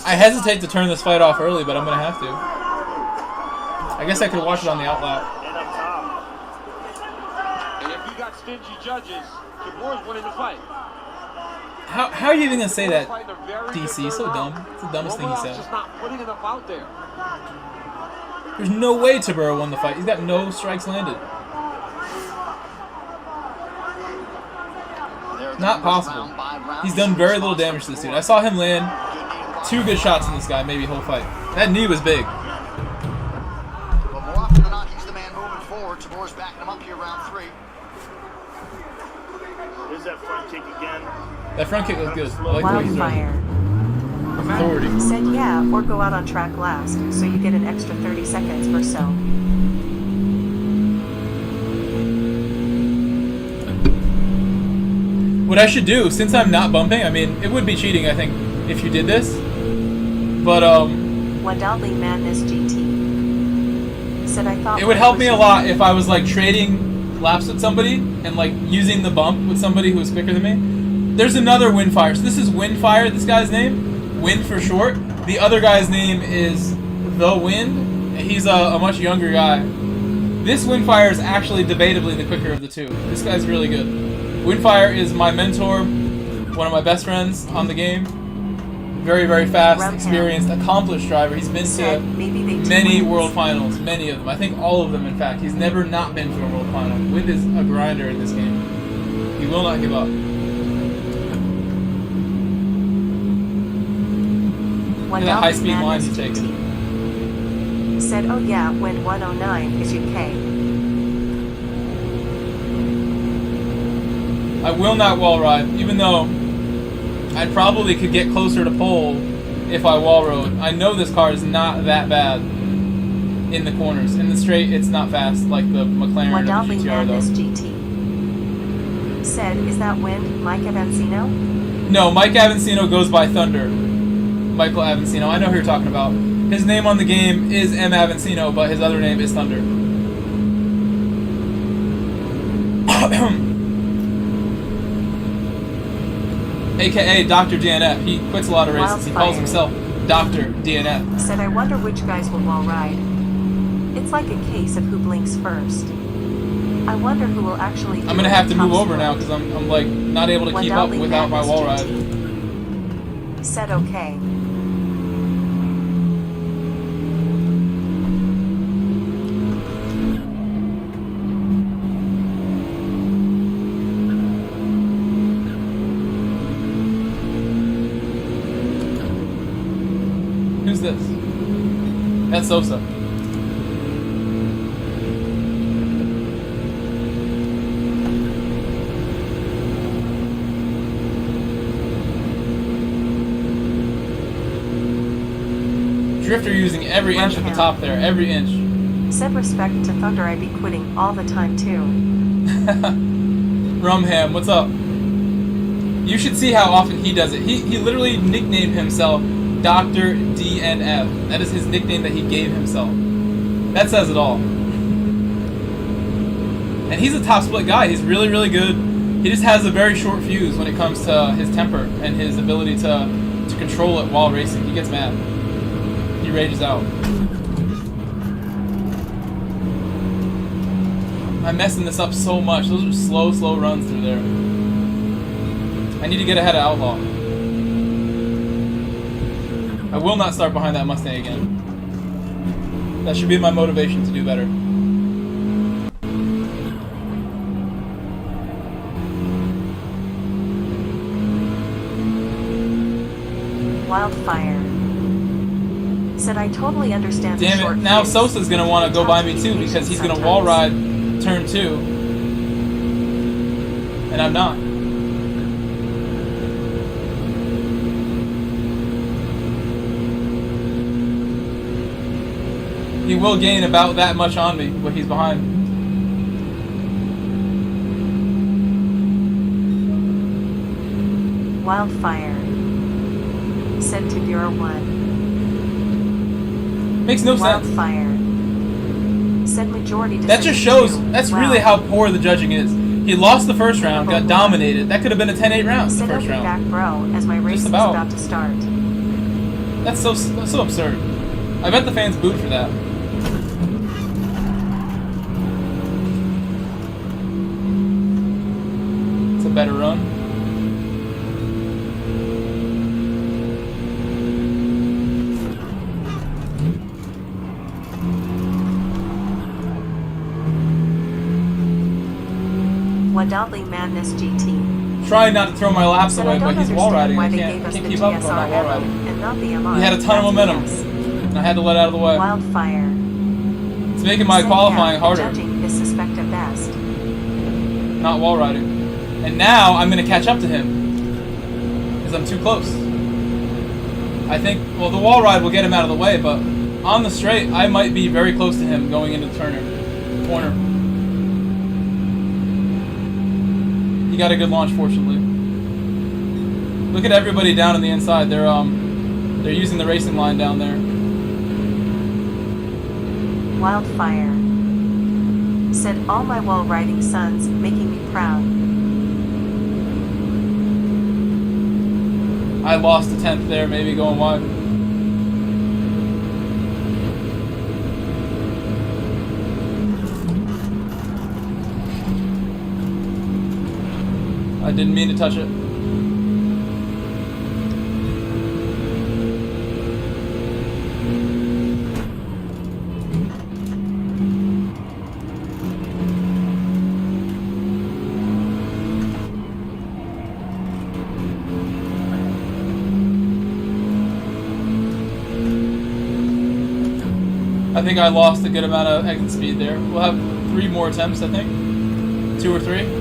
I hesitate to turn this fight off early, but I'm gonna have to. I guess I could watch it on the outlet. And up top. And if you got stingy judges, Tabura's winning the fight. How are you even gonna say that, DC? So dumb. It's the dumbest thing he said. Just not putting enough out there. There's no way Tabura won the fight. He's got no strikes landed. Not possible. He's done very little damage to this dude. I saw him land 2 good shots in this guy, maybe whole fight. That knee was big. But more often than not, he's the man moving forward. Tabor's backing him up here round 3. There's that front kick again. That front kick was good. I like the way he's throwing. Wildfire Authority. said yeah, or go out on track last, so you get an extra 30 seconds or so. What I should do, since I'm not bumping, I mean, it would be cheating, I think, if you did this. But, Wildly Madness GT said I thought it would help me a lot if I was, like, trading laps with somebody and, like, using the bump with somebody who was quicker than me. There's another Windfire. So this is Windfire, this guy's name. Wind for short. The other guy's name is The Wind. He's a much younger guy. This Windfire is actually debatably the quicker of the two. This guy's really good. Windfire is my mentor, one of my best friends on the game. Very, very fast, experienced, accomplished driver. He's been to many world finals, many of them. I think all of them, in fact. He's never not been to a world final. Wind is a grinder in this game. He will not give up. Look at that high-speed line he's taking. Said, oh yeah, Wind 109 is UK. I will not wall ride, even though I probably could get closer to pole if I wall rode. I know this car is not that bad in the corners. In the straight, it's not fast like the McLaren or the GTR though. GT said, is that Wind Mike Avancino? No, Mike Avancino goes by Thunder. Michael Avancino. I know who you're talking about. His name on the game is M. Avancino, but his other name is Thunder. AKA Dr. DNF. He quits a lot of races. He calls himself Dr. DNF. Said, I wonder which guys will wall ride. It's like a case of who blinks first. I wonder who will actually. I'm gonna have to move over now because I'm like not able to keep up without my wall ride. Said okay. Who's this? That's Sosa. Drifter using every inch at the top there, every inch. Said respect to Thunder, I'd be quitting all the time too. Rumham, what's up? You should see how often he does it. He literally nicknamed himself Dr. DNF. That is his nickname that he gave himself. That says it all. And he's a top split guy. He's really, really good. He just has a very short fuse when it comes to his temper and his ability to control it while racing. He gets mad. He rages out. I'm messing this up so much. Those are slow, slow runs through there. I need to get ahead of Outlaw. I will not start behind that Mustang again. That should be my motivation to do better. Wildfire said, I totally understand. Damn it, now Sosa's gonna want to go by me too because he's gonna wall ride turn 2. And I'm not. He will gain about that much on me, but he's behind. Wildfire said to Bureau 1. Makes no sense. Wildfire said majority. That just shows, that's really how poor the judging is. He lost the first round, got dominated. That could have been a 10-8 round in the first round. Back row as my race is about to start. That's so absurd. I bet the fans booed for that. It's a better run. Wadadley Madness GT. Trying not to throw my laps Said, away, I don't but he's wall riding. understand why I they can't gave us the keep up if I'm not wall GSR riding. and not the MR. He had a ton of momentum, That's and I had to let out of the way. Wildfire. It's making my Said, qualifying yeah, harder. Judging is suspect at best. Not wall riding. And now I'm going to catch up to him because I'm too close. I think, well, the wall ride will get him out of the way, but on the straight, I might be very close to him going into the corner. He got a good launch, fortunately. Look at everybody down on the inside. They're using the racing line down there. Wildfire. Said all my wall riding sons, making me proud. I lost a 10th there, maybe going wide. I didn't mean to touch it. I think I lost a good amount of exit speed there. We'll have 3 more attempts, I think. 2 or 3.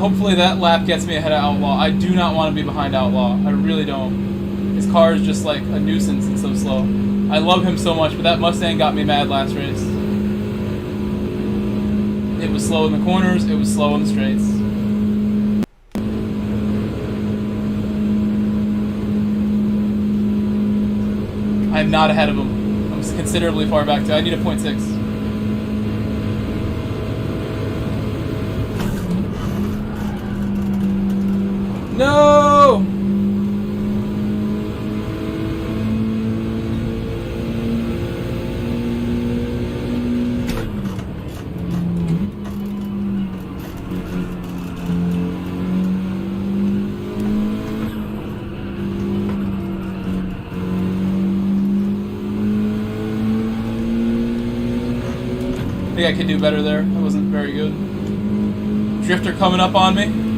Hopefully that lap gets me ahead of Outlaw. I do not want to be behind Outlaw. I really don't. His car is just like a nuisance and so slow. I love him so much, but that Mustang got me mad last race. It was slow in the corners, it was slow in the straights. I'm not ahead of him. I'm considerably far back too. I need a 0.6. No! I think I could do better there. That wasn't very good. Drifter coming up on me.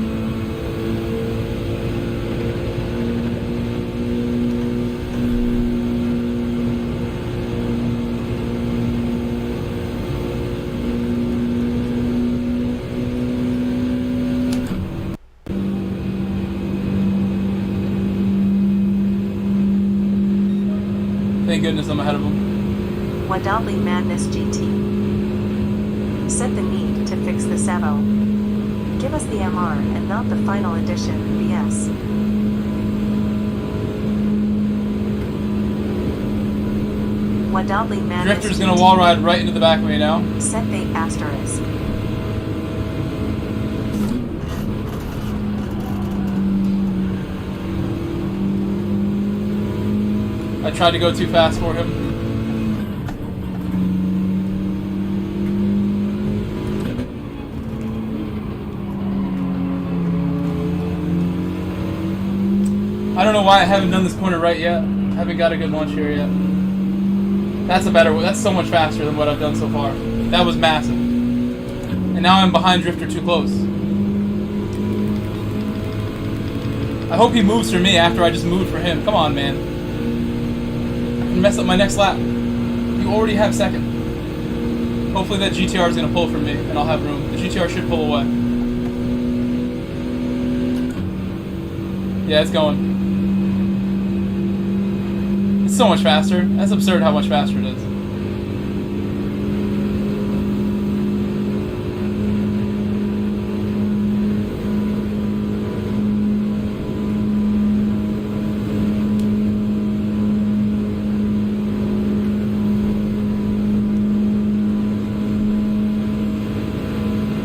Thank goodness I'm ahead of him. Wadadley Madness GT. Said the need to fix the Savo. Give us the MR and not the final edition BS. Wadadley Madness Drifter's gonna wall ride right into the back of me now. Set bait asterisk. I tried to go too fast for him. I don't know why I haven't done this corner right yet. I haven't got a good launch here yet. That's a better one. That's so much faster than what I've done so far. That was massive. And now I'm behind Drifter too close. I hope he moves for me after I just moved for him. Come on, man. Mess up my next lap. You already have second. Hopefully that GTR is going to pull from me and I'll have room. The GTR should pull away. Yeah, it's going. It's so much faster. That's absurd how much faster it is.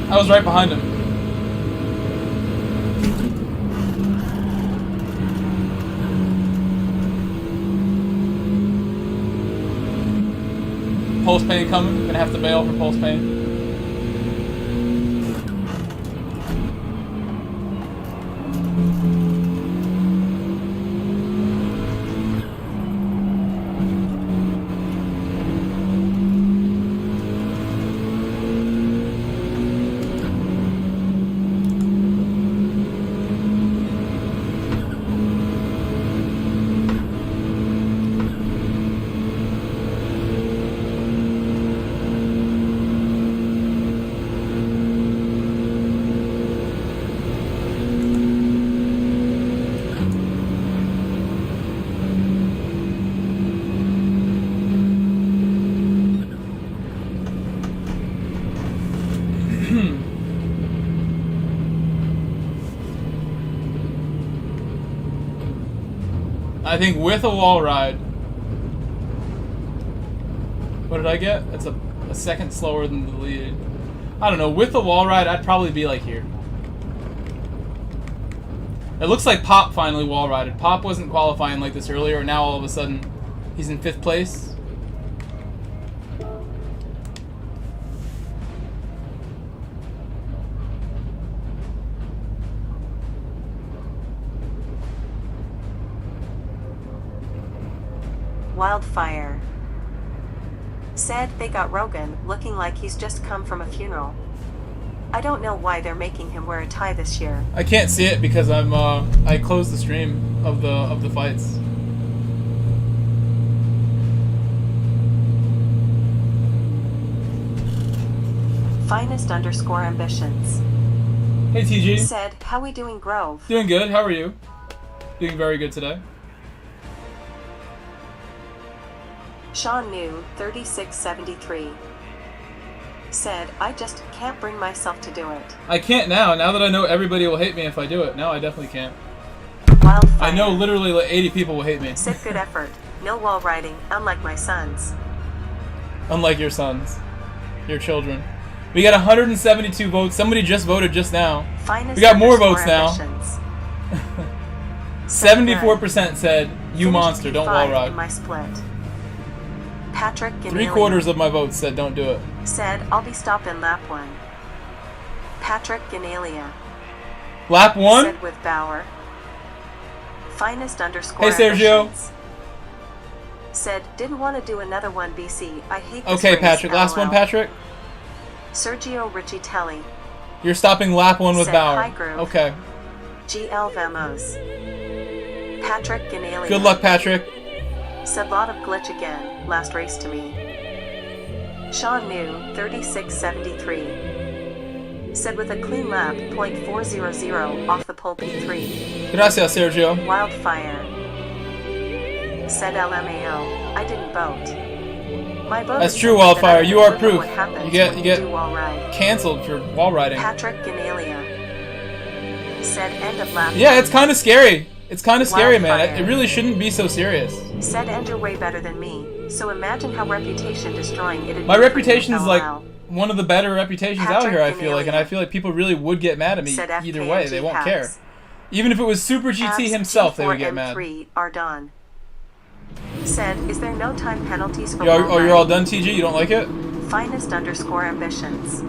I was right behind him. Pulse pain coming. Gonna have to bail for pulse pain. I think with a wall ride. What did I get? It's a second slower than the lead. I don't know. With a wall ride, I'd probably be like here. It looks like Pop finally wall rided. Pop wasn't qualifying like this earlier, and now all of a sudden he's in 5th place. Wildfire said they got Rogan looking like he's just come from a funeral. I don't know why they're making him wear a tie this year. I can't see it because I'm I closed the stream of the fights. Finest _ ambitions. Hey TG. Said, how we doing, Grove? Doing good. How are you? Doing very good today. Sean New 3673 said, I just can't bring myself to do it. I can't now that I know everybody will hate me if I do it. Now I definitely can't. Wildfire. I know literally like 80 people will hate me. Said, good effort. No wall riding, unlike my sons. Unlike your sons. Your children. We got 172 votes. Somebody just voted just now. Finest We got more votes ambitions. now. 74% said, you Finished monster, don't P5 wall in ride. my split. Patrick Ganelli 3/4 of my votes said don't do it. said, I'll be stopping lap 1. Patrick Ganelia Lap 1? said with Bauer. Finest _ Hey, Sergio. ambitions. Said, didn't want to do another one BC. I hate this Okay, race, Patrick. Last LOL. one, Patrick. Sergio Richie Telly. You're stopping lap 1 with Said, Bauer. "Hi, Groove." Okay. GL Vamos. Patrick Ganelia. Good luck, Patrick. Said lot of glitch again, last race to me. Sean New 3673 said with a clean lap, .400 off the pole P3. Gracias, Sergio. Wildfire said LMAO, I didn't vote. My vote That's is true, simply that Wildfire. I You are deliver proof. what happens You get when you get do wall ride. canceled for wall riding. Patrick Ganelia said end of lap. Yeah, it's kind of scary. It's kind of scary, man. Wildfire. It really shouldn't be so serious. Said end you're way better than me. So imagine how reputation destroying it'd My be for you, reputation is like LOL. one of the better reputations out Patrick here, I feel like, and I Ganelia feel like people really would get mad at me Said either FKMG way. They won't care. hacks. Even if it was Super GT Abs himself, they would get mad. T4M3 are done. Said, is there no time penalties for Oh, wall you're all riding? done, TG? You don't like it? Finest _ ambitions.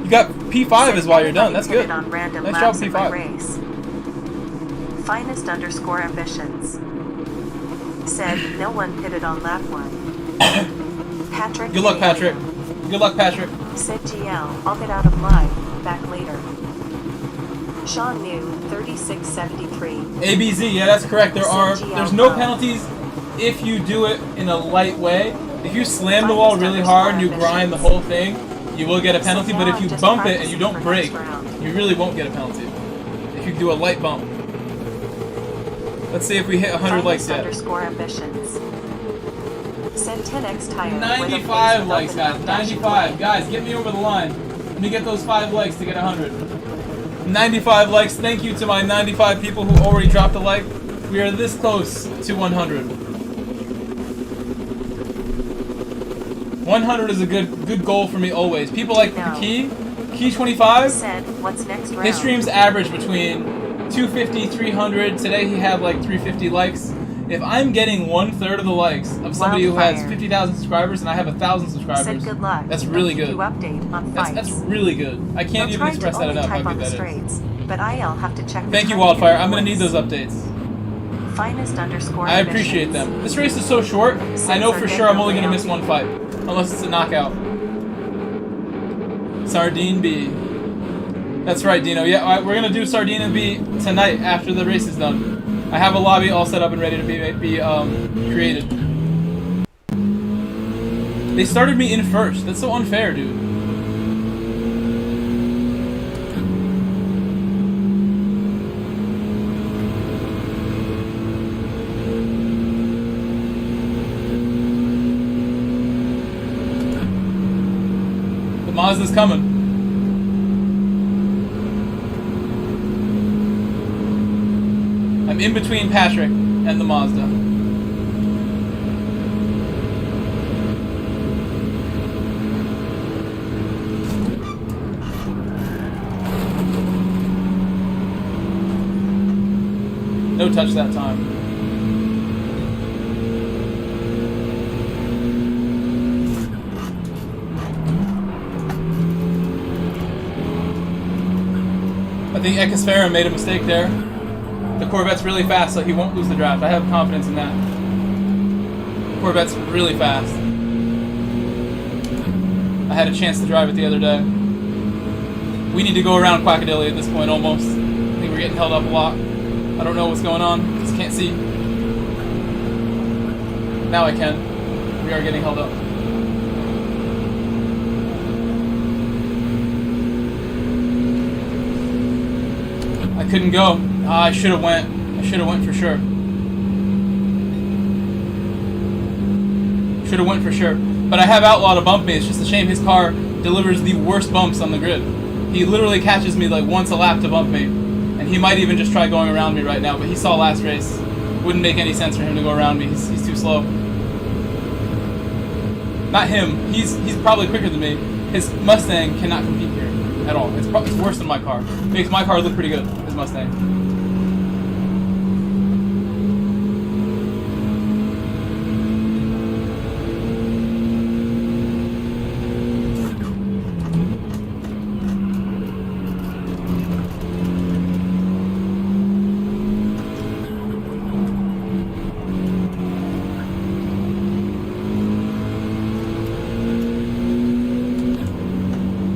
You got P5 Said is why you're done. anybody That's pitted good. on random Nice job, laps in my P5. race. Finest _ ambitions. Said, no one pitted on lap 1. Patrick. Good luck, Ganelia Patrick. Good luck, Patrick. Said GL, I'll get out of live, back later. Sean New 3673. ABZ, yeah, that's correct. There's no penalties if you do it in a light way. If you slam the wall really hard and you grind the whole thing, you will get a penalty, but if you bump it and you don't brake, you really won't get a penalty. If you do a light bump. Let's see if we hit 100 likes yet. _ ambitions. Said 10x tire. 95 likes, guys. 95. Guys, get me over the line. Let me get those 5 likes to get 100. 95 likes. Thank you to my 95 people who already dropped a like. We are this close to 100. 100 is a good goal for me always. People like Key 25. Said, what's next round? His streams average between 250, 300. Today he had like 350 likes. If I'm getting 1/3 of the likes of somebody who has 50,000 subscribers and I have 1,000 subscribers, Said good luck. that's really I'll keep good. You update on fights. That's really good. I can't even express that enough how good that is. Straights, but I'll have to check the Thank you, time Wildfire. in I'm gonna need voice. those updates. Finest _ I appreciate them. This race is so short, I know for sure I'm only gonna miss one fight. Unless it's a knockout. Sardine B. That's right, Dino. Yeah, we're gonna do Sardine B tonight after the race is done. I have a lobby all set up and ready to be created. They started me in first. That's so unfair, dude. The Mazda's coming. I'm in between Patrick. and the Mazda. No touch that time. I think Ekasfera made a mistake there. The Corvette's really fast, so he won't lose the draft. I have confidence in that. The Corvette's really fast. I had a chance to drive it the other day. We need to go around Quackadilly at this point, almost. I think we're getting held up a lot. I don't know what's going on. Just can't see. Now I can. We are getting held up. I couldn't go. I should have went. I should have went for sure. Should have went for sure. But I have Outlaw to bump me. It's just a shame his car delivers the worst bumps on the grid. He literally catches me like once a lap to bump me. And he might even just try going around me right now, but he saw last race. Wouldn't make any sense for him to go around me. He's too slow. Not him. He's probably quicker than me. His Mustang cannot compete here at all. It's worse than my car. Makes my car look pretty good, his Mustang.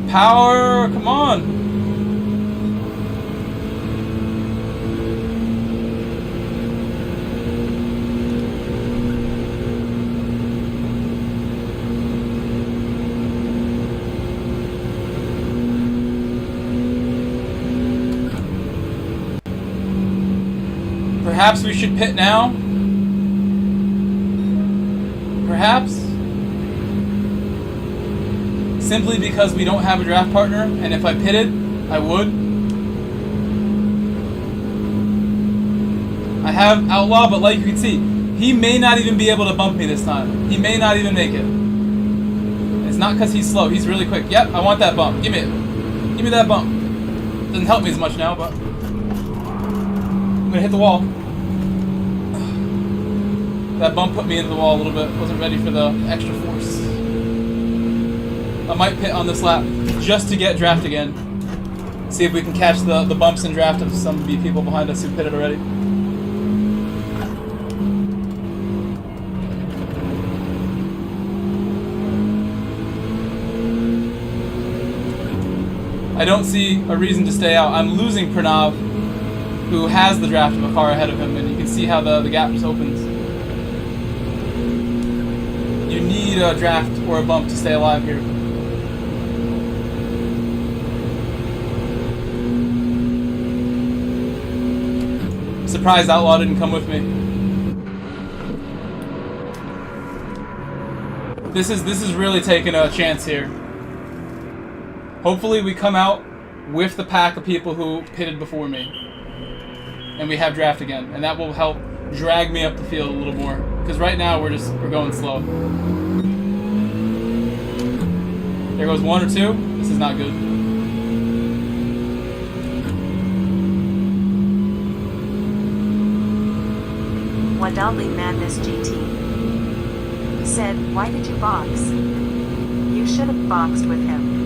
Power, come on. Perhaps we should pit now. Perhaps. Simply because we don't have a draft partner, and if I pitted, I would. I have Outlaw, but like you can see, he may not even be able to bump me this time. He may not even make it. It's not because he's slow, he's really quick. Yep, I want that bump. Give me it. Give me that bump. Doesn't help me as much now, but I'm gonna hit the wall. That bump put me into the wall a little bit. Wasn't ready for the extra force. I might pit on this lap just to get draft again. See if we can catch the bumps in draft of some people behind us who pitted already. I don't see a reason to stay out. I'm losing Pranav, who has the draft of a car ahead of him, and you can see how the gap just opens. You need a draft or a bump to stay alive here. Surprised Outlaw didn't come with me. This is really taking a chance here. Hopefully we come out with the pack of people who pitted before me. And we have draft again. And that will help drag me up the field a little more. Because right now we're going slow. There goes one or two. This is not good. Wadali Madness GT said, "Why did you box? You should have boxed with him."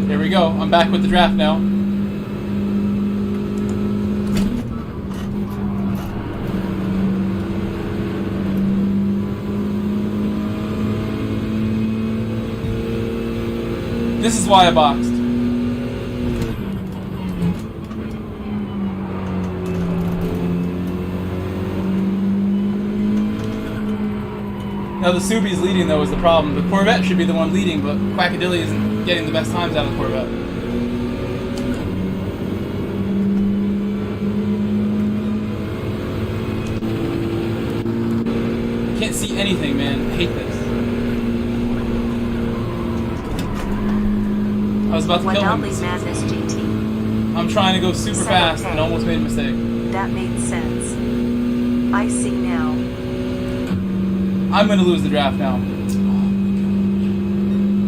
There we go. I'm back with the draft now. This is why I boxed. Now the Subi's leading though is the problem. The Corvette should be the one leading, but Quackadilly isn't getting the best times out of the Corvette. Can't see anything, man. I hate this. I was about to kill him. Wadali Madness GT I'm trying to go super Said fast okay. and almost made a mistake. That made sense. I see now. I'm gonna lose the draft now. Oh my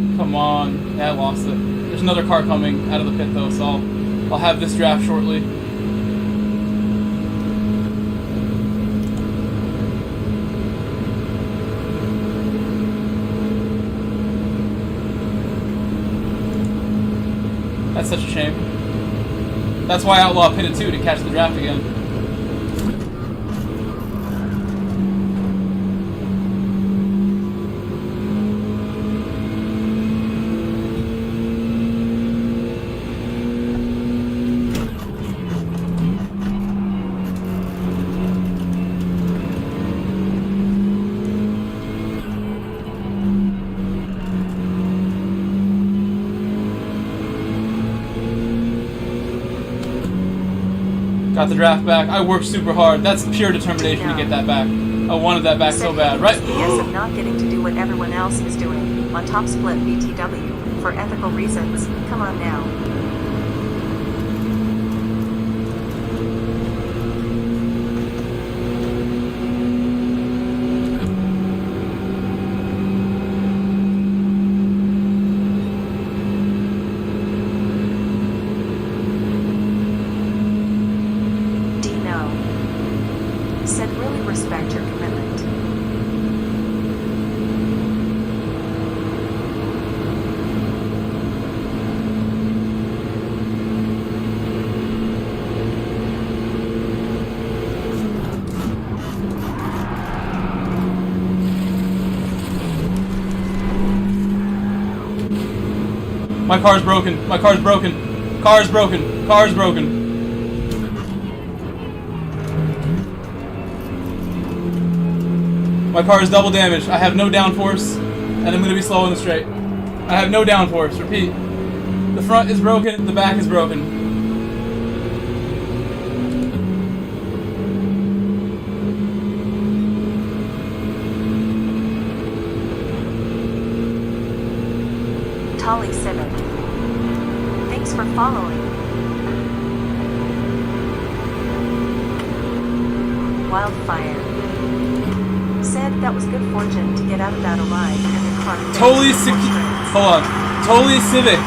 god. Come on. Yeah, I lost it. There's another car coming out of the pit though, so I'll have this draft shortly. That's such a shame. That's why Outlaw pitted too, to catch the draft again. Got the draft back. I worked super hard. That's pure determination to get that back. I wanted that back so bad, right? BS of not getting to do what everyone else is doing on top split BTW for ethical reasons. Come on now. Said really respect your commitment. My car's broken. My car's broken. Car's broken. Car's broken. My car is double damaged. I have no downforce, and I'm going to be slow in the straight. I have no downforce. Repeat. The front is broken. The back is broken. Tolly Civic. Thanks for following. Wildfire. Said that was good fortune to get out of that alive and the car. Totally hold on. Totally Civic.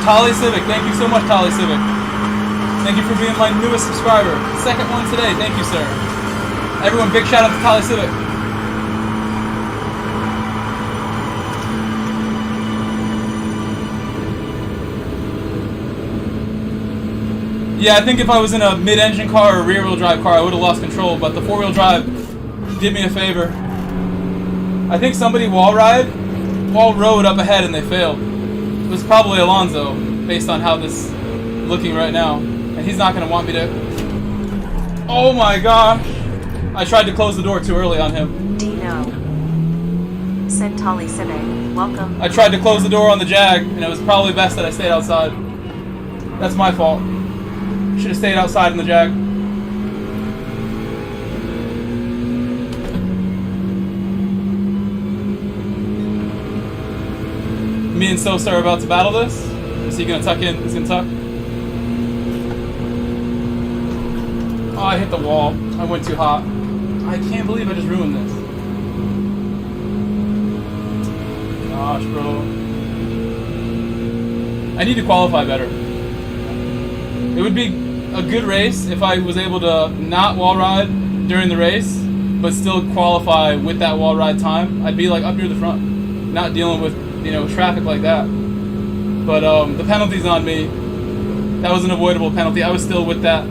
Tolly Civic. Thank you so much, Tolly Civic. Thank you for being my newest subscriber. Second one today. Thank you, sir. Everyone, big shout out to Tolly Civic. Yeah, I think if I was in a mid-engine car or a rear-wheel drive car, I would have lost control, but the four-wheel drive did me a favor. I think somebody wall rode up ahead and they failed. It was probably Alonso, based on how this is looking right now. And he's not going to want me to... Oh my gosh! I tried to close the door too early on him. Dino. Said Tolly Civic. Welcome. I tried to close the door on the Jag, and it was probably best that I stayed outside. That's my fault. Should have stayed outside in the Jag. Me and Sosa are about to battle this. Is he gonna tuck in? He's gonna tuck. Oh, I hit the wall. I went too hot. I can't believe I just ruined this. Gosh, bro. I need to qualify better. It would be a good race if I was able to not wall ride during the race, but still qualify with that wall ride time. I'd be like up near the front, not dealing with, you know, traffic like that. But the penalty's on me. That was an avoidable penalty. I was still with that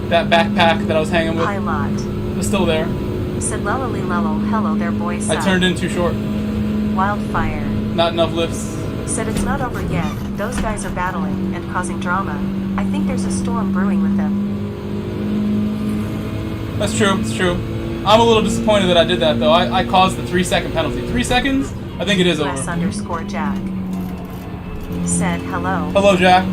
backpack that I was hanging with. Pilot. It was still there. Said lello hello there boys. I turned in too short. Wildfire. Not enough lifts. Said it's not over yet. Those guys are battling and causing drama. I think there's a storm brewing with them. That's true. It's true. I'm a little disappointed that I did that though. I caused the 3-second penalty. 3 seconds? I think it is over. US_Jack. Said hello. Hello, Jack.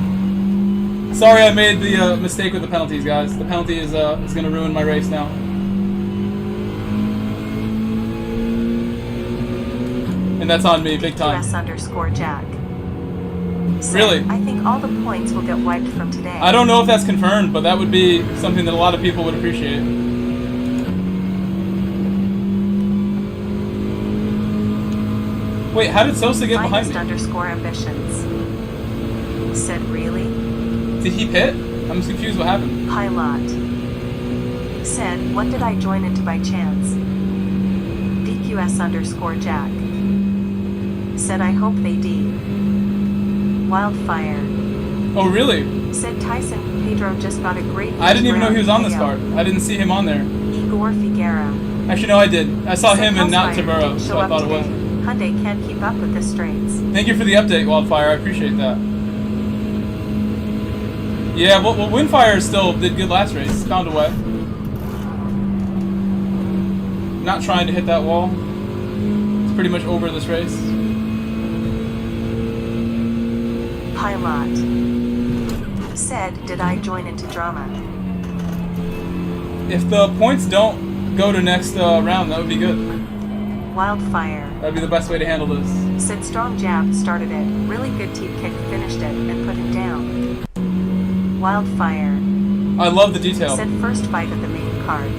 Sorry I made the mistake with the penalties, guys. The penalty is going to ruin my race now. And that's on me, big time. US_Jack. Said, Really? I think all the points will get wiped from today. I don't know if that's confirmed, but that would be something that a lot of people would appreciate. Wait, how did Sosa get behind me? Underscore ambitions. Said, really? Did he pit? I'm just confused what happened. Pilot. Said, what did I join into by chance? DQS underscore Jack. Said, I hope they D. Wildfire. Oh, really? Said Tyson Pedro just got a great. I didn't even know he was on this payout. card. I didn't see him on there. Igor Figuera. Actually, no, I did. I saw Said him and not Hellfire Taburo, didn't so show I up thought it today. was. Hyundai can't keep up with the straights. Thank you for the update, Wildfire. I appreciate that. Yeah, well, Windfire still did good last race. Found a way. Not trying to hit that wall. It's pretty much over this race. Pilot. Said, did I join into drama? If the points don't go to next round, that would be good. Wildfire. That'd be the best way to handle this. Said strong jab started it, really good teep kick finished it, and put him down. Wildfire. I love the detail. Said first fight at the main card.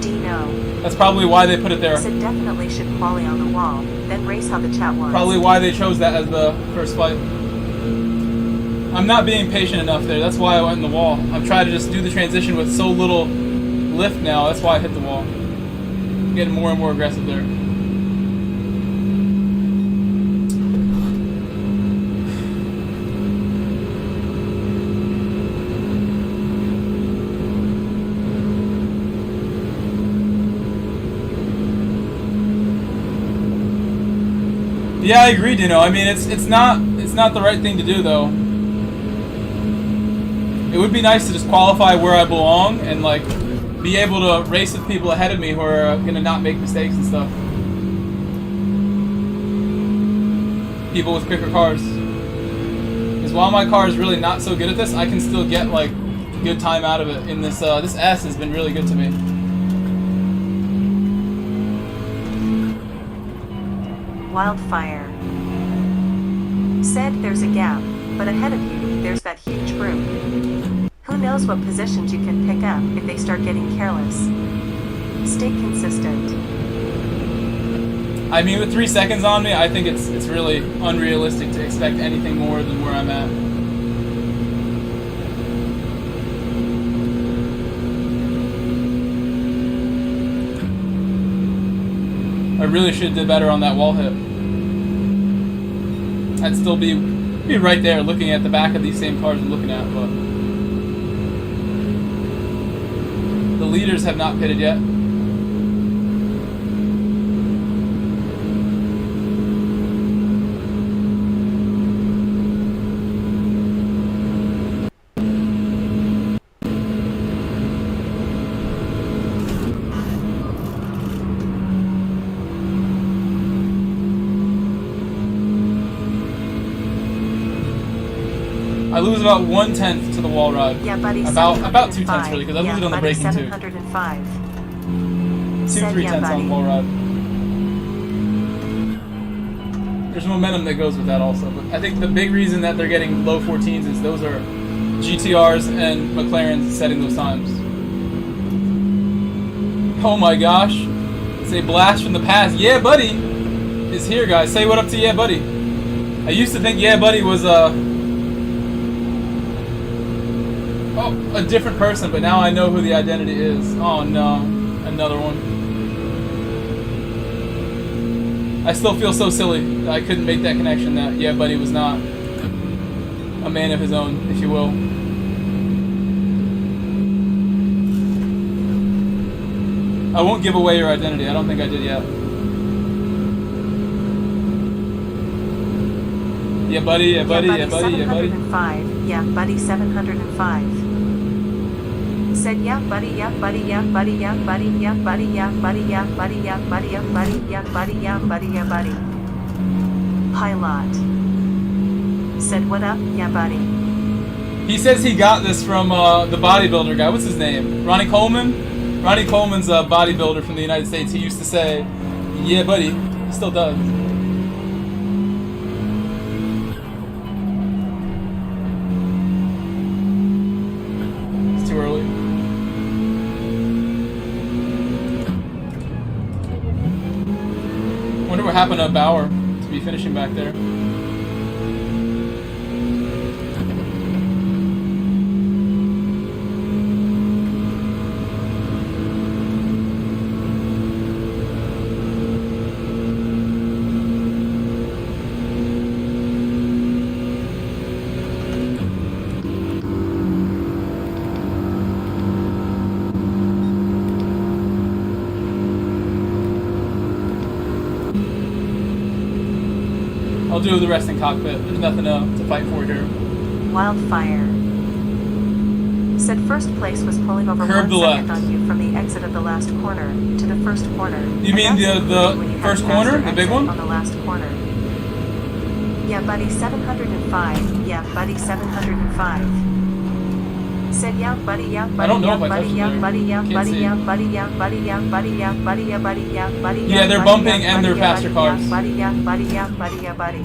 Dino. That's probably why they put it there. Said definitely should quali on the wall, then race how the chat wants. Probably why they chose that as the first fight. I'm not being patient enough there. That's why I went in the wall. I'm trying to just do the transition with so little lift now. That's why I hit the wall. I'm getting more and more aggressive there. Yeah, I agree, Dino. I mean, it's not the right thing to do, though. It would be nice to just qualify where I belong and like be able to race with people ahead of me who are gonna not make mistakes and stuff. People with quicker cars. Because while my car is really not so good at this, I can still get like good time out of it. In this, this S has been really good to me. Wildfire. Said there's a gap, but ahead of you, there's that huge group. Who knows what positions you can pick up if they start getting careless. Stay consistent. I mean, with 3 seconds on me, I think it's really unrealistic to expect anything more than where I'm at. I really should have did better on that wall hit. I'd still be right there looking at the back of these same cars I'm looking at, but the leaders have not pitted yet. I lose about 1/10 to the wall ride. Yeah, buddy. About 2/10 really, because I lose it on the braking too. 705. 2/3 on the wall ride. There's momentum that goes with that also, but I think the big reason that they're getting low 14s is those are GTRs and McLarens setting those times. Oh my gosh. It's a blast from the past. Yeah, buddy is here, guys. Say what up to Yeah, buddy. I used to think Yeah, buddy was a different person, but now I know who the identity is. Oh no, another one. I still feel so silly that I couldn't make that connection that Yeah, buddy was not a man of his own, if you will. I won't give away your identity. I don't think I did yet. Yeah, buddy, yeah, buddy, yeah, buddy, yeah, buddy. 705. Yeah, buddy, 705. Said yeah, buddy, yeah, buddy, yeah, buddy, yeah, buddy, yeah, buddy, yeah, buddy, yeah, buddy, yeah, buddy, yeah, buddy, yeah, buddy, yeah, buddy, yeah, buddy. Pilot. Said what up, yeah, buddy. He says he got this from the bodybuilder guy. What's his name? Ronnie Coleman? Ronnie Coleman's a bodybuilder from the United States. He used to say, yeah, buddy. He still does. happen to Bauer to be finishing back there. I'll do the rest in cockpit. There's nothing to fight for here. Wildfire. Said first place was pulling over Curb 1 the second left. on you from the exit of the last corner to the first corner. You mean the first corner? The big one? On the last corner. Yeah, buddy, 705. Yeah, buddy, 705. Said yeah, buddy, yeah, buddy, I don't know yeah, if I buddy, touched yeah, it. buddy, yeah, Can't buddy, see. yeah, buddy, yeah, buddy, yeah, buddy, yeah, buddy, yeah, buddy, yeah, buddy, Yeah, they're buddy, bumping yeah, and they're buddy, yeah, faster buddy, cars. yeah, buddy, yeah, buddy, yeah, buddy, yeah, buddy.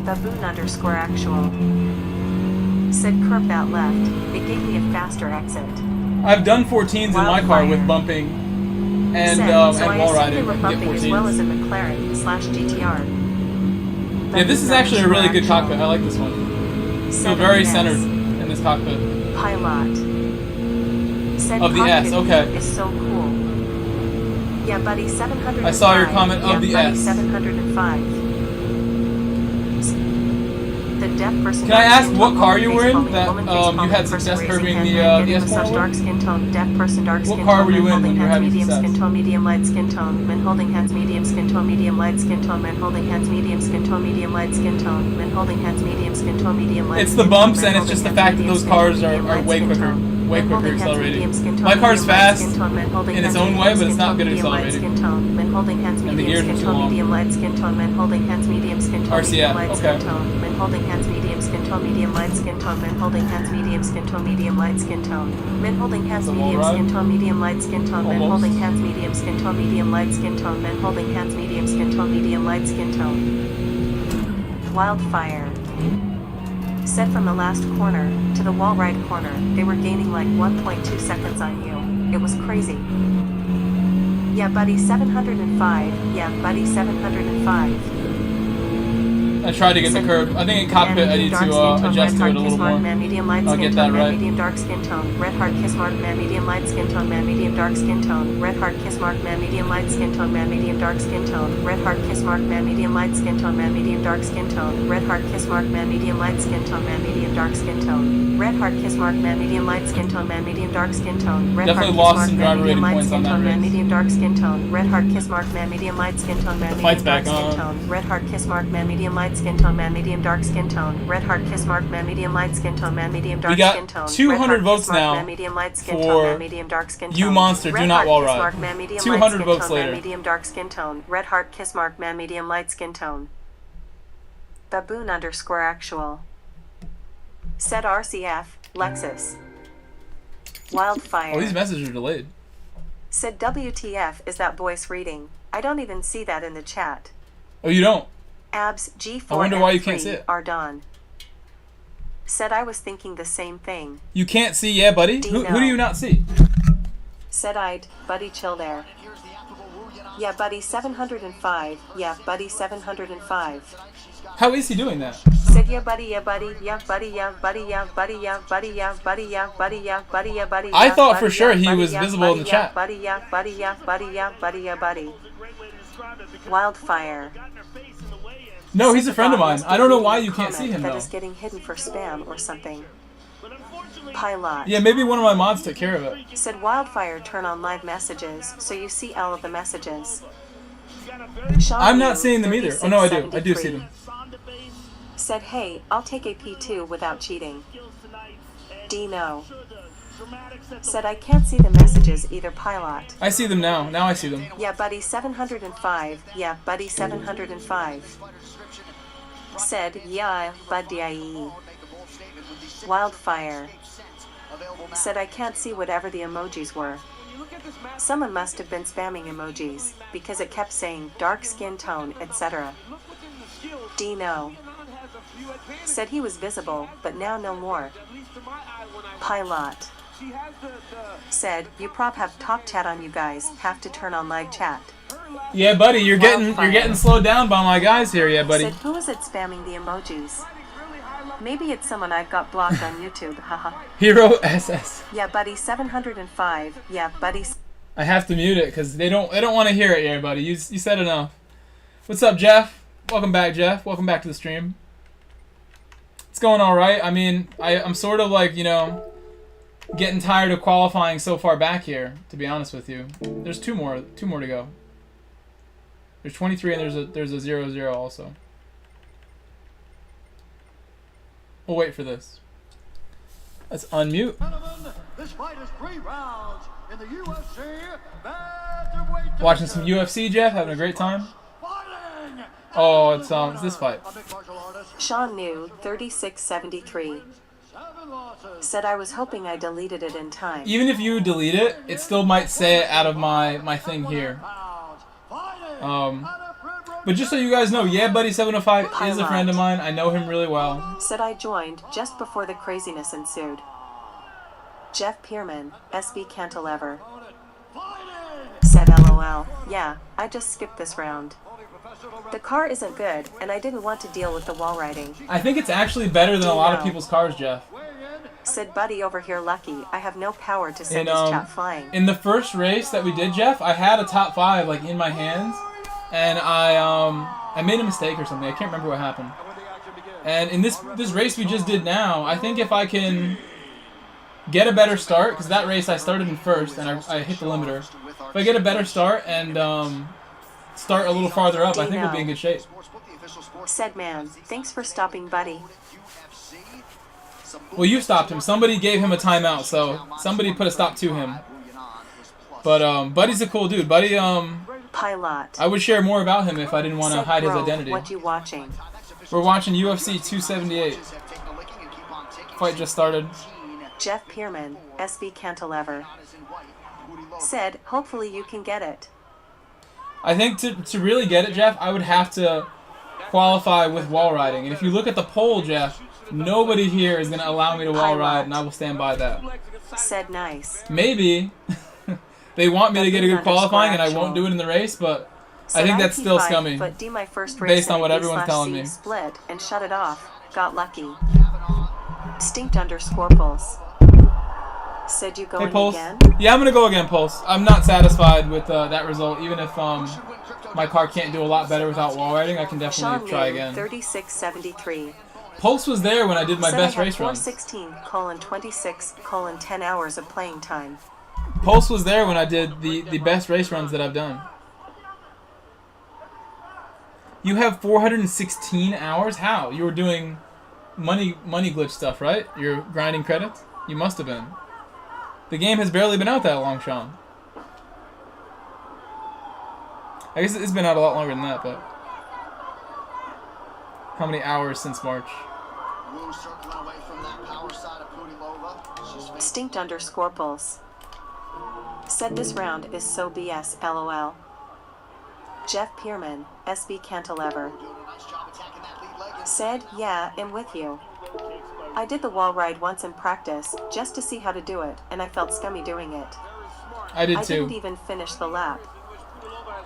Baboon_actual. Said curb that left. It gave me a faster exit. I've done 14s in my car with bumping and Said, wall so I assume riding. they were Get bumping as well 14s. as a McLaren/GTR. Yeah, this is actually a really good cockpit. I like this one. Feel very centered in this cockpit. Pilot. Said Of the S, cockpit okay. view is so cool. Yeah, buddy, 705. I saw your comment yeah, of the buddy, S. 705. The deaf person. Can I dark ask skin what tone, car woman you face were in palming, that woman face you palming, had person success raising curbing hand, the man, getting S massage, model? dark skin tone, deaf person, dark What skin car tone, were you man in when holding you were hands, having medium success? skin tone, medium light skin tone, man holding hands, medium skin tone, medium light skin tone, man holding hands, medium skin tone, medium light skin tone, man holding hands, medium skin tone, medium light. It's the bumps and it's just the fact that those cars are way quicker accelerating. My car's fast in its own way, but it's not good at accelerating. And the gears are too long. Medium light skin tone, man holding hands, medium skin tone, medium RCF, light okay. skin tone, man holding hands, medium skin tone, medium light skin tone, man holding hands, medium skin tone, medium light skin tone, man holding hands, The wall medium ride? skin tone, medium light skin tone, man Almost. holding hands, medium skin tone, medium light skin tone, man holding hands, medium skin tone, medium light skin tone. Wildfire. Said from the last corner to the wall right corner, they were gaining like 1.2 seconds on you. It was crazy. Yeah, buddy, 705. Yeah, buddy, 705. I tried to get the curb. I think in cockpit I need to adjust to it a little more. I'll get that right. Medium dark skin tone, red heart kiss mark man, medium light skin tone man, medium dark skin tone, red heart kiss mark man, medium light skin tone man, medium dark skin tone, red heart kiss mark man, medium light skin tone man, medium dark skin tone, red heart kiss mark man, medium light skin tone man, medium dark skin tone, red heart kiss mark man, medium light skin tone man, medium dark skin tone, red heart Definitely kiss lost mark some man, driver medium rating light points on skin that tone man, race. medium dark skin tone, red heart kiss mark man, medium light skin tone man, fight's medium dark back skin on. tone, red heart kiss mark man, medium light skin tone man, medium dark skin tone, red heart kiss mark man, medium light skin tone man, medium dark We got skin tone, 200 red heart votes kiss mark now man, medium light skin tone for man, medium dark skin You tone, Monster, red Do Not heart Wall kiss Ride. mark man, medium 200 light skin votes tone man, later. medium dark skin tone, red heart kiss mark man, medium light skin tone. Baboon_actual. Said RCF, Lexus. Wildfire. Oh, these messages are delayed. Said WTF is that voice reading? I don't even see that in the chat. Oh, you don't? Abs G4 I wonder why you can't see it. are done. Said I was thinking the same thing. You can't see, yeah, buddy? Who do you not see? Said I'd, buddy chill there. Yeah, buddy 705. Yeah, buddy 705. How is he doing that? Said yeah, buddy, yeah, buddy, yeah, buddy, yeah, buddy, yeah, buddy, yeah, buddy, yeah, buddy, yeah, buddy, yeah, buddy, yeah, buddy. I yeah, thought buddy, for sure yeah, he buddy, was yeah, visible in the buddy, yeah, chat. Buddy, yeah, buddy, yeah, buddy, yeah, buddy, yeah, buddy. Wildfire. No, he's a friend of mine. I don't know why you can't see him, That though. is getting hidden for spam or something. Pilot. Yeah, maybe one of my mods took care of it. Said Wildfire turn on live messages so you see all of the messages. I'm not seeing them either. Oh, no, I do. I do see them. Said hey, I'll take a P2 without cheating. Dino. Said I can't see the messages either. Pilot. I see them now. Now I see them. Yeah, buddy 705. Yeah, buddy 705. Said yeah, buddy. Wildfire. Said I can't see whatever the emojis were. Someone must have been spamming emojis, because it kept saying dark skin tone, etc. Dino. Said he was visible, but now no more. Pilot. Said, you prop have talk chat on you guys, have to turn on live chat. Yeah, buddy, you're getting slowed down by my guys here, yeah, buddy. Said, who is it spamming the emojis? Maybe it's someone I've got blocked on YouTube, haha. Hero SS. Yeah, buddy, 705. Yeah, buddy. I have to mute it because they don't want to hear it here, buddy. You said enough. What's up, Jeff? Welcome back, Jeff. Welcome back to the stream. It's going all right. I mean, I'm sort of like, you know, getting tired of qualifying so far back here, to be honest with you. There's two more to go. There's 23 and there's a 0-0 also. We'll wait for this. Let's unmute. Gentlemen, this fight is 3 rounds in the UFC bantamweight Watching some division. UFC, Jeff. Having a great time. Fighting Oh, it's this fight. a mixed martial artist, Sean New, 3673. 7 losses. Said I was hoping I deleted it in time. Even if you delete it, it still might say it out of my thing here. Pounds. Fighting But just so you guys know, yeah, buddy 705 is a friend of mine. I know him really well. Said I joined just before the craziness ensued. Jeff Pierman, SB Cantilever. Said LOL. Yeah, I just skipped this round. The car isn't good, and I didn't want to deal with the wall riding. I think it's actually better than a lot of people's cars, Jeff. Said buddy over here lucky, I have no power to send his chat flying. In the first race that we did, Jeff, I had a top 5 like in my hands, and I made a mistake or something. I can't remember what happened. And in this race we just did now, I think if I can get a better start, because that race I started in first and I hit the limiter. If I get a better start and start a little farther up, I think we'll be in good shape. Said man, thanks for stopping buddy. Well, you stopped him. Somebody gave him a timeout, so somebody put a stop to him. But Buddy's a cool dude. Buddy, Pilot. I would share more about him if I didn't want to Said, hide his bro, identity. What you watching? We're watching UFC 278. Fight just started. Jeff Pierman, SB Cantilever. Said, hopefully you can get it. I think to really get it, Jeff, I would have to qualify with wall riding. And if you look at the poll, Jeff, nobody here is going to allow me to wall ride, and I will stand by that. Said nice. Maybe they want me to get a good qualifying, and I won't do it in the race, but I think that's still scummy. But D my first race based on what everyone's telling me. Split and shut it off. Got lucky. Stinked _pulse. Said you going Hey, Pulse. again? Yeah, I'm going to go again, Pulse. I'm not satisfied with that result. Even if my car can't do a lot better without wall riding, I can definitely Sean try New, again. 3673. Pulse was there when I did my Said best I had race runs. 416:26:10 hours of playing time. Pulse was there when I did the best race runs that I've done. You have 416 hours? How? You were doing money glitch stuff, right? You're grinding credits? You must have been. The game has barely been out that long, Sean. I guess it's been out a lot longer than that, but... How many hours since March? Stinked _pulse. Said this round is so BS, LOL. Jeff Pierman, SB Cantilever. Said, yeah, I'm with you. I did the wall ride once in practice, just to see how to do it, and I felt scummy doing it. I did I too. didn't even finish the lap.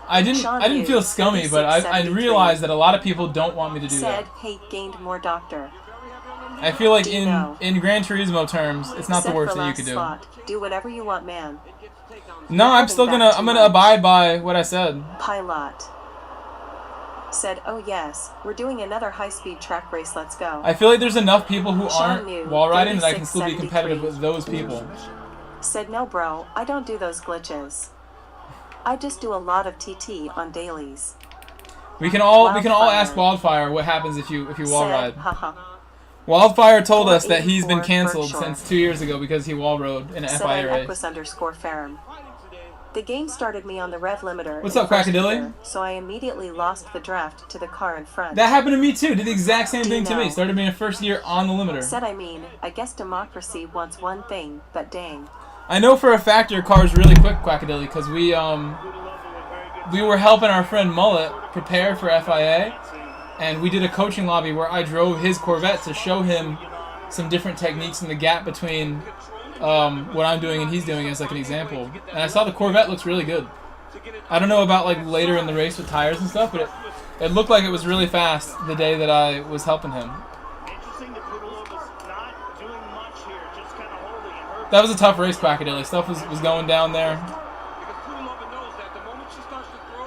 I didn't feel scummy, but I realized that a lot of people don't want me to do Said, that. hey, gained more doctor. I feel like No. in Gran Turismo terms, it's not the Said worst for thing you last could do. slot, do whatever you want, man. No, I'm gonna abide by what I said. Pilot. Said, oh yes, we're doing another high-speed track race, let's go. I feel like there's enough people who Sean aren't New, wall riding that I can still be 3673. competitive with those people. Said, no bro, I don't do those glitches. I just do a lot of TT on dailies. We can all Wildfire. ask Wildfire what happens if you wall Said, ride. haha. Wildfire told us that he's been 484 canceled Berkshire. since 2 years ago because he wall rode in an Said FIA I'm race. Equus_Ferrum. The game started me on the rev limiter. What's in up, first Quackadilly? gear, so I immediately lost the draft to the car in front. That happened to me too. Did the exact same thing to me. know. Started me in first year on the limiter. Said I guess democracy wants one thing, but dang. I know for a fact your car's really quick, Quackadilly, because we were helping our friend Mullet prepare for FIA, and we did a coaching lobby where I drove his Corvette to show him some different techniques in the gap between what I'm doing and he's doing as like an example. And I saw the Corvette looks really good. to get it. I don't know about like later in the race with tires and stuff, but it looked like it was really fast the day that I was helping him. Interesting that Pudilova's not doing much here, just kind of holding it. Hurt. That was a tough race, Quackadilly. Stuff was going down there. Because Pudilova knows that the moment she starts to throw,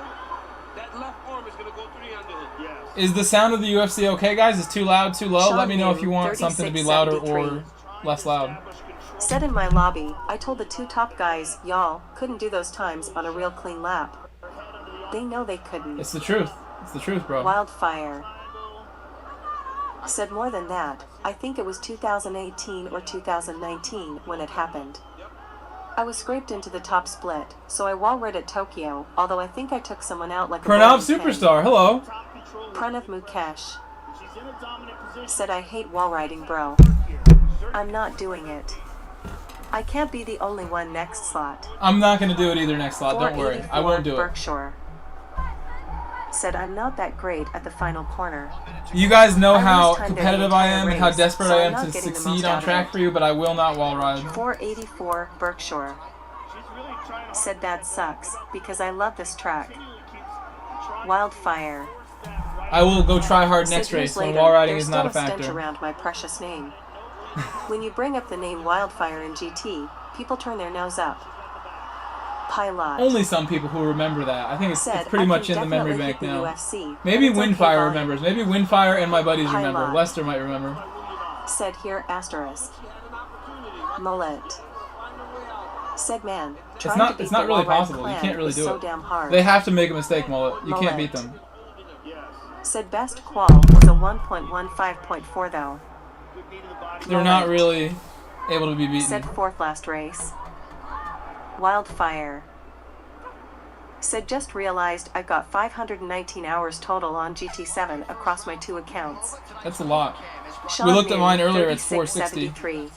that left arm is going to go through the underhood. Yes. Is the sound of the UFC okay, guys? Is too loud, too low? Sean Let me know if New, you want something to be louder or 3673. less loud. Said in my lobby, I told the two top guys, y'all couldn't do those times on a real clean lap. They know they couldn't. It's the truth. It's the truth, bro. Wildfire. Said more than that, I think it was 2018 or 2019 when it happened. I was scraped into the top split, so I wall rid at Tokyo, although I think I took someone out like a Pranav bowling pin. Superstar, hello. Pranav Mukesh. Said I hate wall riding, bro. I'm not doing it. I can't be the only one next slot. I'm not going to do it either next slot, don't worry. I won't do it. Berkshire. Said I'm not that great at the final corner. You guys know I how lose time during competitive the I entire am and how race, desperate so I I'm am not to getting the succeed most on out of track it. for you, but I will not wall ride. 484 Berkshire. Said that sucks, because I love this track. Wildfire. I will go try hard Said next years race when later, wall riding there's is not a still stench factor. around my precious name. When you bring up the name Wildfire in GT, people turn their nose up. Pilot. Only some people who remember that. I think it's Said, pretty I much can in the memory definitely bank hit the now. UFC, Maybe but it's okay Windfire volume. remembers. Maybe Windfire and my buddies Pilot. remember. Lester might remember. Said here asterisk. Mullet. Said man. It's not really possible. You can't really do so it. Damn hard. They have to make a mistake, Mullet. You can't beat Mullet. them. Said best qual was a 1.15.4 though. They're not really able to be beaten. Said fourth last race. Wildfire. Said just realized I've got 519 hours total on GT7 across my two accounts. That's a lot. Sean We looked at New, mine earlier, it's 460. 3673.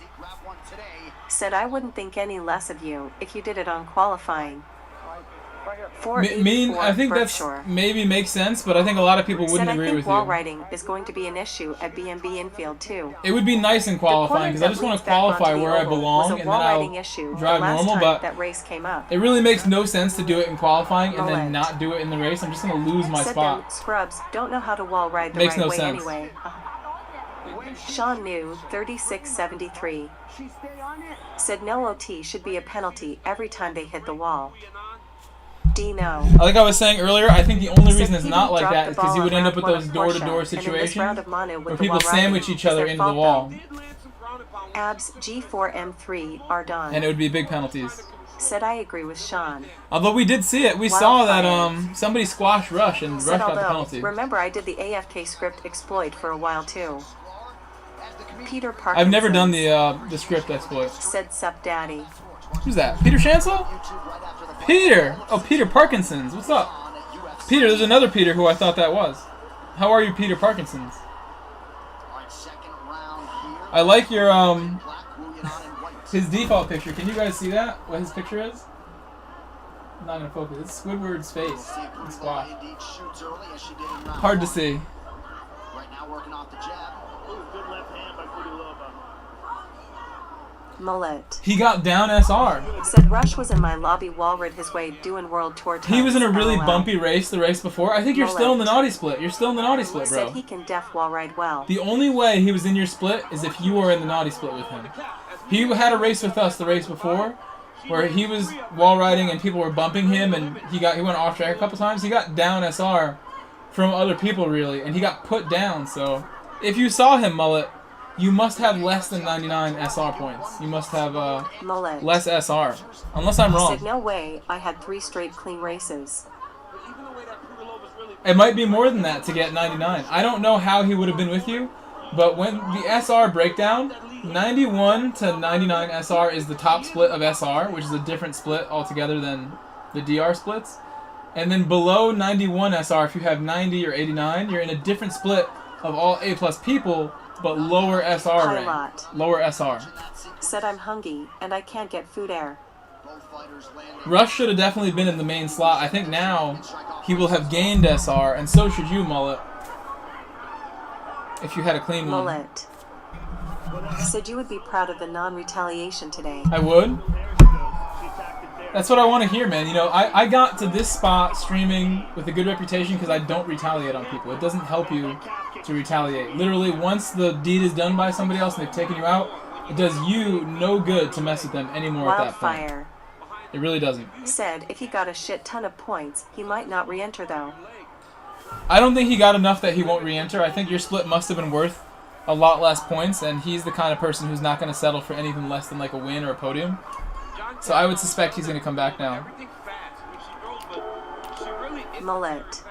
Said I wouldn't think any less of you if you did it on qualifying. I think that's Berkshire. maybe makes sense, but I think a lot of people Said wouldn't I agree think with wall you. riding is going to be an issue at BMB infield too. It would be nice in qualifying because I just want to qualify where I belong and then I'll drive normal, but that race came up. it really makes no sense to do it in qualifying and then Mullet. not do it in the race. I'm just going to lose my Said spot. them scrubs don't know how to wall ride the Makes right no way sense. anyway. Sean New, 3673. Said no OT should be a penalty every time they hit the wall. Dino. Like I was saying earlier, I think the only Said reason it's PD not like dropped that the is because you ball would on end up with round those one of door-to-door Porsche, and in this round situations of mono with where the people wall riding sandwich each is other their into the fault, wall, though. Abs G4M3 are done. and it would be big penalties. Said I agree with Sean. Although we did see it, we saw that Wildfire. somebody squashed Rush and Said Rush got the although, penalty. remember I did the AFK script exploit for a while too. Peter Parkinsons. I've never done the script exploit. Said sup daddy. Who's that? Peter Chancellor? Peter! Oh, Peter Parkinsons. What's up? Peter, there's another Peter who I thought that was. How are you, Peter Parkinsons? I like your, his default picture. Can you guys see that? What his picture is? I'm not gonna focus. It's Squidward's face. It's squash. Hard to see. Good left hand by Pudilova. Mullet. He got down SR. Said Rush was in my lobby wall-rid his way doing world tour times. He was in a really LOL. bumpy race the race before. I think you're still in the naughty split. You're still in the naughty split, Said bro. he can def wall ride well. The only way he was in your split is if you were in the naughty split with him. He had a race with us the race before where he was wall riding and people were bumping him and he went off track a couple times. He got down SR from other people really and he got put down. So if you saw him, Mullet, you must have less than 99 SR points. You must have Mullet. less SR. Unless I'm wrong. Said no way I had 3 straight clean races. It might be more than that to get 99. I don't know how he would have been with you, but when the SR breakdown, 91 to 99 SR is the top split of SR, which is a different split altogether than the DR splits. And then below 91 SR, if you have 90 or 89, you're in a different split of all A+ people, but lower SR rank. Pilot. Lower SR. Said I'm hungry and I can't get food air. Rush should have definitely been in the main slot. I think now he will have gained SR, and so should you, Mullet. If you had a clean one. Mullet. Said you would be proud of the non-retaliation today. I would. There she goes. She attacked it there. That's what I want to hear, man. You know, I got to this spot streaming with a good reputation because I don't retaliate on people. It doesn't help you to retaliate. Literally, once the deed is done by somebody else and they've taken you out, it does you no good to mess with them anymore at that point. Wildfire It really doesn't. said if he got a shit ton of points, he might not re-enter though. I don't think he got enough that he won't re-enter. I think your split must have been worth a lot less points, and he's the kind of person who's not going to settle for anything less than like a win or a podium. So I would suspect he's going to come back now. Mullet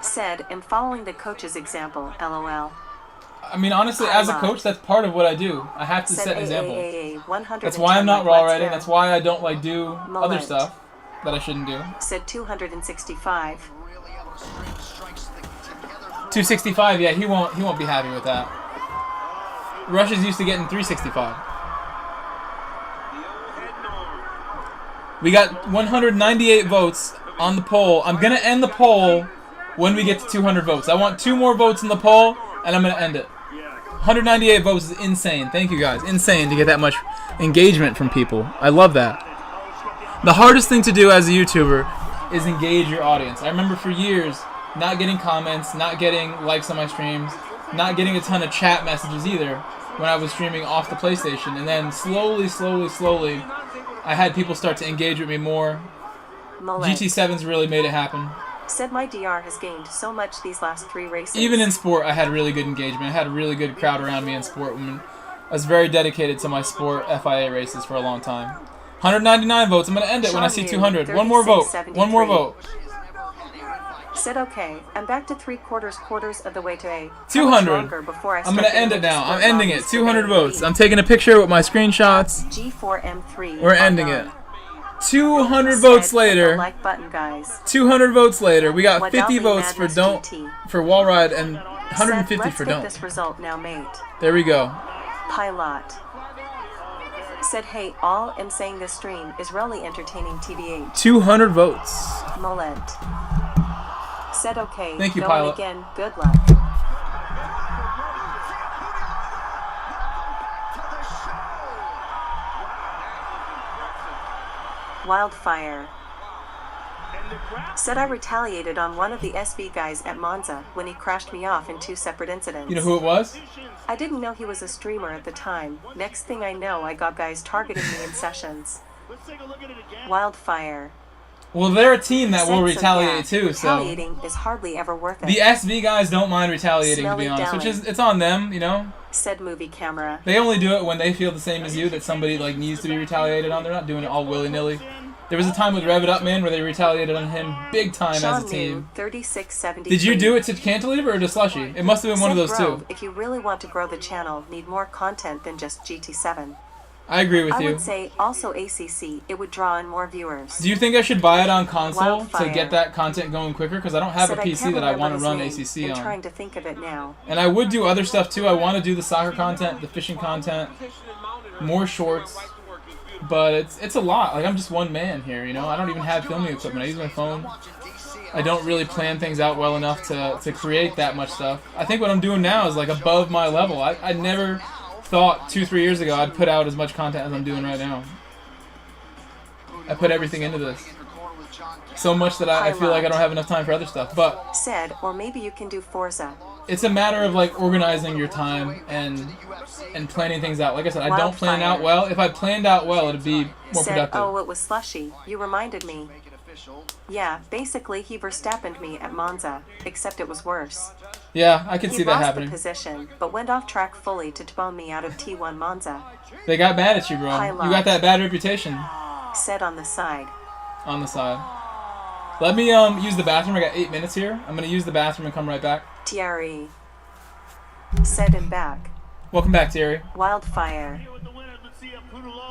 said, "I'm following the coach's example, LOL." I mean, honestly, as a coach, that's part of what I do. I have to Said set an example. 110 That's why I'm not raw let's riding. go. That's why I don't like do other Mullet. stuff that I shouldn't do. Said 265. 265, yeah, he won't be happy with that. Russia's used to getting 365. We got 198 votes on the poll. I'm gonna end the poll when we get to 200 votes. I want 2 more votes in the poll, and I'm gonna end it. 198 votes is insane. Thank you guys. Insane to get that much engagement from people. I love that. The hardest thing to do as a YouTuber is engage your audience. I remember for years not getting comments, not getting likes on my streams, not getting a ton of chat messages either when I was streaming off the PlayStation. And then slowly, I had people start to engage with me more. Mullet GT7's really made it happen. said my DR has gained so much these last 3 races. Even in sport, I had really good engagement. I had a really good crowd around me in sport. I was very dedicated to my sport FIA races for a long time. 199 votes. I'm going to end it when I see 200. One more vote. One more vote. Said okay, I'm back to 3/4 of the way to A. 200. I'm going to end it now. I'm ending it. 200 votes. I'm taking a picture with my screenshots. G4M3. We're ending it. 200 votes later. Like button, guys. 200 votes later. We got 50 Wadalby votes for Madness don't GT. for wall ride and Said, 150 let's for get don't. this result now, mate. There we go. Pilot said, hey, all I'm saying this stream is really entertaining TBH. 200 votes. Mullet said, okay, Thank you, going Pilot. again, good luck. Wildfire said I retaliated on one of the SV guys at Monza when he crashed me off in 2 separate incidents. You know who it was? I didn't know he was a streamer at the time. Next thing I know, I got guys targeting me in sessions. Wildfire Well, they're a team that will said, retaliate so yeah, too, so retaliating is hardly ever worth it. the SV guys don't mind retaliating, to be Smelly honest, which Dowling. is it's on them, you know. Said movie camera. They only do it when they feel the same as you, that somebody like needs to be retaliated on. They're not doing it all willy-nilly. There was a time with Rev It Up Man where they retaliated on him big time as a team. 3673. Did you do it to Cantilever or to Slushy? It must have been one of those two. If you really want to grow the channel, need more content than just GT7. I agree with I you. would say also ACC. It would draw in more viewers. Do you think I should buy it on console Wildfire. to get that content going quicker? Because I don't have a Said I PC can't that I want remember to his run name. ACC I'm on. trying to think of it now. And I would do other stuff too. I want to do the soccer content, the fishing content, more shorts. But it's a lot. Like, I'm just one man here, you know? I don't even have filming equipment. I use my phone. I don't really plan things out well enough to create that much stuff. I think what I'm doing now is like above my level. I never thought 2-3 years ago I'd put out as much content as I'm doing right now. I put everything into this. So much that I feel like I don't have enough time for other stuff. But Said, or maybe you can do Forza. it's a matter of like organizing your time and planning things out. Like I said, I don't plan Wildfire. out well. If I planned out well, it'd be more Said, productive. oh, it was Slushy. You reminded me. Yeah, basically he Verstappened me at Monza, except it was worse. Yeah, I can He see that lost happening. the position, but went off track fully to bone me out of T1 Monza. They got mad at you, bro. Highlight. You got that bad reputation Said on the side. on the side. Let me use the bathroom. I got 8 minutes here. I'm gonna use the bathroom and come right back. TRE. Said and back. Welcome back, Terry. Wildfire.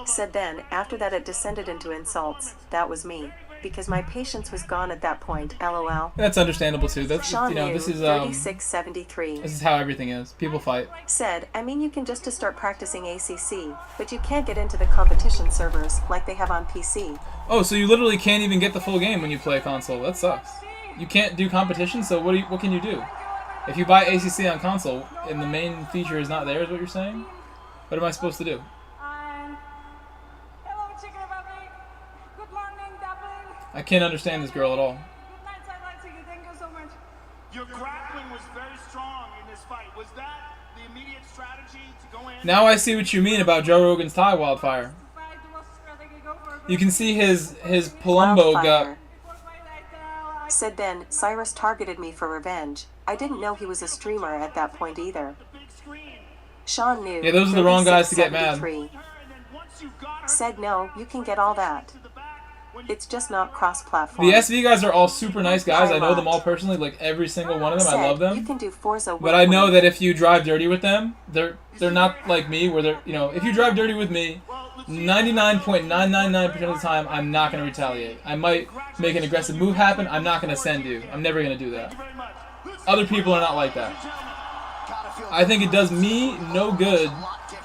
Said then, after that it descended into insults. That was me. Because my patience was gone at that point, LOL. That's understandable too. That's Sean you know Yu, this is 3673. this is how everything is. People fight. Said, I mean you can just to start practicing ACC, but you can't get into the competition servers like they have on PC. Oh, so you literally can't even get the full game when you play a console. That sucks. You can't do competition. So what can you do? If you buy ACC on console and the main feature is not there, is what you're saying? What am I supposed to do? I can't understand this girl at all. Your grappling was very strong in this fight. Was that the immediate strategy to go in? Now I see what you mean about Joe Rogan's Thai Wildfire. You can see his Palumbo Wildfire. got... Said then, Cyrus targeted me for revenge. I didn't know he was a streamer at that point either. Sean knew. Yeah, those are the wrong guys to get mad. 3673. Said no, you can get all that. It's just not cross-platform. The SV guys are all super nice guys. I know them all personally, like every single one of them. I love You them. can do Forza But I know that if you drive dirty with them, they're not like me, where they're, you know, if you drive dirty with me, 99.999% of the time, I'm not going to retaliate. I might make an aggressive move happen. I'm not going to send you. I'm never going to do that. Other people are not like that. I think it does me no good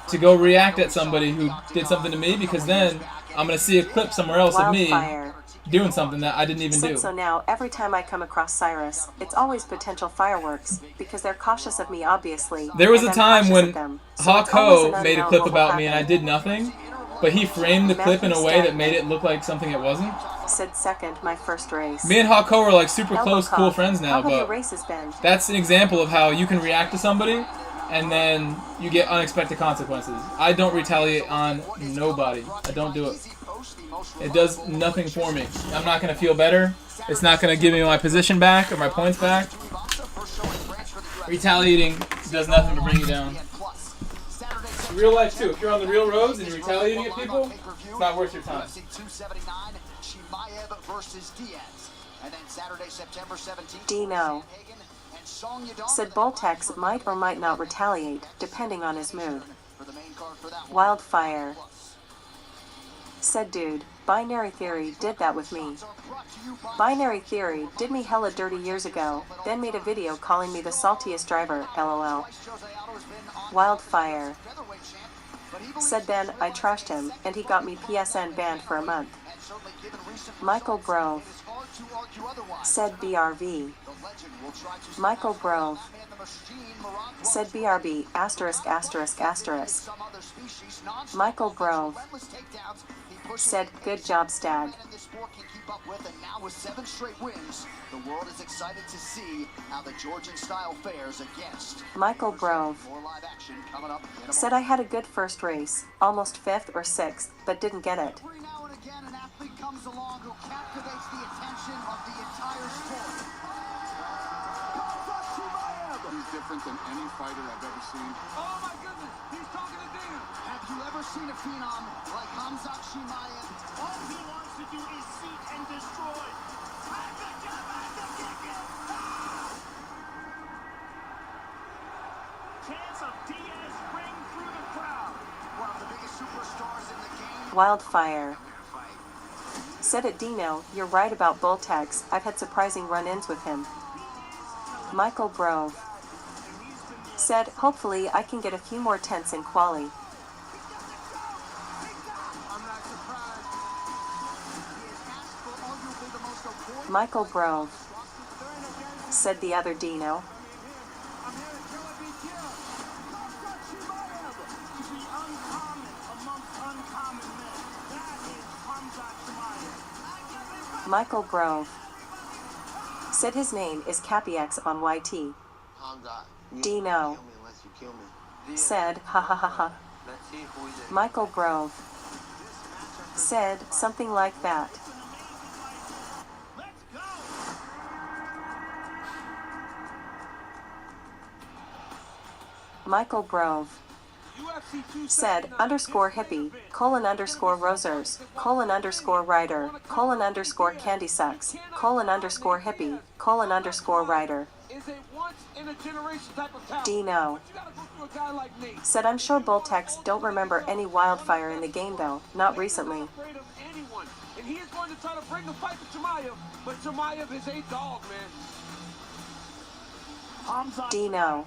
to go react at somebody who did something to me, because then I'm going to see a clip somewhere else of me doing something that I didn't even do. So now, every time I come across Cyrus, it's always potential fireworks, because they're cautious of me, obviously. There was and a I'm time cautious when of them. So Hawk it's always Ho an made a unknown clip what will about me and I happen. did nothing, but he framed the clip in a way that made it look like something it wasn't. Said second, my first race. Me and Hawk Ho are like super Elbow close, cough. cool friends now, How have your but races been? that's an example of how you can react to somebody and then you get unexpected consequences. I don't retaliate on nobody. I don't do it. It does nothing for me. I'm not going to feel better. It's not going to give me my position back or my points back. Retaliating does nothing but bring you down. Real life too. If you're on the real roads and you're retaliating at people, it's not worth your time. Dino. Said Boltex might or might not retaliate, depending on his mood. Wildfire. Said dude, Binary Theory did that with me. Binary Theory did me hella dirty years ago, then made a video calling me the saltiest driver, lol. Wildfire. Said then, I trashed him, and he got me PSN banned for a month. Michael Grove. Said BRV. Michael Grove. Said BRB, asterisk, asterisk, asterisk. Michael Grove. Said, good job, Stag. With 7 straight wins, the world is excited to see how the Georgian style fares against Michael Grove. Said I had a good first race, almost 5th or 6th, but didn't get it. Every now and again, an athlete comes along who captivates the attention of the entire sport. He's different than any fighter I've ever seen. Oh my goodness, he's talking to Dana. Have you ever seen a phenom like Khamzat Chimaev? All he wants to do is seek and destroy. Chance of Diaz ring through the crowd. One of the biggest superstars in the game. Wildfire. Said it Dino, you're right about Boltex, I've had surprising run-ins with him. Michael Grove. Said, hopefully I can get a few more tenths in quali. Michael Grove. Said the other Dino. Michael Grove. Said his name is CappyX on YT. Dino. Said, ha ha ha ha. Michael Grove. Said something like that. Michael Grove. Said underscore hippie, underscore rosers, underscore writer, underscore candy sucks, underscore hippie, underscore writer. Dino. Said I'm sure Boltex don't remember any Wildfire in the game though, not recently. And he is going to try to bring the fight to Chimaev, but Chimaev is a dog, man. Dino.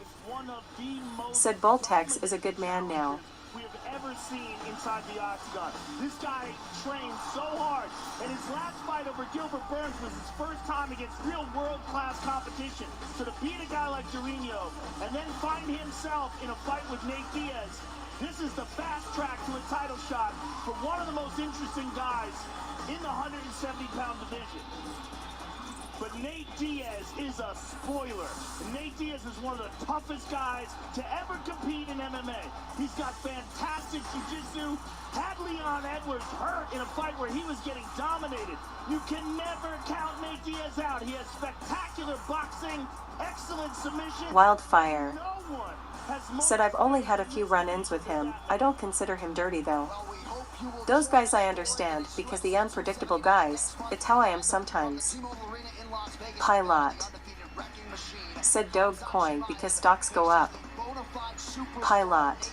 Said Boltex is a good man now. We have ever seen inside the octagon. This guy trained so hard, and his last fight over Gilbert Burns was his first time against real world-class competition. So to beat a guy like Durinho, and then find himself in a fight with Nate Diaz, this is the fast track to a title shot for one of the most interesting guys in the 170-pound division. But Nate Diaz is a spoiler. Nate Diaz is one of the toughest guys to ever compete in MMA. He's got fantastic jiu-jitsu. Had Leon Edwards hurt in a fight where he was getting dominated. You can never count Nate Diaz out. He has spectacular boxing, excellent submission. Wildfire. No one has more Said I've only had a few run-ins with him. I don't consider him dirty though. Those guys I understand, because the unpredictable guys, it's how I am sometimes. Pilot. Said Dogecoin because stocks go up. Pilot.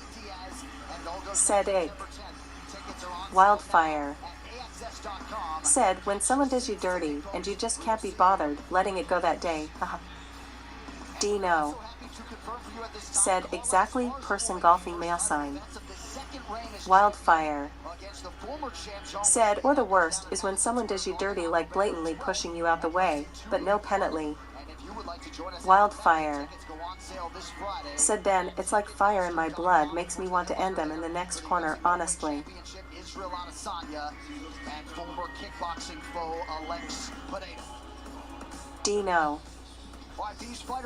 Said egg. Wildfire. Said when someone does you dirty and you just can't be bothered letting it go that day. Dino. Said exactly person golfing mail sign. Wildfire. Said or the worst is when someone does you dirty like blatantly pushing you out the way, but no penalty. Wildfire. Said Ben, it's like fire in my blood makes me want to end them in the next corner honestly. Dino.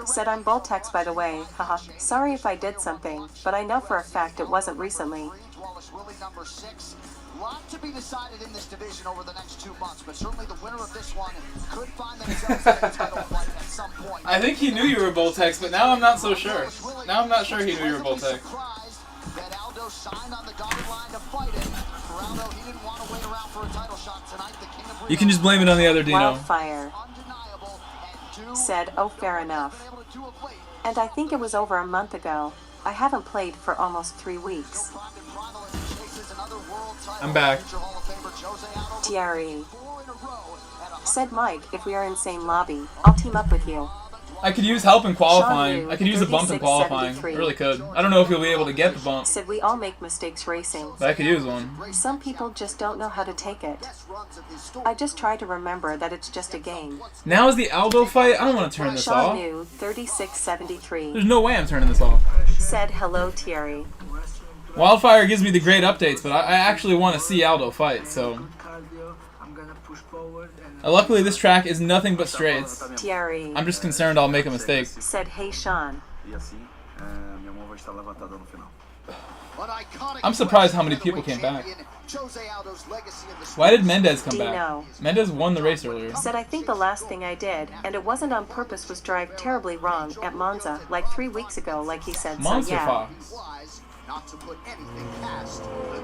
Said I'm Boltex by the way, haha. Sorry if I did something, but I know for a fact it wasn't recently. Lot to be decided in this division over the next 2 months, but certainly the winner of this one could find themselves in a title fight at some point. I think he knew you were Boltex, but now I'm not so sure. Now I'm not sure he knew you were Boltex. That Aldo signed on the dotted line to fight it. For Aldo, he didn't want to wait around for a title shot tonight. The King of You can just blame it on the other Dino. Wildfire. Said, oh fair enough. And I think it was over a month ago. I haven't played for almost 3 weeks. I'm back. Thierry. Said Mike, if we are in same lobby, I'll team up with you. I could use help in qualifying. Sean I could use a bump in qualifying. I really could. I don't know if you'll be able to get the bump, Said we all make mistakes racing. but I could use one. Some people just don't know how to take it. I just try to remember that it's just a game. Now is the Aldo fight? I don't want to turn this Sean off. New, 3673. There's no way I'm turning this off. Said hello Thierry. Wildfire gives me the great updates, but I actually want to see Aldo fight, so... Luckily, this track is nothing but straights. Thierry. I'm just concerned I'll make a mistake. Said hey Sean. I'm surprised how many people came back. Why did Mendez come back? Dino. Mendez won the race earlier. Said I think the last thing I did, and it wasn't on purpose, was drive terribly wrong at Monza, like 3 weeks ago, like he said, so Monster yeah. Fox.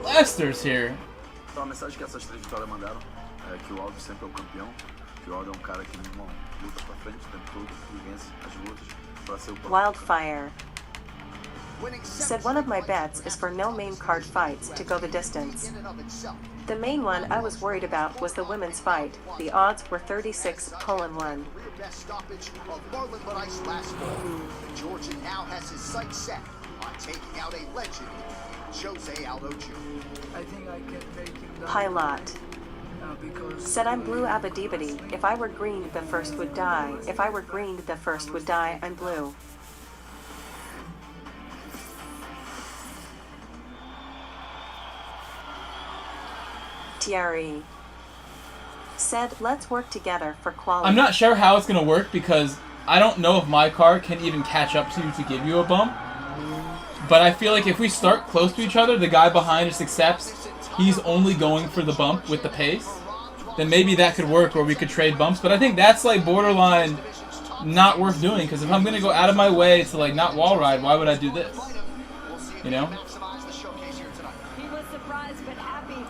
Lester's here. Então, a mensagem que essas 3 vitórias mandaram é que o Aldo sempre é o campeão, que o Aldo é cara que, meu irmão, luta pra frente o tempo todo e vence as lutas pra ser o próximo. Wildfire. Said one of my bets is for no main card fights to go the distance. The main one I was worried about was the women's fight. The odds were 36-1. Georgian now has his sights set on taking out a legend, Jose Aldo Jr. I think I can take him down. Pilot. Because Said I'm blue abadibity. If I were green, the first would die. If I were green, the first would die. I'm blue. Thierry. Said let's work together for quality. I'm not sure how it's going to work because I don't know if my car can even catch up to you to give you a bump. But I feel like if we start close to each other, the guy behind us accepts he's only going for the bump with the pace, then maybe that could work where we could trade bumps. But I think that's like borderline not worth doing because if I'm going to go out of my way to like not wall ride, why would I do this? You know?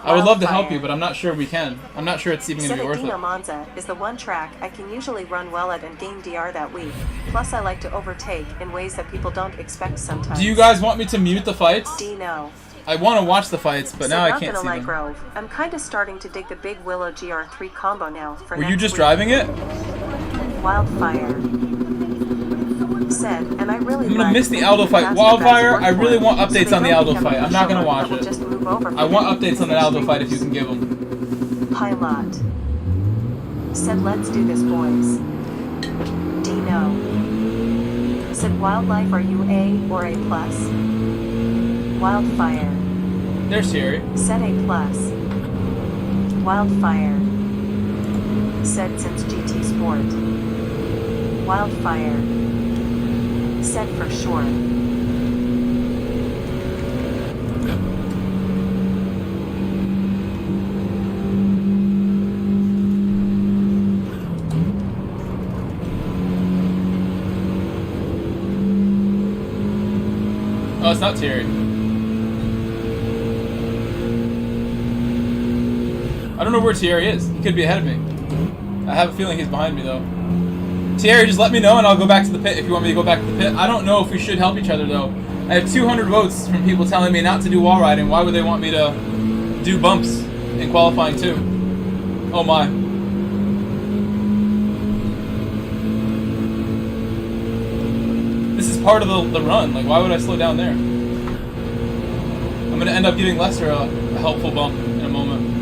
I would love to help you, but I'm not sure we can. I'm not sure it's even going to be worth Dino it. Monza is the one track I can usually run well at and gain DR that week. Plus I like to overtake in ways that people don't expect sometimes. Do you guys want me to mute the fights? Dino. I want to watch the fights, but now I Not can't gonna see lie, them. Grove. I'm kind of starting to dig the Big Willow GR3 combo now. For Were you next just week. driving it? Wildfire. Said, and I really I'm gonna like miss the when Aldo you fight. guys are Wildfire, work I really for. want So updates they on the don't Aldo become fight. I'm not gonna pushover, watch but will it. just move over I for want me. updates on the Aldo fight if you can give them. Pilot. Said let's do this, boys. Dino. Said wildlife, are you A or A+? Wildfire. There's Thierry. Said A+. Wildfire. Said since GT Sport. Wildfire. Said for sure. Oh, it's not Thierry. I don't know where Thierry is. He could be ahead of me. I have a feeling he's behind me, though. Thierry, just let me know and I'll go back to the pit if you want me to go back to the pit. I don't know if we should help each other, though. I have 200 votes from people telling me not to do wall riding. Why would they want me to do bumps in qualifying, too? Oh, my. This is part of the run. Like, why would I slow down there? I'm going to end up giving Lester a helpful bump in a moment.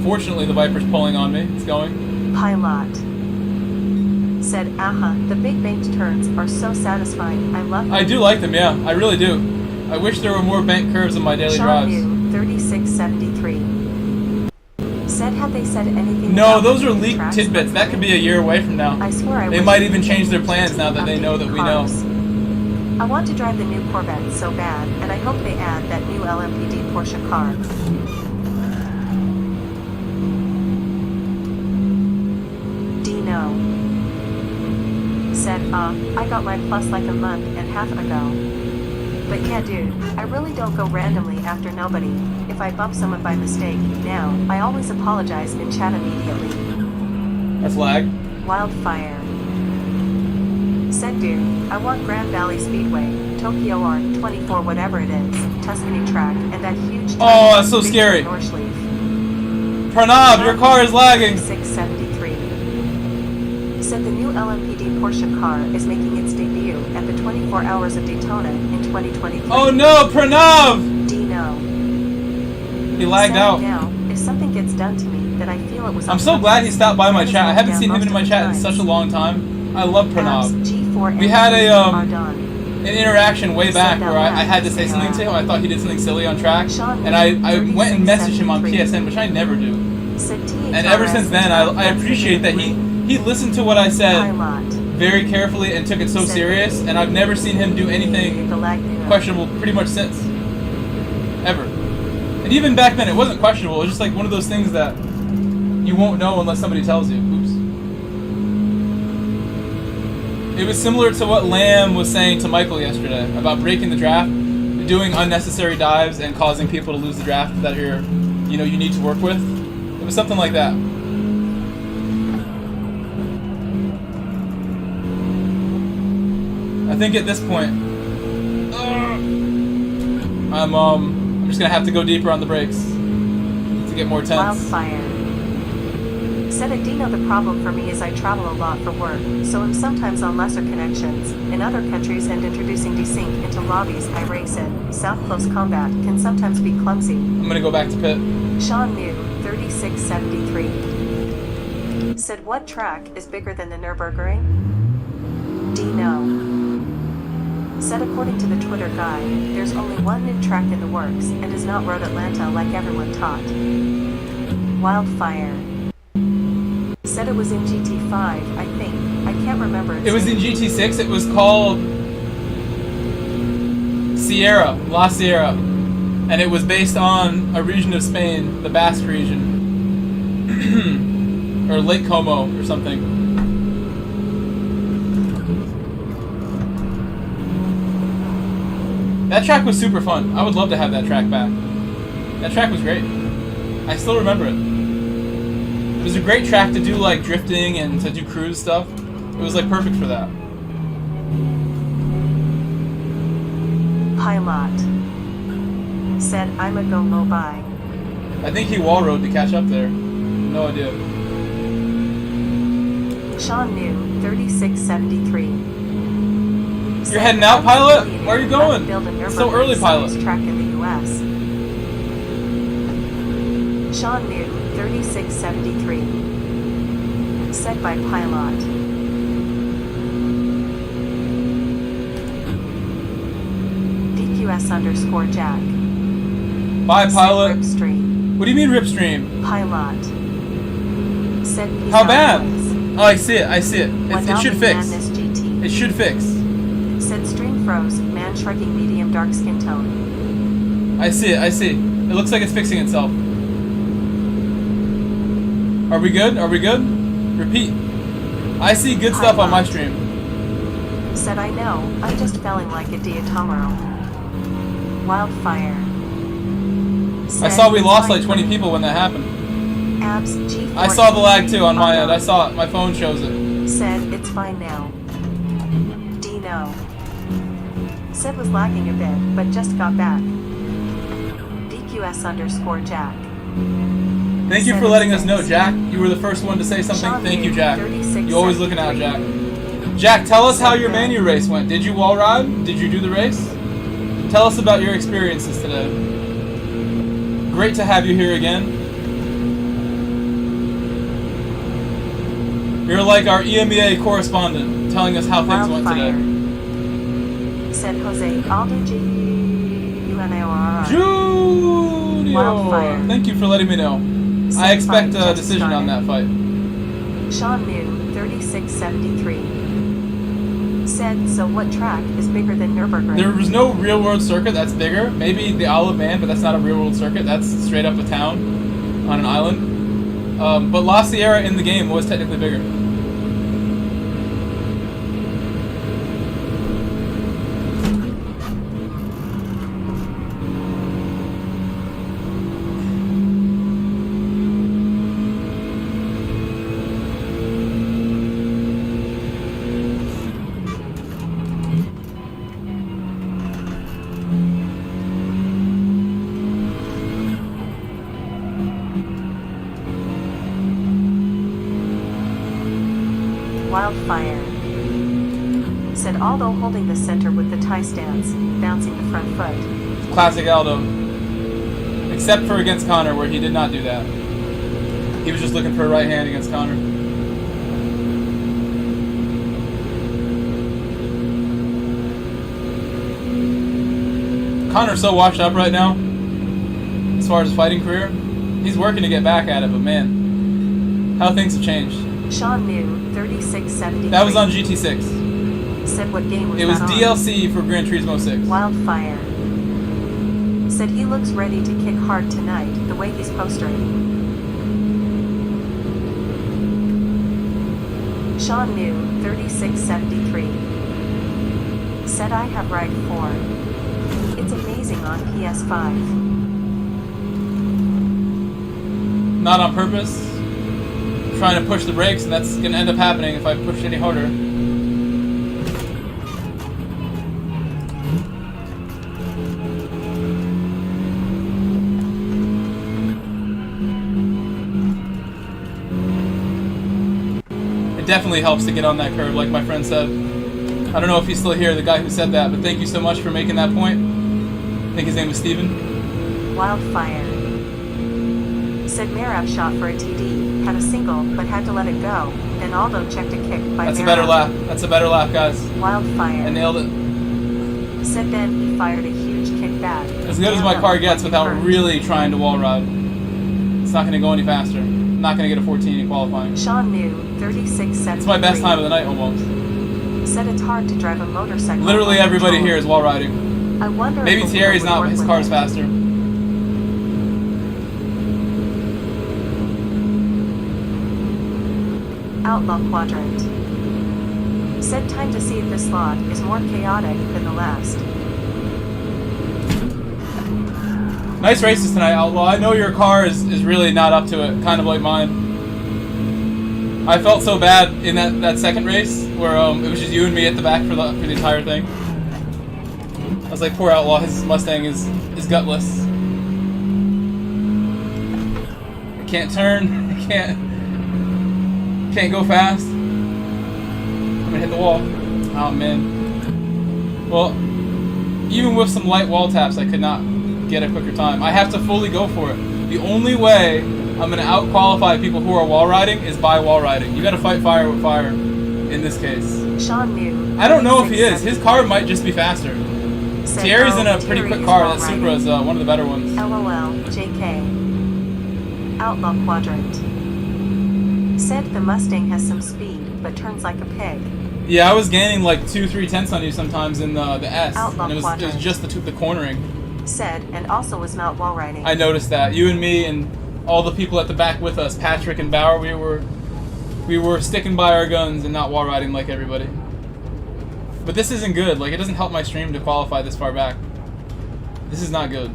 Fortunately, the Viper's pulling on me. It's going. Pilot. Said, the big banked turns are so satisfying. I love them. I do like them, yeah. I really do. I wish there were more banked curves in my daily Sean drives. New, 3673. Said, had they said anything? No, about those are the leaked tracks tidbits. That could be a year away from now. I swear I They wish might they even could change their change plans now that they know that we know. cars. I want to drive the new Corvette so bad, and I hope they add that new LMPD Porsche car. Dino. Said, I got my plus like a month and half ago. But yeah, dude, I really don't go randomly after nobody. If I bump someone by mistake, now, I always apologize in chat immediately. That's lag. Wildfire. Said, dude, I want Grand Valley Speedway, Tokyo R24 whatever it is, Tuscany track, and that huge... Oh, that's so scary. Pranav, your car is lagging. 673. Said the new LMPD Porsche car is making its debut at the 24 Hours of Daytona in 2023. Oh no, Pranav! Dino. He lagged Said out. Now, if something gets done to me, then I feel it was... I'm so glad he stopped by my chat. I haven't seen him in my chat in such a long time. I love Pranav. We had an interaction way back where I had to say something to him. I thought he did something silly on track, and I went and messaged him on PSN, which I never do. And ever since then, I appreciate that he listened to what I said very carefully and took it so serious, and I've never seen him do anything questionable pretty much since. Ever. And even back then, it wasn't questionable. It was just like one of those things that you won't know unless somebody tells you. Oops. It was similar to what Lamb was saying to Michael yesterday about breaking the draft, doing unnecessary dives, and causing people to lose the draft that you need to work with. It was something like that. I think at this point, I'm just gonna have to go deeper on the brakes to get more tense. Wildfire. Said Adino, the problem for me is I travel a lot for work, so I'm sometimes on lesser connections in other countries, and introducing desync into lobbies I race in, South Close Combat, can sometimes be clumsy. I'm gonna go back to pit. Sean New, 3673. Said, what track is bigger than the Nürburgring? Dino. Said, according to the Twitter guide, there's only one new track in the works, and is not Road Atlanta like everyone taught. Wildfire. Said it was in GT5, I think. I can't remember. It was in GT6. It was called Sierra, La Sierra. And it was based on a region of Spain, the Basque region. Or Lake Como or something. That track was super fun. I would love to have that track back. That track was great. I still remember it. It was a great track to do like drifting and to do cruise stuff. It was like perfect for that. Pilot. Said, I'm a go low by. I think he wall rode to catch up there. No idea. Sean New, 3673. You're heading out, Pilot? Where are you going? It's so early, Pilot. Track in the US. Sean New, 3673. Said by Pilot. DQS_Jack. Bye, pilot. Ripstream. What do you mean ripstream? Pilot. Said peace How out, bad? boys. Oh, I see it. I see it. It should fix. Madness GT. It should fix. Said stream froze. Man shrugging medium dark skin tone. I see it. I see. It looks like it's fixing itself. Are we good? Are we good? Repeat. I see good stuff on my stream. Said I know. I'm just feeling like a tomorrow. Wildfire. I saw we lost like 20 people when that happened. Abs G4. I saw the lag too on my end. I saw it. My phone shows it. Said it's fine now. Dino. Said was lagging a bit, but just got back. DQS_Jack. Thank you for letting us know, Jack. You were the first one to say something. Thank you, Jack. You always looking out, Jack. Jack, tell us how your Manu race went. Did you wall ride? Did you do the race? Tell us about your experiences today. Great to have you here again. You're like our EMEA correspondent, telling us how things went today. Said Jose Aldo G-U-N-A-O-R-R. Junior! Thank you for letting me know. I expect a decision on that fight. Sean New, 3673. Said, so what track is bigger than Nürburgring? There was no real world circuit that's bigger. Maybe the Isle of Man, but that's not a real world circuit. That's straight up a town on an island. But La Sierra in the game was technically bigger. Wildfire. Said Aldo holding the center with the tie stance, bouncing the front foot. Classic Aldo. Except for against Connor, where he did not do that. He was just looking for a right hand against Connor. Connor's so washed up right now, as far as his fighting career. He's working to get back at it, but man, how things have changed. Sean New, 3673. That was on GT6. Said what game was It was that DLC for Gran Turismo 6. Wildfire. Said he looks ready to kick hard tonight, the way he's postering. Sean New, 3673. Said I have Ride 4. It's amazing on PS5. Not on purpose. Trying to push the brakes, and that's going to end up happening if I push any harder. It definitely helps to get on that curve, like my friend said. I don't know if he's still here, the guy who said that, but thank you so much for making that point. I think his name was Steven. Wildfire. Said Merab shot for a TD, had a single, but had to let it go. Then Aldo checked a kick by That's Merab. a better lap. That's a better lap, guys. Wildfire. I nailed it. Said then he fired a huge kick back. As good as my car gets without really trying to wall ride. It's not going to go any faster. I'm not going to get a 14 in qualifying. Sean New, 3673. It's my best time of the night almost. Said it's hard to drive a motorcycle. Literally everybody here is wall riding. I wonder Maybe if Thierry's not, but his car's faster. Outlaw Quadrant. Said time to see if this slot is more chaotic than the last. Nice races tonight, Outlaw. I know your car is really not up to it, kind of like mine. I felt so bad in that second race where it was just you and me at the back for the entire thing. I was like, poor Outlaw, his Mustang is gutless. I can't turn. I can't go fast. I'm gonna hit the wall. Oh man. Well, even with some light wall taps, I could not get a quicker time. I have to fully go for it. The only way I'm gonna out-qualify people who are wall riding is by wall riding. You gotta fight fire with fire in this case. Sean New. I don't know if he is. His car might just be faster. Said, Thierry's "Oh, in a pretty Thierry quick is car. well That Supra is one of the better ones. LOL, JK. Outlaw Quadrant. Said the Mustang has some speed, but turns like a pig. Yeah, I was gaining like 2-3 tenths on you sometimes in the S, Outlaw and it was Quadrant. just the cornering. Said, and also was not wall riding. I noticed that. You and me and all the people at the back with us, Patrick and Bauer, we were sticking by our guns and not wall riding like everybody. But this isn't good. Like, it doesn't help my stream to qualify this far back. This is not good.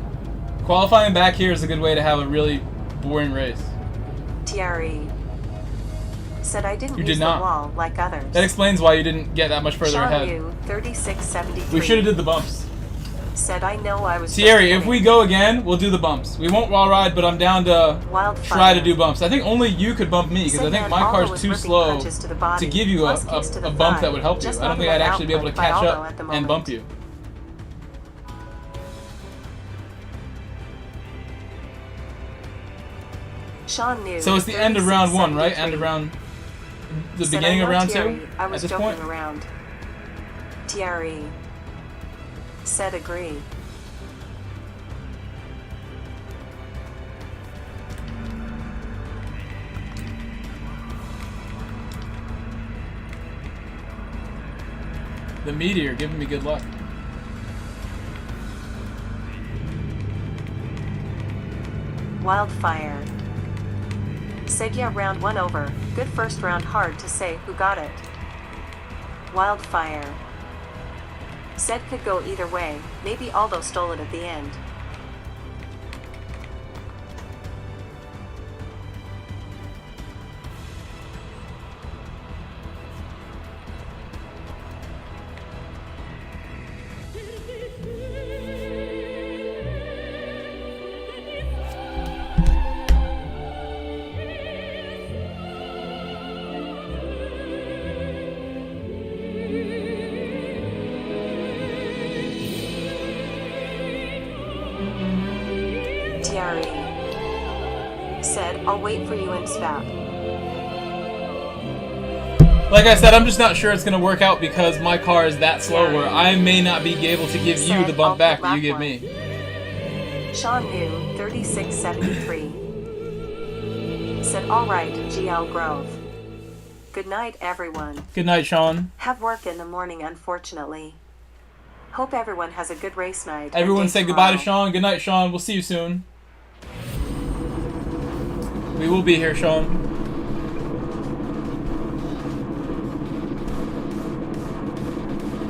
Qualifying back here is a good way to have a really boring race. Thierry. Said I didn't You use did not. the wall like others. That explains why you didn't get that much further ahead. Sean 3673. We should have did the bumps. Said I know I was Thierry, just if we go again, we'll do the bumps. We won't wall ride, but I'm down to Wildfire. try to do bumps. I think only you could bump me, because I Said think that my Aldo car's was too ripping slow punches to the body, to give you plus kicks to a the bump thigh. that would help you. Just I don't not think I'd enough actually be able to output by catch Aldo up at the and bump moment. you. Sean knew. So it's the end of round 1, right? 3673. End of round... The Said, beginning I of know, round Thierry, 2? I At was this joking point? around. Thierry. Said agree. The Meteor giving me good luck. Wildfire. Said yeah, round 1 over. Good first round, hard to say who got it. Wildfire. Said could go either way. Maybe Aldo stole it at the end. Thierry. Said, I'll wait for you in SVAP. Like I said, I'm just not sure it's going to work out because my car is that slow where I may not be able to give you the bump back that you give me. Sean New, 3673. Said, alright, GL Grove. Good night, everyone. Good night, Sean. Have work in the morning, unfortunately. Hope everyone has a good race night. and Everyone day say goodbye to tomorrow. Sean. Good night, Sean. We'll see you soon. We will be here, Sean.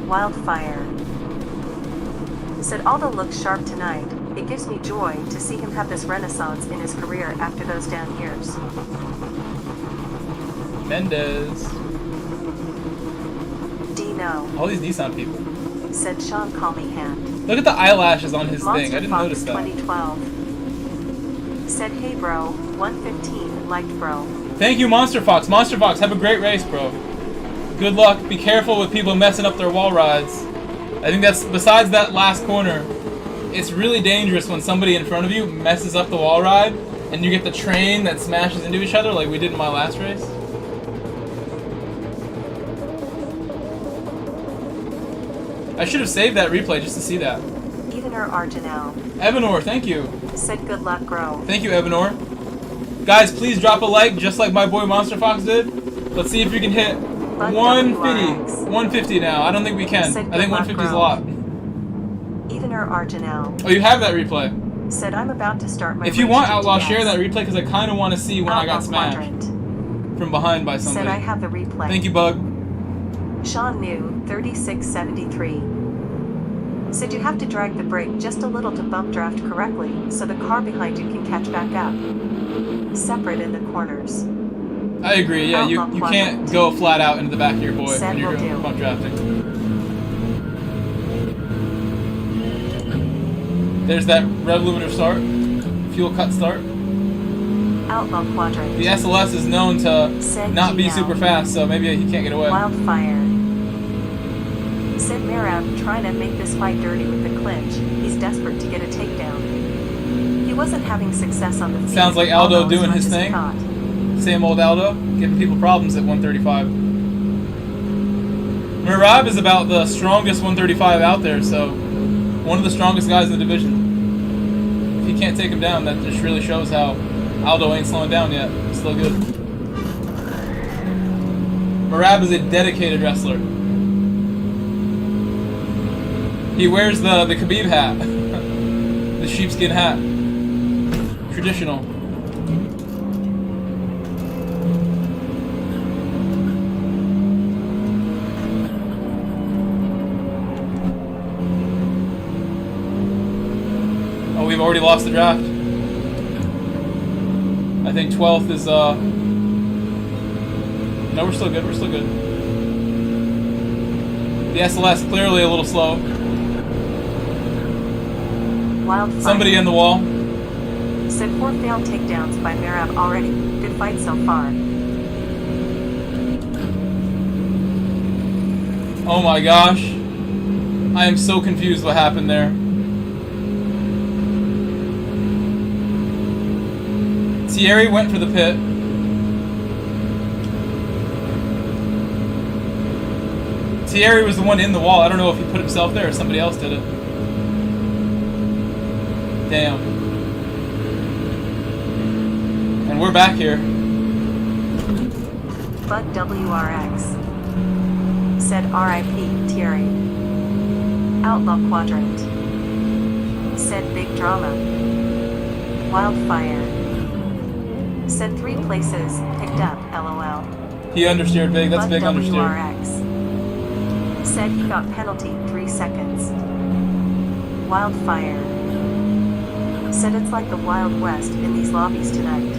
Wildfire. Said Aldo looks sharp tonight. It gives me joy to see him have this renaissance in his career after those down years. Mendez. Dino. All these Nissan people. Said Sean Call Me Hand. Look at the eyelashes on his Monster thing. I didn't Fox notice that. 2012. Said hey bro, 115, liked bro. Thank you, Monster Fox. Monster Fox, have a great race, bro. Good luck. Be careful with people messing up their wall rides. I think that's, besides that last corner, it's really dangerous when somebody in front of you messes up the wall ride and you get the train that smashes into each other like we did in my last race. I should have saved that replay just to see that. Evener Arginal. Evanor, thank you. Said good luck, Grove. Thank you, Evanor. Guys, please drop a like just like my boy Monster Fox did. Let's see if we can hit 150. 150 now. I don't think we can. I think 150 is a lot. Evener Arginal. Oh, you have that replay. Said I'm about to start my If you race want, Outlaw, GTS. share that replay because I kind of want to see when I got Outlaw smashed Quadrant. from behind by somebody. Said I have the replay. Thank you, Bug. Sean New, 3673. Said you have to drag the brake just a little to bump draft correctly so the car behind you can catch back up. Separate in the corners. I agree, yeah, you can't go flat out into the back of your boy Said when you're will doing do. bump drafting. There's that rev limiter start, fuel cut start. Outlaw Quadrant. The SLS is known to Said not be GL. super fast, so maybe he can't get away. Wildfire. Said Merab trying to make this fight dirty with the clinch. He's desperate to get a takedown. He wasn't having success on the field. Sounds like Aldo although as doing much his as he thing. thought. Same old Aldo, giving people problems at 135. Merab is about the strongest 135 out there, so One of the strongest guys in the division. If he can't take him down, that just really shows how Aldo ain't slowing down yet. He's still good. Merab is a dedicated wrestler. He wears the Khabib hat. The sheepskin hat. Traditional. Oh, we've already lost the draft. I think 12th is, no, we're still good, we're still good. The SLS clearly a little slow. Wildfire. Somebody in the wall. Said 4 failed takedowns by Merab already. Good fight so far. Oh my gosh. I am so confused what happened there. Thierry went for the pit. Thierry was the one in the wall. I don't know if he put himself there or somebody else did it. Damn. And we're back here. Bug WRX. Said RIP Thierry. Outlaw Quadrant. Said Big Drama. Wildfire. Said 3 places, picked up, LOL. He understeered big, that's Bug big understeer. WRX. Said he got penalty 3 seconds. Wildfire. Said it's like the Wild West in these lobbies tonight.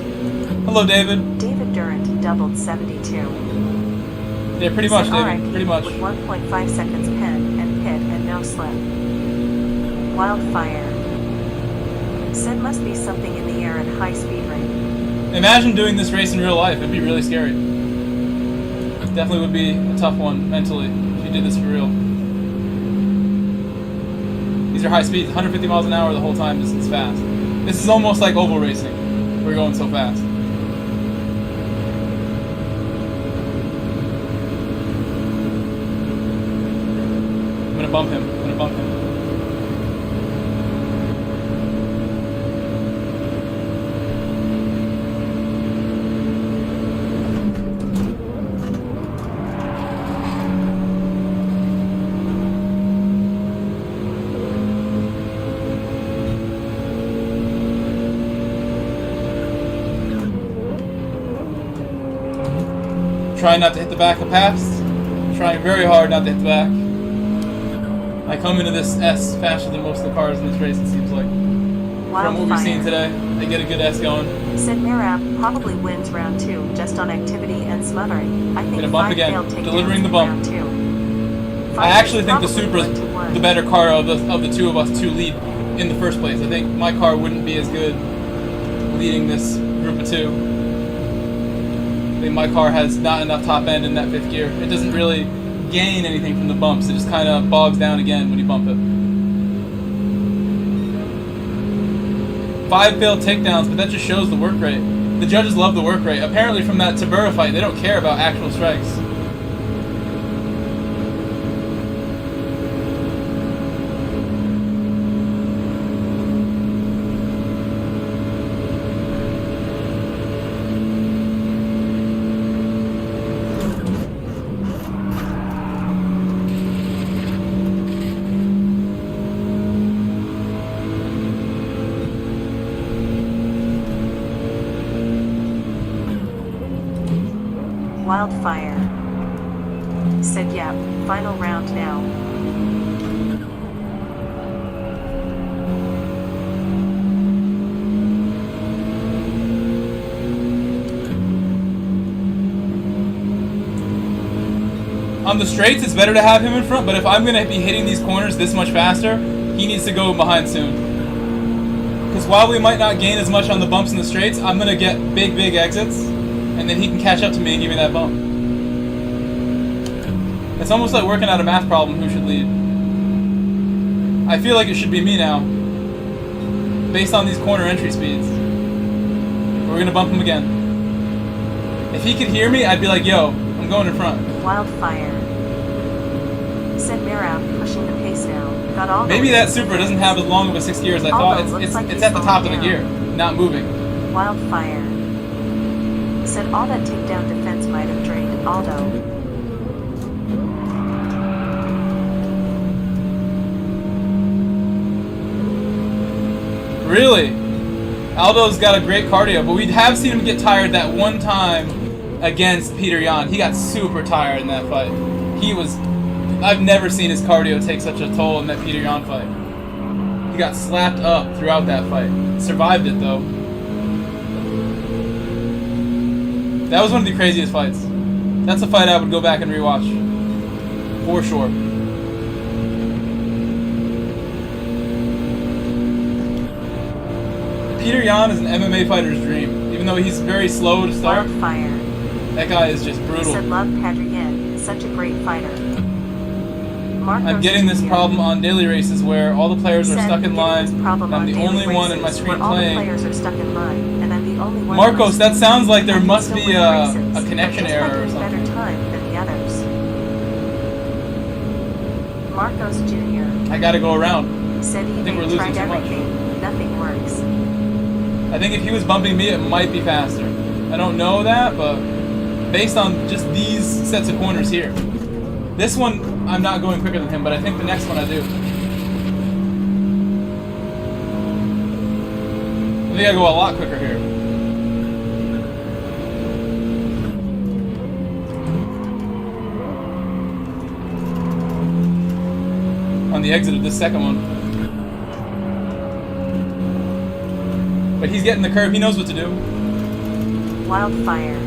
Hello, David. David Durant doubled 72. Yeah, pretty much, Said David, RIP pretty much. With 1.5 seconds pen and pit and no slip. Wildfire. Said must be something in the air at high speed rate. Imagine doing this race in real life. It'd be really scary. Definitely would be a tough one mentally if you did this for real. These are high speeds. 150 miles an hour the whole time. This is fast. This is almost like oval racing. We're going so fast. I'm gonna bump him. I'm gonna bump him. Trying not to hit the back of paths. Trying very hard not to hit the back. I come into this S faster than most of the cars in this race, it seems like. From what we've seen today, I get a good S going. Said Merab probably wins round 2 just on activity and smothering. I think Gonna bump 5 again. failed takedowns Delivering the in bump. round 2. I actually think the Probably Supra's went to 1. the better car of the two of us to lead in the first place. I think my car wouldn't be as good leading this group of 2. I think my car has not enough top end in that 5th gear. It doesn't really gain anything from the bumps. It just kind of bogs down again when you bump it. 5 failed takedowns, but that just shows the work rate. The judges love the work rate. Apparently from that Tabura fight, they don't care about actual strikes. Wildfire. Said yep, final round now. On the straights, it's better to have him in front, but if I'm going to be hitting these corners this much faster, he needs to go behind soon. Because while we might not gain as much on the bumps in the straights, I'm going to get big, big exits, and then he can catch up to me and give me that bump. It's almost like working out a math problem, who should lead. I feel like it should be me now, based on these corner entry speeds. We're going to bump him again. If he could hear me, I'd be like, yo, I'm going in front. Wildfire. Said Merab pushing the pace now. Got all Maybe the that Supra doesn't have as long of a 6 gears as I thought. Aldo looks like It's he's at the top of falling the gear, not moving. Wildfire. Said all that takedown defense might have drained Aldo. Really? Aldo's got a great cardio, but we have seen him get tired that one time against Peter Yan. He got super tired in that fight. I've never seen his cardio take such a toll in that Peter Yan fight. He got slapped up throughout that fight. Survived it though. That was one of the craziest fights. That's a fight I would go back and rewatch. For sure. Peter Yan is an MMA fighter's dream. Even though he's very slow to start, Wildfire. that guy is just brutal. Said love Padrian, such a great fighter. I'm getting this problem on daily races where all the players are stuck in line, and I'm the only one in my screen playing. Marcos, that sounds like there must be a connection error or something. Better time than the others. Marcos Jr. I gotta go around. Said I think we're losing too much. Nothing works. I think if he was bumping me, it might be faster. I don't know that, but based on just these sets of corners here. This one, I'm not going quicker than him, but I think the next one I do. I think I go a lot quicker here. On the exit of this second one. But he's getting the curve, he knows what to do. Wildfire.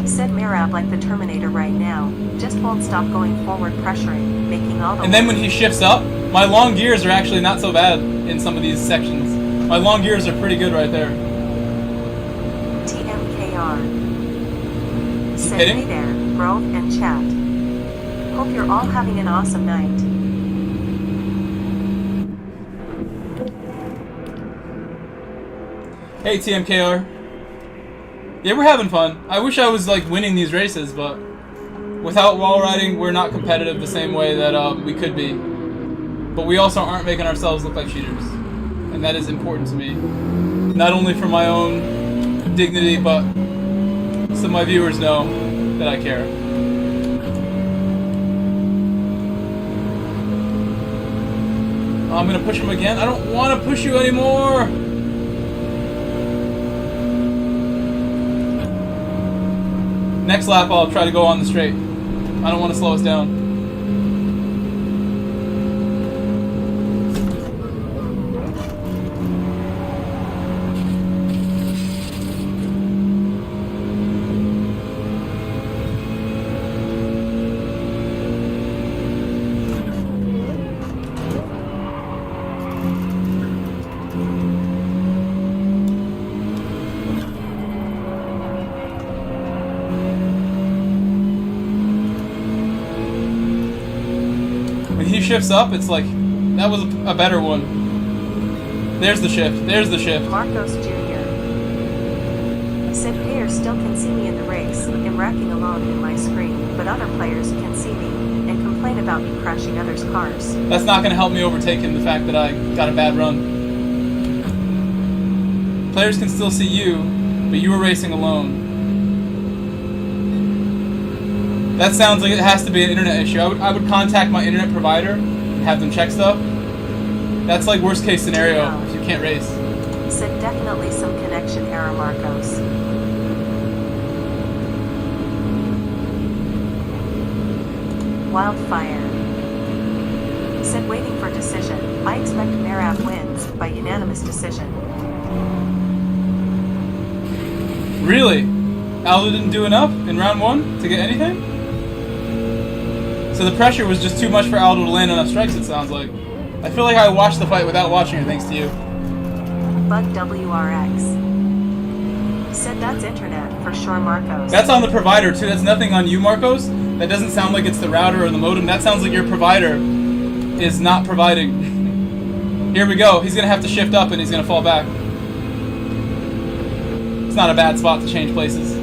Said Mirab like the Terminator right now. Just won't stop going forward pressuring, making all the... And then when he shifts up, my long gears are actually not so bad in some of these sections. My long gears are pretty good right there. TMKR. Said hitting? hey there, bro, and chat. Hope you're all having an awesome night. Hey TMKR. Yeah, we're having fun. I wish I was like winning these races, but without wall riding, we're not competitive the same way that we could be. But we also aren't making ourselves look like cheaters. And that is important to me. Not only for my own dignity, but so my viewers know that I care. I'm gonna push him again. I don't want to push you anymore! Next lap, I'll try to go on the straight. I don't want to slow us down. Shifts up, it's like that was a better one. There's the shift. There's the shift. Marcos Jr. Said players still can see me in the race. I'm racking alone in my screen, but other players can see me and complain about me crashing others' cars. That's not going to help me overtake him. The fact that I got a bad run. Players can still see you, but you were racing alone. That sounds like it has to be an internet issue. I would contact my internet provider and have them check stuff. That's like worst case scenario if you can't race. Said definitely some connection error, Marcos. Wildfire. Said waiting for decision. I expect Merab wins by unanimous decision. Really? Aldo didn't do enough in round 1 to get anything? So the pressure was just too much for Aldo to land enough strikes, it sounds like. I feel like I watched the fight without watching it, thanks to you. Bug WRX. Said that's internet, for sure, Marcos. That's on the provider, too. That's nothing on you, Marcos. That doesn't sound like it's the router or the modem. That sounds like your provider is not providing. Here we go. He's going to have to shift up and he's going to fall back. It's not a bad spot to change places.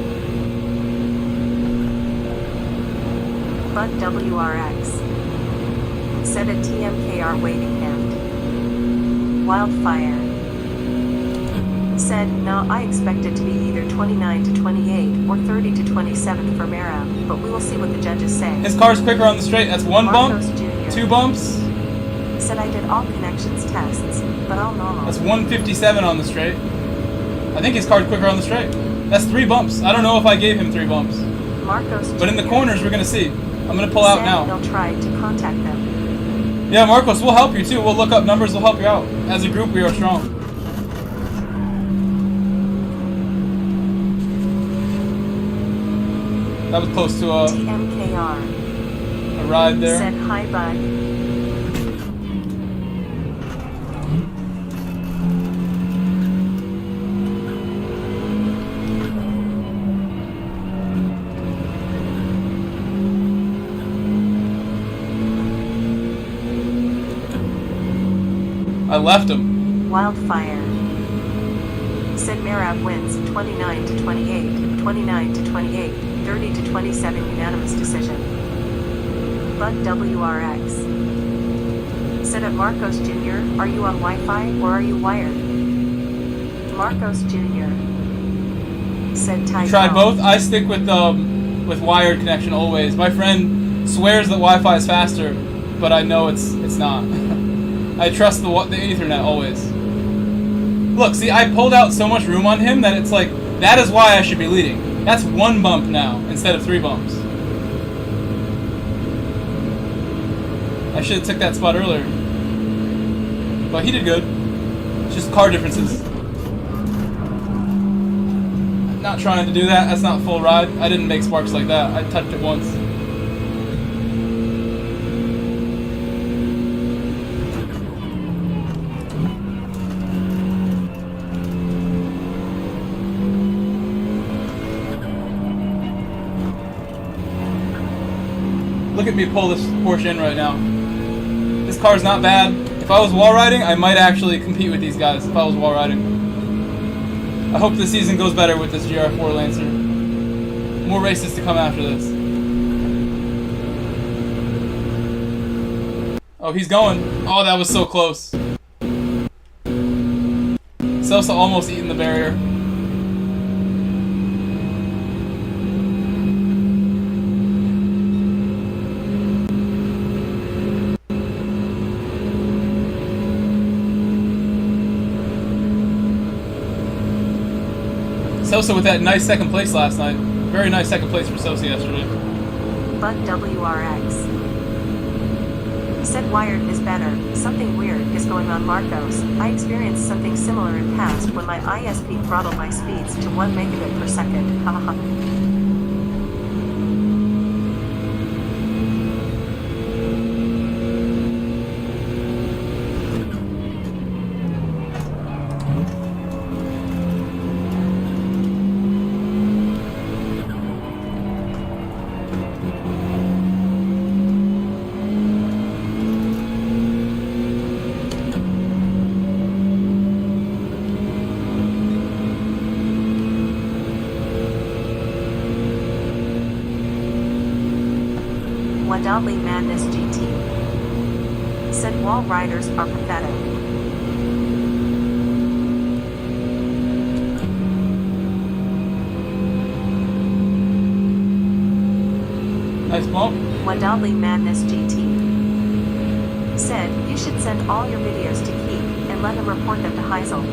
Bug WRX. said a TMKR waving hand. Wildfire said, no, I expect it to be either 29 to 28 or 30 to 27 for Mara, but we will see what the judges say. His car's quicker on the straight. That's one Marcos bump, Jr. 2 bumps. said I did all connections tests, but all normal. That's 157 on the straight. I think his car's quicker on the straight. That's 3 bumps. I don't know if I gave him 3 bumps. Marcos But in the Jr. corners, we're going to see. I'm going to pull out said now. they'll try to contact them. Yeah, Marcos, we'll help you too. We'll look up numbers. We'll help you out. As a group, we are strong. That was close to TMKR a ride there. said hi bud. I left him. Wildfire said Merab wins 29 to 28, 29 to 28, 30 to 27 unanimous decision. Bug WRX said at Marcos Jr., are you on Wi-Fi or are you wired? Marcos Jr. said Ty. Tried both. I stick with wired connection always. My friend swears that Wi-Fi is faster, but I know it's not. I trust the Ethernet always. Look, see, I pulled out so much room on him that it's like, that is why I should be leading. That's 1 bump now, instead of 3 bumps. I should have took that spot earlier. But he did good. It's just car differences. I'm not trying to do that, that's not full ride. I didn't make sparks like that, I touched it once. Look at me pull this Porsche in right now. This car's not bad. If I was wall riding, I might actually compete with these guys if I was wall riding. I hope this season goes better with this GR4 Lancer. More races to come after this. Oh, he's going. Oh, that was so close. Sosa almost eaten the barrier. Sosa with that nice second place last night. Very nice second place for Sosa yesterday. Bug WRX said wired is better. Something weird is going on, Marcos. I experienced something similar in past when my ISP throttled my speeds to 1 megabit per second. Haha. Wadadley Madness GT said wall riders are pathetic. Nice bump. Wadadley Madness GT said you should send all your videos to Keith and let him report them to Heisel.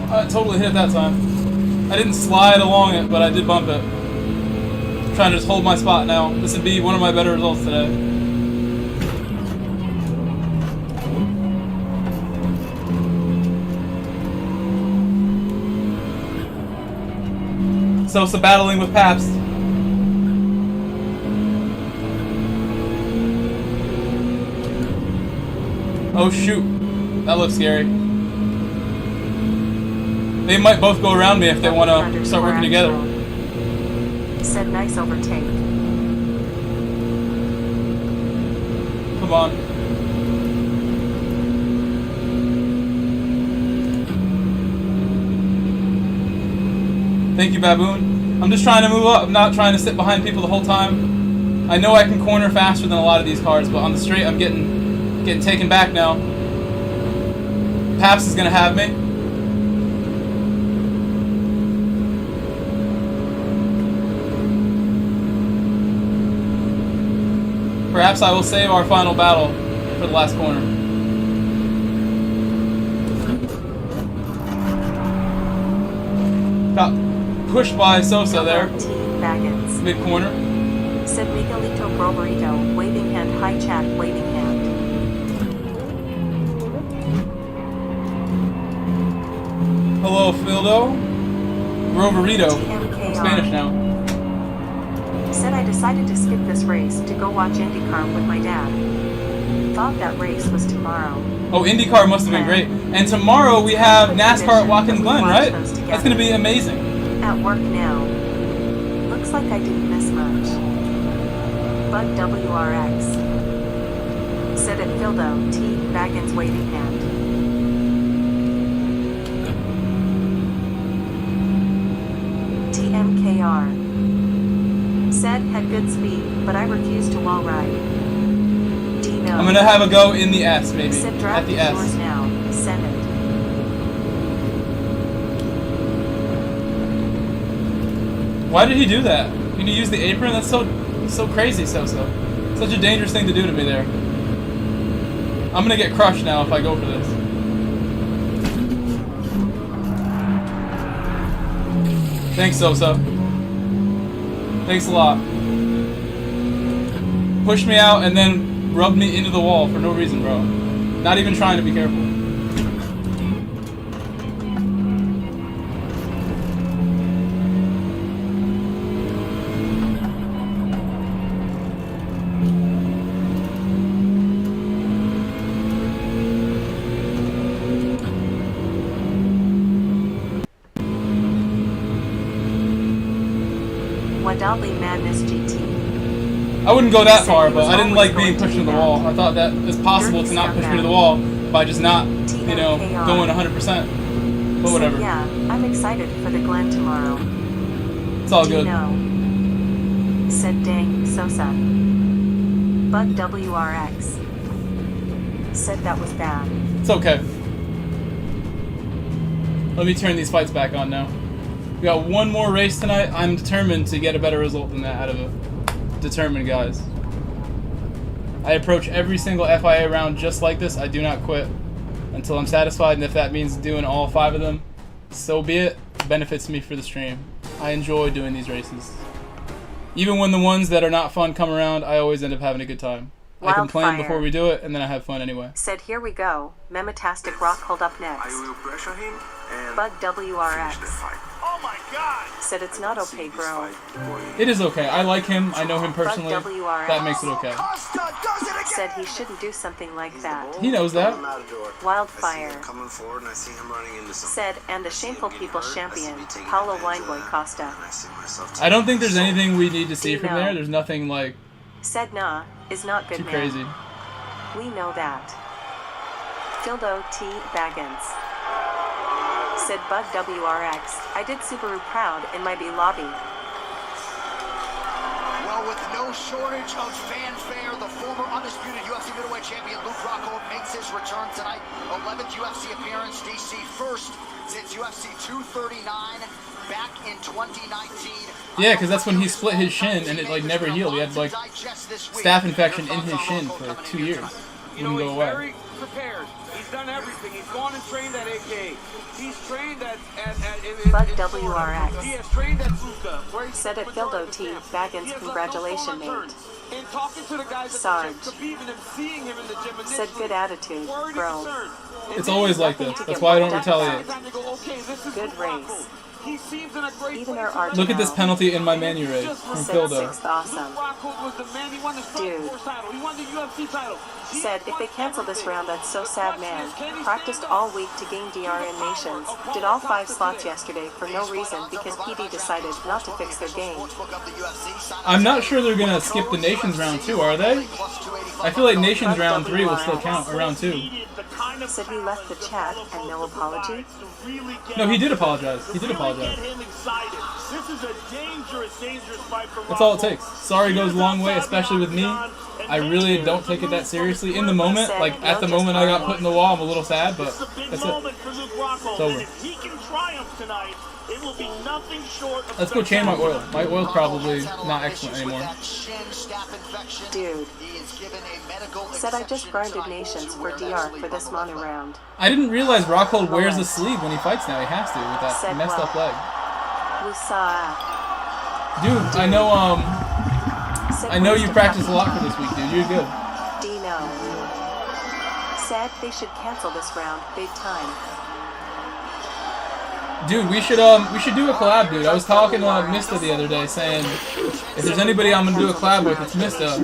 I totally hit it that time. I didn't slide along it, but I did bump it. I'm trying to just hold my spot now. This would be one of my better results today. Sosa battling with Pabst. Oh shoot, that looks scary. They might both go around me if they want to start working together. Said nice overtake. Come on. Thank you, Baboon. I'm just trying to move up. I'm not trying to sit behind people the whole time. I know I can corner faster than a lot of these cars, but on the straight, I'm getting taken back now. Paps is gonna have me. Perhaps I will save our final battle for the last corner. Got pushed by Sosa there. Mid corner. Said Miguelito Broverito, waving hand, hi chat, waving hand. Hello, Fildo. Roverito. I'm Spanish now. Said I decided to skip this race to go watch IndyCar with my dad. Thought that race was tomorrow. Oh, IndyCar must have been great. And tomorrow we have NASCAR at Watkins Glen, right? That's going to be amazing. At work now. Looks like I didn't miss much. Bud WRX. Said at Fildo, T. Baggins waving hand. TMKR. Said had good speed, but I refused to wall ride. Dino. I'm gonna have a go in the S, maybe. Said At the S. yours now. Send it. Why did he do that? You need to use the apron? That's so crazy, Sosa. Such a dangerous thing to do to me there. I'm gonna get crushed now if I go for this. Thanks, Sosa. Thanks a lot. Pushed me out and then rubbed me into the wall for no reason, bro. Not even trying to be careful. Wadali Madness GT. I wouldn't go that far, but I didn't like being pushed into the wall. I thought that it's possible to not push me to the wall by just not, you know, going 100%. But whatever. Yeah, I'm excited for the Glen tomorrow. It's all good. Said dang, Sosa. Bud WRX. Said that was bad. It's okay. Let me turn these fights back on now. We got one more race tonight. I'm determined to get a better result than that out of it. Determined, guys. I approach every single FIA round just like this. I do not quit until I'm satisfied, and if that means doing all 5 of them, so be it. It benefits me for the stream. I enjoy doing these races. Even when the ones that are not fun come around, I always end up having a good time. I complain before we do it, and then I have fun anyway. Said here we go. Memetastic Rock hold up next. I will pressure him and Bug WRX. Oh my God! Said it's not okay, bro. It is okay. I like him. I know him personally. That makes it okay. Said he shouldn't do something like that. He knows that. Wildfire. coming forward and I see him running into some. Said, and a shameful people's champion, Paulo Wineboy Costa. I don't think there's anything we need to see from there. There's nothing like Said nah, is not good, too man. crazy. We know that. Dildo T. Baggins. Said Bud WRX. I did Subaru proud in my B lobby. Well, with no shortage of fanfare, the former undisputed UFC middleweight champion Luke Rockhold makes his return tonight. 11th UFC appearance, DC first since UFC 239 back in 2019. Yeah, because that's when he split his shin and it like never healed. He had like staph infection in his shin for 2 years. Wouldn't go away. Very prepared. He's done everything. He's gone and trained at AK. He's trained at Bud WRX. He has trained at Fuka. Said at Fildo T. Baggins, congratulations, mate. And talking to the guys Sarge. at the gym, and seeing him in the gym Said good attitude, bro. It's always like this. That's why I don't retaliate. Good race. Even our art. Look at this penalty in my menu race from Fildo. Awesome. Dude. Said if they cancel this round, that's so sad, man. Practiced all week to gain DRN nations. Did all 5 slots yesterday for no reason because PD decided not to fix their game. I'm not sure they're gonna skip the nations round too, are they? I feel like Nations round 3 will still count, or round 2. Said he left the chat and no apology. No, he did apologize. He did apologize. This is a dangerous fight for That's all it takes. Sorry goes a long way, especially with me. I really don't take it that seriously. In the moment, like at the moment I got put in the wall, I'm a little sad, but that's it. It's over. If he can triumph tonight, it will be nothing short of Let's go change my oil. My oil's probably not excellent anymore. Dude. Said I just grinded Nations for DR for this mono round. I didn't realize Rockhold wears a sleeve when he fights now. He has to with that messed up leg. Dude, I know you practice a lot for this week, dude. You're good. Dino. Said they should cancel this round big time. Dude, we should do a collab, dude. I was talking to Mista the other day, saying if there's anybody I'm gonna do a collab with, it's Mista.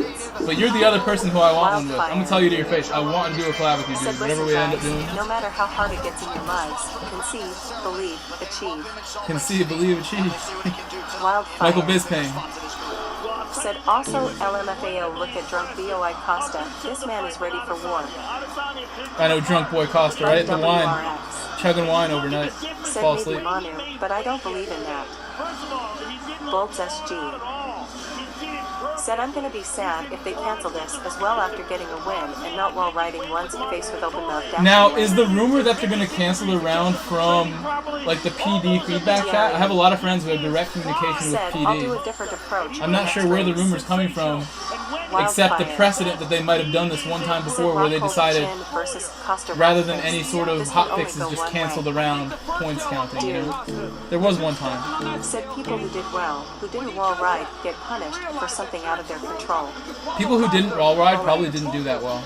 But you're the other person who I want one with. I'm gonna tell you to your face, I want to do a collab with you, dude. Whatever we end up doing. No matter how hard it gets in your lives, conceive, believe, achieve. Conceive, believe, achieve. Wildfire. Michael Bisping. Said also LMFAO, look at drunk BOI Costa. This man is ready for war. I know drunk boy Costa, right? The wine. Chugging wine overnight. Said Fall maybe asleep. Manu, but I don't believe in that. Bolts SG. Said I'm going to be sad if they cancel this as well after getting a win and not while riding once faced with open mouth. Now, is the rumor that they're going to cancel the round from, like, the PD feedback chat? I have a lot of friends who have direct communication with PD. I'm not sure where the rumor's coming from, except the precedent that they might have done this one time before where they decided, rather than any sort of hot fixes, just cancel the round points counting, you know? There was one time. Said people who did well, who didn't wall ride, get punished for something out of their control. People who didn't wall ride probably didn't do that well.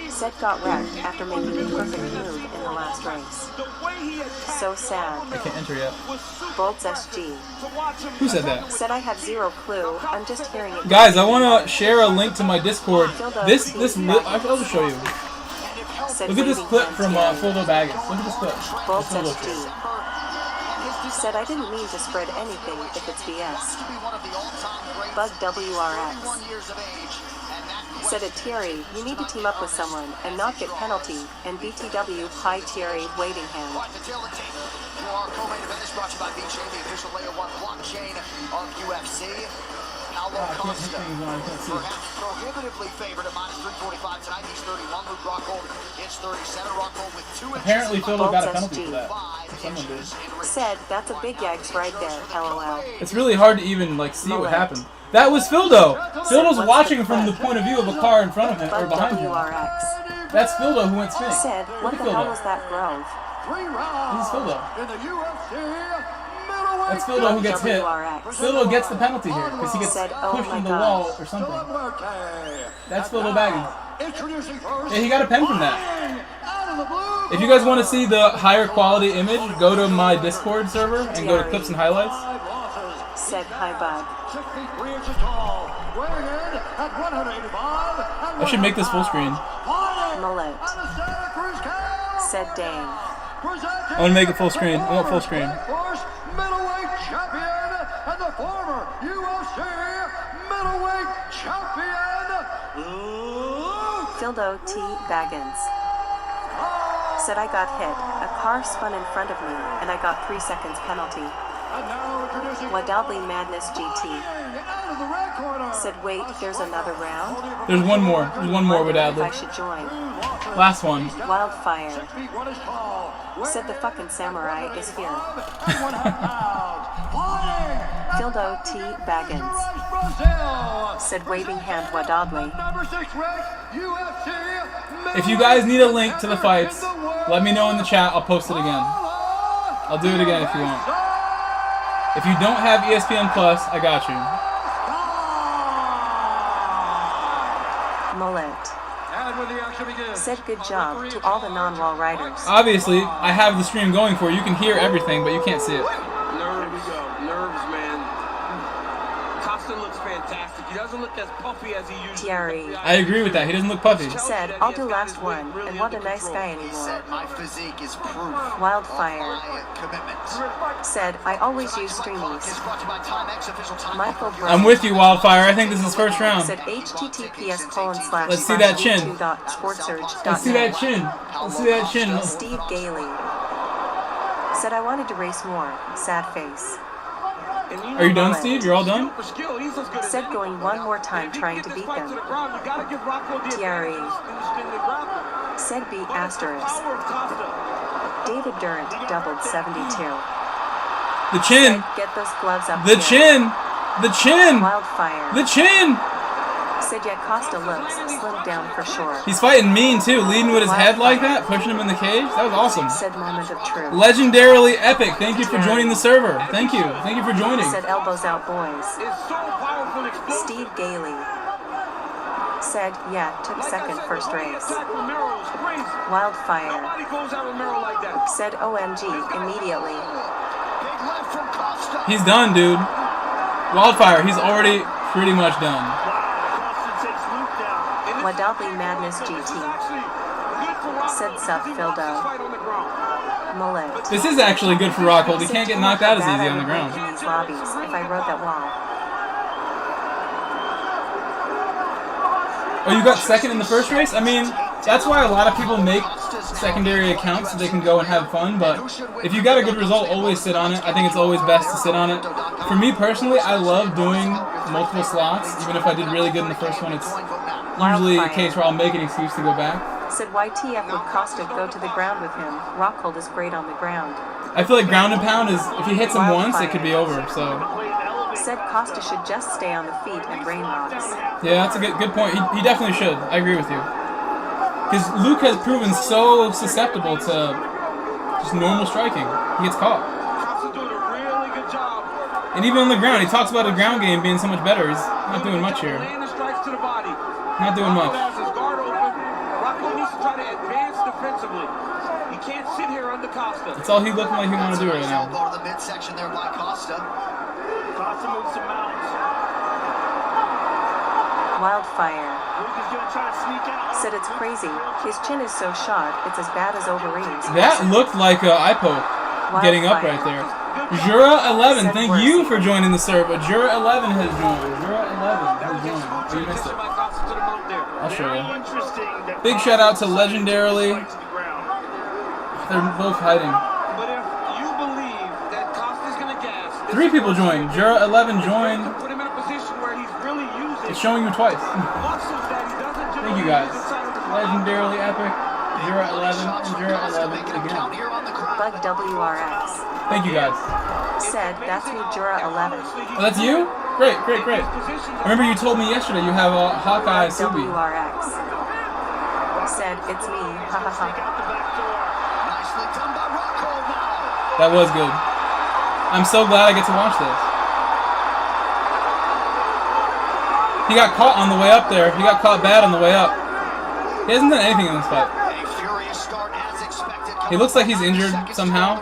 Said got wrecked after making the perfect move in the last race. So sad. I can't enter yet. Bolts SG. Who said that? Said I have zero clue. I'm just hearing it. Guys, I want to share a link to my Discord. I'll just show you. Look at this clip from Fuldo Baggins. Look at this clip. Bolts SG. Said I didn't mean to spread anything if it's BS. Bug WRX. Said at Thierry, you need to team up with someone and not get penalty, and BTW hi Thierry waiting hand. Our co-main event is brought to you by BJ, the official layer 1 blockchain of UFC. Paulo Costa, perhaps prohibitively favored at -345 tonight. He's 31. Luke Rockhold is 37. Rockhold with 2 inches. Apparently, Phil got a penalty for that. Someone did. Said that's a big yikes right there. LOL. It's really hard to even like see what happened. That was Phildo. Phildo's watching from the point of view of a car in front of him or behind him. That's Phildo who went spinning. Said, what the hell was that grove? This is Phildo. That's Phildo who gets hit. Phildo gets the penalty here because he gets pushed in the wall or something. That's Phildo Baggins. Yeah, he got a pen from that. If you guys want to see the higher quality image, go to my Discord server and go to clips and highlights. Said hi, bud. I should make this full screen. Mullet. Said dang. I want to make it full screen. I want full screen. Middleweight champion and the former UFC middleweight champion, Dildo T. Baggins. Said I got hit. A car spun in front of me, and I got 3 seconds penalty. Wadadley Madness GT. Said wait, there's another round? There's one more. There's one more, Wadadley. I should join. Last one. Wildfire. Said the fucking samurai is here. Dildo T. Baggins. Said waving hand Wadadley. If you guys need a link to the fights, let me know in the chat. I'll post it again. I'll do it again if you want. If you don't have ESPN Plus, I got you. Mullet. Said good job to all the non-wall riders. Obviously, I have the stream going for you. You can hear everything, but you can't see it. Nerves, man. Costa looks fantastic. fantastic. He doesn't look as puffy as he usually Thierry I agree with that. He doesn't look puffy. said, I'll do last one, and what a nice guy He anymore. said, my physique is proof Wildfire of my commitment. said, I always use streamies. Is brought to you by Timex, official time. Michael Brown I'm with you, Wildfire. I think this is first round. said https:// Let's see that chin. sportsurge.net. Let's see that chin. Let's see that chin. Steve Gailey said, I wanted to race more. Sad face. Are you done, Steve? You're all done? Said going one more time trying to beat them. Thierry said beat asterisk. David Durant doubled 72. The chin. Said, get those gloves up The here. chin. The chin. Wildfire The chin. said, yeah, Costa looks slimmed down for sure. He's fighting mean too, leading with his head like that, pushing him in the cage. That was awesome. Said moment of truth. Legendarily epic. Thank you for joining the server. Thank you. Thank you for joining. Said elbows out, boys. Steve Gailey said, yeah, took second first race. Wildfire said, OMG, immediately. He's done, dude. Wildfire, he's already pretty much done. Wadali Madness GT said sub Fildo. Mullet. This is actually good for Rockhold. He can't get knocked out as easy on the ground. In these lobbies, if I rode that wall. Oh, you got second in the first race? I mean, that's why a lot of people make secondary accounts so they can go and have fun, but if you got a good result, always sit on it. I think it's always best to sit on it. For me personally, I love doing multiple slots. Even if I did really good in the first one, it's usually a case where I'll make an excuse to go back. Said YTF would Costa go to the ground with him. Rockhold is great on the ground. I feel like ground and pound is, if he hits him once, it could be over, so. Said Costa should just stay on the feet and brain rocks. Yeah, that's a good point. He definitely should. I agree with you. Because Luke has proven so susceptible to just normal striking. He gets caught. And even on the ground, he talks about the ground game being so much better. He's not doing much here. Not doing much. That's all he looking like he want to do right now. Go to the midsection there by Costa. Costa moves some mounts. Wildfire Luke is going to try to sneak out. said it's crazy. His chin is so shot, it's as bad as Overeem's. That looked like an eye poke getting up right there. Jura11, thank you for joining the server. Jura11 has joined. Jura11 has joined. Oh, you missed it. I'll show you. Big shout out to Legendarily. They're both hiding. But if you believe that Costa's going to gas, 3 people joined. Jura11 joined. put him in a position where he's really using It's showing you twice. muscles that he doesn't Thank you guys. Legendarily epic. Jura11 and Jura11 again. Bug WRX Thank you guys. said, that's me, Jura11. Oh, that's you? Great, great, great. I remember you told me yesterday you have a Hawkeye Subi. WRX said, it's me, ha ha ha. That was good. I'm so glad I get to watch this. He got caught on the way up there. He got caught bad on the way up. He hasn't done anything in this fight. He looks like he's injured somehow.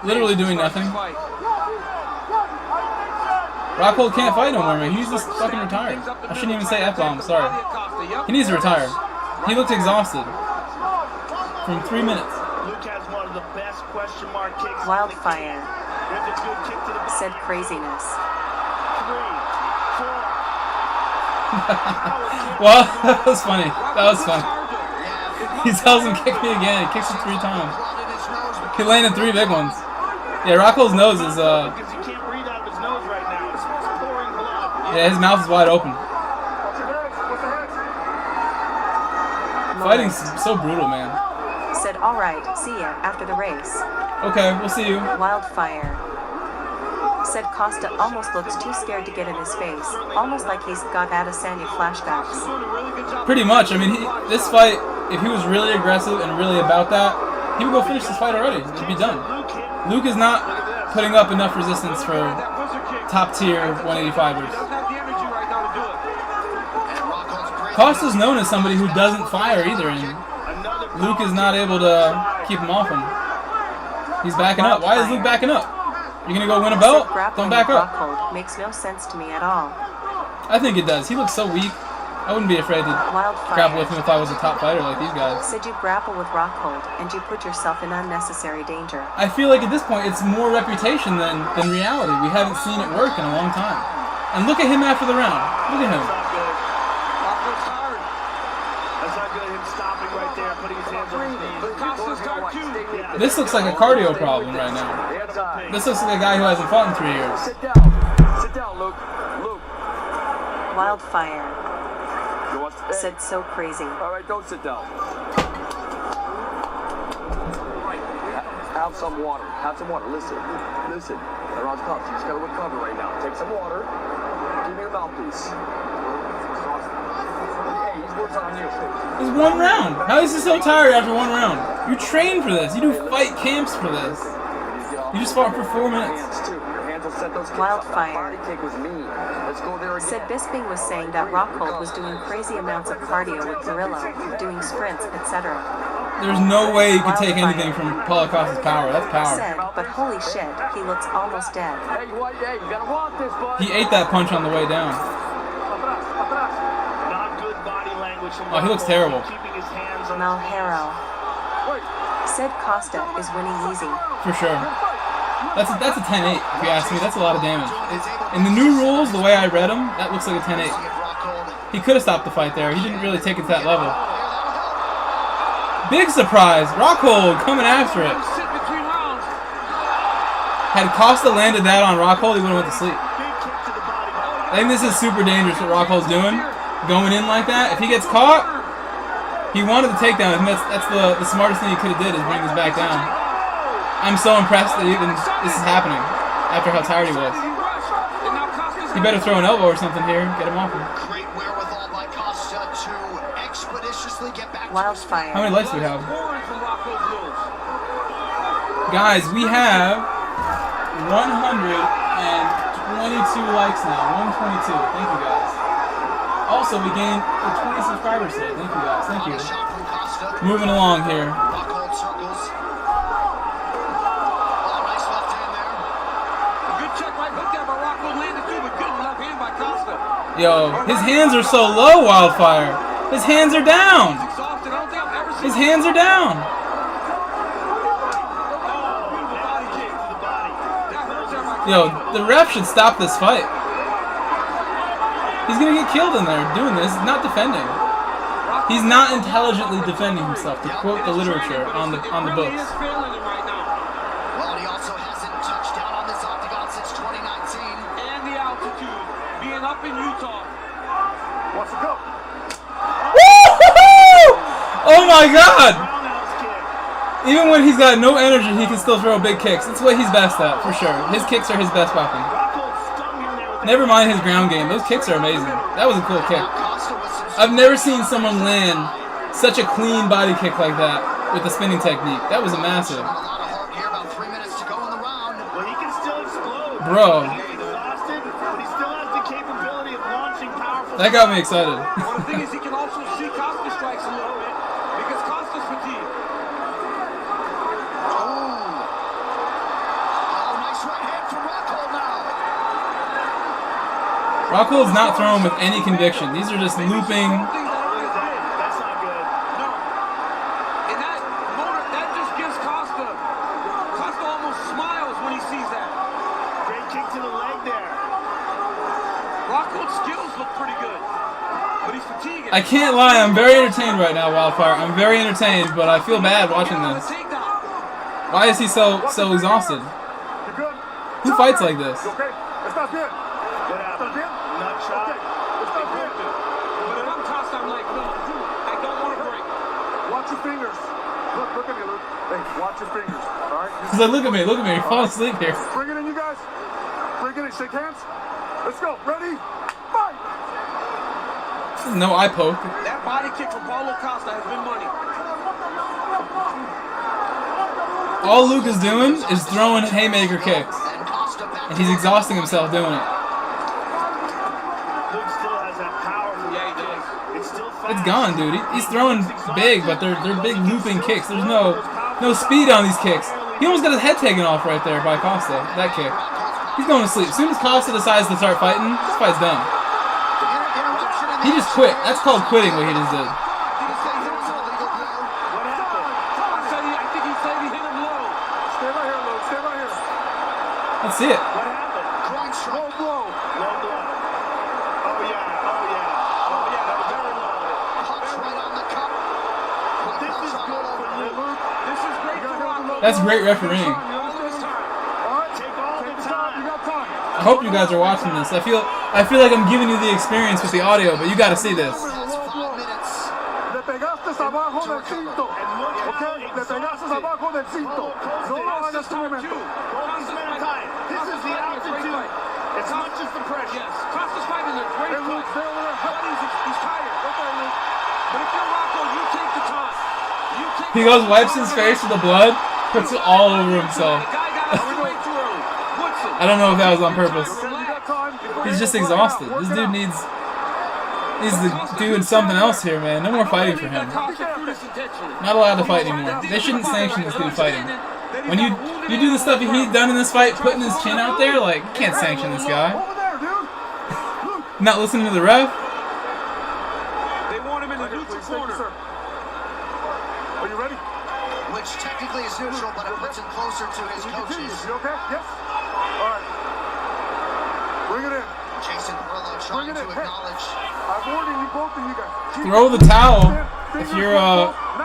Literally doing nothing. Rockhold can't fight no more, man. He's just fucking retired. I shouldn't even say F-bomb, sorry. He needs to retire. He looked exhausted. From 3 minutes. Luke has one of the best question mark kicks. Wildfire There's a good kick to the body. said craziness. 3, 4. Well, that was funny. That was fun. He tells him kick me again. He kicks him 3 times. He landed 3 big ones. Yeah, Rockhold's nose is Because he can't breathe out of his nose right now. It's pouring blood. yeah, his mouth is wide open. Fighting's so brutal, man. Said, all right, see ya after the race. Okay, we'll see you. Wildfire said Costa almost looks too scared to get in his face, almost like he's got Adesanya flashbacks. Pretty much. I mean, this fight, if he was really aggressive and really about that, he would go finish this fight already. It'd be done. Luke is not putting up enough resistance for top tier 185ers. Costa's known as somebody who doesn't fire either, and Luke is not able to keep him off him. He's backing up. Why is Luke backing up? You gonna go win a belt? Don't back up. Rockhold makes no sense to me at all. I think it does. He looks so weak. I wouldn't be afraid to grapple with him if I was a top fighter like these guys. Said you grapple with Rockhold and you put yourself in unnecessary danger. I feel like at this point it's more reputation than reality. We haven't seen it work in a long time. And look at him after the round. Look at him. That's not good. Him stopping right there, putting his hands on his knees. This looks like a cardio problem right now. This looks like a guy who hasn't fought in 3 years. Sit down. Sit down, Luke. Luke. Wildfire. Hey. Said so crazy. All right, don't sit down. Have some water. Have some water. Listen. Listen. The round's tough. You just gotta recover right now. Take some water. Give me your mouthpiece. Hey, he's working on you. It's 1 round. How is he so tired after 1 round? You train for this. You do fight camps for this. You just fought for 4 minutes. Wildfire. Let's go there again. Said Bisping was saying that Rockhold was doing crazy amounts of cardio with Gorilla, doing sprints, etc. There's no way you can take anything from Paulo Costa's power. That's power. Said, but holy shit, he looks almost dead. Hey, you gotta walk this, bud. He ate that punch on the way down. Not good body language from Oh, he looks terrible. keeping his hands on Malhero. Said Costa is winning easy. For sure. That's a 10-8, if you ask me. That's a lot of damage. In the new rules, the way I read them, that looks like a 10-8. He could have stopped the fight there. He didn't really take it to that level. Big surprise. Rockhold coming after it. Had Costa landed that on Rockhold, he would have went to sleep. I think this is super dangerous what Rockhold's doing. Going in like that. If he gets caught, he wanted the takedown. I think that's the smartest thing he could have did is bring this back down. I'm so impressed that even this is happening after how tired he was. He better throw an elbow or something here. Get him off him. Great wherewithal by Costa to expeditiously get back Wildfire. How many likes do we have? Guys, we have 122 likes now. 122. Thank you guys. Also, we gained 20 subscribers today. Thank you guys. Thank you. Moving along here. Yo, his hands are so low, Wildfire. His hands are down. His hands are down. Yo, the ref should stop this fight. He's gonna get killed in there doing this, not defending. He's not intelligently defending himself, to quote the literature on the books. Well, he also hasn't touched down on this octagon since 2019. And the altitude, being up in Utah. What's it go? Woo-hoo-hoo! Oh my god! Even when he's got no energy, he can still throw big kicks. That's what he's best at, for sure. His kicks are his best weapon. Never mind his ground game. Those kicks are amazing. That was a cool kick. I've never seen someone land such a clean body kick like that with the spinning technique. That was a massive. Bro. That got me excited. Well, the thing is, he can also see Costa strikes a little bit because Costa's fatigued. Rockhold's not throwing with any conviction. These are just looping. That's not good. No. And that moment, that just gives Costa almost smiles when he sees that. Great kick to the leg there. Rockhold's skills look pretty good, but he's fatigued. I can't lie, I'm very entertained right now, Wildfire. I'm very entertained, but I feel bad watching this. Why is he so exhausted? Who fights like this? Okay, estás bien. What happened? Nut shot. Okay, estás bien. But if I'm Costa, I'm like, no, I don't want to break. Watch your fingers. Look at me, Luke. Hey, watch your fingers. All right. He's like, look at me, you're falling asleep here. Bring it in, you guys. Bring it in. Shake hands. Let's go. Ready? Fight. No eye poke. That body kick from Paulo Costa has been money. All Luke is doing is throwing haymaker kicks. And he's exhausting himself doing it. Luke still has that power. Yeah, he does. It's still fast. It's gone, dude. He's throwing big, but they're big looping kicks. There's no speed on these kicks. He almost got his head taken off right there by Costa. That kick. He's going to sleep. As soon as Costa decides to start fighting, this fight's done. He just quit. That's called quitting what he just did. Let's see it. What happened? Low blow. Low blow. Oh yeah. Oh yeah. Oh yeah. That was very low. Punch right on the cup. This is good for Luke. This is great for Rocco. That's great refereeing. All this time. Take all the time. You got time. I hope you guys are watching this. I feel like I'm giving you the experience with the audio, but you got to see this. That's 5 minutes. Le pegaste abajo del cinto. Okay? Le pegaste abajo del cinto. No lo hagas un momento. This is the altitude. As much as the pressure. Yes, Costa's fighting a great Hey, Luke, fight. stay over there. He's tired. Okay, Luke. But if you're Rocco, you take the time. You take He goes, wipes his face with the blood, puts it all over himself. The guy got out way too early. Woodson. I don't know if that was on purpose. You got time. He's just exhausted. This dude needs to do something else here, man. No more fighting for him. Not allowed to fight anymore. They shouldn't sanction this dude fighting. When you do the stuff he's done in this fight, putting his chin out there, like, you can't sanction this guy. Over there, dude. Not listening to the ref. They want him in the neutral corner. Are you ready? Which technically is neutral, but it puts him closer to his coaches. You okay? Yes? All right. Bring it in. Jason Perillo trying to acknowledge. I'm warning you both of you guys. Throw the towel if you're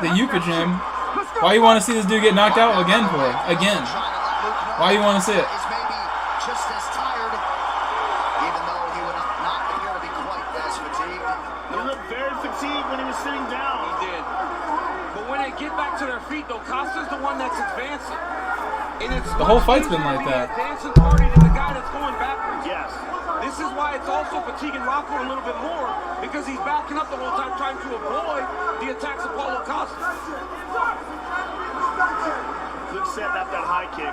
the Yuka gym. Why you want to see this dude get knocked out again for it? Again. Why you want to see it? He's maybe just as tired, even though he would not appear to be quite as fatigued. He looked very fatigued when he was sitting down. He did. But when they get back to their feet, though, Costa's the one that's advancing. And it's The whole fight's been like that. Advancing party than the guy that's going backwards. Yes. This is why it's also fatiguing Rocco a little bit more, because he's backing up the whole time trying to avoid the attacks of Paulo Costa. Luke setting up that high kick.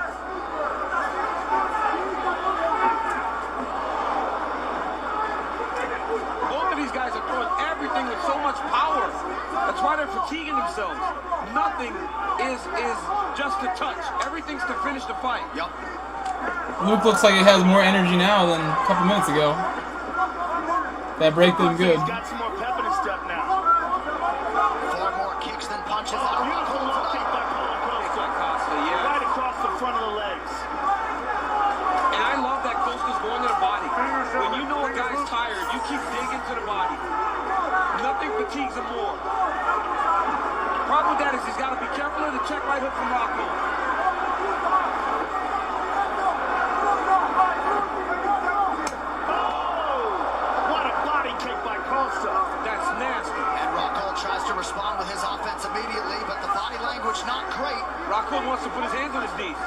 Both of these guys are throwing everything with so much power. That's why they're fatiguing themselves. Nothing is just to touch. Everything's to finish the fight. Yep. Luke looks like he has more energy now than a couple minutes ago. That break did him good. He's got some more pep in his step now. 4 more kicks than punches. Beautiful low kick by Paulo Costa. Yeah. Right across the front of the legs. And I love that Costa's going to the body. When you know a guy's tired, you keep digging to the body. Nothing fatigues him more. Problem with that is he's got to be careful of the check right hook from Rocco. That's nasty. And Rocco tries to respond with his offense immediately, but the body language not great. Rocco wants to put his hands on his knees.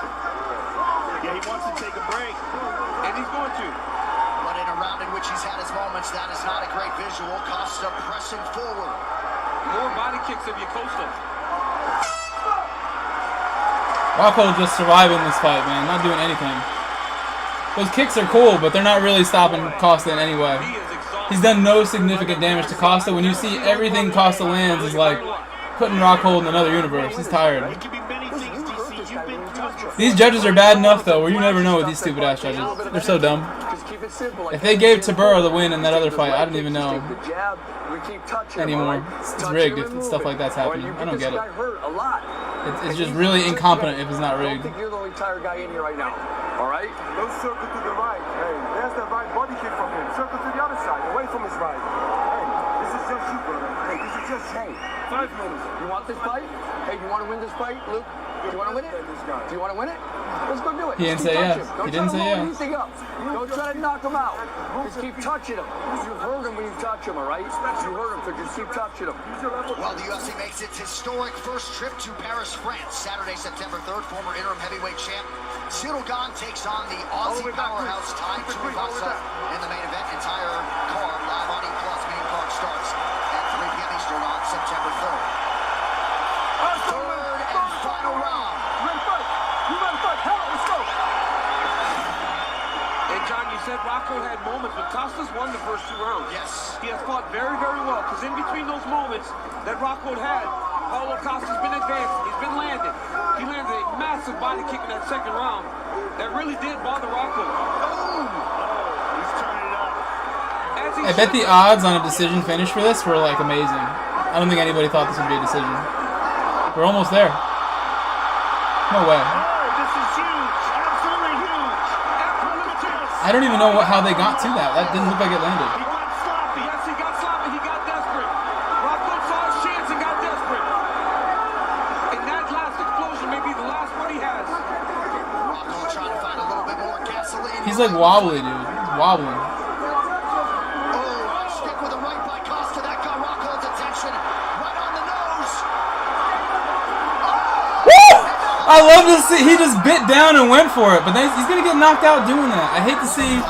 Yeah, he wants to take a break. And he's going to. But in a round in which he's had his moments, that is not a great visual. Costa pressing forward. More body kicks of Costa. Rocco just surviving this fight, man. Not doing anything. Those kicks are cool, but they're not really stopping Costa in any way. He is exhausted. He's done no significant damage to Costa. When you see everything Costa lands is like putting Rockhold in another universe. He's tired. It could be many things, DC. You've been through this before. These judges are bad enough, though, where you never know with these stupid-ass judges. They're so dumb. If they gave Tabura the win in that other fight, I don't even know anymore. It's rigged if stuff like that's happening. I don't get it. It's just really incompetent if it's not rigged. I think you're the only tired guy in here right now. All right? No circle to the right. Hey, there's the right body kick from him. Circle to the other side, away from his right. Hey, this is just you, brother. Hey, this is just you. 5 minutes. You want this fight? Hey, you want to win this fight, Luke? Do you want to win it? Do you want to win it? Let's go do it. He didn't Just say keep yes. touching him. He didn't say Don't try to yes. blow anything up. Don't try to knock him out. Just keep touching him. You hurt him when you touch him, all right? You hurt him, so just keep touching him. Well, the UFC makes its historic first trip to Paris, France. Saturday, September 3rd, former interim heavyweight champ Cyril Gane takes on the Aussie powerhouse Tai Tuivasa in the main event. Entire card live on E+. Main card starts at 3 p.m. Eastern on September 3rd. Third and final round. And John, you said Rocco had moments, but Costa's won the first 2 rounds. Yes. He has fought very, very well, because in between those moments that Rocco had, Paulo Costa's been advancing. He's been landing. He landed a massive body kick in that second round that really did bother Rocco. He's turning it up. As I bet the odds on a decision finish for this were like amazing. I don't think anybody thought this would be a decision. We're almost there. No way. Oh, this is huge. Absolutely huge. I don't even know how they got to that. That didn't look like it landed. He got sloppy. Yes, he got sloppy. He got desperate. Rocco saw his chance and got desperate. And that last explosion may be the last one he has. Rocco trying to find a little bit more gasoline. He's like wobbly, dude. He's wobbling. Oh, stick with a right by Costa. That got Rocco's attention. Right on the nose. Woo! I love to see he just bit down and went for it, but then he's gonna get knocked out doing that. I hate to see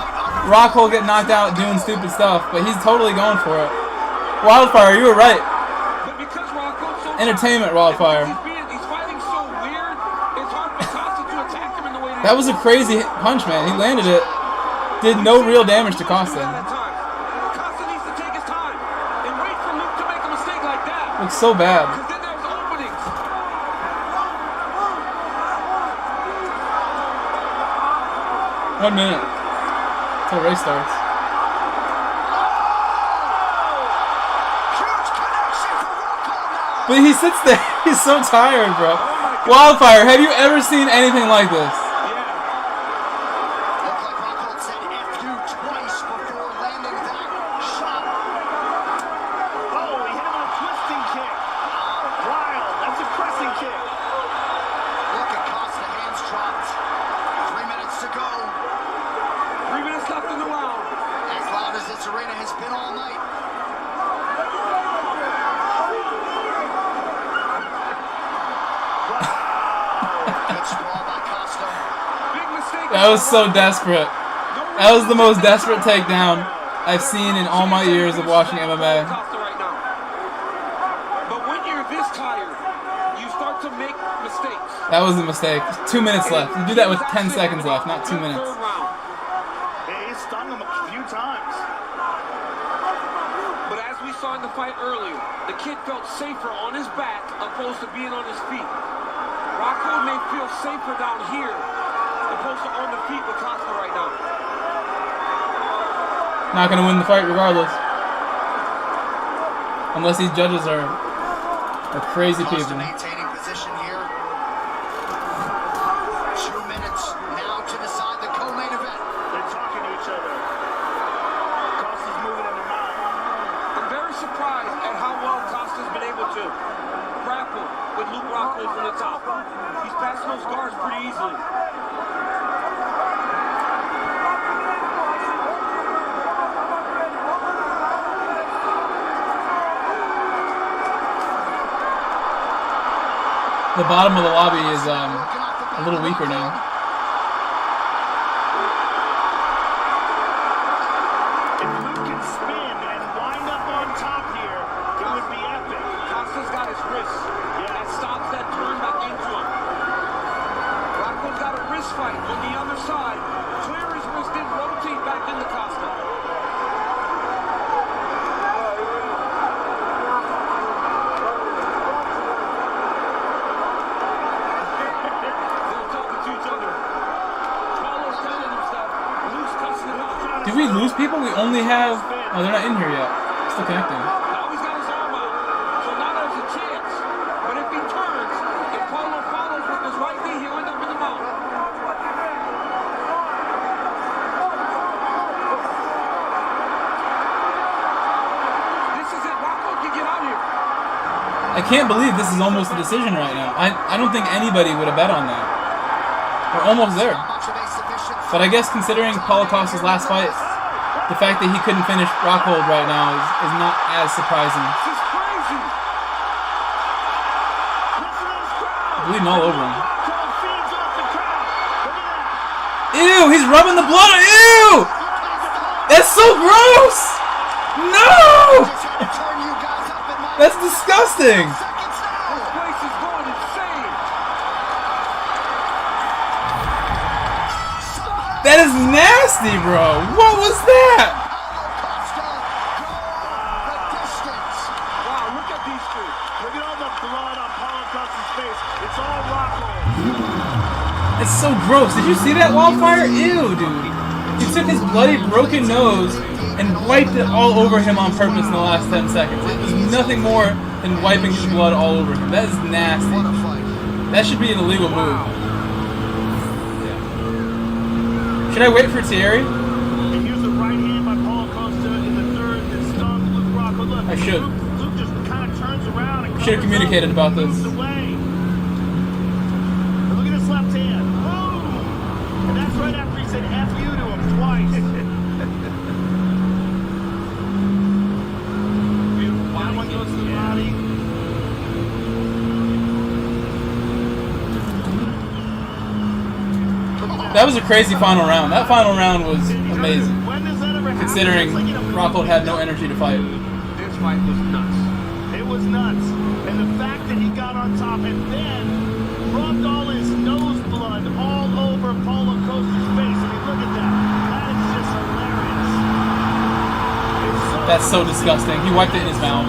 Rocco get knocked out doing stupid stuff, but he's totally going for it. Wildfire, you were right. But because Rocco's so Entertainment, Wildfire. he's fighting so weird, it's hard for Costa to attack him in the way That was a crazy punch, man. He landed it. Did no real damage to Costa. Costa needs to take his time and wait for Luke to make a mistake like that. Looks so bad. Because then there's openings. 1 minute till the race starts. But he sits there. He's so tired, bro. Wildfire, have you ever seen anything like this? Oh, he hit him with a twisting kick. Wild. That's a pressing kick. Look at Costa, hands dropped. 3 minutes to go. 3 minutes left in the round. As loud as this arena has been all night. Good sprawl by Costa. Big mistake. That was so desperate. That was the most desperate takedown I've seen in all my years of watching MMA. Costa right now. But when you're this tired, you start to make mistakes. That was a mistake. 2 minutes left. You do that with 10 seconds left, not 2 minutes. He stung him a few times. But as we saw in the fight earlier, the kid felt safer on his back opposed to being on his feet. Rocco may feel safer down here opposed to on the feet with Costa right now. Not gonna win the fight regardless. Unless these judges are crazy Costa people. maintaining position here. 2 minutes now to decide the co-main event. They're talking to each other. Costa's moving in the mount. I'm very surprised at how well Costa's been able to grapple with Luke Rockhold from the top. He's passing those guards pretty easily. The bottom of the lobby is a little weaker now. If Luke can spin and wind up on top here, it would be epic. Costa's got his wrist. That stops that turn back into him. Rocco's got a wrist fight on the other side. Clear his wrist and rotate back into Costa. Did we lose people? We only have... Oh, they're not in here yet. Still connecting. Now he's got his arm out. So now there's a chance. But if he turns, if Paulo follows with his right knee, he'll end up in the mount. This is it. Rocco can get out here. I can't believe this is almost a decision right now. I don't think anybody would have bet on that. We're almost there. But I guess considering Paulo Costa's last fight, the fact that he couldn't finish Rockhold right now is not as surprising. This is crazy. Bleeding all over him. Ew, he's rubbing the blood. Ew! That's so gross! No! That's disgusting! This place is going insane. That is nasty, bro. What was that? Wow, look at these two. Look at all the blood on Paulo Costa's face. It's all Rocco. It's so gross. Did you see that, Wildfire? Ew, dude. He took his bloody broken nose and wiped it all over him on purpose in the last 10 seconds. It was nothing more than wiping his blood all over him. That is nasty. That should be an illegal move. Yeah. Should I wait for Thierry? And here's the right hand by Paulo Costa in the third that stung Luke Rocco. Look, I should. Luke just kind of turns around and Should have communicated about this. away. And look at his left hand. Boom! And that's right after he said F you to him twice. Beautiful. That one goes to the body. That was a crazy final round. That final round was amazing, considering Rockhold had no energy to fight. This fight was nuts. It was nuts. And the fact that he got on top and then rubbed all his nose blood all over Paulo Costa's face. I mean, look at that. That is just hilarious. That's so disgusting. He wiped it in his mouth.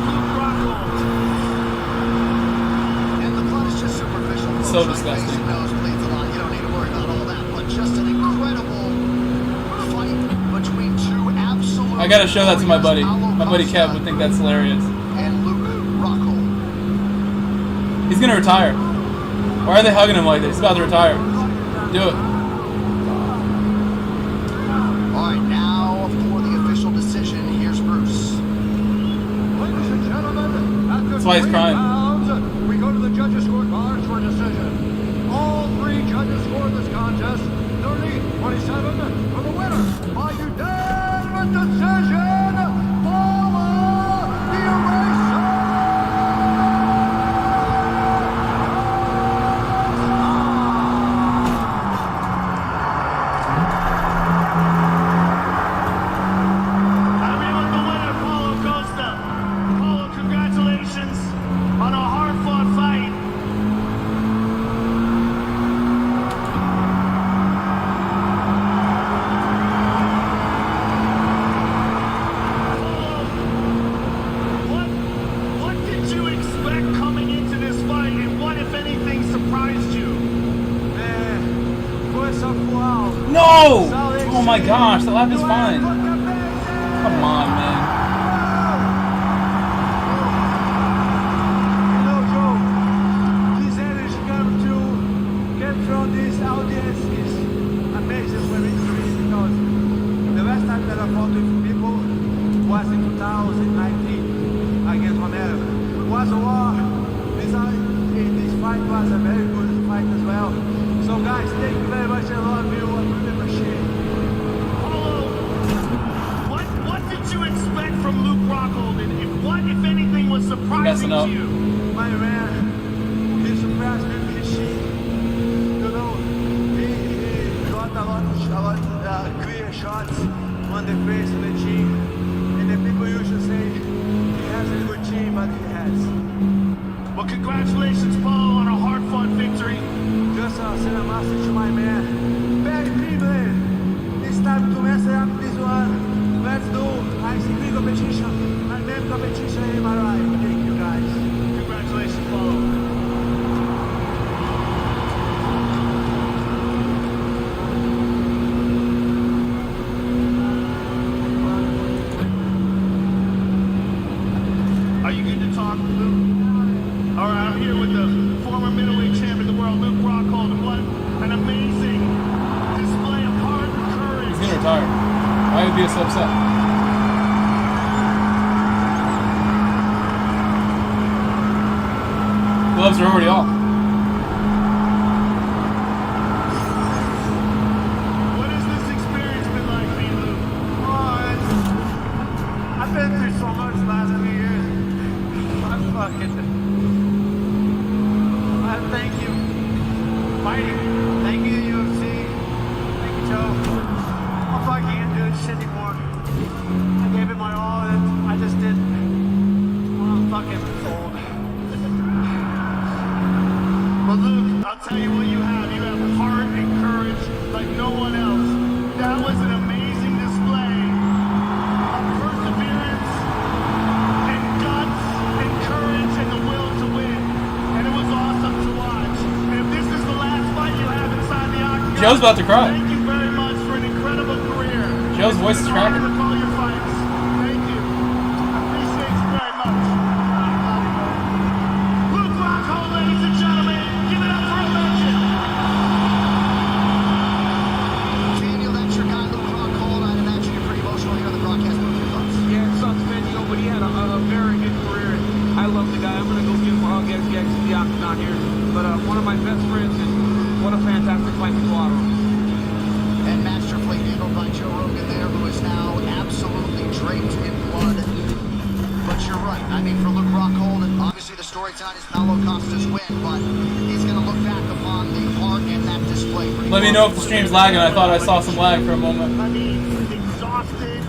And the blood is just superficial. So disgusting. You don't need to worry about all that. But just an incredible fight between two absolute. I gotta show that to my buddy. My buddy Kev would think that's hilarious. And Luke Rockhold. He's gonna retire. Why are they hugging him like this? He's about to retire. Do it. All right, now for the official decision. Here's Bruce. Ladies and gentlemen, after That's why he's 3 crying. rounds, we go to the judges' scorecards for a decision. All 3 judges scored this contest 30-27 for the winner by unanimous decision. Paula the Eraser. Everyone, the winner, Paulo Costa. Paulo, congratulations on a hard-fought fight. What did you expect coming into this fight, and what, if anything, surprised you? No! Oh my gosh, the lap is fine. Come on, man. You know, Joe, this energy come to get from this audience is amazing for me because the last time that I fought with people was in 2019 against Romero. It was a war. This fight was a very good fight as well. So guys, thank you very much. I love you. I really appreciate it. Paulo, what did you expect from Luke Rockhold, and what, if anything, was surprising to you? My man, he surprised me with his shit. You know, he got a lot of clear shots on the face of the team. And the people usually say he has a good team, but he has. Well, congratulations, Paulo, on a hard-fought victory. Just send a message to my man. Barry Cleveland, it's time to mess up this one. Let's do ICP competition. My main competition in my life. Thank you guys. Congratulations, Paulo. Are you good to talk, Luke? All right, I'm here with the former middleweight champion of the world, Luke Rockhold, and what an amazing display of heart and courage. He's gonna retire. Why would he be so upset? Gloves are already off. What has this experience been like for you, Luke? I've been through so much the last 2 years. I thank you. Fighting. Thank you, UFC. Thank you, Joe. I fucking can't do this shit anymore. I gave it my all and I just did. Well, I'm fucking old. But Luke, I'll tell you what you have. You have heart and courage like no one else. That was an amazing display of perseverance and guts and courage and the will to win. And it was awesome to watch. And if this is the last fight you have inside the octagon, Joe's about to cry. thank you very much for an incredible career. Joe's voice is cracking. It's an honor to call your fights. a very good career. I love the guy. I'm going to go give him a hug as he exits the octagon here. But one of my best friends, and what a fantastic fight to go out on. And masterfully handled by Joe Rogan there, who is now absolutely draped in blood. But you're right. I mean, for Luke Rockhold, and obviously the story tonight is Paulo Costa's win, but he's going to look back upon the heart and that display. Let me know if the stream's lagging. I thought I saw some lag for a moment. I mean, exhausted,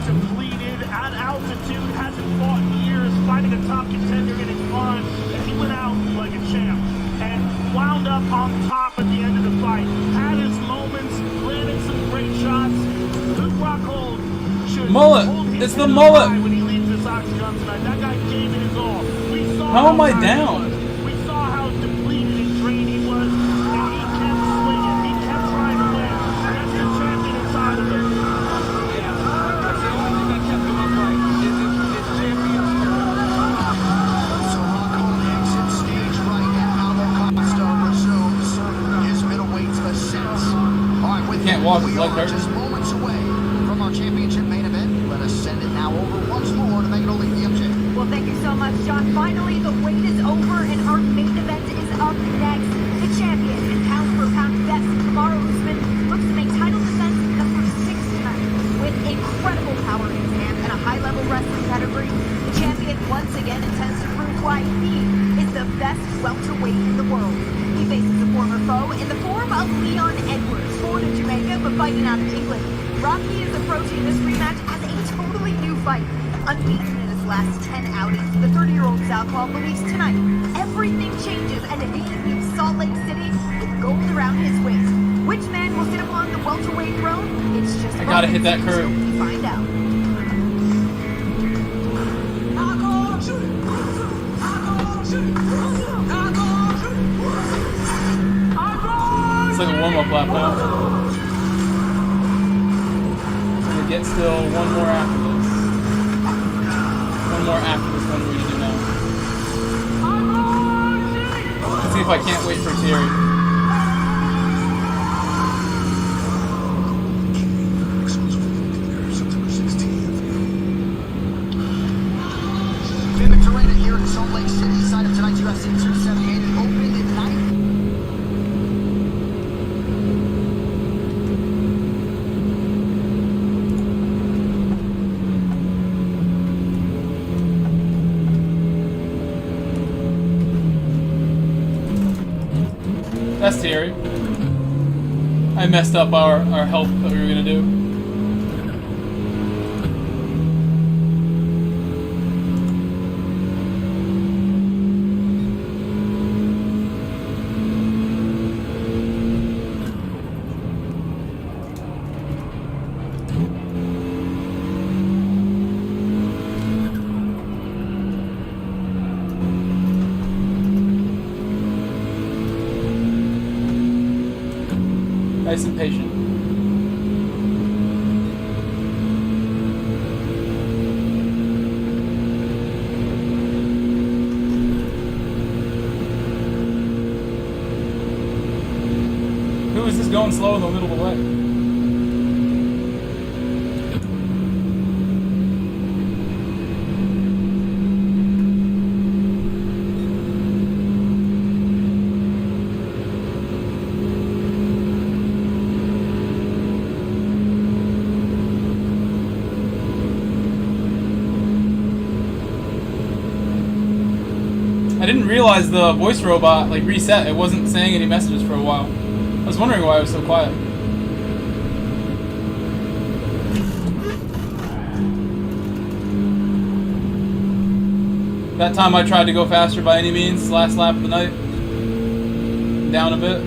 depleted, at altitude, hasn't fought in years, fighting a top contender, getting fun, and he went out like a champ. And wound up on top at the end of the fight. Had his moments, landed some great shots. Luke Rockhold should mullet. hold his It's the head mullet. high when he leaves this octagon tonight. That guy gave it his all. We saw How am I tired down? he was. We saw how depleted and drained he was, and he kept swinging. He kept trying to win. That's the champion inside of him. Yeah, that's the only thing that kept him upright. Is his champion spirit. So Rockhold exits stage right, and Paulo Costa resumes his middleweight ascent. All right, with Can't that, walk, we his leg are hurts. just moments away from our championship main event. Let us send it now over once more to Megan O'Leary, MJ. Well, thank you so much, John. Finally, the wait is over, and our main event is up next. The champion and pound-for-pound best, Kamaru Usman, looks to make title defense number 6 tonight. With incredible power in his hand and a high-level wrestling pedigree, the champion once again intends to prove why he is the best welterweight in the world. He faces a former foe in the form of Leon Edwards, born in Jamaica but fighting out of England. Rocky is approaching this rematch as a totally new fight. Unbeaten in his last 10 outings, the 30-year-old southpaw believes tonight everything changes and he leaves Salt Lake City with gold around his waist. Which man will sit upon the welterweight throne? It's just I gotta hit that curve. until we find out. It's like a warm-up lap now. I'm gonna get still one more after this. One more after this one we're gonna do now. Let's see if I can't wait for Thierry. Vivek Arena here in Salt Lake City, side of tonight's UFC 278, and opening at 9. That's Thierry. I messed up our help that we were gonna do. Nice and patient. Who is this going slow in the middle of the way? I didn't realize the voice robot like reset. It wasn't saying any messages for a while. I was wondering why it was so quiet. That time I tried to go faster by any means, last lap of the night. Down a bit.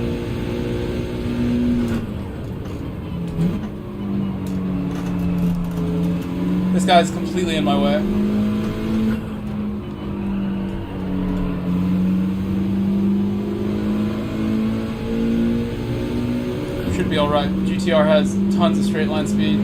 This guy's completely in my way. Should be alright. GTR has tons of straight line speed.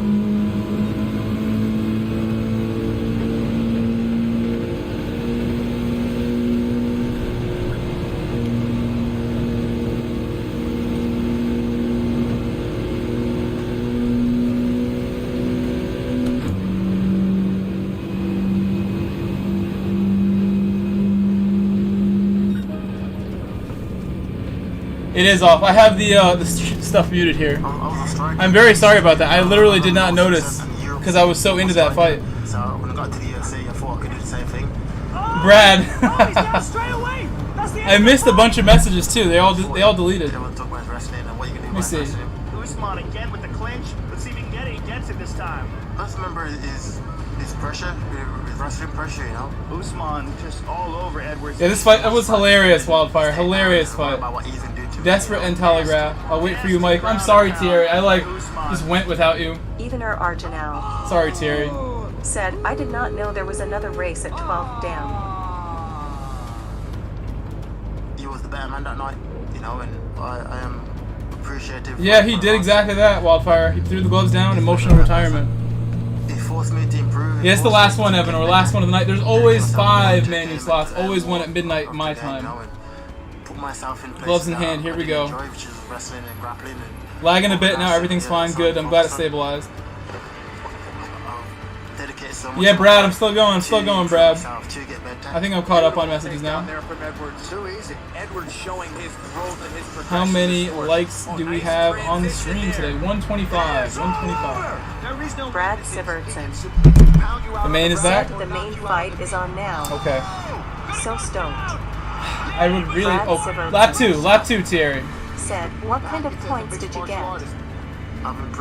It is off. I have the stuff muted here. I'm very sorry about that. I literally did not notice because I was so into that fight. So when I got to the UFC, I thought I could do the same thing. Brad. He's down straight away. That's the I missed a bunch of messages too. They all deleted. Everyone talk about wrestling and what you can do Let me about see. wrestling. Usman again with the clinch. Let's see if he can get it. He gets it this time. I just remember his pressure, his wrestling pressure, you know. Usman just all over Edwards. Yeah, this fight, it was hilarious, Wildfire. Hilarious fight. About what he's gonna do to me. Desperate and telegraph. I'll wait for you, Mike. I'm sorry, Thierry. I just went without you. Evener Arjanel Sorry, Thierry. said, I did not know there was another race at 12. Damn. He was the better man that night, you know, and I am appreciative. Yeah, he did exactly that, Wildfire. He threw the gloves down, emotional retirement. He forced me to improve. Yeah, it's the last one, Evan, or last one of the night. There's always 5 menu slots, always one at midnight my time. Put myself in place. Gloves in hand, here we go. Enjoy, which is wrestling and grappling and Lagging a bit now, everything's fine, good. I'm glad it's stabilized. dedicated so much. Yeah, Brad, I'm still going, Brad. To get better. I think I'm caught up on messages now. How many likes do we have on the stream today? 125. 125. Brad Sivertson The main is said that? the main fight is on now. Okay. So stoked. I would really. Oh, lap two, Thierry. Said, what kind of points did you get?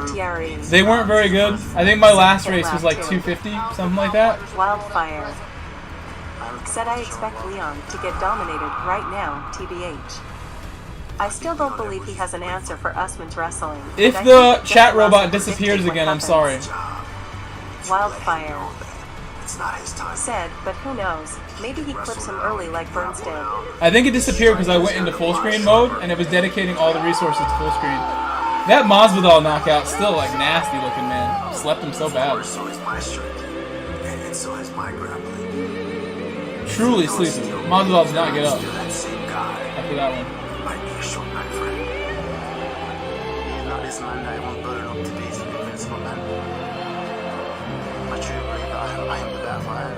Thierry. They weren't very good. I think my last race was like 250, something like that. Wildfire. Said I expect Leon to get dominated right now, TBH. I still don't believe he has an answer for Usman's wrestling. If but I the think chat Jesse robot Lawson disappears predicted again, what I'm sorry. happens. Wildfire. Said, but who knows? Maybe he clips him early like Burns did. I think it disappeared because I went into full screen mode and it was dedicating all the resources to full screen. That Masvidal knockout still like nasty looking, man. Slept him so bad. Truly sleeping. Masvidal did not get up after that one. He's not this man that everyone's building up to be. He's an invincible man. I truly believe that I am the better fighter.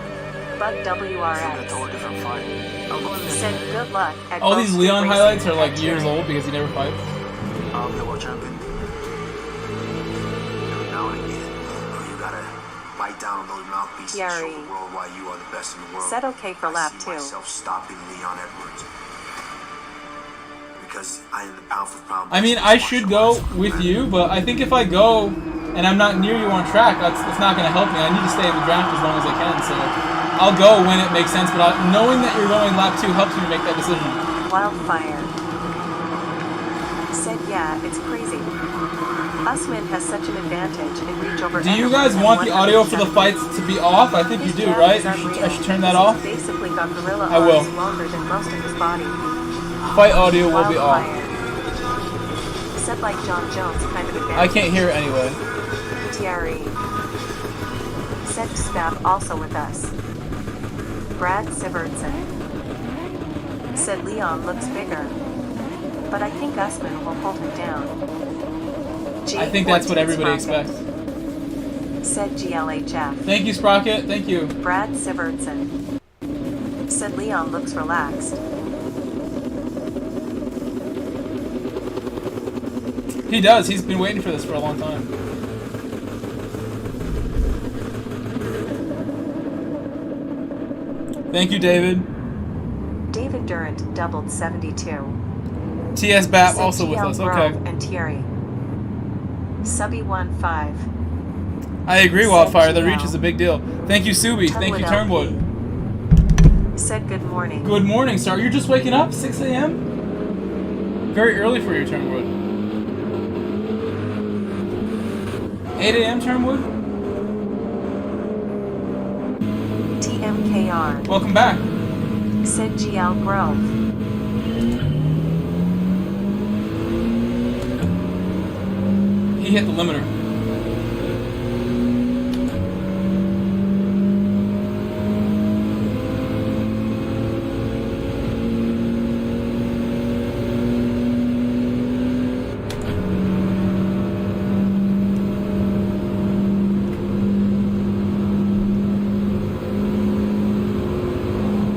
Bud It's a WRX total different fight. I'm going to said good luck at All both these street Leon racing highlights are at like years Thierry. old because he never fights. I'll be a world champion. Every now and again, you gotta bite down on those mouthpieces and show Thierry. the world why you are the best in the world. Said okay for lap I 2. see myself stopping Leon Edwards. Because I am the pound for pound. I mean, I should go with you, but I think if I go and I'm not near you on track, it's not going to help me. I need to stay in the draft as long as I can, so I'll go when it makes sense, but knowing that you're going lap 2 helps me make that decision. Wildfire said, yeah, it's crazy. Usman has such an advantage in reach over Do you anyone guys at want the audio for the 170. fights to be off? I think you His do, jab right? is unreal. I should turn that He's off? basically got gorilla I will. arms longer than most of his body. Fight audio will be off. Wildfire said like John Jones kind of advantage. I can't hear it anyway. Thierry said Staff also with us. Brad Sivertson said Leon looks bigger, but I think Usman will hold him down. I think that's what everybody Sprocket expects. said GLHF. Thank you, Sprocket. Thank you. Brad Sivertson said Leon looks relaxed. He does. He's been waiting for this for a long time. Thank you, David. David Durant doubled 72. TS BAP Said also with GL us. Grove Okay. And Thierry. Subby 1-5. I agree, Said Wildfire. The GL. reach is a big deal. Thank you, Subi. Thank you, Turnwood Turnwood. Said good morning. Good morning, sir. You're just waking up? 6 a.m.? Very early for you, Turnwood. 8 a.m., Turnwood? TMKR. Welcome back. Said GL Grove. He hit the limiter.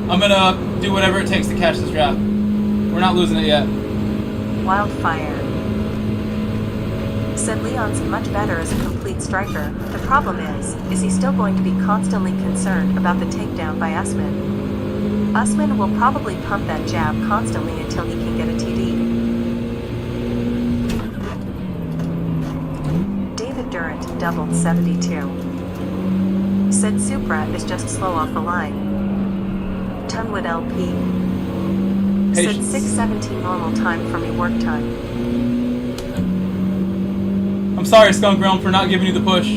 I'm gonna do whatever it takes to catch this draft. We're not losing it yet. wildfire. Said Leon's much better as a complete striker. The problem is he still going to be constantly concerned about the takedown by Usman? Usman will probably pump that jab constantly until he can get a TD. David Durrant doubled 72. Said Supra is just slow off the line. Tunwood LP. Said 6:17 normal time for me work time. I'm sorry, Skunk Realm, for not giving you the push.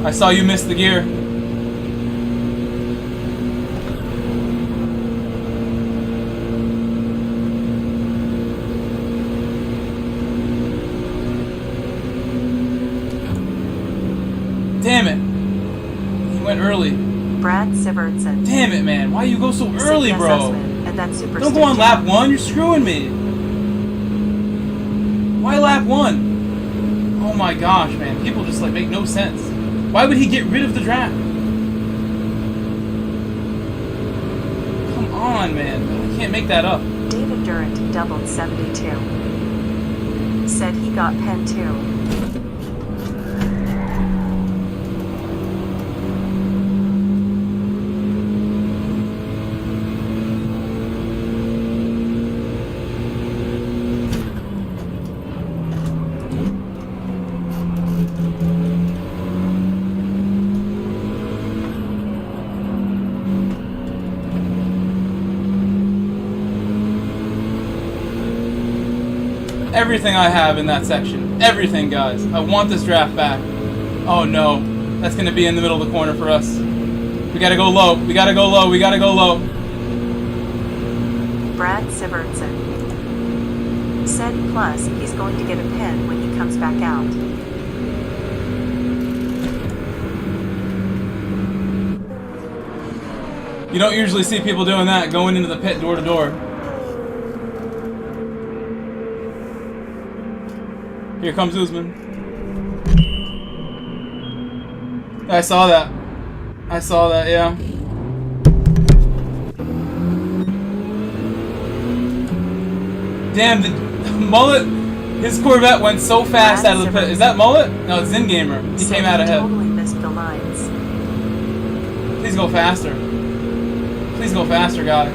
I saw you miss the gear. Damn it. He went early. Brad Siverdson. Damn it, man. Why you go so early, yes, bro? And that super Don't go on lap 1. You're screwing me. Why lap 1? Oh my gosh, man. People just like make no sense. Why would he get rid of the draft? Come on, man. I can't make that up. David Durrant doubled 72. Said he got pen too. Everything I have in that section. Everything, guys. I want this draft back. Oh no. That's going to be in the middle of the corner for us. We got to go low. We got to go low. We got to go low. Brad Siverdson. Said plus he's going to get a pin when he comes back out. You don't usually see people doing that, going into the pit door to door. Here comes Usman. I saw that. I saw that, yeah. Damn, the Mullet, his Corvette went so fast out of the pit. Is that Mullet? No, it's Zen Gamer. He came out ahead. Totally missed the lines. Please go faster. Please go faster, guy.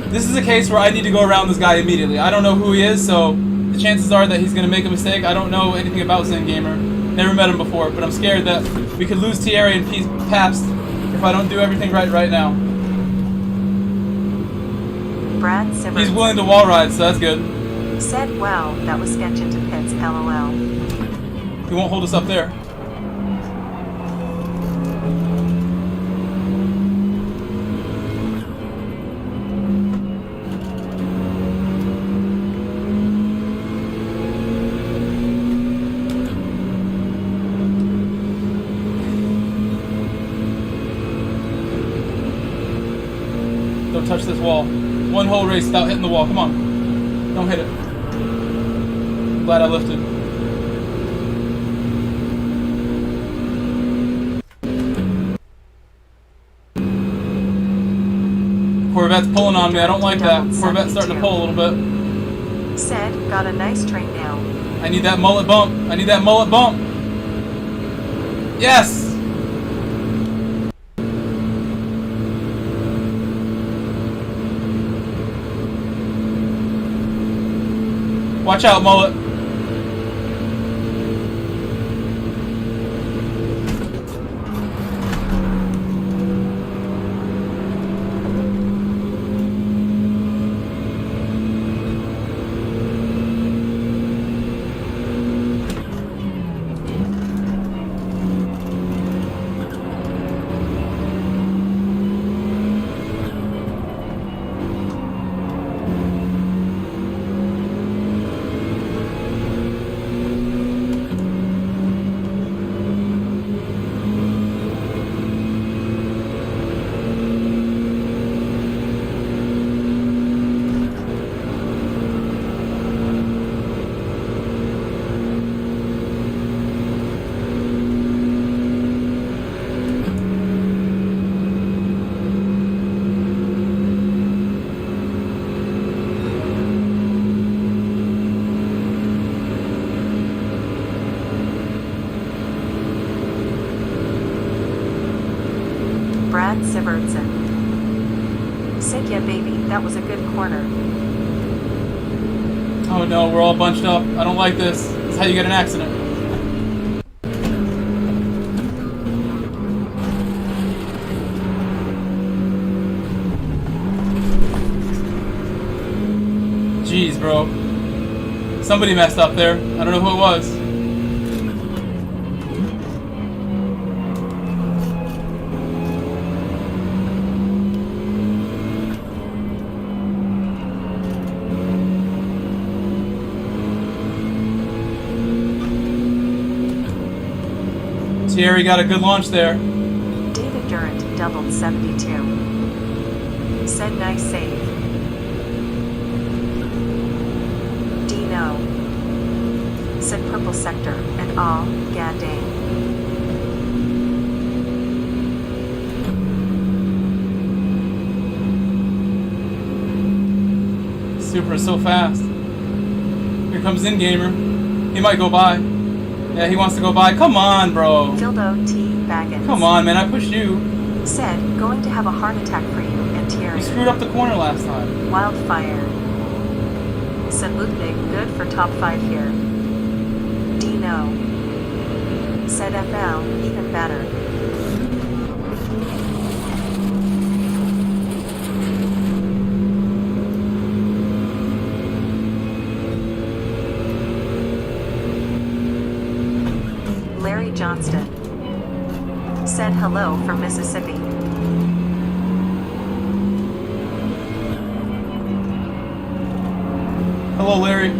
This is a case where I need to go around this guy immediately. I don't know who he is, so the chances are that he's going to make a mistake. I don't know anything about Zen Gamer. Never met him before, but I'm scared that we could lose Thierry and Pabst if I don't do everything right now. Brad Siverdson. He's willing to wall ride, so that's good. Said, well, that was sketch into pits, LOL. He won't hold us up there. Don't touch this wall. One whole race without hitting the wall. Come on. Don't hit it. I'm glad I lifted. Corvette's pulling on me. I don't like that. Corvette's starting to pull a little bit. Said, got a nice train now. I need that mullet bump. I need that mullet bump. Yes! Watch out, mullet. Brad Sivertson said, yeah baby, that was a good corner. Oh no, we're all bunched up. I don't like this. This is how you get an accident. Jeez, bro. Somebody messed up there. I don't know who it was. Thierry got a good launch there. David Durant doubled 72. Said nice save. Dino said purple sector and all gad dang. Super is so fast. Here comes In Gamer. He might go by. Yeah, he wants to go by. Come on, bro. Dildo T. Baggins. Come on, man. I pushed you. Said, going to have a heart attack for you and Thierry. You screwed up the corner last time. Wildfire. Said Ludwig, good for top 5 here. Dino. Said FL, even better. Larry Johnston said hello from Mississippi. Hello, Larry.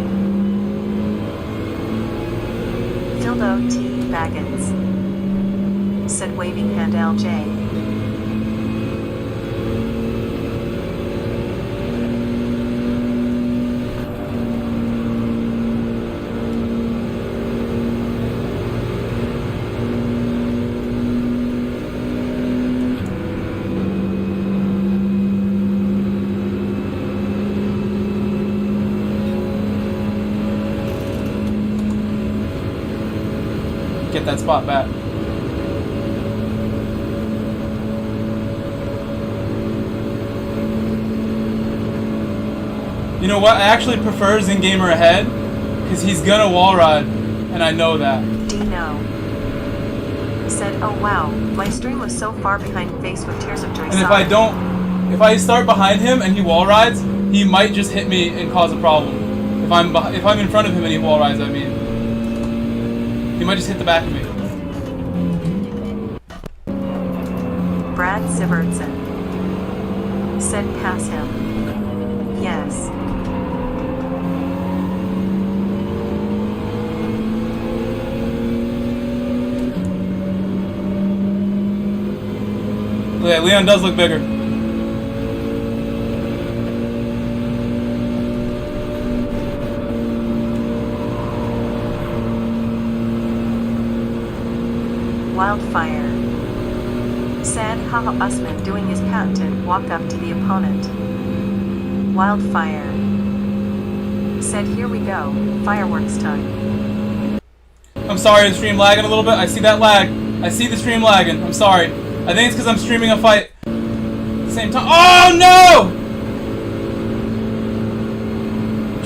Dildo T. Baggins said waving hand LJ. Get that spot back. You know what? I actually prefer In Gamer ahead because he's gonna wall ride, and I know that. Dino said, oh wow, my stream was so far behind face with tears of joy. And if I start behind him and he wall rides, he might just hit me and cause a problem. If I'm in front of him and he wall rides, I mean. He might just hit the back of me. Brad Sivertson said pass him. Yes. Yeah, Leon does look bigger. Wildfire said, haha, Usman doing his patented walk up to the opponent. Wildfire said, here we go, fireworks time. I'm sorry, the stream lagging a little bit. I see that lag. I see the stream lagging. I'm sorry. I think it's because I'm streaming a fight at the same time. Oh no!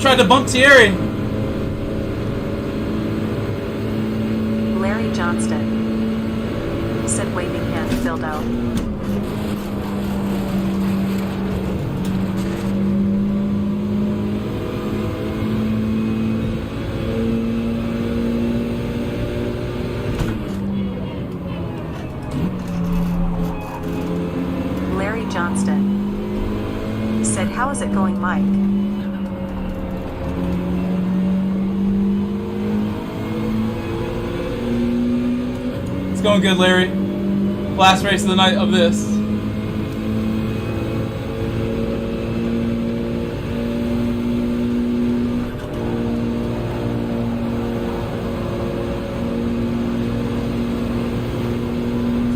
Tried to bump Thierry. Larry Johnston said waving hand Dildo. Larry Johnston said, how is it going, Mike? It's going good, Larry. Last race of the night of this.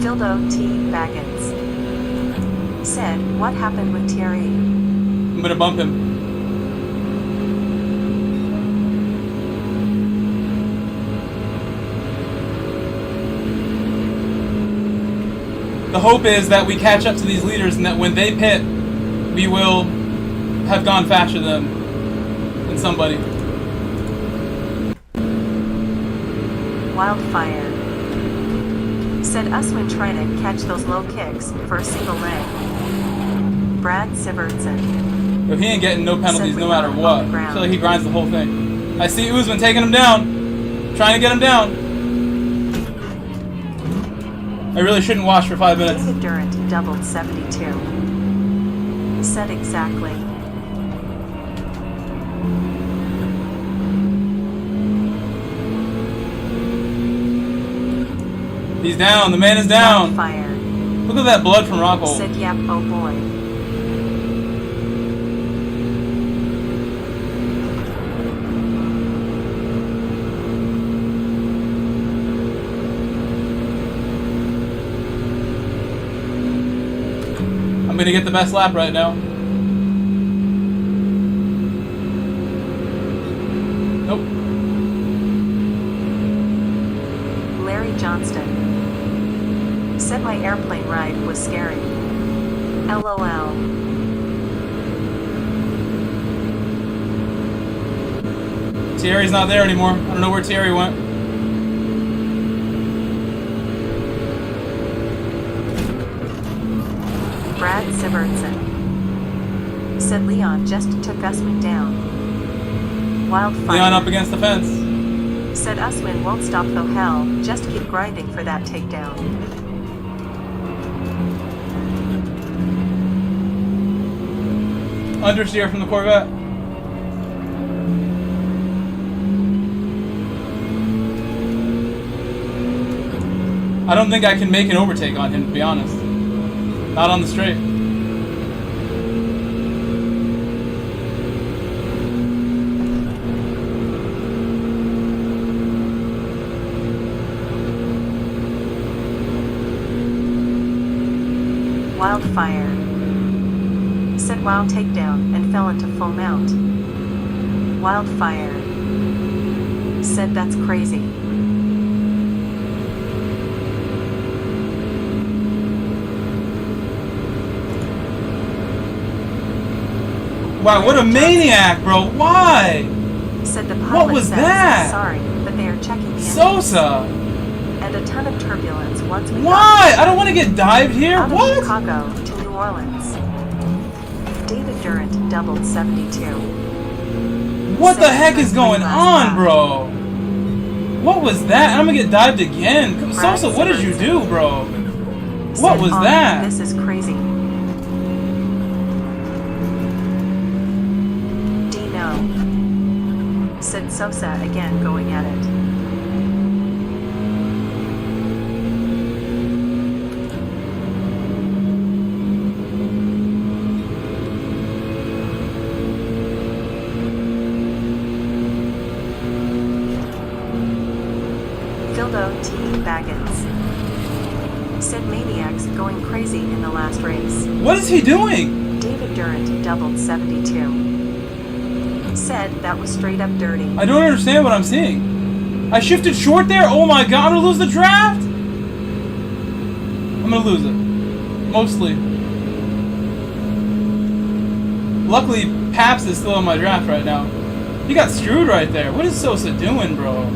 Dildo T. Baggins said, what happened with Thierry? I'm gonna bump him. the hope is that we catch up to these leaders and that when they pit, we will have gone faster than somebody. Wildfire. Said Usman trying to catch those low kicks for a single leg. Brad Sivertson. If he ain't getting no penalties no matter what. I feel like he grinds the whole thing. I see Usman taking him down. Trying to get him down. I really shouldn't watch for 5 minutes. David Durant doubled 72. Said exactly. He's down. The man is down. Fire. Look at that blood from Rockhold. Said yep, oh boy. I'm gonna get the best lap right now. Nope. Larry Johnston. Said my airplane ride was scary. LOL. Thierry's not there anymore. I don't know where Thierry went. Brad Sivertson. Said Leon just took Usman down. Wildfire. Leon up against the fence. Said Usman won't stop though hell, just keep grinding for that takedown. Understeer from the Corvette. I don't think I can make an overtake on him, to be honest. Not on the straight. Wildfire. Said wow takedown and fell into full mount. Wildfire. Said that's crazy. Wow, what a maniac, bro. Why? Said the pilot What was says, that? Sorry, but they are checking the Sosa. and a ton of turbulence once we Why? I don't want to get dived here. out What? of Chicago to New Orleans. David Durant doubled 72. What the heck is going on, bro? What was that? I'm gonna get dived again. Sosa, what did you do, bro? What was that? This is crazy. Dino. Said Sosa again going at it. Dildo T. Baggins. Said maniacs going crazy in the last race. What is he doing? David Durant doubled 72. Said that was straight up dirty. I don't understand what I'm seeing. I shifted short there? Oh my god, I'm gonna lose the draft? I'm gonna lose it. Mostly. Luckily, Paps is still in my draft right now. He got screwed right there. What is Sosa doing, bro?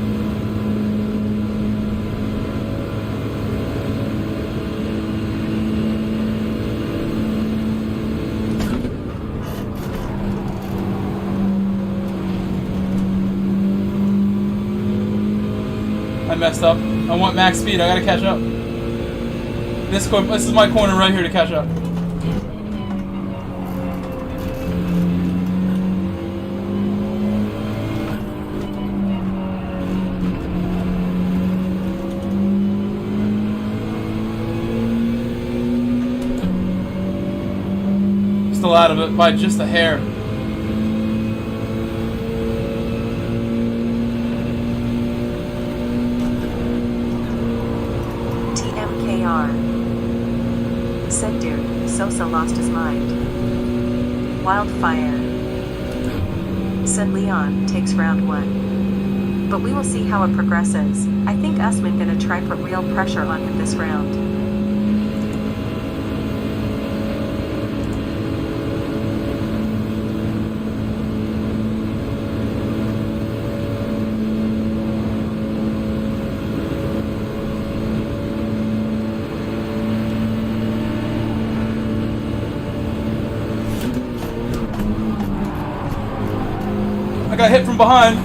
I messed up. I want max speed. I gotta catch up. This is my corner right here to catch up. Still out of it by just a hair. Said dude, Sosa lost his mind. Wildfire. Said Leon takes round 1. But we will see how it progresses. I think Usman gonna try put real pressure on him this round. got hit from behind.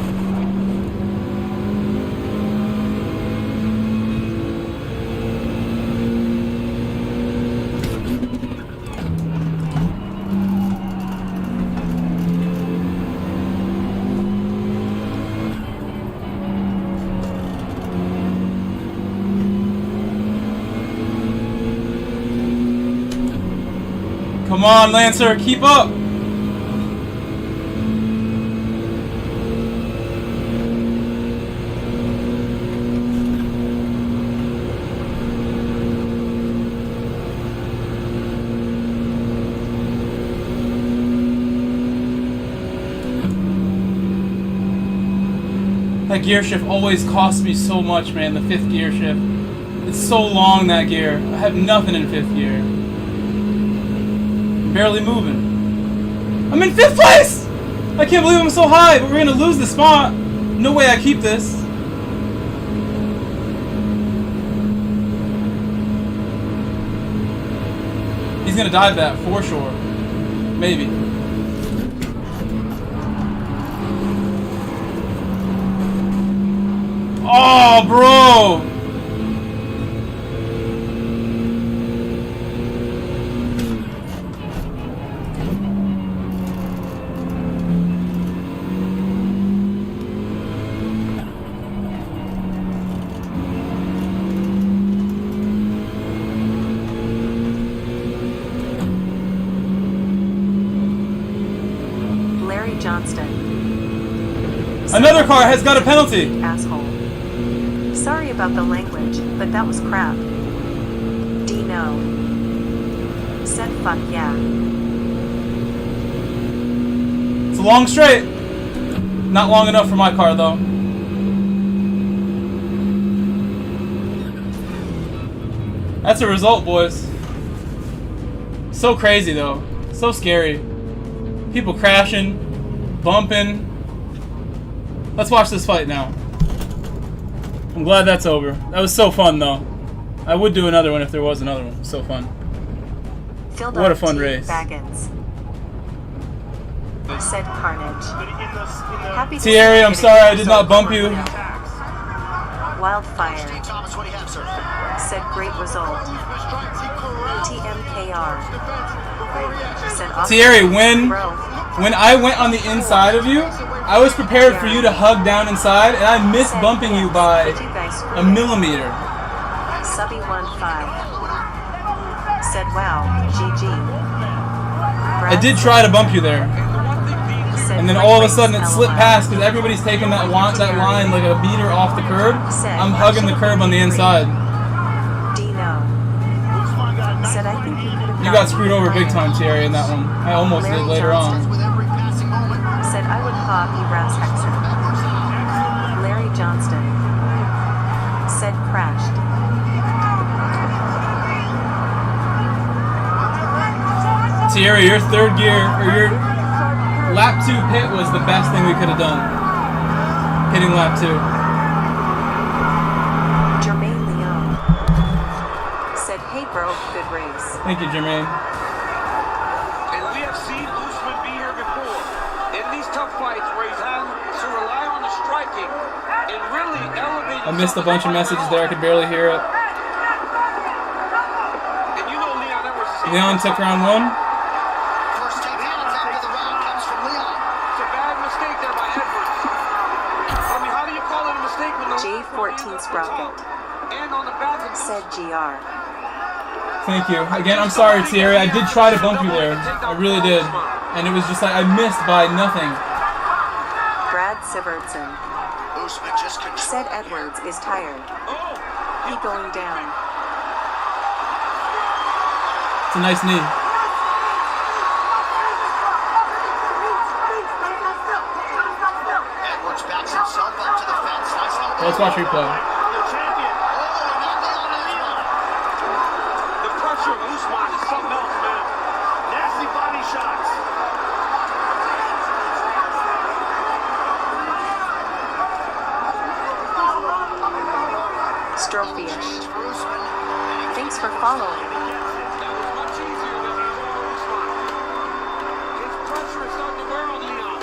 Come on, Lancer, keep up! That gear shift always costs me so much, man, the 5th gear shift. It's so long, that gear. I have nothing in 5th gear. Barely moving. I'm in 5th place! I can't believe I'm so high, but we're gonna lose the spot. No way I keep this. He's gonna dive that for sure. Maybe. Oh, bro! Larry Johnston. Another car has got a penalty! Asshole. Sorry about the language, but that was crap. Dino. Said fuck yeah. It's a long straight. Not long enough for my car, though. That's a result, boys. So crazy, though. So scary. People crashing, bumping. Let's watch this fight now. I'm glad that's over. That was so fun, though. I would do another one if there was another one. So fun. What a fun race. Baggins. Said Carnage. Happy Thierry, I'm sorry I did not bump you. Wildfire. Said great result. TMKR. Said awesome. Thierry, when I went on the inside of you, I was prepared for you to hug down inside, and I missed bumping you by a millimeter. Subby15 said, "Wow, GG." I did try to bump you there, and then all of a sudden it slipped past because everybody's taking that line like a meter off the curb. I'm hugging the curb on the inside. Dino said, "I think you could have." You got screwed over big time, Thierry, in that one. I almost did later on. Said, "I would pop you brass hexer." Larry Johnston said, "Crashed." Thierry, your third gear, or your lap 2 pit was the best thing we could have done. Hitting lap 2. Jermaine Leon said, "Hey bro, good race." Thank you, Jermaine. And we have seen Usman be here before. In these tough fights where he's had to rely on the striking and really elevate. I missed a bunch of messages there, I could barely hear it. And you know Leon Edwards. Leon took round 1. J14 Sprocket said GR. Thank you. Again, I'm sorry, Thierry. I did try to bump you there. I really did. And it was just like I missed by nothing. Brad Sivertson said Edwards is tired. He going down. It's a nice knee. Edwards backs himself up to the fence. Let's watch replay. The pressure of Usman is something else, man. Nasty body shots. Strophius. Thanks for following. That was much easier than Usman. His pressure is starting to wear on Leon.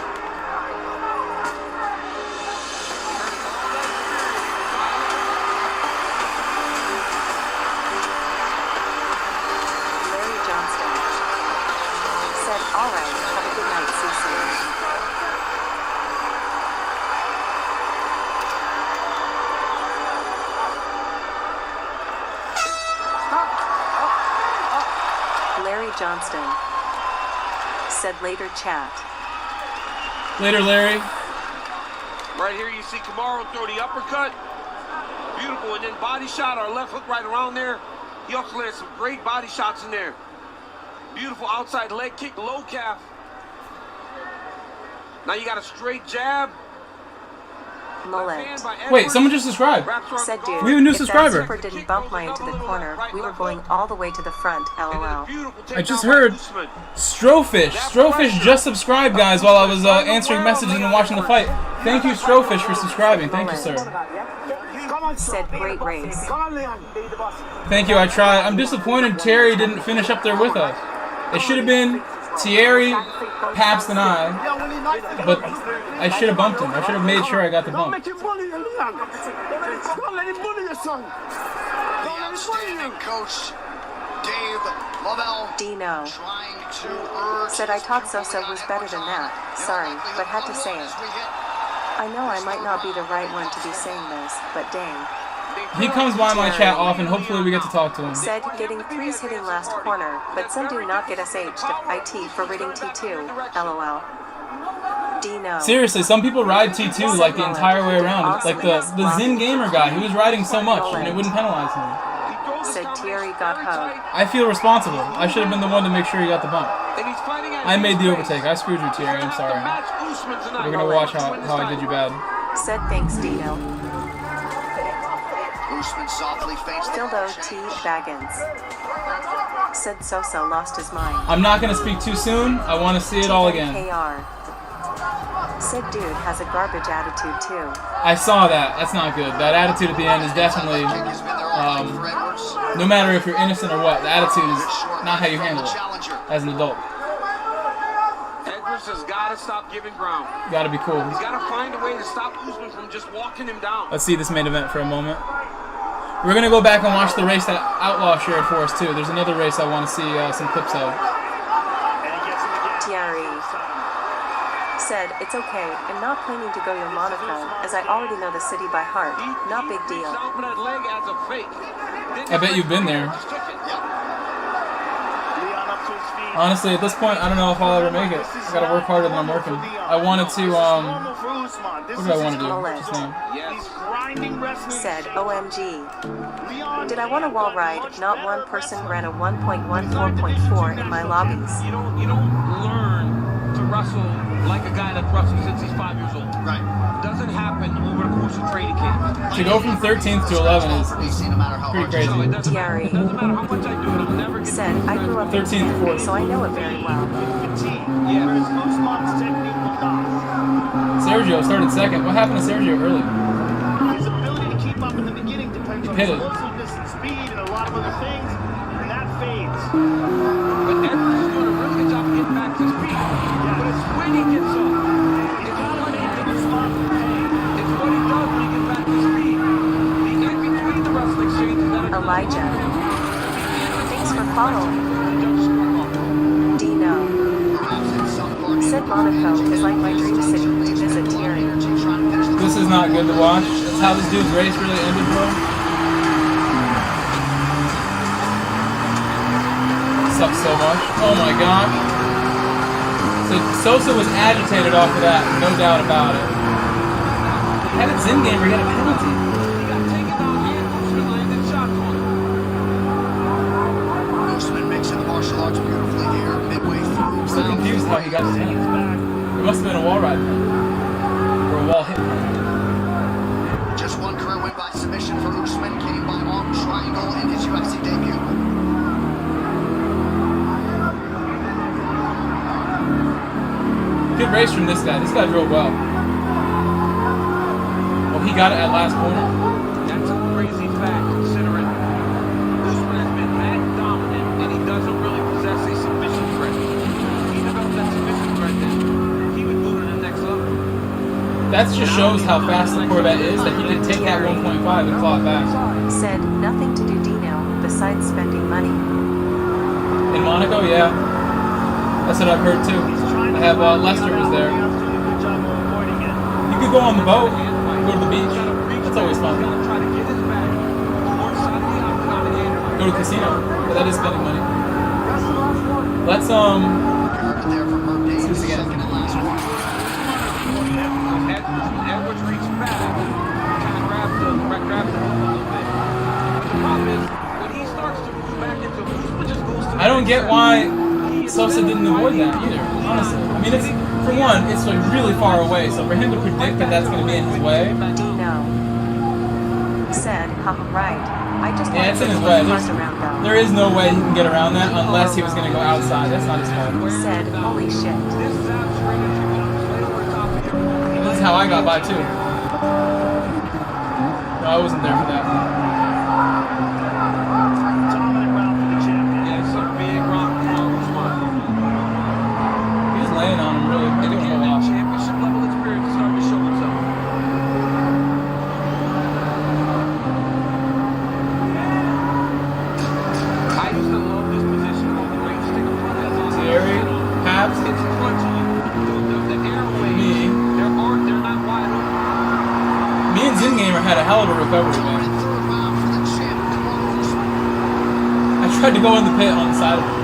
Johnston. Said later chat. Later, Larry. Right here, you see Kamaru throw the uppercut. Beautiful, and then body shot or left hook right around there. He also landed some great body shots in there. Beautiful outside leg kick, low calf. Now you got a straight jab. Mullet. Wait, someone just subscribed. Said dude, We have a new if subscriber. that super didn't bump my into the corner, we were going all the way to the front, lol. I just heard Strofish. Strofish just subscribed, guys, while I was answering messages and watching the fight. Thank you, Strofish, for subscribing. Thank you, sir. Said great race. Thank you, I tried. I'm disappointed Terry didn't finish up there with us. It should have been Thierry, Pabst, and I, but I should have bumped him. I should have made sure I got the bump. The outstanding coach, Dave Lovell, Dino. trying to urge Said I thought Sosa was better than that. Sorry, but had to say it. I know I might not be the right one to be saying this, but dang. He comes by my chat often. Hopefully we get to talk to him. Said getting 3's hitting last corner, but some do not get SH to IT for reading T2. LOL. Dino. Seriously, some people ride T2 like the entire way around. Like the Zin Gamer guy, he was riding so much and it wouldn't penalize him. Said Thierry got hugged. I feel responsible. I should have been the one to make sure he got the bump. I made the overtake. I screwed you, Thierry. I'm sorry. We're gonna watch how I did you bad. Said thanks, Dino. Usman softly feints Still though, T. Baggins. Said Sosa lost his mind. I'm not gonna speak too soon. I want to see it all again. KR. Said dude has a garbage attitude too. I saw that. That's not good. That attitude at the end is definitely, no matter if you're innocent or what, the attitude is not how you handle it as an adult. Edwards has got to stop giving ground. Gotta be cool. He's got to find a way to stop Usman from just walking him down. Let's see this main event for a moment. We're gonna go back and watch the race that Outlaw shared for us too. There's another race I want to see some clips of. Thierry. Said, it's okay, I'm not planning to go to Monaco, as I already know the city by heart. Not big deal. I bet you've been there. Honestly, at this point, I don't know if I'll ever make it. I gotta work harder than I'm working. I wanted to, what do I want to do? Just name. Said, OMG. Did I want a wall ride? Not one person ran a 1.14.4 in my lobbies. You don't learn to wrestle like a guy that's wrestled since he's 5 years old. Right. Doesn't happen over the course of training camp. To go from 13th to 11 is pretty crazy. Thierry. Said, I grew up in 13th, so I know it very well. Sergio started second. What happened to Sergio early? His ability to keep up in the beginning depends on explosiveness and speed and a lot of other things, and that fades. But Edwards is doing a really good job of getting back to his feet. But it's when he gets up. It's not what he does when he gets back to his feet. The in between the wrestling exchanges that are Elijah. Thanks for following. Dino. Said Monaco is like my dream city to visit Thierry. This is not good to watch. That's how this dude's race really ended, bro. Sucks so much. Oh my god. So Sosa was agitated off of that, no doubt about it. Had it Zin Gamer, he got a penalty. He got taken down and Usman landed shots on him. Usman mixing the martial arts beautifully here, midway through. I'm so confused how he got his hands back. It must have been a wall ride or a wall hit. Just one career win by submission for Usman, came by arm triangle in his UFC debut. Good race from this guy. This guy drove well. Oh, he got it at last corner. That's a crazy fact considering Usman has been that dominant and he doesn't really possess a submission threat. If he developed that submission threat, then he would move to the next level. That just shows how fast the Corvette is, that he could take that 1.5 and claw it back. Said, nothing to do Dino, besides spending money. In Monaco, yeah. That's what I've heard too. I have Lester was there. You could go on the boat, go to the beach. That's always fun. Go to the casino, but that is spending money. Let's do this again. Edwards reached back, kind of grabbed the rim a little bit. But the problem is, when he starts to move back into movement, just goes to I don't get why Sosa didn't avoid that either, honestly. I mean, it's, for one, it's like really far away, so for him to predict that that's going to be in his way. No. Said, right. I just Yeah, it's in his way. There is no way he can get around that unless he was going to go outside. That's not his fault. Said, holy shit. This is how I got by too. No, I wasn't there for that. Yeah, it's a big rock. He was laying on him really. They didn't go off. Championship level experience is starting to show itself. I used to love this position on the race. Take a front end on Thierry, Paps, it's crunchy. The airways, they're not wide open. me and Zingamer had a hell of a recovery, man. I tried to go in the pit on the side of him.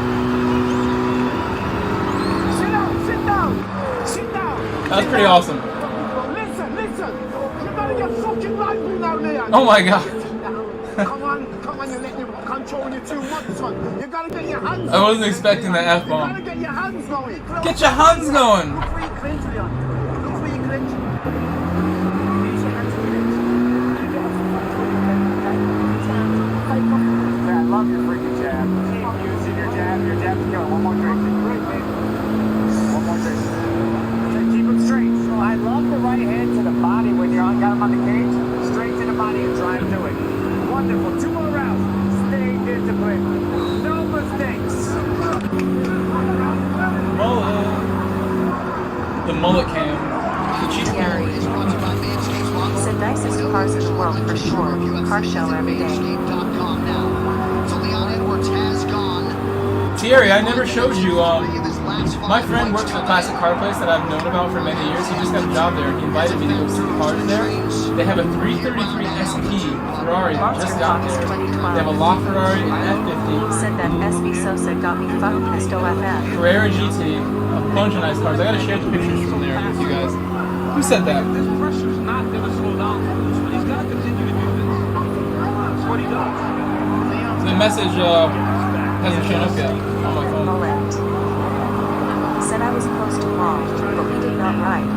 Sit down! That was pretty awesome. Listen! You gotta get fucking lively now, Leon! Oh my god. Come on, you let me control you too much, son. You gotta get your hands I wasn't expecting the F-bomb. You gotta get your hands going. Get your hands going! Look where you clinch, Leon. Look where you clinch. I love your freaking jab. Keep using your jab. Your jab's go. One more drink. One more drink. Keep them straight. So I love the right hand to the body when you're got him on the cage. Straight to the body and drive to it. Wonderful. 2 more rounds. Stay disciplined. No mistakes. Mullet. The mullet cam. The cheap Gary. Said nicest cars in the world for sure. Car show every day. Thierry, I never showed you, my friend works for a classic car place that I've known about for many years. He just got a job there. He invited me to go see the cars there. They have a 333 SP Ferrari that just got there. They have a LaFerrari and F50. Said that SB Sosa got me fucked pissed OFF. Carrera GT, a bunch of nice cars. I gotta share the pictures from there with you guys. Who said that? This pressure's not going to slow down for Lewis, but he's got to continue to do this. That's what he does. The message hasn't shown up yet on my phone. Mullet. Said I was close to wall, but we did not ride.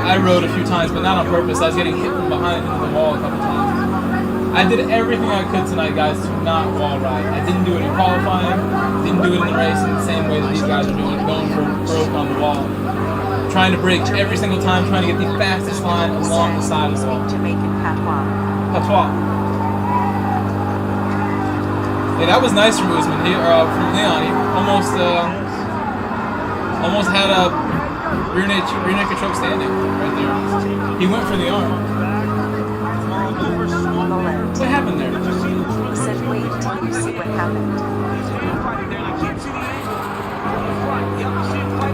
I rode a few times, but not on purpose. I was getting hit from behind into the wall a couple times. I did everything I could tonight, guys, to not wall ride. I didn't do it in qualifying, didn't do it in the race in the same way that these guys are doing it, going for broke on the wall. Trying to break every single time, trying to get the fastest line along the side of the wall. Jamaican patois. Patois. Yeah, that was nice from Usman. From Leon. He almost had a rear naked choke standing right there. He went for the arm. What happened there? Said wait till you see what happened.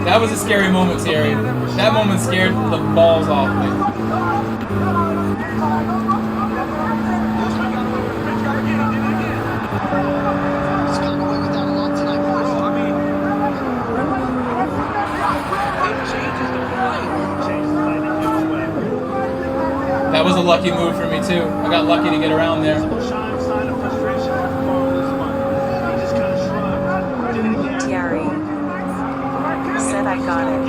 That was a scary moment, Thierry. That moment scared the balls off me. That was a lucky move for me too. I got lucky to get around there. Thierry. Said I got it.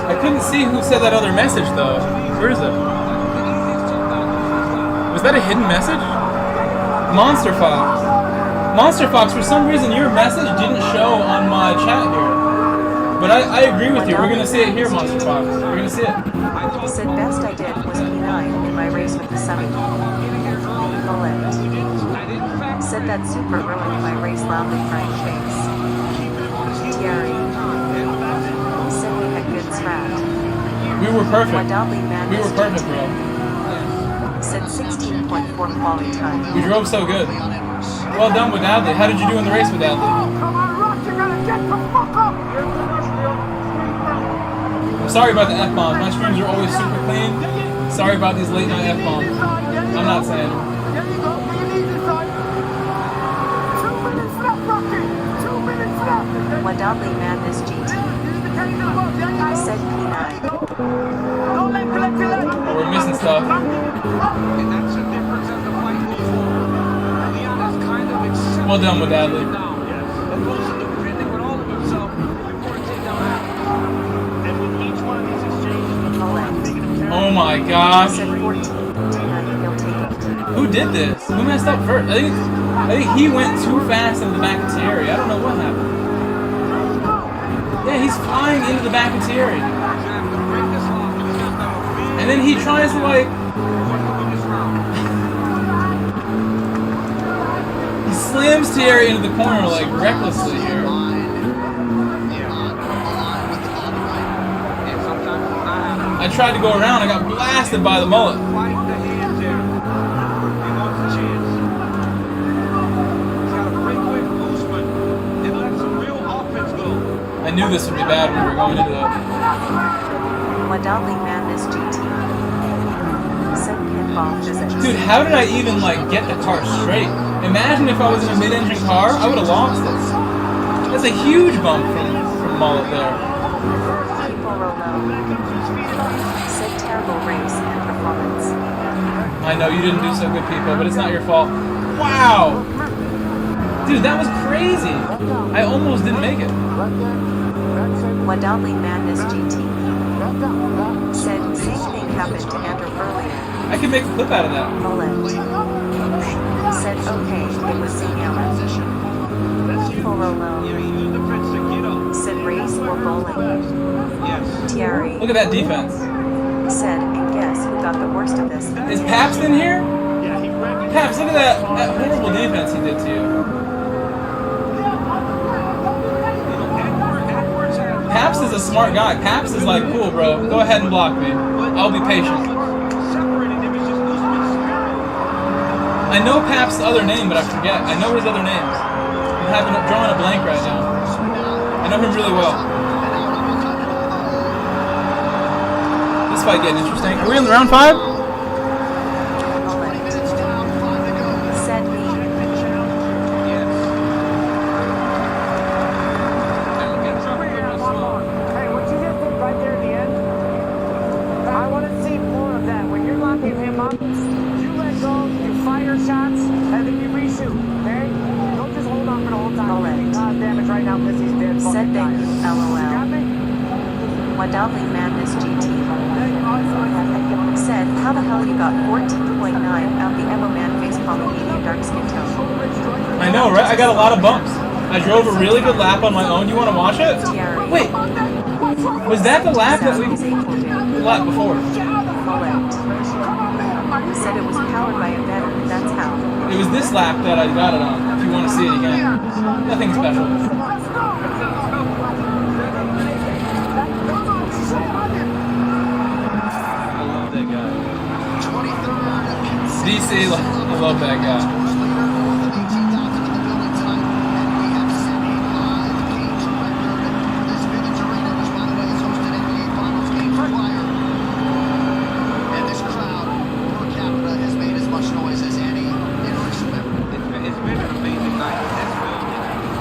I couldn't see who said that other message though. Where is it? Was that a hidden message? Monster Fox. Monster Fox, for some reason your message didn't show on my chat here. But I agree with you. We're going to see it here, Monster Fox. We're going to see it. Said best I did was P9 in my race with the semi. Bullet. Said that super ruined my race loudly crying face. Thierry. Said we had good strat. We were perfect. Wadali man. We were perfect, bro. Said 16.4 quality time. We drove so good. What Well done with Adley. How did you do in the race with Adley? Come on, Rock, you gotta get the fuck up! I'm sorry about the F-bombs. My streams are always super clean. Sorry about these late night F-bombs. I'm not saying them. There you go, for your knees inside. 2 minutes left, Rocky! 2 minutes left! Wadadli Madness GT. Said P9. Don't let collect your leg! Oh, we're missing stuff. And that's the difference as the fight goes forward. Leon has kind of accepted Well done with Adley. now. Opposed to defending with all of himself before he takes down Adley. And with each one of these exchanges, Oh my gosh. Said 14. He'll take it. Who did this? Who messed up first? I think he went too fast into the back of Thierry. I don't know what happened. Yeah, he's flying into the back of Thierry. And then he tries to like... He slams Thierry into the corner like recklessly here. I tried to go around, I got blasted by the mullet. I knew this would be bad when we were going into that. Wadadli Madness GT. Said pinball physics. Dude, how did I even like get the car straight? Imagine if I was in a mid-engine car, I would have lost it. That's a huge bump from mullet there. People roll low. Said terrible race and performance. I know you didn't do so good, people, but it's not your fault. Wow! Dude, that was crazy! I almost didn't make it. Wadadli Madness GT. Said same thing happened to Andrew earlier. I can make a clip out of that. Mullet. Said okay, it was Zinghammer. People roll low. Said race or bowling. Thierry. Look at that defense. Said, and guess who got the worst of this? Is Paps in here? Paps, look at that horrible defense he did to you. Paps is a smart guy. Paps is like, cool, bro. Go ahead and block me. I'll be patient. I know Paps' other name, but I forget. I know his other names. I'm drawing a blank right now. I know him really well. This fight getting interesting. Are we in the round 5? Said me. Hey, what you just did right there at the end, I want to see more of that. When you're locking him up, you let go, you fire shots, and then you reshoot, okay? Don't just hold on for the whole time. God damage right now because he's dead. Said thank you, You got LOL. me? Wadadli Madness GT. Said, how the hell you got 14.9 out the Emma Man facepalm medium dark skin tone? I know, right? I got a lot of bumps. I drove a really good lap on my own. You want to watch it? Wait. Was that the lap that we... The lap before? Mullet. Said it was powered by a veteran, that's how. It was this lap that I got it on, if you want to see it again. Nothing special. DC, I love that guy. And this crowd, per capita, has made as much noise as any iteration ever. It's been an amazing night.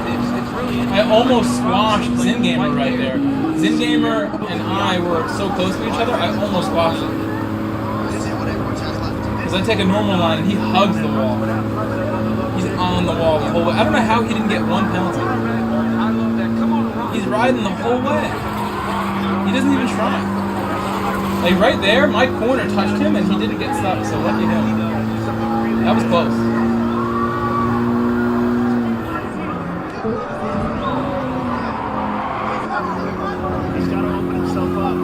It's really I almost squashed Zingamer right there. Zingamer and I were so close to each other, I almost squashed him. Because I take a normal line and he hugs the wall. He's on the wall the whole way. I don't know how he didn't get one penalty. He's riding the whole way. He doesn't even try. Like right there, my corner touched him and he didn't get stopped, so lucky him. That was close. he's got to open himself up.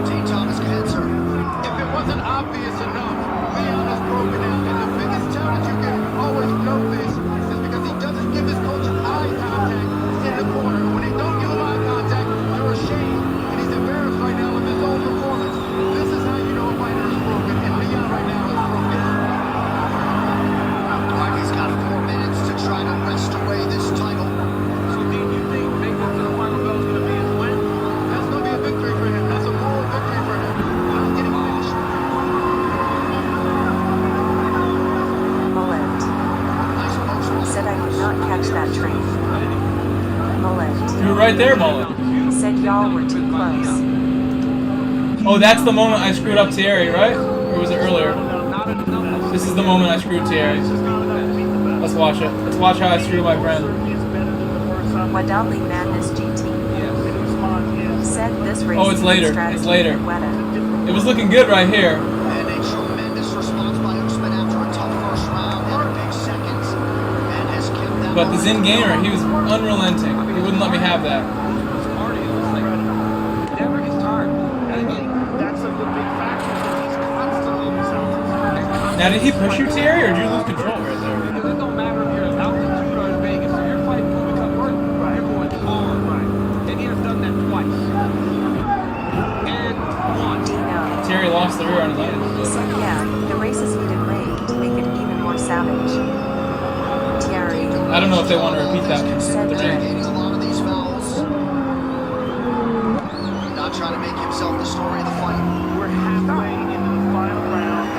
T. Thomas Cancer. If it wasn't obvious enough, Leon is broken down, and the biggest challenge you can always know this is because he doesn't give his coaches eye contact in the corner. When they don't give him eye contact, you're ashamed, and he's embarrassed right now with his own performance. This is how you know a fighter is broken, and Leon right now is broken. not catch that train. Mullet. You were right there, Mullet. Said y'all were too close. Oh, that's the moment I screwed up Thierry, right? Or was it earlier? This is the moment I screwed Thierry. Let's watch it. Let's watch how I screw my friend. Wadali Madness GT. Said this race. Oh, it's later. It's later. It was looking good right here. And a tremendous response by Usman after a tough first round and a big second. And has kept that. But the Zin Gamer, he was unrelenting. He wouldn't let me have that. Never gets tired. That's a big factor. He's constantly himself. Now, did he push you, Thierry, or did you lose control right there? Because it don't matter if you're at altitude or in Vegas. If you're fighting to become hurt, you're going hard. Right. And he has done that twice. And one. Thierry lost the rear on his own. So yeah, the races needed rain to make it even more savage. Thierry. I don't know if they want to repeat that. Said The rain. Getting a lot of these fouls. Not trying to make himself the story of the fight. We're halfway into the final round.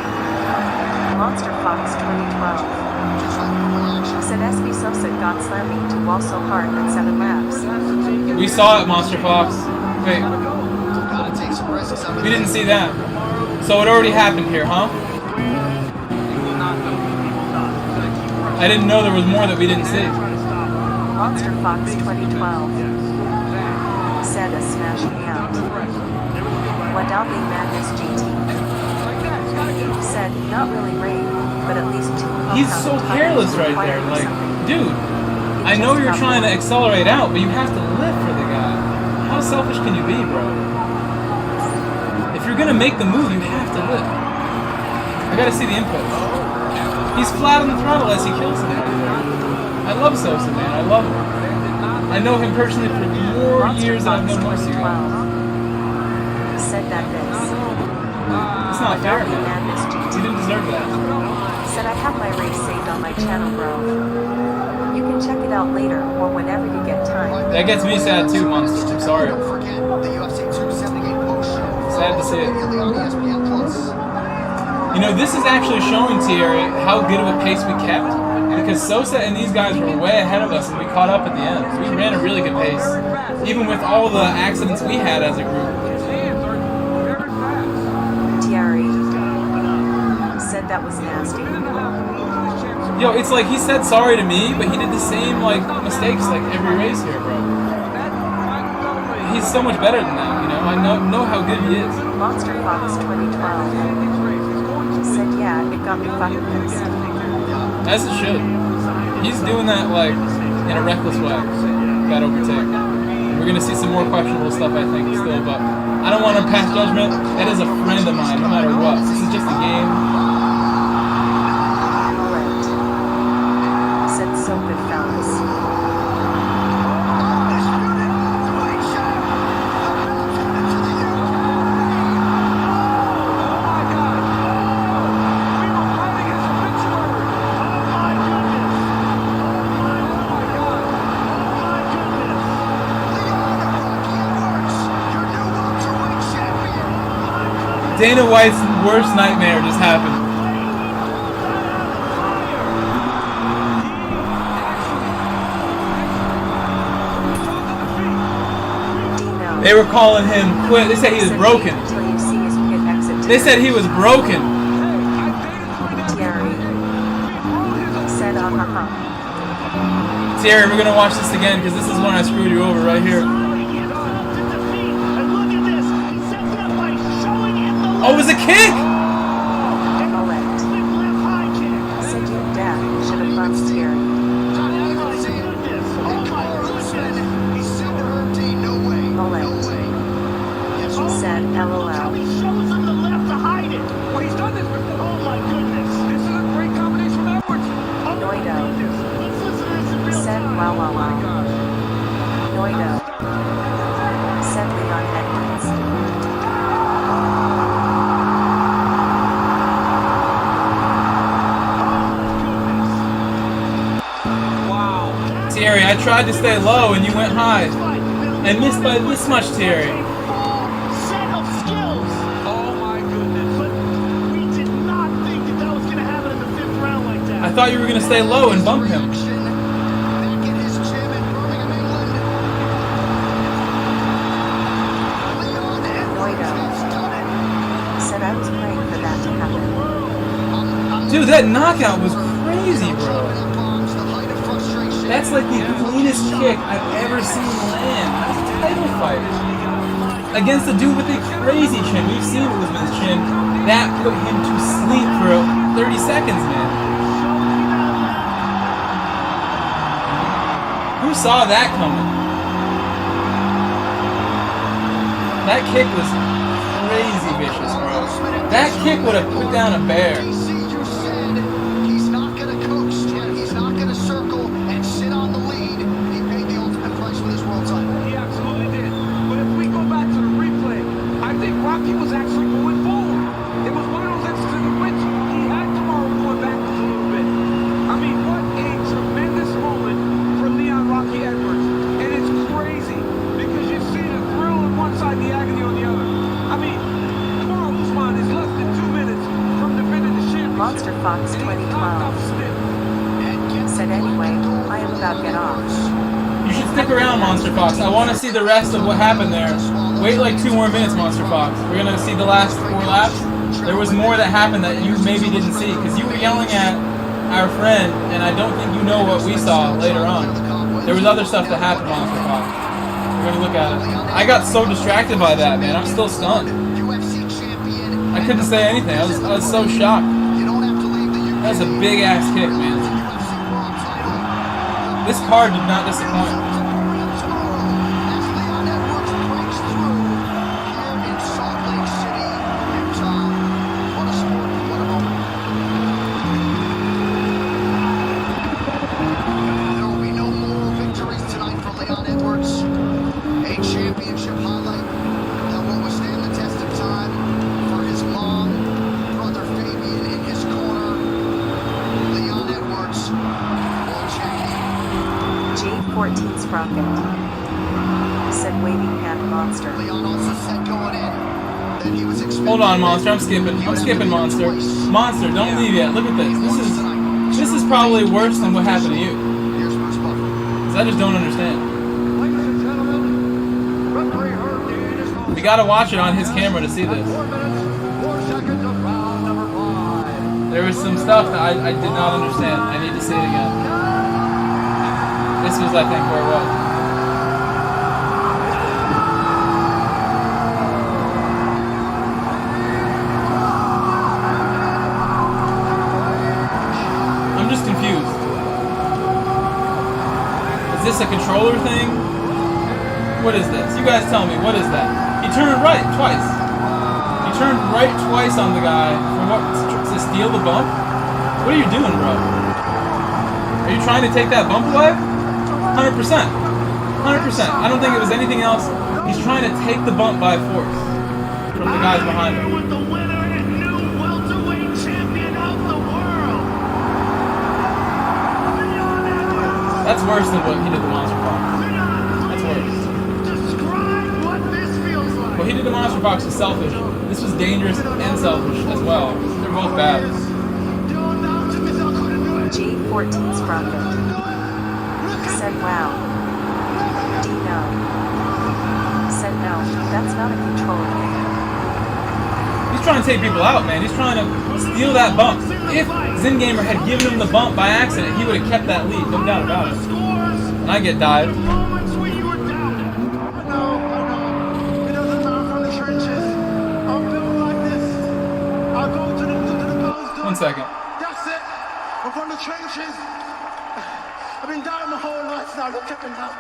Monster Fox 2012. Said SB Sosa got slammy to wall so hard in 7 laps. We saw it, Monster Fox. Wait, Gotta take some risks. we didn't see that. So it already happened here, huh? I didn't know there was more that we didn't see. Monster Fox 2012. Said a smash me out. Wadali Madness GT. Said not really rain, but at least 2 He's so careless right there. Like, dude, I know you're trying to accelerate out, but you have to live for the guy. How selfish can you be, bro? If you're gonna make the move, you have to live. I gotta see the input. He's flat on the throttle as he kills him right there. I love Sosa, man. I love him. I know him personally for more years than I've known most of you guys. Said that this. It's not fair, man. He didn't deserve that. Said I have my race saved on my channel, bro. You can check it out later or whenever you get time. That gets me sad too, Monster. I'm sorry. Don't forget the UFC 278 post show. Sad to see it. Immediately on ESPN Plus. You know, this is actually showing Thierry how good of a pace we kept, because Sosa and these guys were way ahead of us and we caught up at the end. We ran a really good pace, even with all the accidents we had as a group. Thierry said that was nasty. Yo, it's like he said sorry to me, but he did the same like mistakes like every race here, bro. He's so much better than that, you know? I know how good he is. Monster Fox 2012. Said yeah, it got me fucking pissed. As it should. He's doing that like in a reckless way. That overtake. We're gonna see some more questionable stuff, I think, still, but I don't want to pass judgment. That is a friend of mine, no matter what. This is just a game. Alright. Said so good fellas. Dana White's worst nightmare just happened. They were calling him quit. They said he was broken. They said he was broken. Thierry, we're gonna watch this again because this is when I screwed you over right here. Oh, it was a kick! Said your dad should have bumped Thierry. Said LOL. He shows him the left to hide it. Well, he's done this before. Oh my goodness. This is a great combination from Edwards. Noido. Let's listen to this in real Said time. wow. Noido. Said Leon Edwards. Thierry, I tried to stay low and you went high. And missed by this much, Thierry. I thought you were I thought you were going to stay low and bump him. Dude, that knockout was crazy, bro. That's like the cleanest kick I've ever seen land. That's a title fight. Against a dude with a crazy chin. We've seen it with his chin. That put him to sleep for 30 seconds, man. Who saw that coming? That kick was crazy vicious, bro. That kick would have put down a bear. He's not going to coast. He's not going to circle and sit on the lead. He paid the ultimate price with his world title. He absolutely did. But if we go back to the replay, I think Rocky was actually going forward. It was one of those instances in which he had tomorrow going backwards a little bit. I mean, what a tremendous moment for Leon Rocky Edwards. And it's crazy because you see the thrill on one side and the agony on the other. I mean, tomorrow Usman is less than 2 minutes from defending the championship. Monster Fox 2012 said anyway, I am about to get off. You should stick around, Monster Fox. I want to see the rest of what happened there. Wait like 2 more minutes, Monster Fox. We're going to see the last 4 laps. There was more that happened that you maybe didn't see because you were yelling at our friend, and I don't think you know what we saw later on. There was other stuff that happened, Monster Fox. We're going to look at it. I got so distracted by that, man. I'm still stunned. I couldn't say anything. I was so shocked. That was a big-ass kick, man. This card did not disappoint. Hold on, Monster. I'm skipping. Monster. Monster, don't leave yet. Look at this. This is probably worse than what happened to you. Because I just don't understand. We gotta watch it on his camera to see this. There was some stuff that I did not understand. I need to see it again. This was, I think, where it was. Confused. Is this a controller thing? What is this? You guys tell me, what is that? He turned right twice. He turned right twice on the guy for what? To steal the bump? What are you doing, bro? Are you trying to take that bump away? 100%. 100%. I don't think it was anything else. He's trying to take the bump by force from the guys behind him. That's worse than what he did to Monster Fox. That's worse. What he did to Monster Fox was selfish. This was dangerous and selfish as well. They're both bad. G14 Sprocket said, wow. D-no. Said, no, that's not a controller thing. He's trying to take people out, man. He's trying to steal that bump. If Zingamer had given him the bump by accident, he would have kept that lead, no doubt about it. And I get dived. One second. That's it. I'm from the trenches. I've been down my whole life now. Look at me now.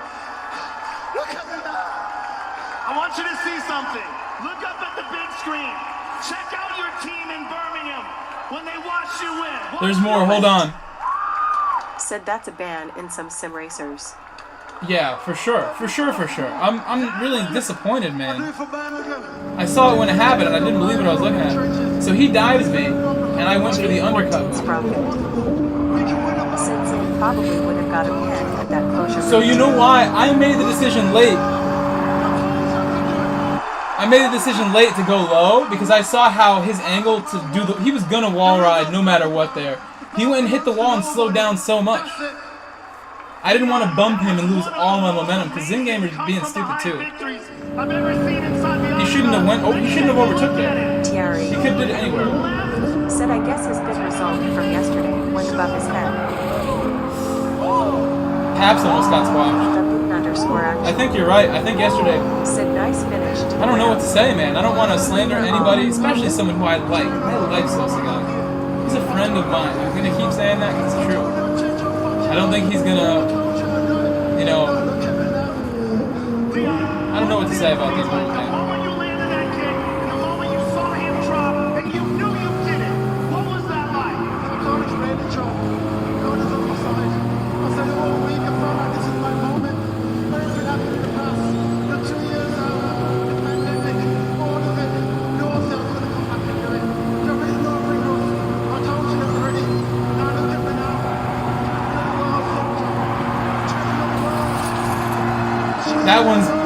Look at me now. I want you to see something. Look up at the big screen. Check out your team in Birmingham when they watch you win. There's more. Hold on. Said that's a ban in some sim racers. Yeah, for sure. I'm really disappointed, man. I saw it when it happened and I didn't believe what I was looking at. So he dives me and I went for the undercut. Since it probably would have got a pin at that closure. So you know why I made the decision late? I made the decision late to go low because I saw how his angle to do the... He was gonna wall ride no matter what there. He went and hit the wall and slowed down so much. I didn't want to bump him and lose all my momentum because Zingamer's being stupid too. He shouldn't have overtook there. He could have did it anywhere. Said I guess his good result from yesterday went above his head. Paps almost got squashed. The boon underscore action. I think you're right. I think yesterday. Said nice finish. I don't know what to say, man. I don't want to slander anybody, especially someone who I like. I like Sosa guy. He's a friend of mine. I'm gonna keep saying that because it's true. I don't think he's gonna, you know. I don't know what to say about these moves, man.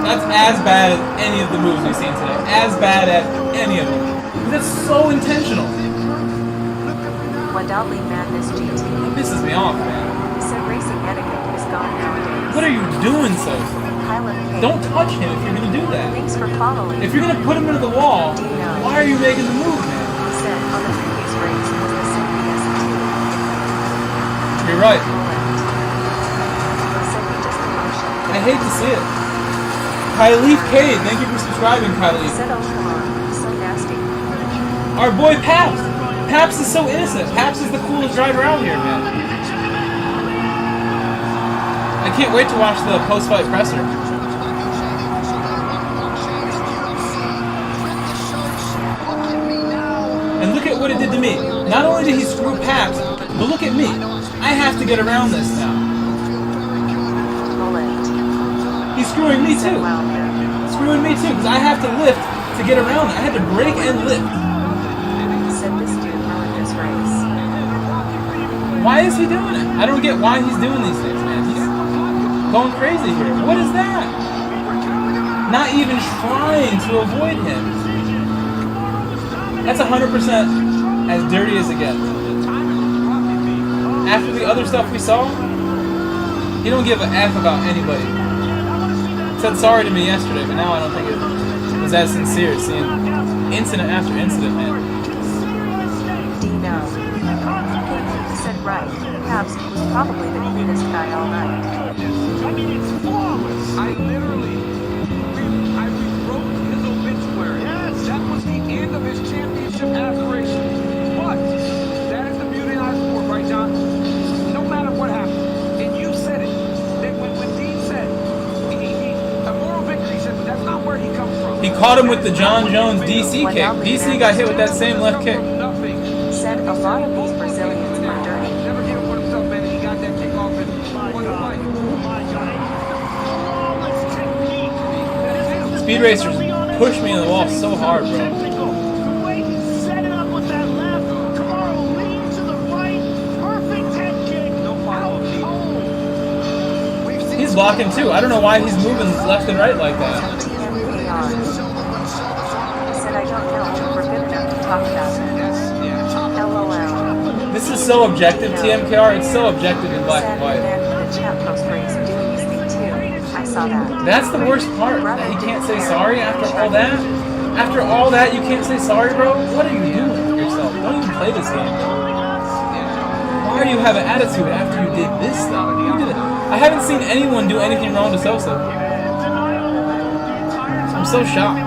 That's as bad as any of the moves we've seen today. As bad as any of them. That's so intentional. Wadali Madness GT. It pisses me off, man. Said racing etiquette is gone nowadays. What are you doing, Sosa? Don't touch him if you're gonna do that. Thanks for following. If you're gonna put him into the wall, why are you making the move, man? Said on the previous race was the CBS You're right. Said he just emotion. I hate to see it. Kyleef Cade, thank you for subscribing, Kyleef. Said oh come on, so nasty. Our boy Paps. Paps is so innocent. Paps is the coolest driver out here, man. I can't wait to watch the post-fight presser. And look at what it did to me. Not only did he screw Paps, but look at me. I have to get around this now. He's screwing me too. Screwing me too, because I have to lift to get around it. I had to brake and lift. Said this dude ruined this race. Why is he doing it? I don't get why he's doing these things, man. He's going crazy here. What is that? Not even trying to avoid him. That's 100% as dirty as it gets. After the other stuff we saw, he don't give a F about anybody. Said sorry to me yesterday, but now I don't think it was as sincere, seeing incident after incident, man. Dino. Said right. Paps was probably the cleanest guy all night. I mean, it's flawless. I literally rewrote his obituary. Yes. That was the end of his championship aspirations. But that is the beauty of our sport, right, John? No matter what happens, and you said it, that when Dean said, a moral victory, he said, that's not where he comes from. He caught him with the John Jones DC kick. DC got hit with that same left kick. Said a lot of these Brazilians are dirty. Never gave up on himself, man, and he got that kick off and won the fight. Speed racers push me in the wall so hard, bro. He's blocking too. I don't know why he's moving left and right like that. Said I don't know if we're good enough to talk about it. LOL. This is so objective, TMKR. It's so objective in black and white. The chat post race doing his thing too. I saw that. That's the worst part. That he can't say sorry after all that. After all that, you can't say sorry, bro. What are you doing with yourself? Don't even play this game. Why do you have an attitude after you did this stuff? You did it. I haven't seen anyone do anything wrong to Sosa. I'm so shocked.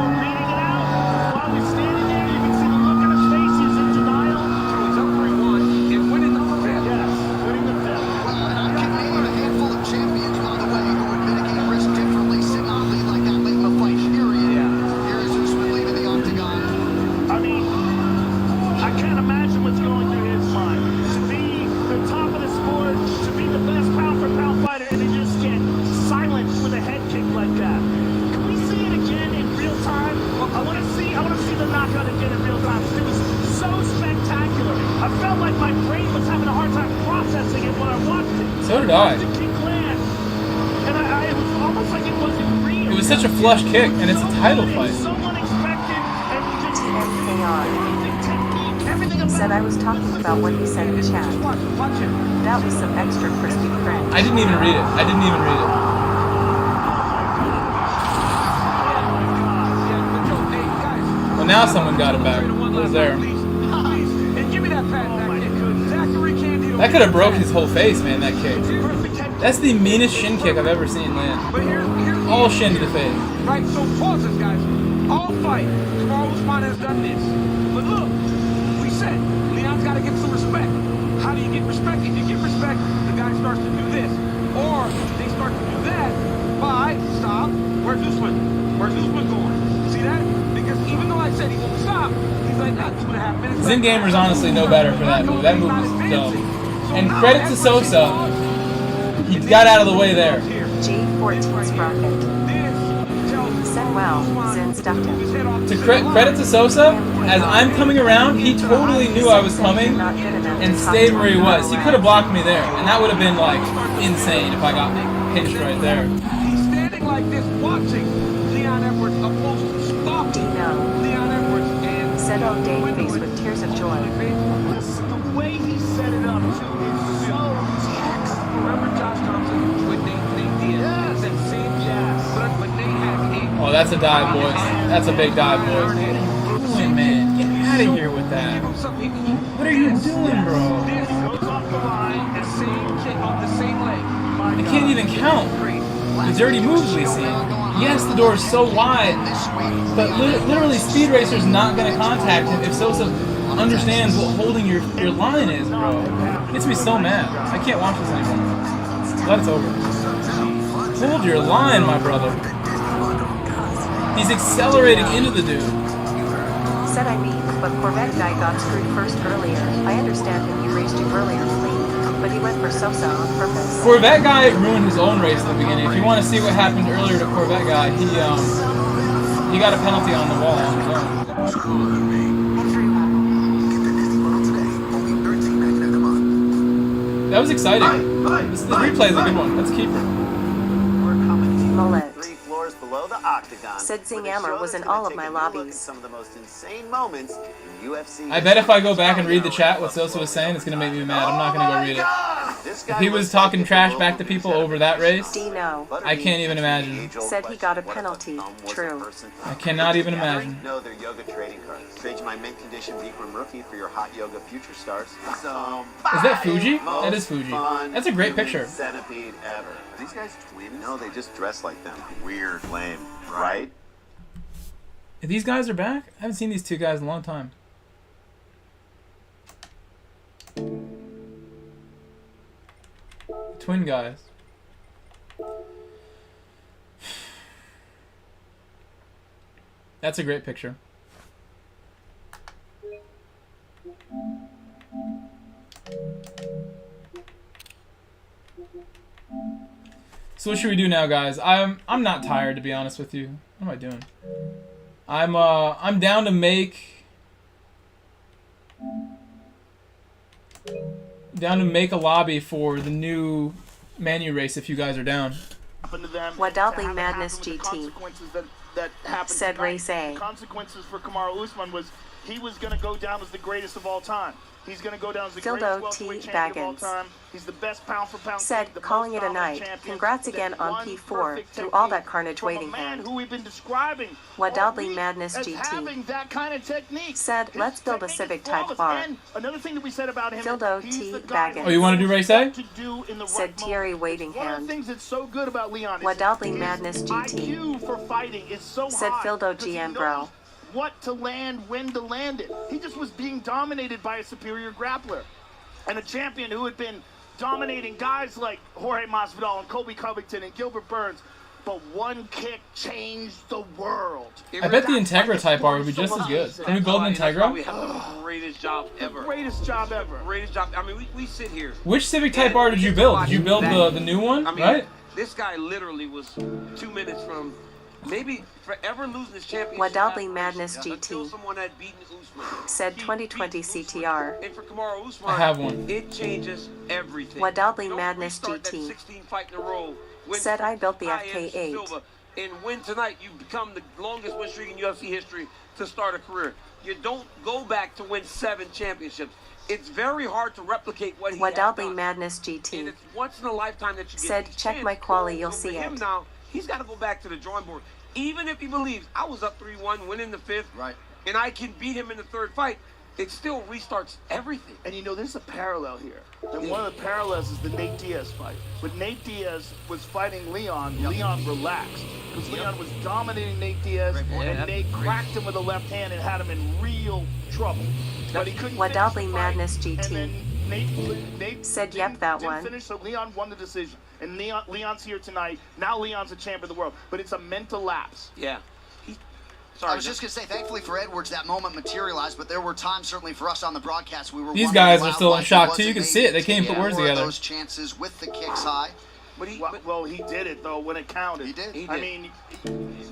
So did I. It was such a flush kick, and it's a title fight. Said I was talking about what he said in chat. That was some extra crispy cringe. I didn't even read it. I didn't even read it. Well, now someone got him back. It was there. And give me that That could have broke his whole face, man, that kick. That's the meanest shin kick I've ever seen land. But here's All shin to the face. right, so pause this, guys. All fight, Kamaru Usman has done this. But look, we said, Leon's got to get some respect. How do you get respect? If you get respect, the guy starts to do this. Or they start to do that by, stop, where's Usman? Where's Usman going? See that? Because even though I said he won't stop, he's like, 2.5 minutes. Zen Gamers honestly know better for that move. That move was dumb. And credit to Sosa. He got out of the way there. G14 Sprocket. Said well, Zen stuffed him. To credit to Sosa, as I'm coming around, he totally knew I was coming and stayed where he was. He could have blocked me there, and that would have been like insane if I got pinched right there. He's standing like this watching Leon Edwards opposed to stop Dino. Leon Edwards and Said old Dave face with tears of joy. The way he set it up, too, is so taxed. remember Josh Thompson with Nate Diaz? Yes. That same jazz. But Nate had Oh, that's a dive, boys. That's a big dive, boys. Hey, man, get out of here with that. What are you doing, bro? This goes off the line, the same kick on the same leg. I can't even count the dirty moves we see. Yes, the door is so wide, but literally Speed Racer's not going to contact him if Sosa understands what holding your line is, bro. It gets me so mad. I can't watch this anymore. Glad it's over. Hold your line, my brother. He's accelerating into the dude. Said I mean, but Corvette guy got screwed first earlier. I understand him, he raced you earlier clean, but he went for Sosa on purpose. Corvette guy ruined his own race at the beginning. If you want to see what happened earlier to Corvette guy, he got a penalty on the wall on his own. That was exciting. This replay is a good one. Let's keep it. Mullet. 3 floors below the octagon. Said Zinghammer was in all of my lobbies. Some of the most insane moments in UFC. I bet if I go back and read the chat, what Sosa was saying, it's going to make me mad. I'm not going to go read it. If he was talking trash back to people over that race, Dino. I can't even imagine. Said he got a penalty. True. I cannot even imagine. No, they're yoga trading cards. Trade my mint condition Bikram rookie for your hot yoga future stars. Is that Fuji? That is Fuji. That's a great picture. Centipede ever. Are these guys twins? No, they just dress like them. Weird, lame, right? If these guys are back, I haven't seen these two guys in a long time. Twin guys. That's a great picture. So what should we do now, guys? I'm not tired, to be honest with you. What am I doing? I'm down to make a lobby for the new Manu race if you guys are down. Wadadli Madness GT. Said Race A. The consequences for Kamaru Usman was he was going to go down as the greatest of all time. He's going to go down as the greatest welterweight champion of all time. He's the best pound for pound. Said, calling it a night. Congrats again on P4 through all that carnage waiting hand. Who we've been describing Wadadli Madness as GT. having that kind of technique. Said, let's build a Civic type bar. And another thing that we said about him, Dildo T Baggins. Oh, you want to do race A? Said Thierry waiting One of the hand. things that's so good about Leon is Wadadli his Madness GT. IQ for fighting is so Said high Fildo because he GM knows bro. what to land, when to land it. He just was being dominated by a superior grappler. And a champion who had been dominating guys like Jorge Masvidal and Colby Covington and Gilbert Burns. But one kick changed the world. I bet the Integra type bar would be just as good. Can we build an Integra? We have the greatest job ever. Greatest job ever. Greatest job. I mean, we sit here. Which Civic type bar did you build? Did you build the new one? I mean, right? This guy literally was 2 minutes from maybe forever losing his championship. Wadadli Madness Until GT. someone had beaten Usman. Said 2020 CTR. And for Kamaru Usman, I have one. It changes everything. Wadadli Don't Madness restart that GT. 16 fight in a row. Win Said I built the IM FK8. Silva, and win tonight, you become the longest win streak in UFC history to start a career. You don't go back to win 7 championships. It's very hard to replicate what he has Wadadli done. Madness And GT. it's once in a lifetime that you get Said these check chances. my quali, you'll So see for him it. now, he's got to go back to the drawing board. Even if he believes I was up 3-1, winning the 5th, Right. and I can beat him in the 3rd fight, it still restarts everything. And you know, there's a parallel here. And one of the parallels is the Nate Diaz fight. When Nate Diaz was fighting Leon, Leon relaxed. Because Leon was dominating Nate Diaz, and Nate cracked him with a left hand and had him in real trouble. But he couldn't Wadali finish the Madness fight, GT. and then Nate Said, yep, that didn't one. finish, so Leon won the decision. And Leon's here tonight. Now Leon's a champ of the world. But it's a mental lapse. Yeah. I was just going to say, thankfully for Edwards, that moment materialized, but there were times, certainly for us on the broadcast, we were These wondering guys are loud still in like shock, was too. You can Nate see it. They can't to put words more of together. those chances with the kicks high. Well, he did it, though, when it counted. He did. I mean,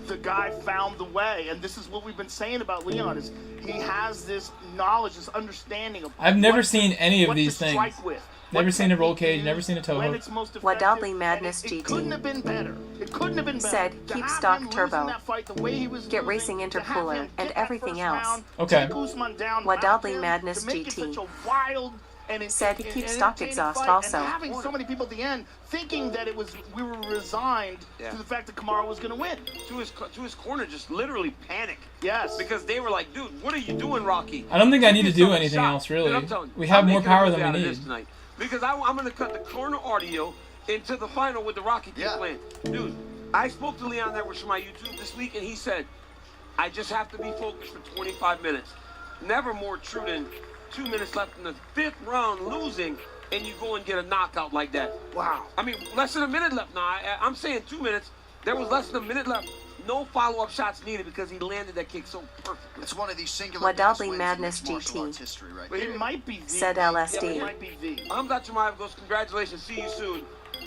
the guy found the way, and this is what we've been saying about Leon, is he has this knowledge, this understanding of I've never what seen any of what these to things. strike with. Never seen a roll cage, never seen a toe When hook. it's most Wadali Madness it couldn't have GT. been better. It couldn't have been better. Said, To keep have stock him losing turbo. that fight the way he was Get losing, racing to have intercooler him and get that everything first else. round, Okay. take Usman down, Wadali round him, Madness to make it GT. such a wild and Said he and keeps stock entertaining exhaust fight, also. And having so many people at the end thinking that we were resigned to the fact that Kamaru was going to win. To his corner, just literally panic. Yes. Because they were like, dude, what are you doing, Rocky? I don't think I need to Give do yourself a anything shot. else, really. Dude, I'm telling you, We have I'm more making a power movie than out we of this need. tonight. Because I'm going to cut the corner audio into the final with the Rocky kick land. Dude, I spoke to Leon Edwards from my YouTube this week, and he said, I just have to be focused for 25 minutes. Never more true than 2 minutes left in the 5th round losing, and you go and get a knockout like that. Wow. I mean, less than a minute left now. I'm saying 2 minutes. There was less than a minute left. No follow-up shots needed because he landed that kick so perfectly. It's one of these singular Wadali Madness GT. history, right? But It might be the. Said LSD. It might be the. Hamzat Chimaev goes, congratulations, see you soon.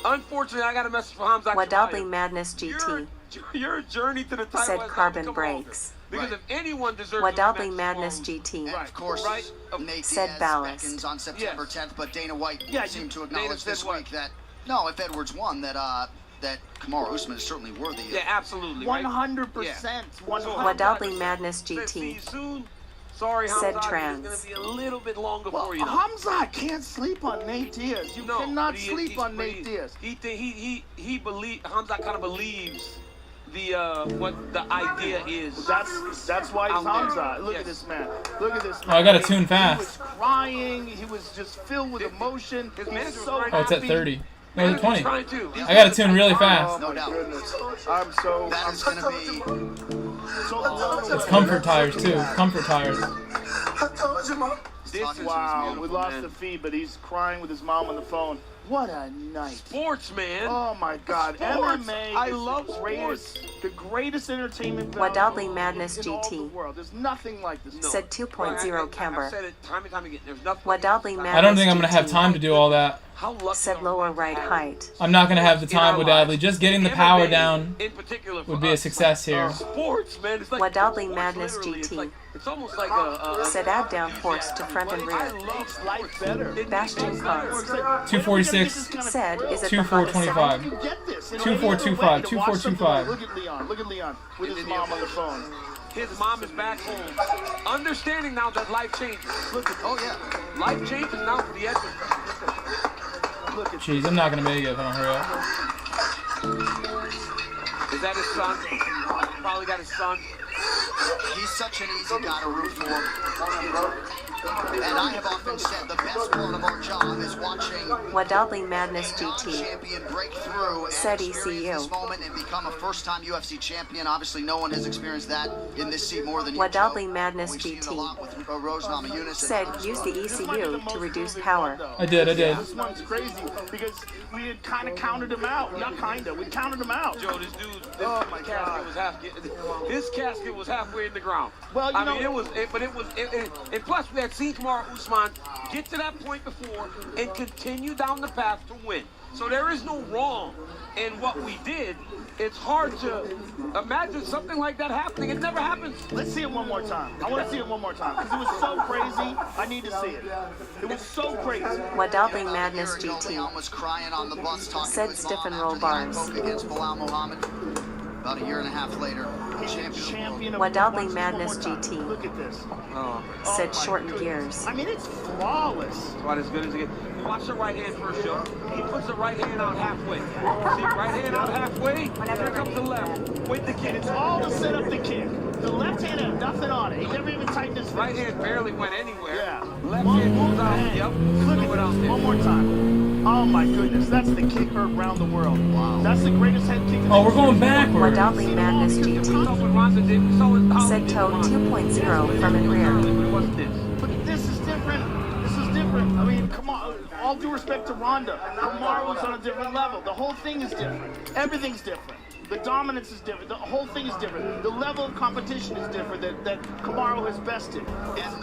Unfortunately, I got a message from Hamzat Wadali Chimaev. Madness GT. Your journey to the title Said has not carbon come brakes. Because if anyone deserves Wadali Madness GT. And of course, Nate Said Diaz balanced. beckons on September 10th, but Dana White seemed to Dana acknowledge said this what? week that, no, if Edwards won, that Kamaru Usman is certainly worthy. Yeah, absolutely. 100%. Wadali Madness See GT. you soon. Sorry, Said Hamzat, trans. it's going to be a little bit longer Well, for you. Hamza can't sleep on Nate Diaz. You cannot sleep on Nate Diaz. He believes, Hamzat kind of believes the what the idea is. That's why he's Hamza. Look at this man. Look at this man. Oh, I got to tune fast. He was crying. He was just filled with emotion. He's so Oh, it's at happy. 30. No, it's at 20. Trying to. I got to tune really fast. No doubt. I'm so. That is going to be. It's comfort tires, too. Comfort tires. Wow, we lost the feed, but he's crying with his mom on the phone. What a night. Sports, man. Oh my God. Sports. MMA I is love the greatest, the greatest entertainment Wadali value Madness in all the GT. world. There's nothing like this. Said 2.0 I've camber. said it time and time again. There's nothing. Wadali Madness I don't think I'm going to have GT. time to do all that. How lucky Said are lower we right to have height. I'm not going to have the in our time with lives? Adley. Just getting the power MMA down in particular for would be a us, success here. Sports, man. It's like Wadali sports, Madness literally. GT. It's almost like a Said add down force to front and I rear. love Life better. Bastion cards. 246. Said is it the hottest 2425. You get this. 2425. 2425. Look at Leon. Look at Leon with his mom on the phone. His mom is back home. Understanding now that life changes. Look at, oh yeah. Life changes now for the Edwards. Look at Jeez, I'm not going to make it if I don't hurry up. Is that his son? Probably got his son. He's such an easy guy to root for. And I have often said the best part of our job is watching Wadali Madness a GT. champion break through and Said experience ECU. this moment and become a first-time UFC champion. Obviously, no one has experienced that in this seat more than you, Wadali Joe. Madness We've seen it a GT. lot with Rose Namajunas. Said use the ECU to reduce power. I did. This one's crazy because we had kind of counted him out. Not kind of. We counted him out. Joe, this dude, Oh my casket God. was his casket was halfway in the ground. Well, I mean, and plus we had seen Kamaru Usman get to that point before and continue down the path to win. So there is no wrong in what we did. It's hard to imagine something like that happening. It never happens. Let's see it one more time. I want to see it one more time because it was so crazy. I need to see it. It was so crazy. Wadali Madness Leon GT. was crying on the bus talking Said to his stiff mom and roll after the eye bars. poke against Bilal Muhammad. About a year and a half later, champion of Wadadley watch Madness this one more time. GT. Look at this. Said my shorten goodness. gears. I mean, it's flawless. That's about as good as it gets. Watch the right hand first, Joe. He puts the right hand out halfway. See, right hand out halfway. Here comes the left. Wait the kick. It's all to set up the kick. The left hand had nothing on it. He never even tightened his fist. Right hand barely went anywhere. Yeah. Left hand moves out. Yep. Look at this. One more time. Oh my goodness, that's the kick heard around the world. Wow. That's the greatest head kick. Oh, we're going backwards. Wadadley Madness GT. Said Toad 2.0 from in rear. But this is different. This is different. I mean, come on. All due respect to Ronda. Kamaru's on a different level. The whole thing is different. Everything's different. The dominance is different. The whole thing is different. The level of competition is different that Kamaru has bested.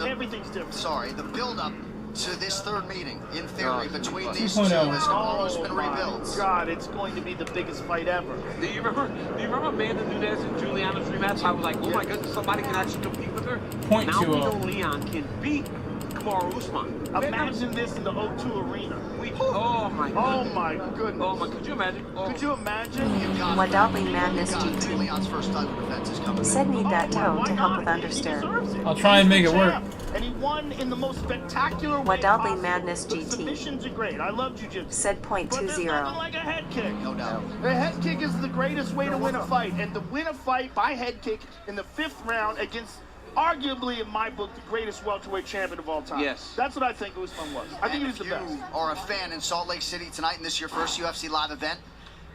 Everything's different. Sorry, the build-up to this third meeting, in theory, between these two, as Kamaru's been rebuilt. God, it's going to be the biggest fight ever. Do you remember Amanda Nunes and Juliana's rematch? I was like, oh my goodness, somebody can actually compete with her. Now we know Leon can beat Kamaru Usman. Imagine this in the O2 Arena. Oh my goodness. Oh my goodness. Oh my, could you imagine? Could you imagine? Wadadley Madness GT. Said need that toe to help with understeer. I'll try and make it work. And he won in the most spectacular way Wadadley possible. Madness The GT. submissions are great. I love jiu-jitsu. Said But there's nothing .20. like a head kick. No doubt. A head kick is the greatest way to win a fight. And to win a fight by head kick in the 5th round against arguably, in my book, the greatest welterweight champion of all time. Yes. That's what I think Usman was. I think he was the best. If you are a fan in Salt Lake City tonight and this is your first UFC live event,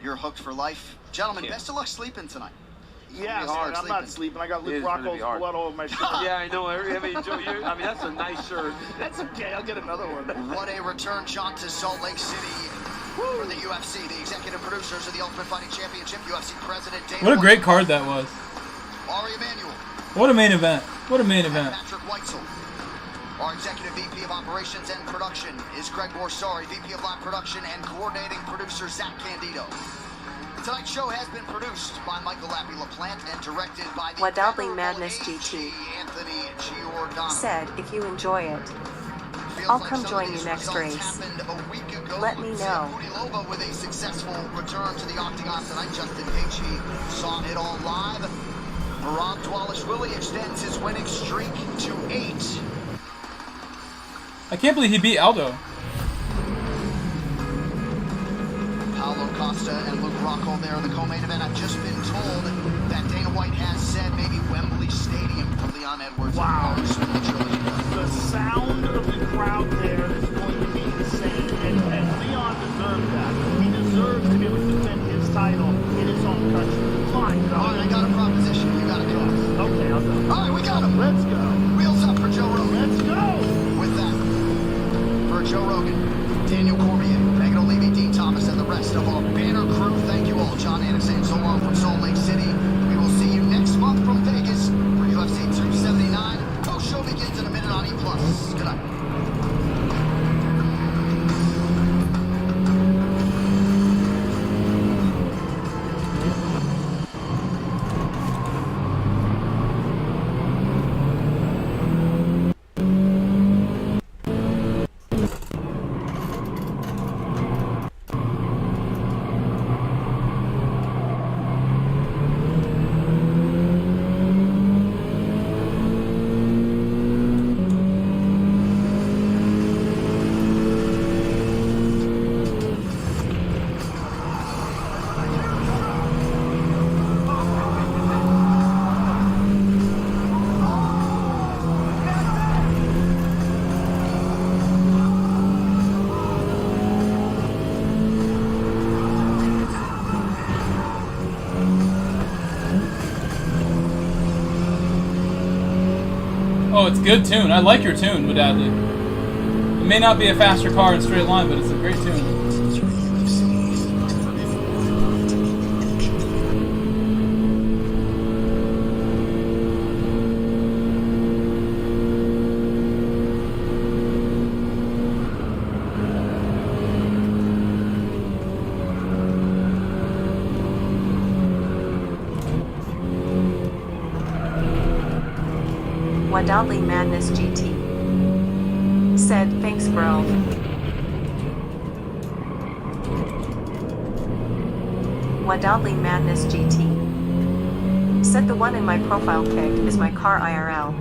you're hooked for life. Gentlemen, best of luck sleeping tonight. Yeah, hard I'm not sleeping. I got It Luke is gonna be Rocco's hard. blood all over my shirt. Yeah, I know. I mean, Joe, I mean, that's a nice shirt. That's okay. I'll get another one. What a return jaunt to Salt Lake City for the UFC. The executive producers of the Ultimate Fighting Championship, UFC President Dana What a great card that was. Ari Emanuel. What a main event. What a main event. Patrick Weitzel. Our executive VP of Operations and Production is Greg Borsari, VP of Live Production and coordinating producer Zach Candido. Tonight's show has been produced by Michael Lappy LaPlante and directed by the Wadadley Madness GT. Anthony Giordano. Said if you enjoy it, I'll come join you next race. Let me know. Loba with a successful return to the octagon tonight. Justin Gaethje saw it all live. Rob Dwalishvili extends his winning streak to 8. I can't believe he beat Aldo. Paulo Costa and Luke Rocco there in the co-main event. I've just been told that Dana White has said maybe Wembley Stadium for Leon Edwards. Wow. The sound of the crowd there is going to be insane. And Leon deserves that. He deserves to be able to defend his title in his own country. My God. All right, I got a proposition. You got to do it. Okay, I'll go. All right, we got him. Let's go. Wheels up for Joe Rogan. Let's go. With that, for Joe Rogan, Daniel Cormier, Megan O'Leary, Dean Thomas, and the rest of our banner crew, thank you all. John Anderson, so long from Salt Lake City. We will see you next month from Vegas for UFC 279. Post-show begins in a minute on E+. Good night. Oh, it's a good tune. I like your tune, Wadadley. It may not be a faster car in straight line, but it's a great tune. Wadadley Madness GT. Said thanks bro. Wadadley Madness GT. Said the one in my profile pic is my car IRL.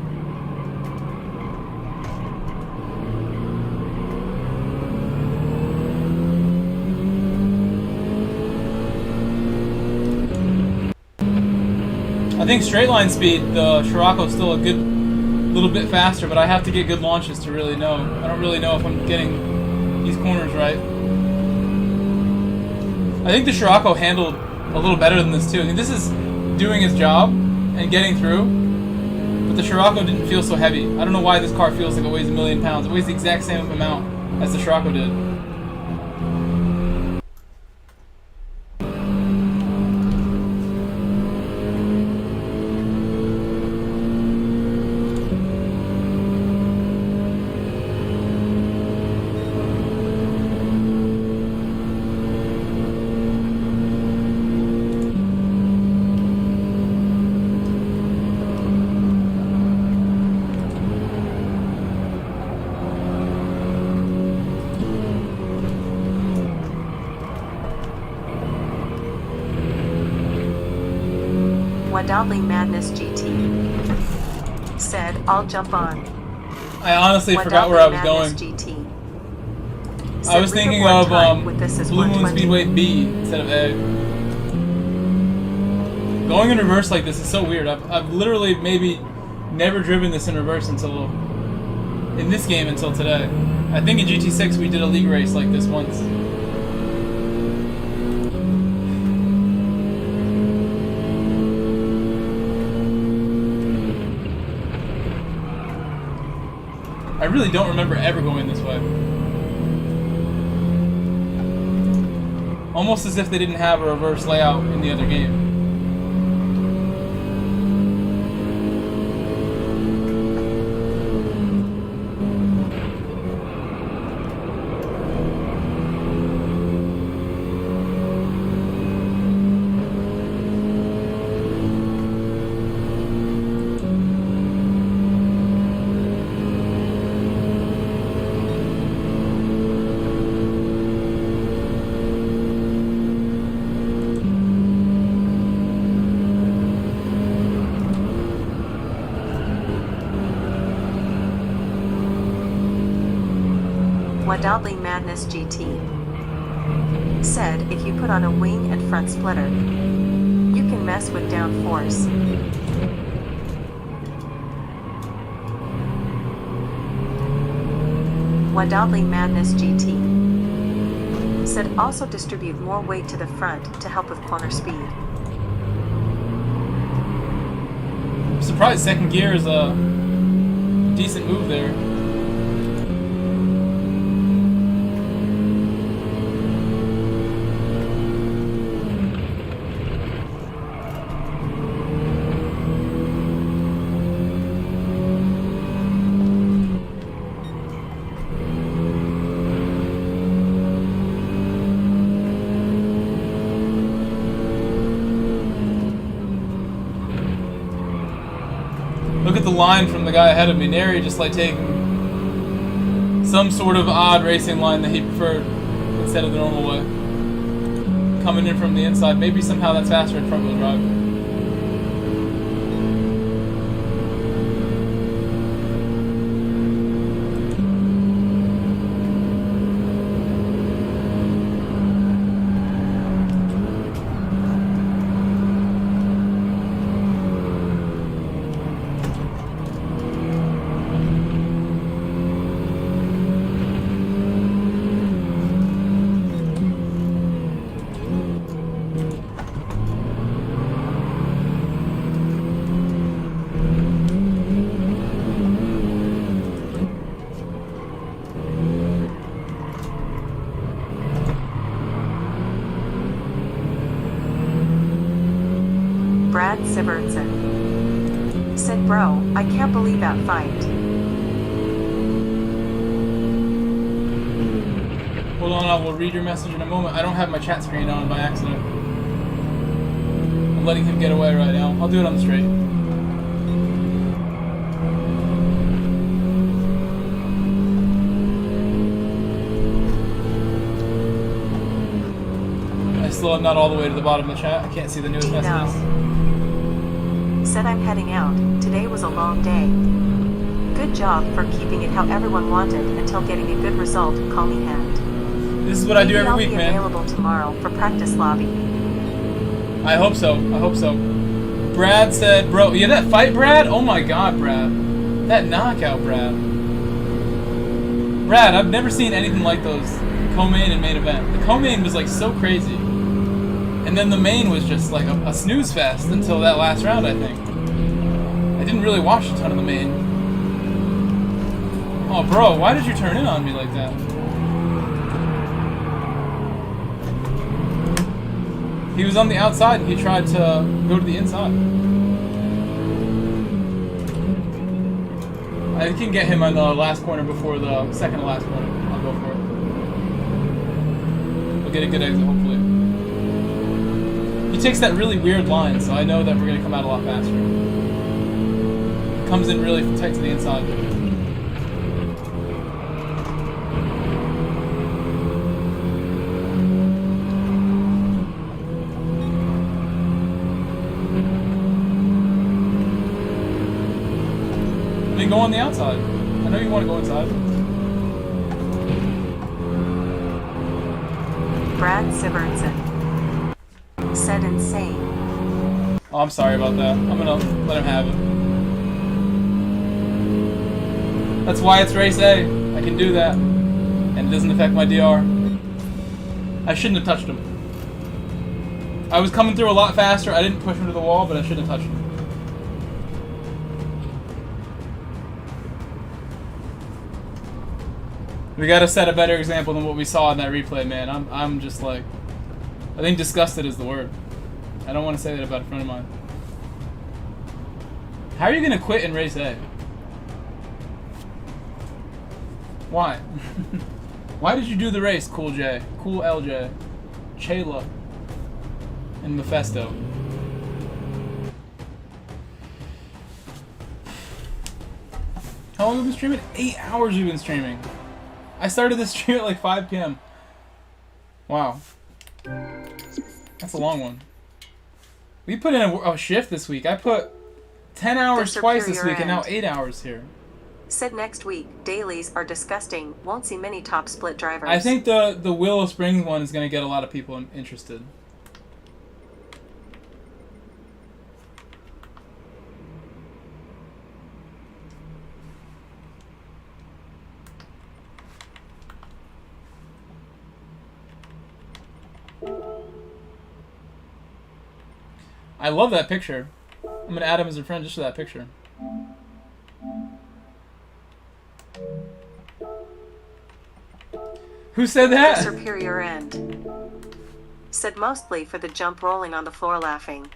I think straight line speed, the Scirocco is still a good little bit faster, but I have to get good launches to really know. I don't really know if I'm getting these corners right. I think the Scirocco handled a little better than this too. I think this is doing its job and getting through, but the Scirocco didn't feel so heavy. I don't know why this car feels like it weighs 1,000,000 pounds. It weighs the exact same amount as the Scirocco did. Wadadley Madness GT said, I'll jump on. I honestly forgot where I was going. GT I was thinking of Blue Moon Speedway B instead of A. Going in reverse like this is so weird. I've literally maybe never driven this in reverse until in this game until today. I think in GT6 we did a league race like this once. I really don't remember ever going this way. Almost as if they didn't have a reverse layout in the other game. Wadadley Madness GT said, if you put on a wing and front splitter, you can mess with downforce. Wadadley Madness GT said, also distribute more weight to the front to help with corner speed. I'm surprised second gear is a decent move there. Look at the line from the guy ahead of me. Neri just like taking some sort of odd racing line that he preferred instead of the normal way. Coming in from the inside. Maybe somehow that's faster in front wheel drive. Brad Sivertson said, bro, I can't believe that fight. Hold on, I will read your message in a moment. I don't have my chat screen on by accident. I'm letting him get away right now. I'll do it on the straight. I still am not all the way to the bottom of the chat. I can't see the newest messages. Said I'm heading out. Today was a long day. Good job for keeping it how everyone wanted until getting a good result. Call me hand. This is what I do Maybe every week, I'll be man. available tomorrow for practice lobby. I hope so. I hope so. Brad said, bro, yeah, that fight, Brad? Oh my god, Brad. That knockout, Brad. Brad, I've never seen anything like those co-main and main event. The co-main was like so crazy. And then the main was just like a snooze fest until that last round, I think. I didn't really watch a ton of the main. Oh, bro, why did you turn in on me like that? He was on the outside and he tried to go to the inside. I can get him on the last corner before the second to last corner. I'll go for it. We'll get a good exit, hopefully. He takes that really weird line, so I know that we're going to come out a lot faster. Comes in really tight to the inside. Go on the outside. I know you want to go inside. Brad Sibernson said insane. Oh, I'm sorry about that. I'm gonna let him have it. That's why it's race A. I can do that. And it doesn't affect my DR. I shouldn't have touched him. I was coming through a lot faster. I didn't push him to the wall, but I shouldn't have touched him. We gotta set a better example than what we saw in that replay, man. I'm just like, I think disgusted is the word. I don't want to say that about a friend of mine. How are you gonna quit in race A? Why? Why did you do the race, Cool J, Cool LJ, Chayla, and Mephisto? How long have you been streaming? 8 hours you've been streaming. I started this stream at like 5 p.m. Wow. That's a long one. We put in a shift this week. I put 10 hours twice this week and now 8 hours here. Said next week, dailies are disgusting. Won't see many top split drivers. I think the Willow Springs one is going to get a lot of people interested. I love that picture. I'm going to add him as a friend just for that picture. Who said that? The superior end. Said mostly for the jump rolling on the floor laughing.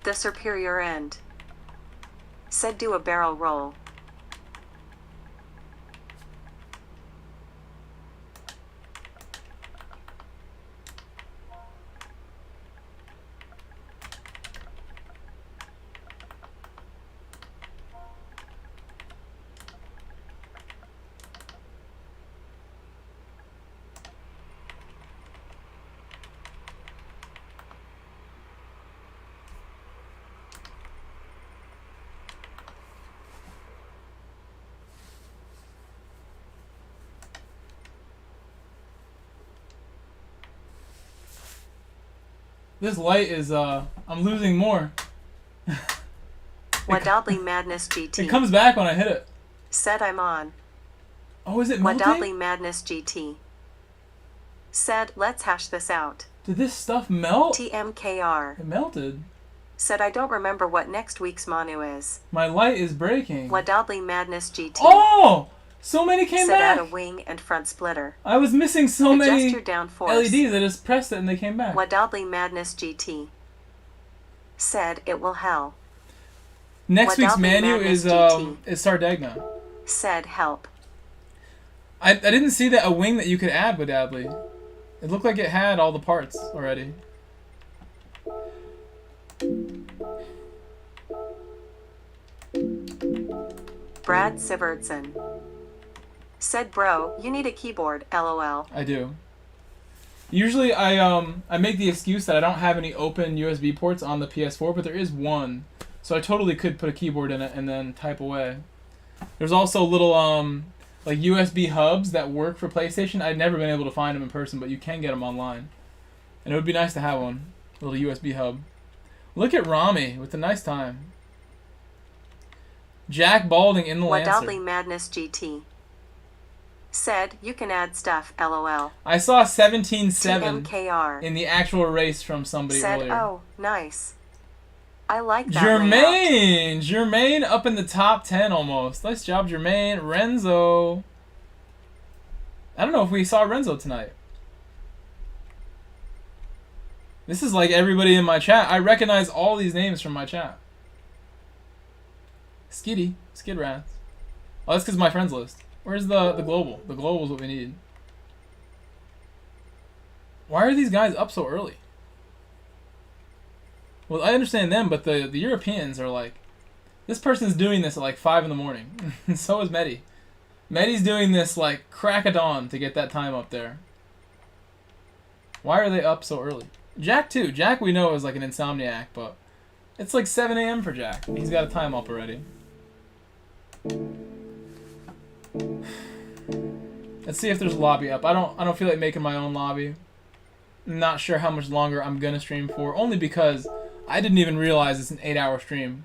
The superior end. Said do a barrel roll. This light is, I'm losing more. Wadadli Madness GT. It comes back when I hit it. Said I'm on. Oh, is it melting? Wadadli Madness GT. Said, let's hash this out. Did this stuff melt? TMKR. It melted. Said I don't remember what next week's Manu is. My light is breaking. Wadadli Madness GT. Oh! So many came said back! Said add a wing and front splitter. I was missing so many your down force. LEDs. I just pressed it and they came back. Wadadli Madness GT. Said it will hell. Next week's menu is Sardegna. Said help. I didn't see that a wing that you could add with Wadadli. It looked like it had all the parts already. Brad Sivertson said, bro, you need a keyboard, lol. I do. Usually I make the excuse that I don't have any open USB ports on the PS4, but there is one. So I totally could put a keyboard in it and then type away. There's also little like USB hubs that work for PlayStation. I've never been able to find them in person, but you can get them online. And it would be nice to have one. A little USB hub. Look at Rami with a nice time. Jack Balding in the Lancer. Wadadley Madness GT said, you can add stuff, lol. I saw 17-7 TMKR in the actual race from somebody said, earlier. oh, nice. I like that Jermaine! Jermaine up in the top 10 almost. Nice job, Jermaine. Renzo. I don't know if we saw Renzo tonight. This is like everybody in my chat. I recognize all these names from my chat. Skiddy. Skid Rats. Oh, that's because my friends list. Where's the global? The global is what we need. Why are these guys up so early? Well, I understand them, but the Europeans are like, this person's doing this at like 5 in the morning. And so is Mehdi. Mehdi's doing this like crack of dawn to get that time up there. Why are they up so early? Jack too. Jack we know is like an insomniac, but it's like 7 a.m. for Jack. He's got a time up already. Let's see if there's a lobby up. I don't feel like making my own lobby. I'm not sure how much longer I'm gonna stream for, only because I didn't even realize it's an 8-hour stream.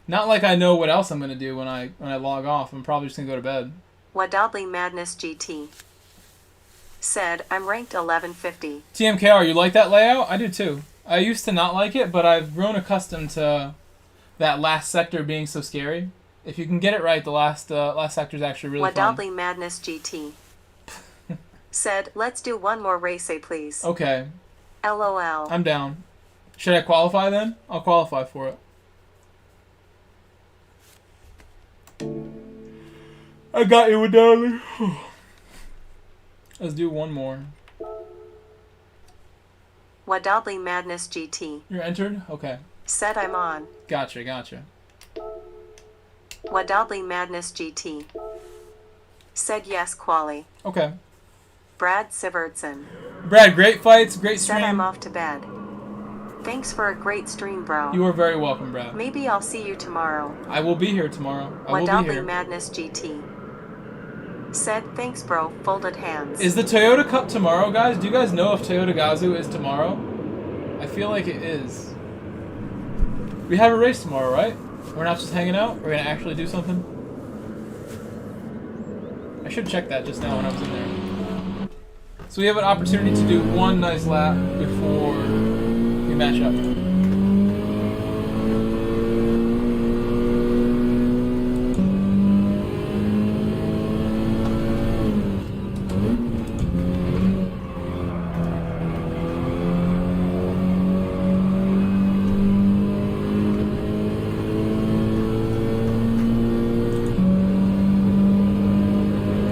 Not like I know what else I'm gonna do when I log off. I'm probably just gonna go to bed. Wadadley Madness GT said, I'm ranked 1150. TMKR, you like that layout? I do too. I used to not like it, but I've grown accustomed to that last sector being so scary. If you can get it right, the last sector is actually really fun. Wadadley Madness GT said, let's do one more race, please. Okay. LOL. I'm down. Should I qualify then? I'll qualify for it. I got you, darling. Let's do one more. Wadadley Madness GT You're entered? Okay. said, I'm on. Gotcha. Wadadley Madness GT said, yes, quali. Okay. Brad Sivertson Brad, great fights, great stream. said, I'm off to bed. Thanks for a great stream, bro. You are very welcome, Brad. Maybe I'll see you tomorrow. I will be here tomorrow. I will be Wadadley here. Madness GT said, thanks, bro. Folded hands. Is the Toyota Cup tomorrow, guys? Do you guys know if Toyota Gazoo is tomorrow? I feel like it is. We have a race tomorrow, right? We're not just hanging out? We're going to actually do something? I should check that just now when I was in there. So we have an opportunity to do one nice lap before we match up.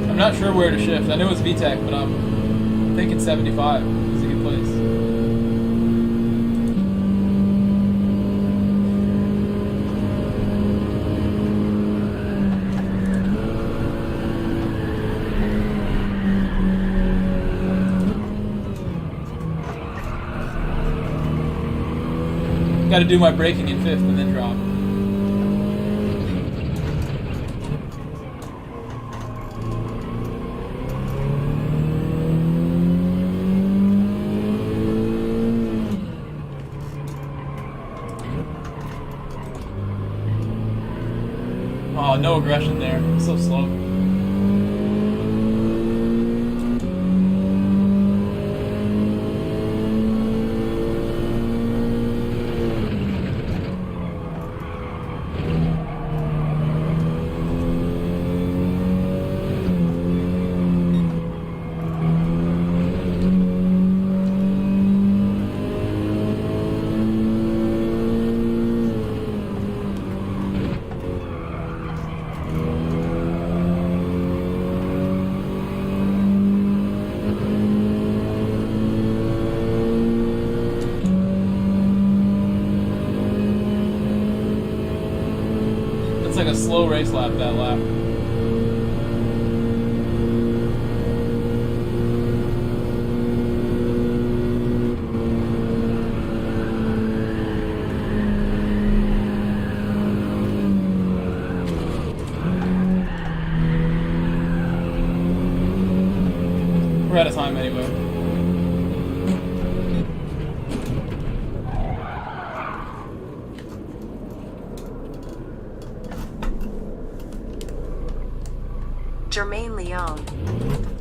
I'm not sure where to shift. I know it's VTEC, but I'm thinking 75 is a good place. Got to do my braking in 5th and then drop. Oh, no aggression there. So slow. It's like a slow race lap, that lap. We're out of time anyway. Jermaine Leone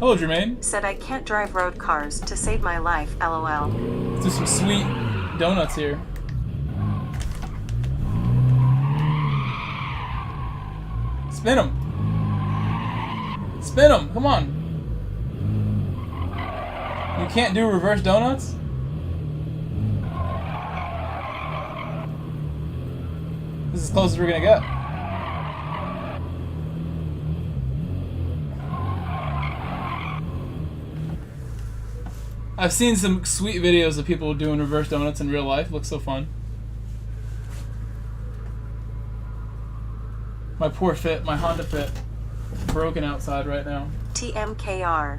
Hello, Jermaine. said I can't drive road cars to save my life, lol. Let's do some sweet donuts here. Spin them. Spin them. Come on. You can't do reverse donuts? This is as close as we're gonna get. I've seen some sweet videos of people doing reverse donuts in real life. Looks so fun. My poor Fit, my Honda Fit, broken outside right now. TMKR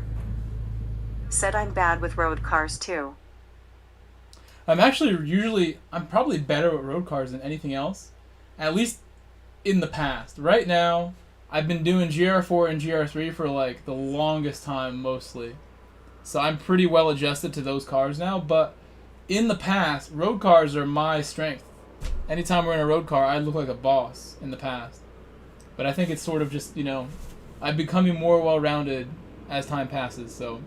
said I'm bad with road cars too. I'm probably better with road cars than anything else. At least in the past. Right now, I've been doing GR4 and GR3 for like the longest time mostly. So I'm pretty well adjusted to those cars now, but in the past, road cars are my strength. Anytime we're in a road car, I look like a boss in the past. But I think it's sort of just, you know, I'm becoming more well-rounded as time passes, so.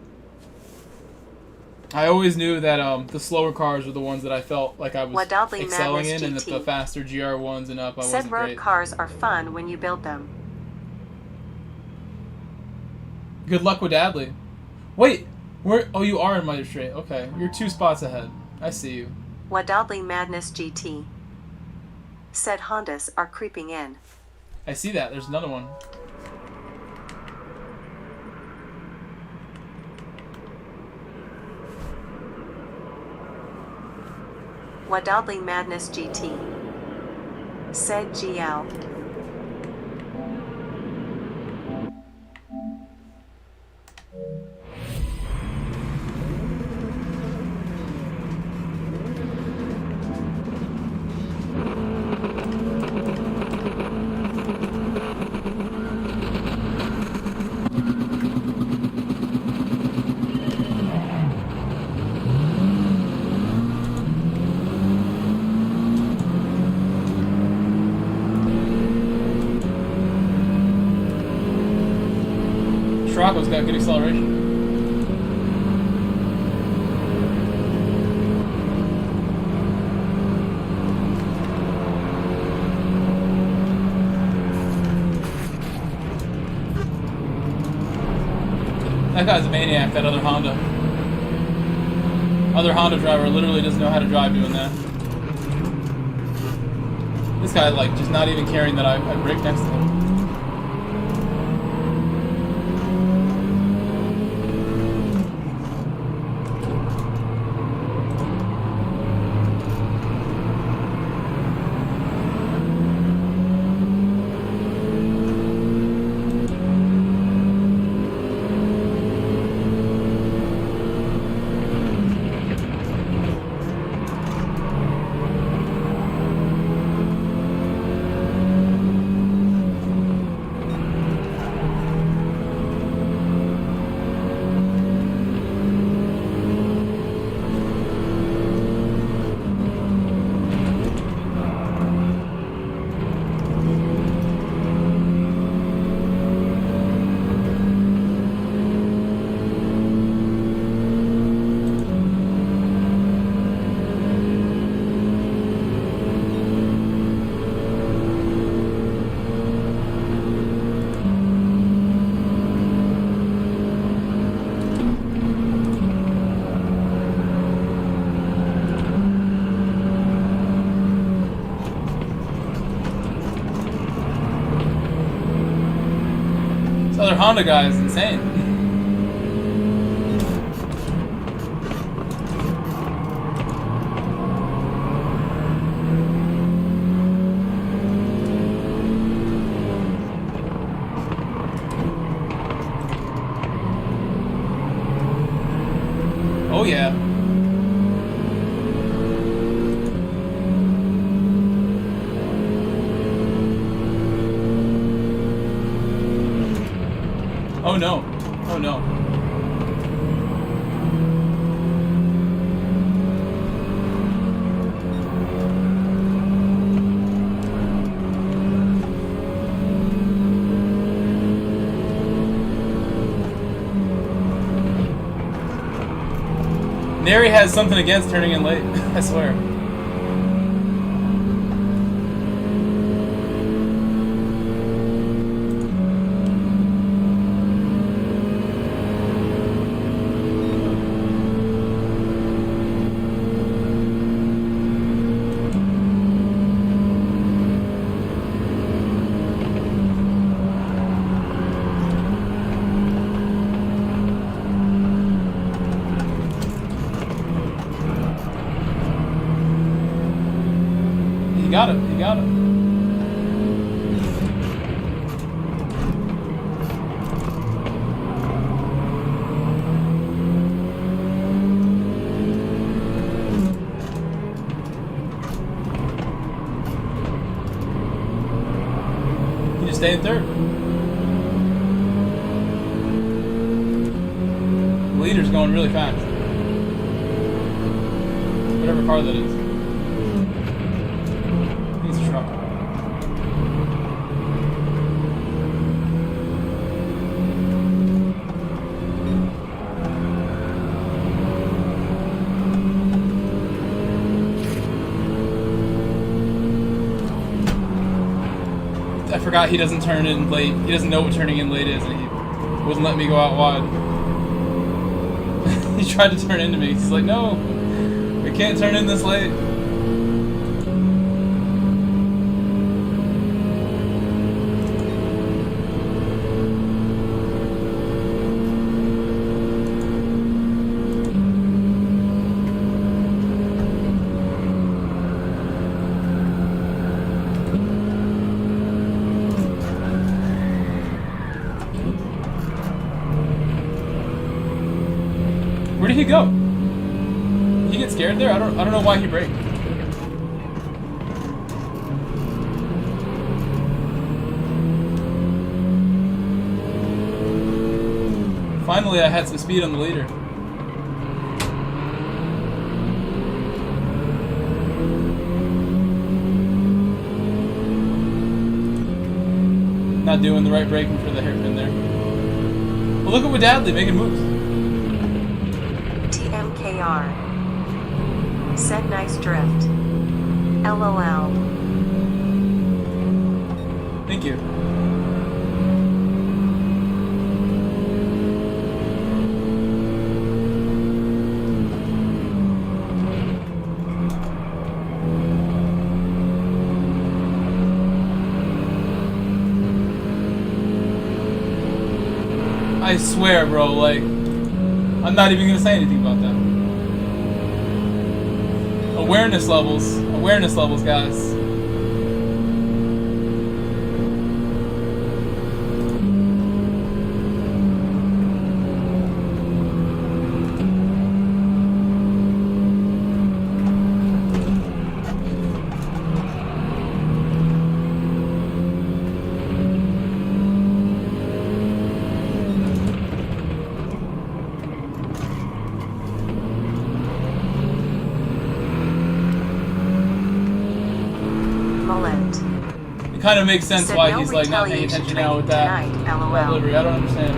I always knew that the slower cars were the ones that I felt like I was excelling in, and that the faster GR1s and up I wasn't said road great. cars are fun when you build them. Good luck with Dadley. Wait! Oh, you are in my straight. Okay, you're 2 spots ahead. I see you. Wadadley Madness GT said Hondas are creeping in. I see that. There's another one. Wadadley Madness GT said GL. Rocco's got good acceleration. That guy's a maniac, that other Honda. Other Honda driver literally doesn't know how to drive doing that. This guy, like, just not even caring that I brake next to him. This other Honda guy is insane. yeah. Oh no. Oh no. Neri has something against turning in late, I swear. You got it, you got it. You just stay in third. The leader's going really fast. Whatever car that is. I forgot he doesn't turn in late. He doesn't know what turning in late is, and he wouldn't let me go out wide. He tried to turn into me. He's like, no, we can't turn in this late. Where did he go? Did he get scared there? I don't know why he braked. Finally, I had some speed on the leader. Not doing the right braking for the hairpin there. Well, look at Wadadley making moves. TMKR. Said nice drift. LOL. Thank you. I swear, bro, like, I'm not even gonna say anything about that. Awareness levels, guys. It kind of makes sense why he's like not paying attention now with that livery. I don't understand.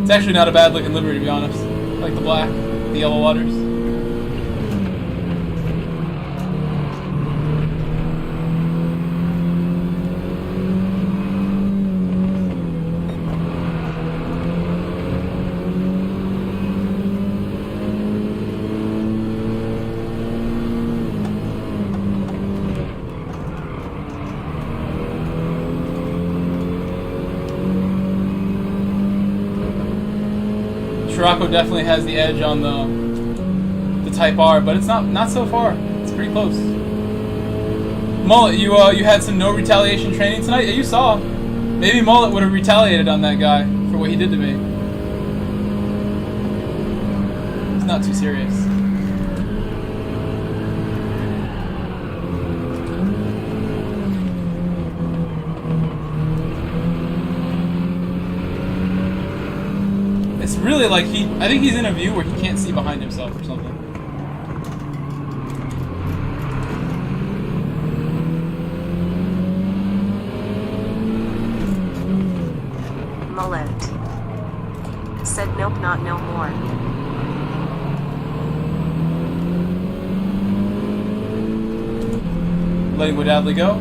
It's actually not a bad looking livery, to be honest. I like the black, the yellow waters. Rocco definitely has the edge on the Type R, but it's not so far. It's pretty close. Mullet, you had some no retaliation training tonight. Yeah, you saw. Maybe Mullet would have retaliated on that guy for what he did to me. It's not too serious. It's really like I think he's in a view where he can't see behind himself or something. Mullet. Said nope, not no more. Letting Woodadley go.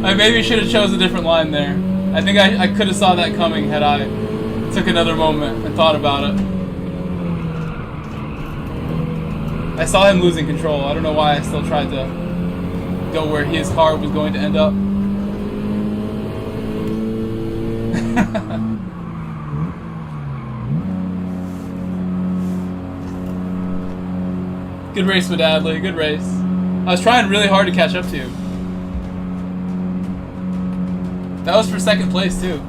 I maybe should have chose a different line there. I think I could have saw that coming had I took another moment and thought about it. I saw him losing control. I don't know why I still tried to go where his car was going to end up. Good race with Adley. Good race. I was trying really hard to catch up to you. That was for second place too.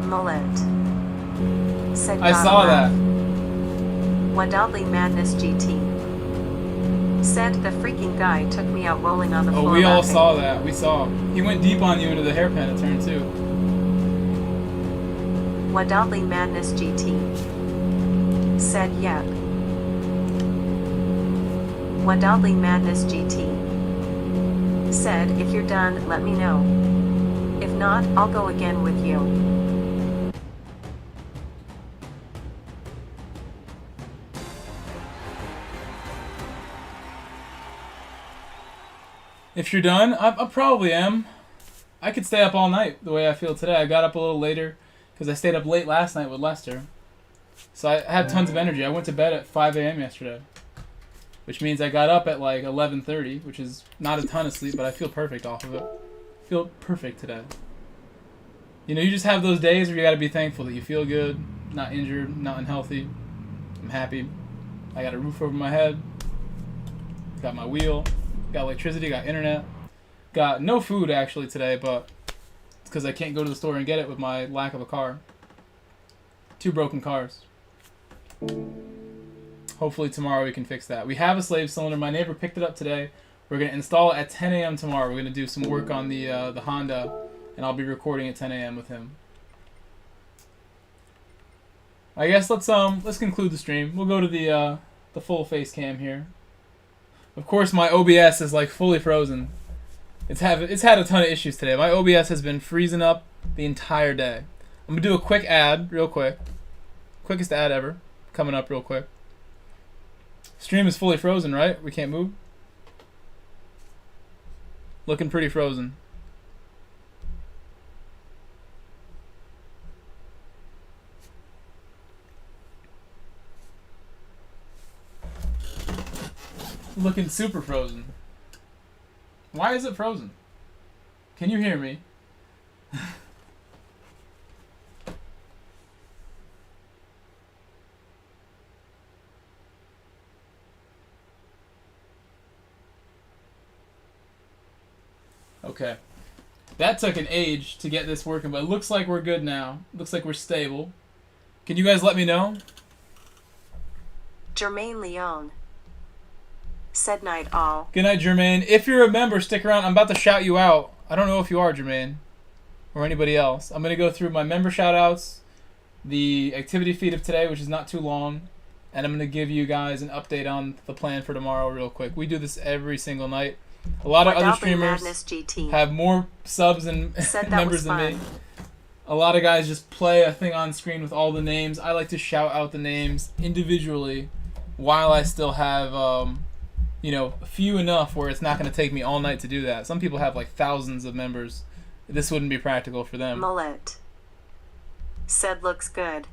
Mullet. Said I saw that. Wadadley Madness GT. Said the freaking guy took me out rolling on the floor. Oh, we all laughing. saw that. We saw. He went deep on you into the hairpin at turn 2. Wadadley Madness GT. Said yep. Wadadley Madness GT. Said if you're done, let me know. If not, I'll go again with you. If you're done, I probably am. I could stay up all night the way I feel today. I got up a little later because I stayed up late last night with Lester. So I had tons of energy. I went to bed at 5 a.m. yesterday. Which means I got up at like 11:30, which is not a ton of sleep, but I feel perfect off of it. I feel perfect today. You know, you just have those days where you gotta be thankful that you feel good, not injured, not unhealthy. I'm happy. I got a roof over my head. Got my wheel. Got electricity, got internet. Got no food actually today, but it's because I can't go to the store and get it with my lack of a car. 2 broken cars. Hopefully tomorrow we can fix that. We have a slave cylinder. My neighbor picked it up today. We're going to install it at 10 a.m. tomorrow. We're going to do some work on the Honda, and I'll be recording at 10 a.m. with him. I guess let's conclude the stream. We'll go to the full face cam here. Of course, my OBS is like fully frozen. It's had a ton of issues today. My OBS has been freezing up the entire day. I'm gonna do a quick ad, real quick. Quickest ad ever, coming up real quick. Stream is fully frozen, right? We can't move. Looking pretty frozen. Looking super frozen. Why is it frozen? Can you hear me? Okay. That took an age to get this working, but it looks like we're good now. Looks like we're stable. Can you guys let me know? Jermaine Leon. Said night all. Good night, Jermaine. If you're a member, stick around. I'm about to shout you out. I don't know if you are, Jermaine, or anybody else. I'm going to go through my member shout-outs, the activity feed of today, which is not too long, and I'm going to give you guys an update on the plan for tomorrow real quick. We do this every single night. A lot of other streamers have more subs and members than me. A lot of guys just play a thing on screen with all the names. I like to shout out the names individually while I still have, you know, few enough where it's not going to take me all night to do that. Some people have like thousands of members. This wouldn't be practical for them. Mullet. Said looks good.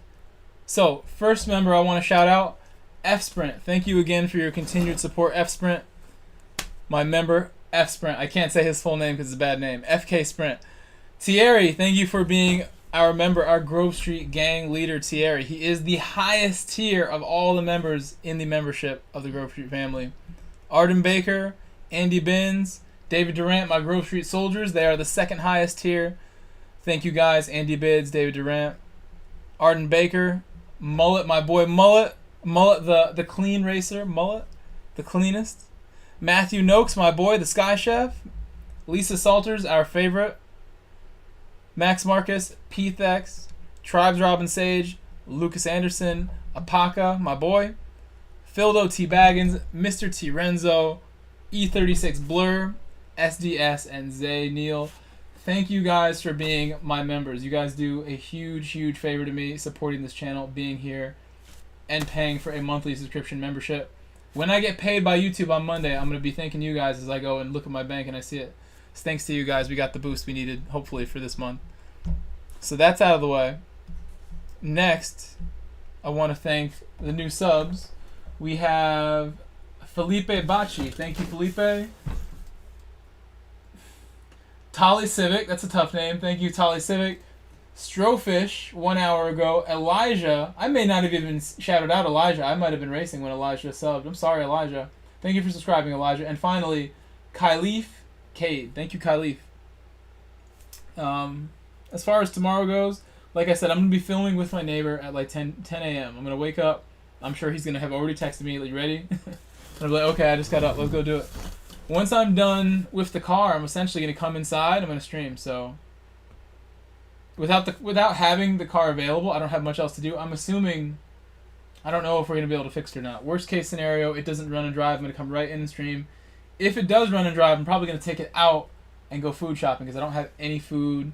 So, first member I want to shout out, F-Sprint. Thank you again for your continued support, F-Sprint. My member, F Sprint. I can't say his full name because it's a bad name. FK Sprint. Thierry, thank you for being our member, our Grove Street gang leader, Thierry. He is the highest tier of all the members in the membership of the Grove Street family. Arden Baker, Andy Binns, David Durant, my Grove Street soldiers. They are the second highest tier. Thank you guys, Andy Binns, David Durant, Arden Baker, Mullet, my boy Mullet, the clean racer, Mullet, the cleanest. Matthew Noakes, my boy, the Sky Chef. Lisa Salters, our favorite. Max Marcus, Pethex, Tribes Robin Sage, Lucas Anderson, Apaka, my boy. Phildo T. Baggins, Mr. T. Renzo, E36 Blur, SDS, and Zay Neal. Thank you guys for being my members. You guys do a huge, huge favor to me supporting this channel, being here, and paying for a monthly subscription membership. When I get paid by YouTube on Monday, I'm going to be thanking you guys as I go and look at my bank and I see it. It's thanks to you guys, we got the boost we needed, hopefully, for this month. So that's out of the way. Next, I want to thank the new subs. We have Felipe Bacci. Thank you, Felipe. Tolly Civic. That's a tough name. Thank you, Tolly Civic. Strofish, 1 hour ago. Elijah. I may not have even shouted out Elijah. I might have been racing when Elijah subbed. I'm sorry, Elijah. Thank you for subscribing, Elijah. And finally, Kylif Cade. Thank you, Kylif. As far as tomorrow goes, like I said, I'm going to be filming with my neighbor at like 10 a.m. I'm going to wake up. I'm sure he's going to have already texted me, "You ready?" And I'm like, okay, I just got up. Let's go do it. Once I'm done with the car, I'm essentially going to come inside. I'm going to stream. So without having the car available, I don't have much else to do. I'm assuming, I don't know if we're going to be able to fix it or not. Worst case scenario, it doesn't run and drive. I'm going to come right in and stream. If it does run and drive, I'm probably going to take it out and go food shopping because I don't have any food.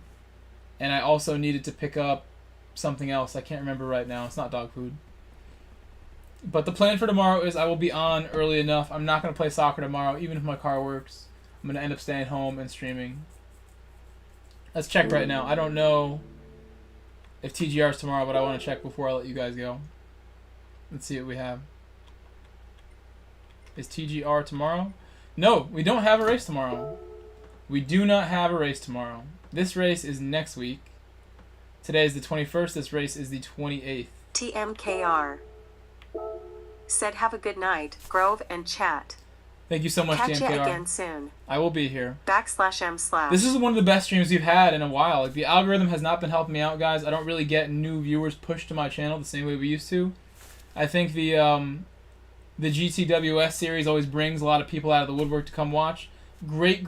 And I also needed to pick up something else. I can't remember right now. It's not dog food. But the plan for tomorrow is I will be on early enough. I'm not going to play soccer tomorrow, even if my car works. I'm going to end up staying home and streaming. Let's check right now. I don't know if TGR is tomorrow, but I want to check before I let you guys go. Let's see what we have. Is TGR tomorrow? No, we don't have a race tomorrow. We do not have a race tomorrow. This race is next week. Today is the 21st. This race is the 28th. TMKR said have a good night, Grove and chat. Thank you so much, Catch TMKR. you again soon. I will be here. /M/. This is one of the best streams we've had in a while. Like, the algorithm has not been helping me out, guys. I don't really get new viewers pushed to my channel the same way we used to. I think the GTWS series always brings a lot of people out of the woodwork to come watch. Great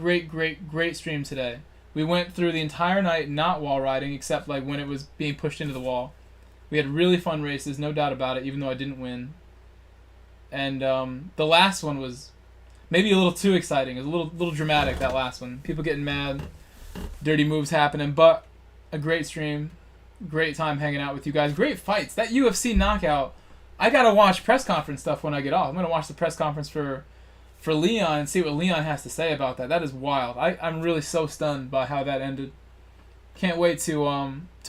stream today. We went through the entire night not wall riding, except like when it was being pushed into the wall. We had really fun races, no doubt about it, even though I didn't win. And the last one was maybe a little too exciting. It was a little dramatic, that last one. People getting mad, dirty moves happening, but a great stream. Great time hanging out with you guys. Great fights. That UFC knockout, I gotta watch press conference stuff when I get off. I'm gonna watch the press conference for Leon and see what Leon has to say about that. That is wild. I'm really so stunned by how that ended. Can't wait to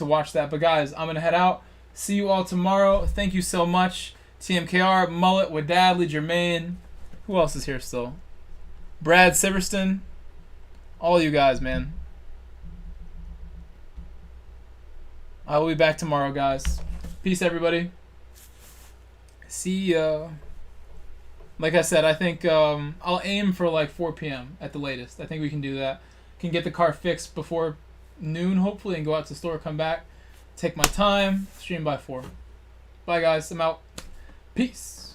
watch that. But guys, I'm gonna head out. See you all tomorrow. Thank you so much. TMKR, Mullet, Wadadley, Jermaine. Who else is here still? Brad Siverston. All you guys, man. I will be back tomorrow, guys. Peace, everybody. See ya. Like I said, I think I'll aim for like 4 p.m. at the latest. I think we can do that. Can get the car fixed before noon, hopefully, and go out to the store, come back, take my time, stream by 4. Bye, guys. I'm out. Peace.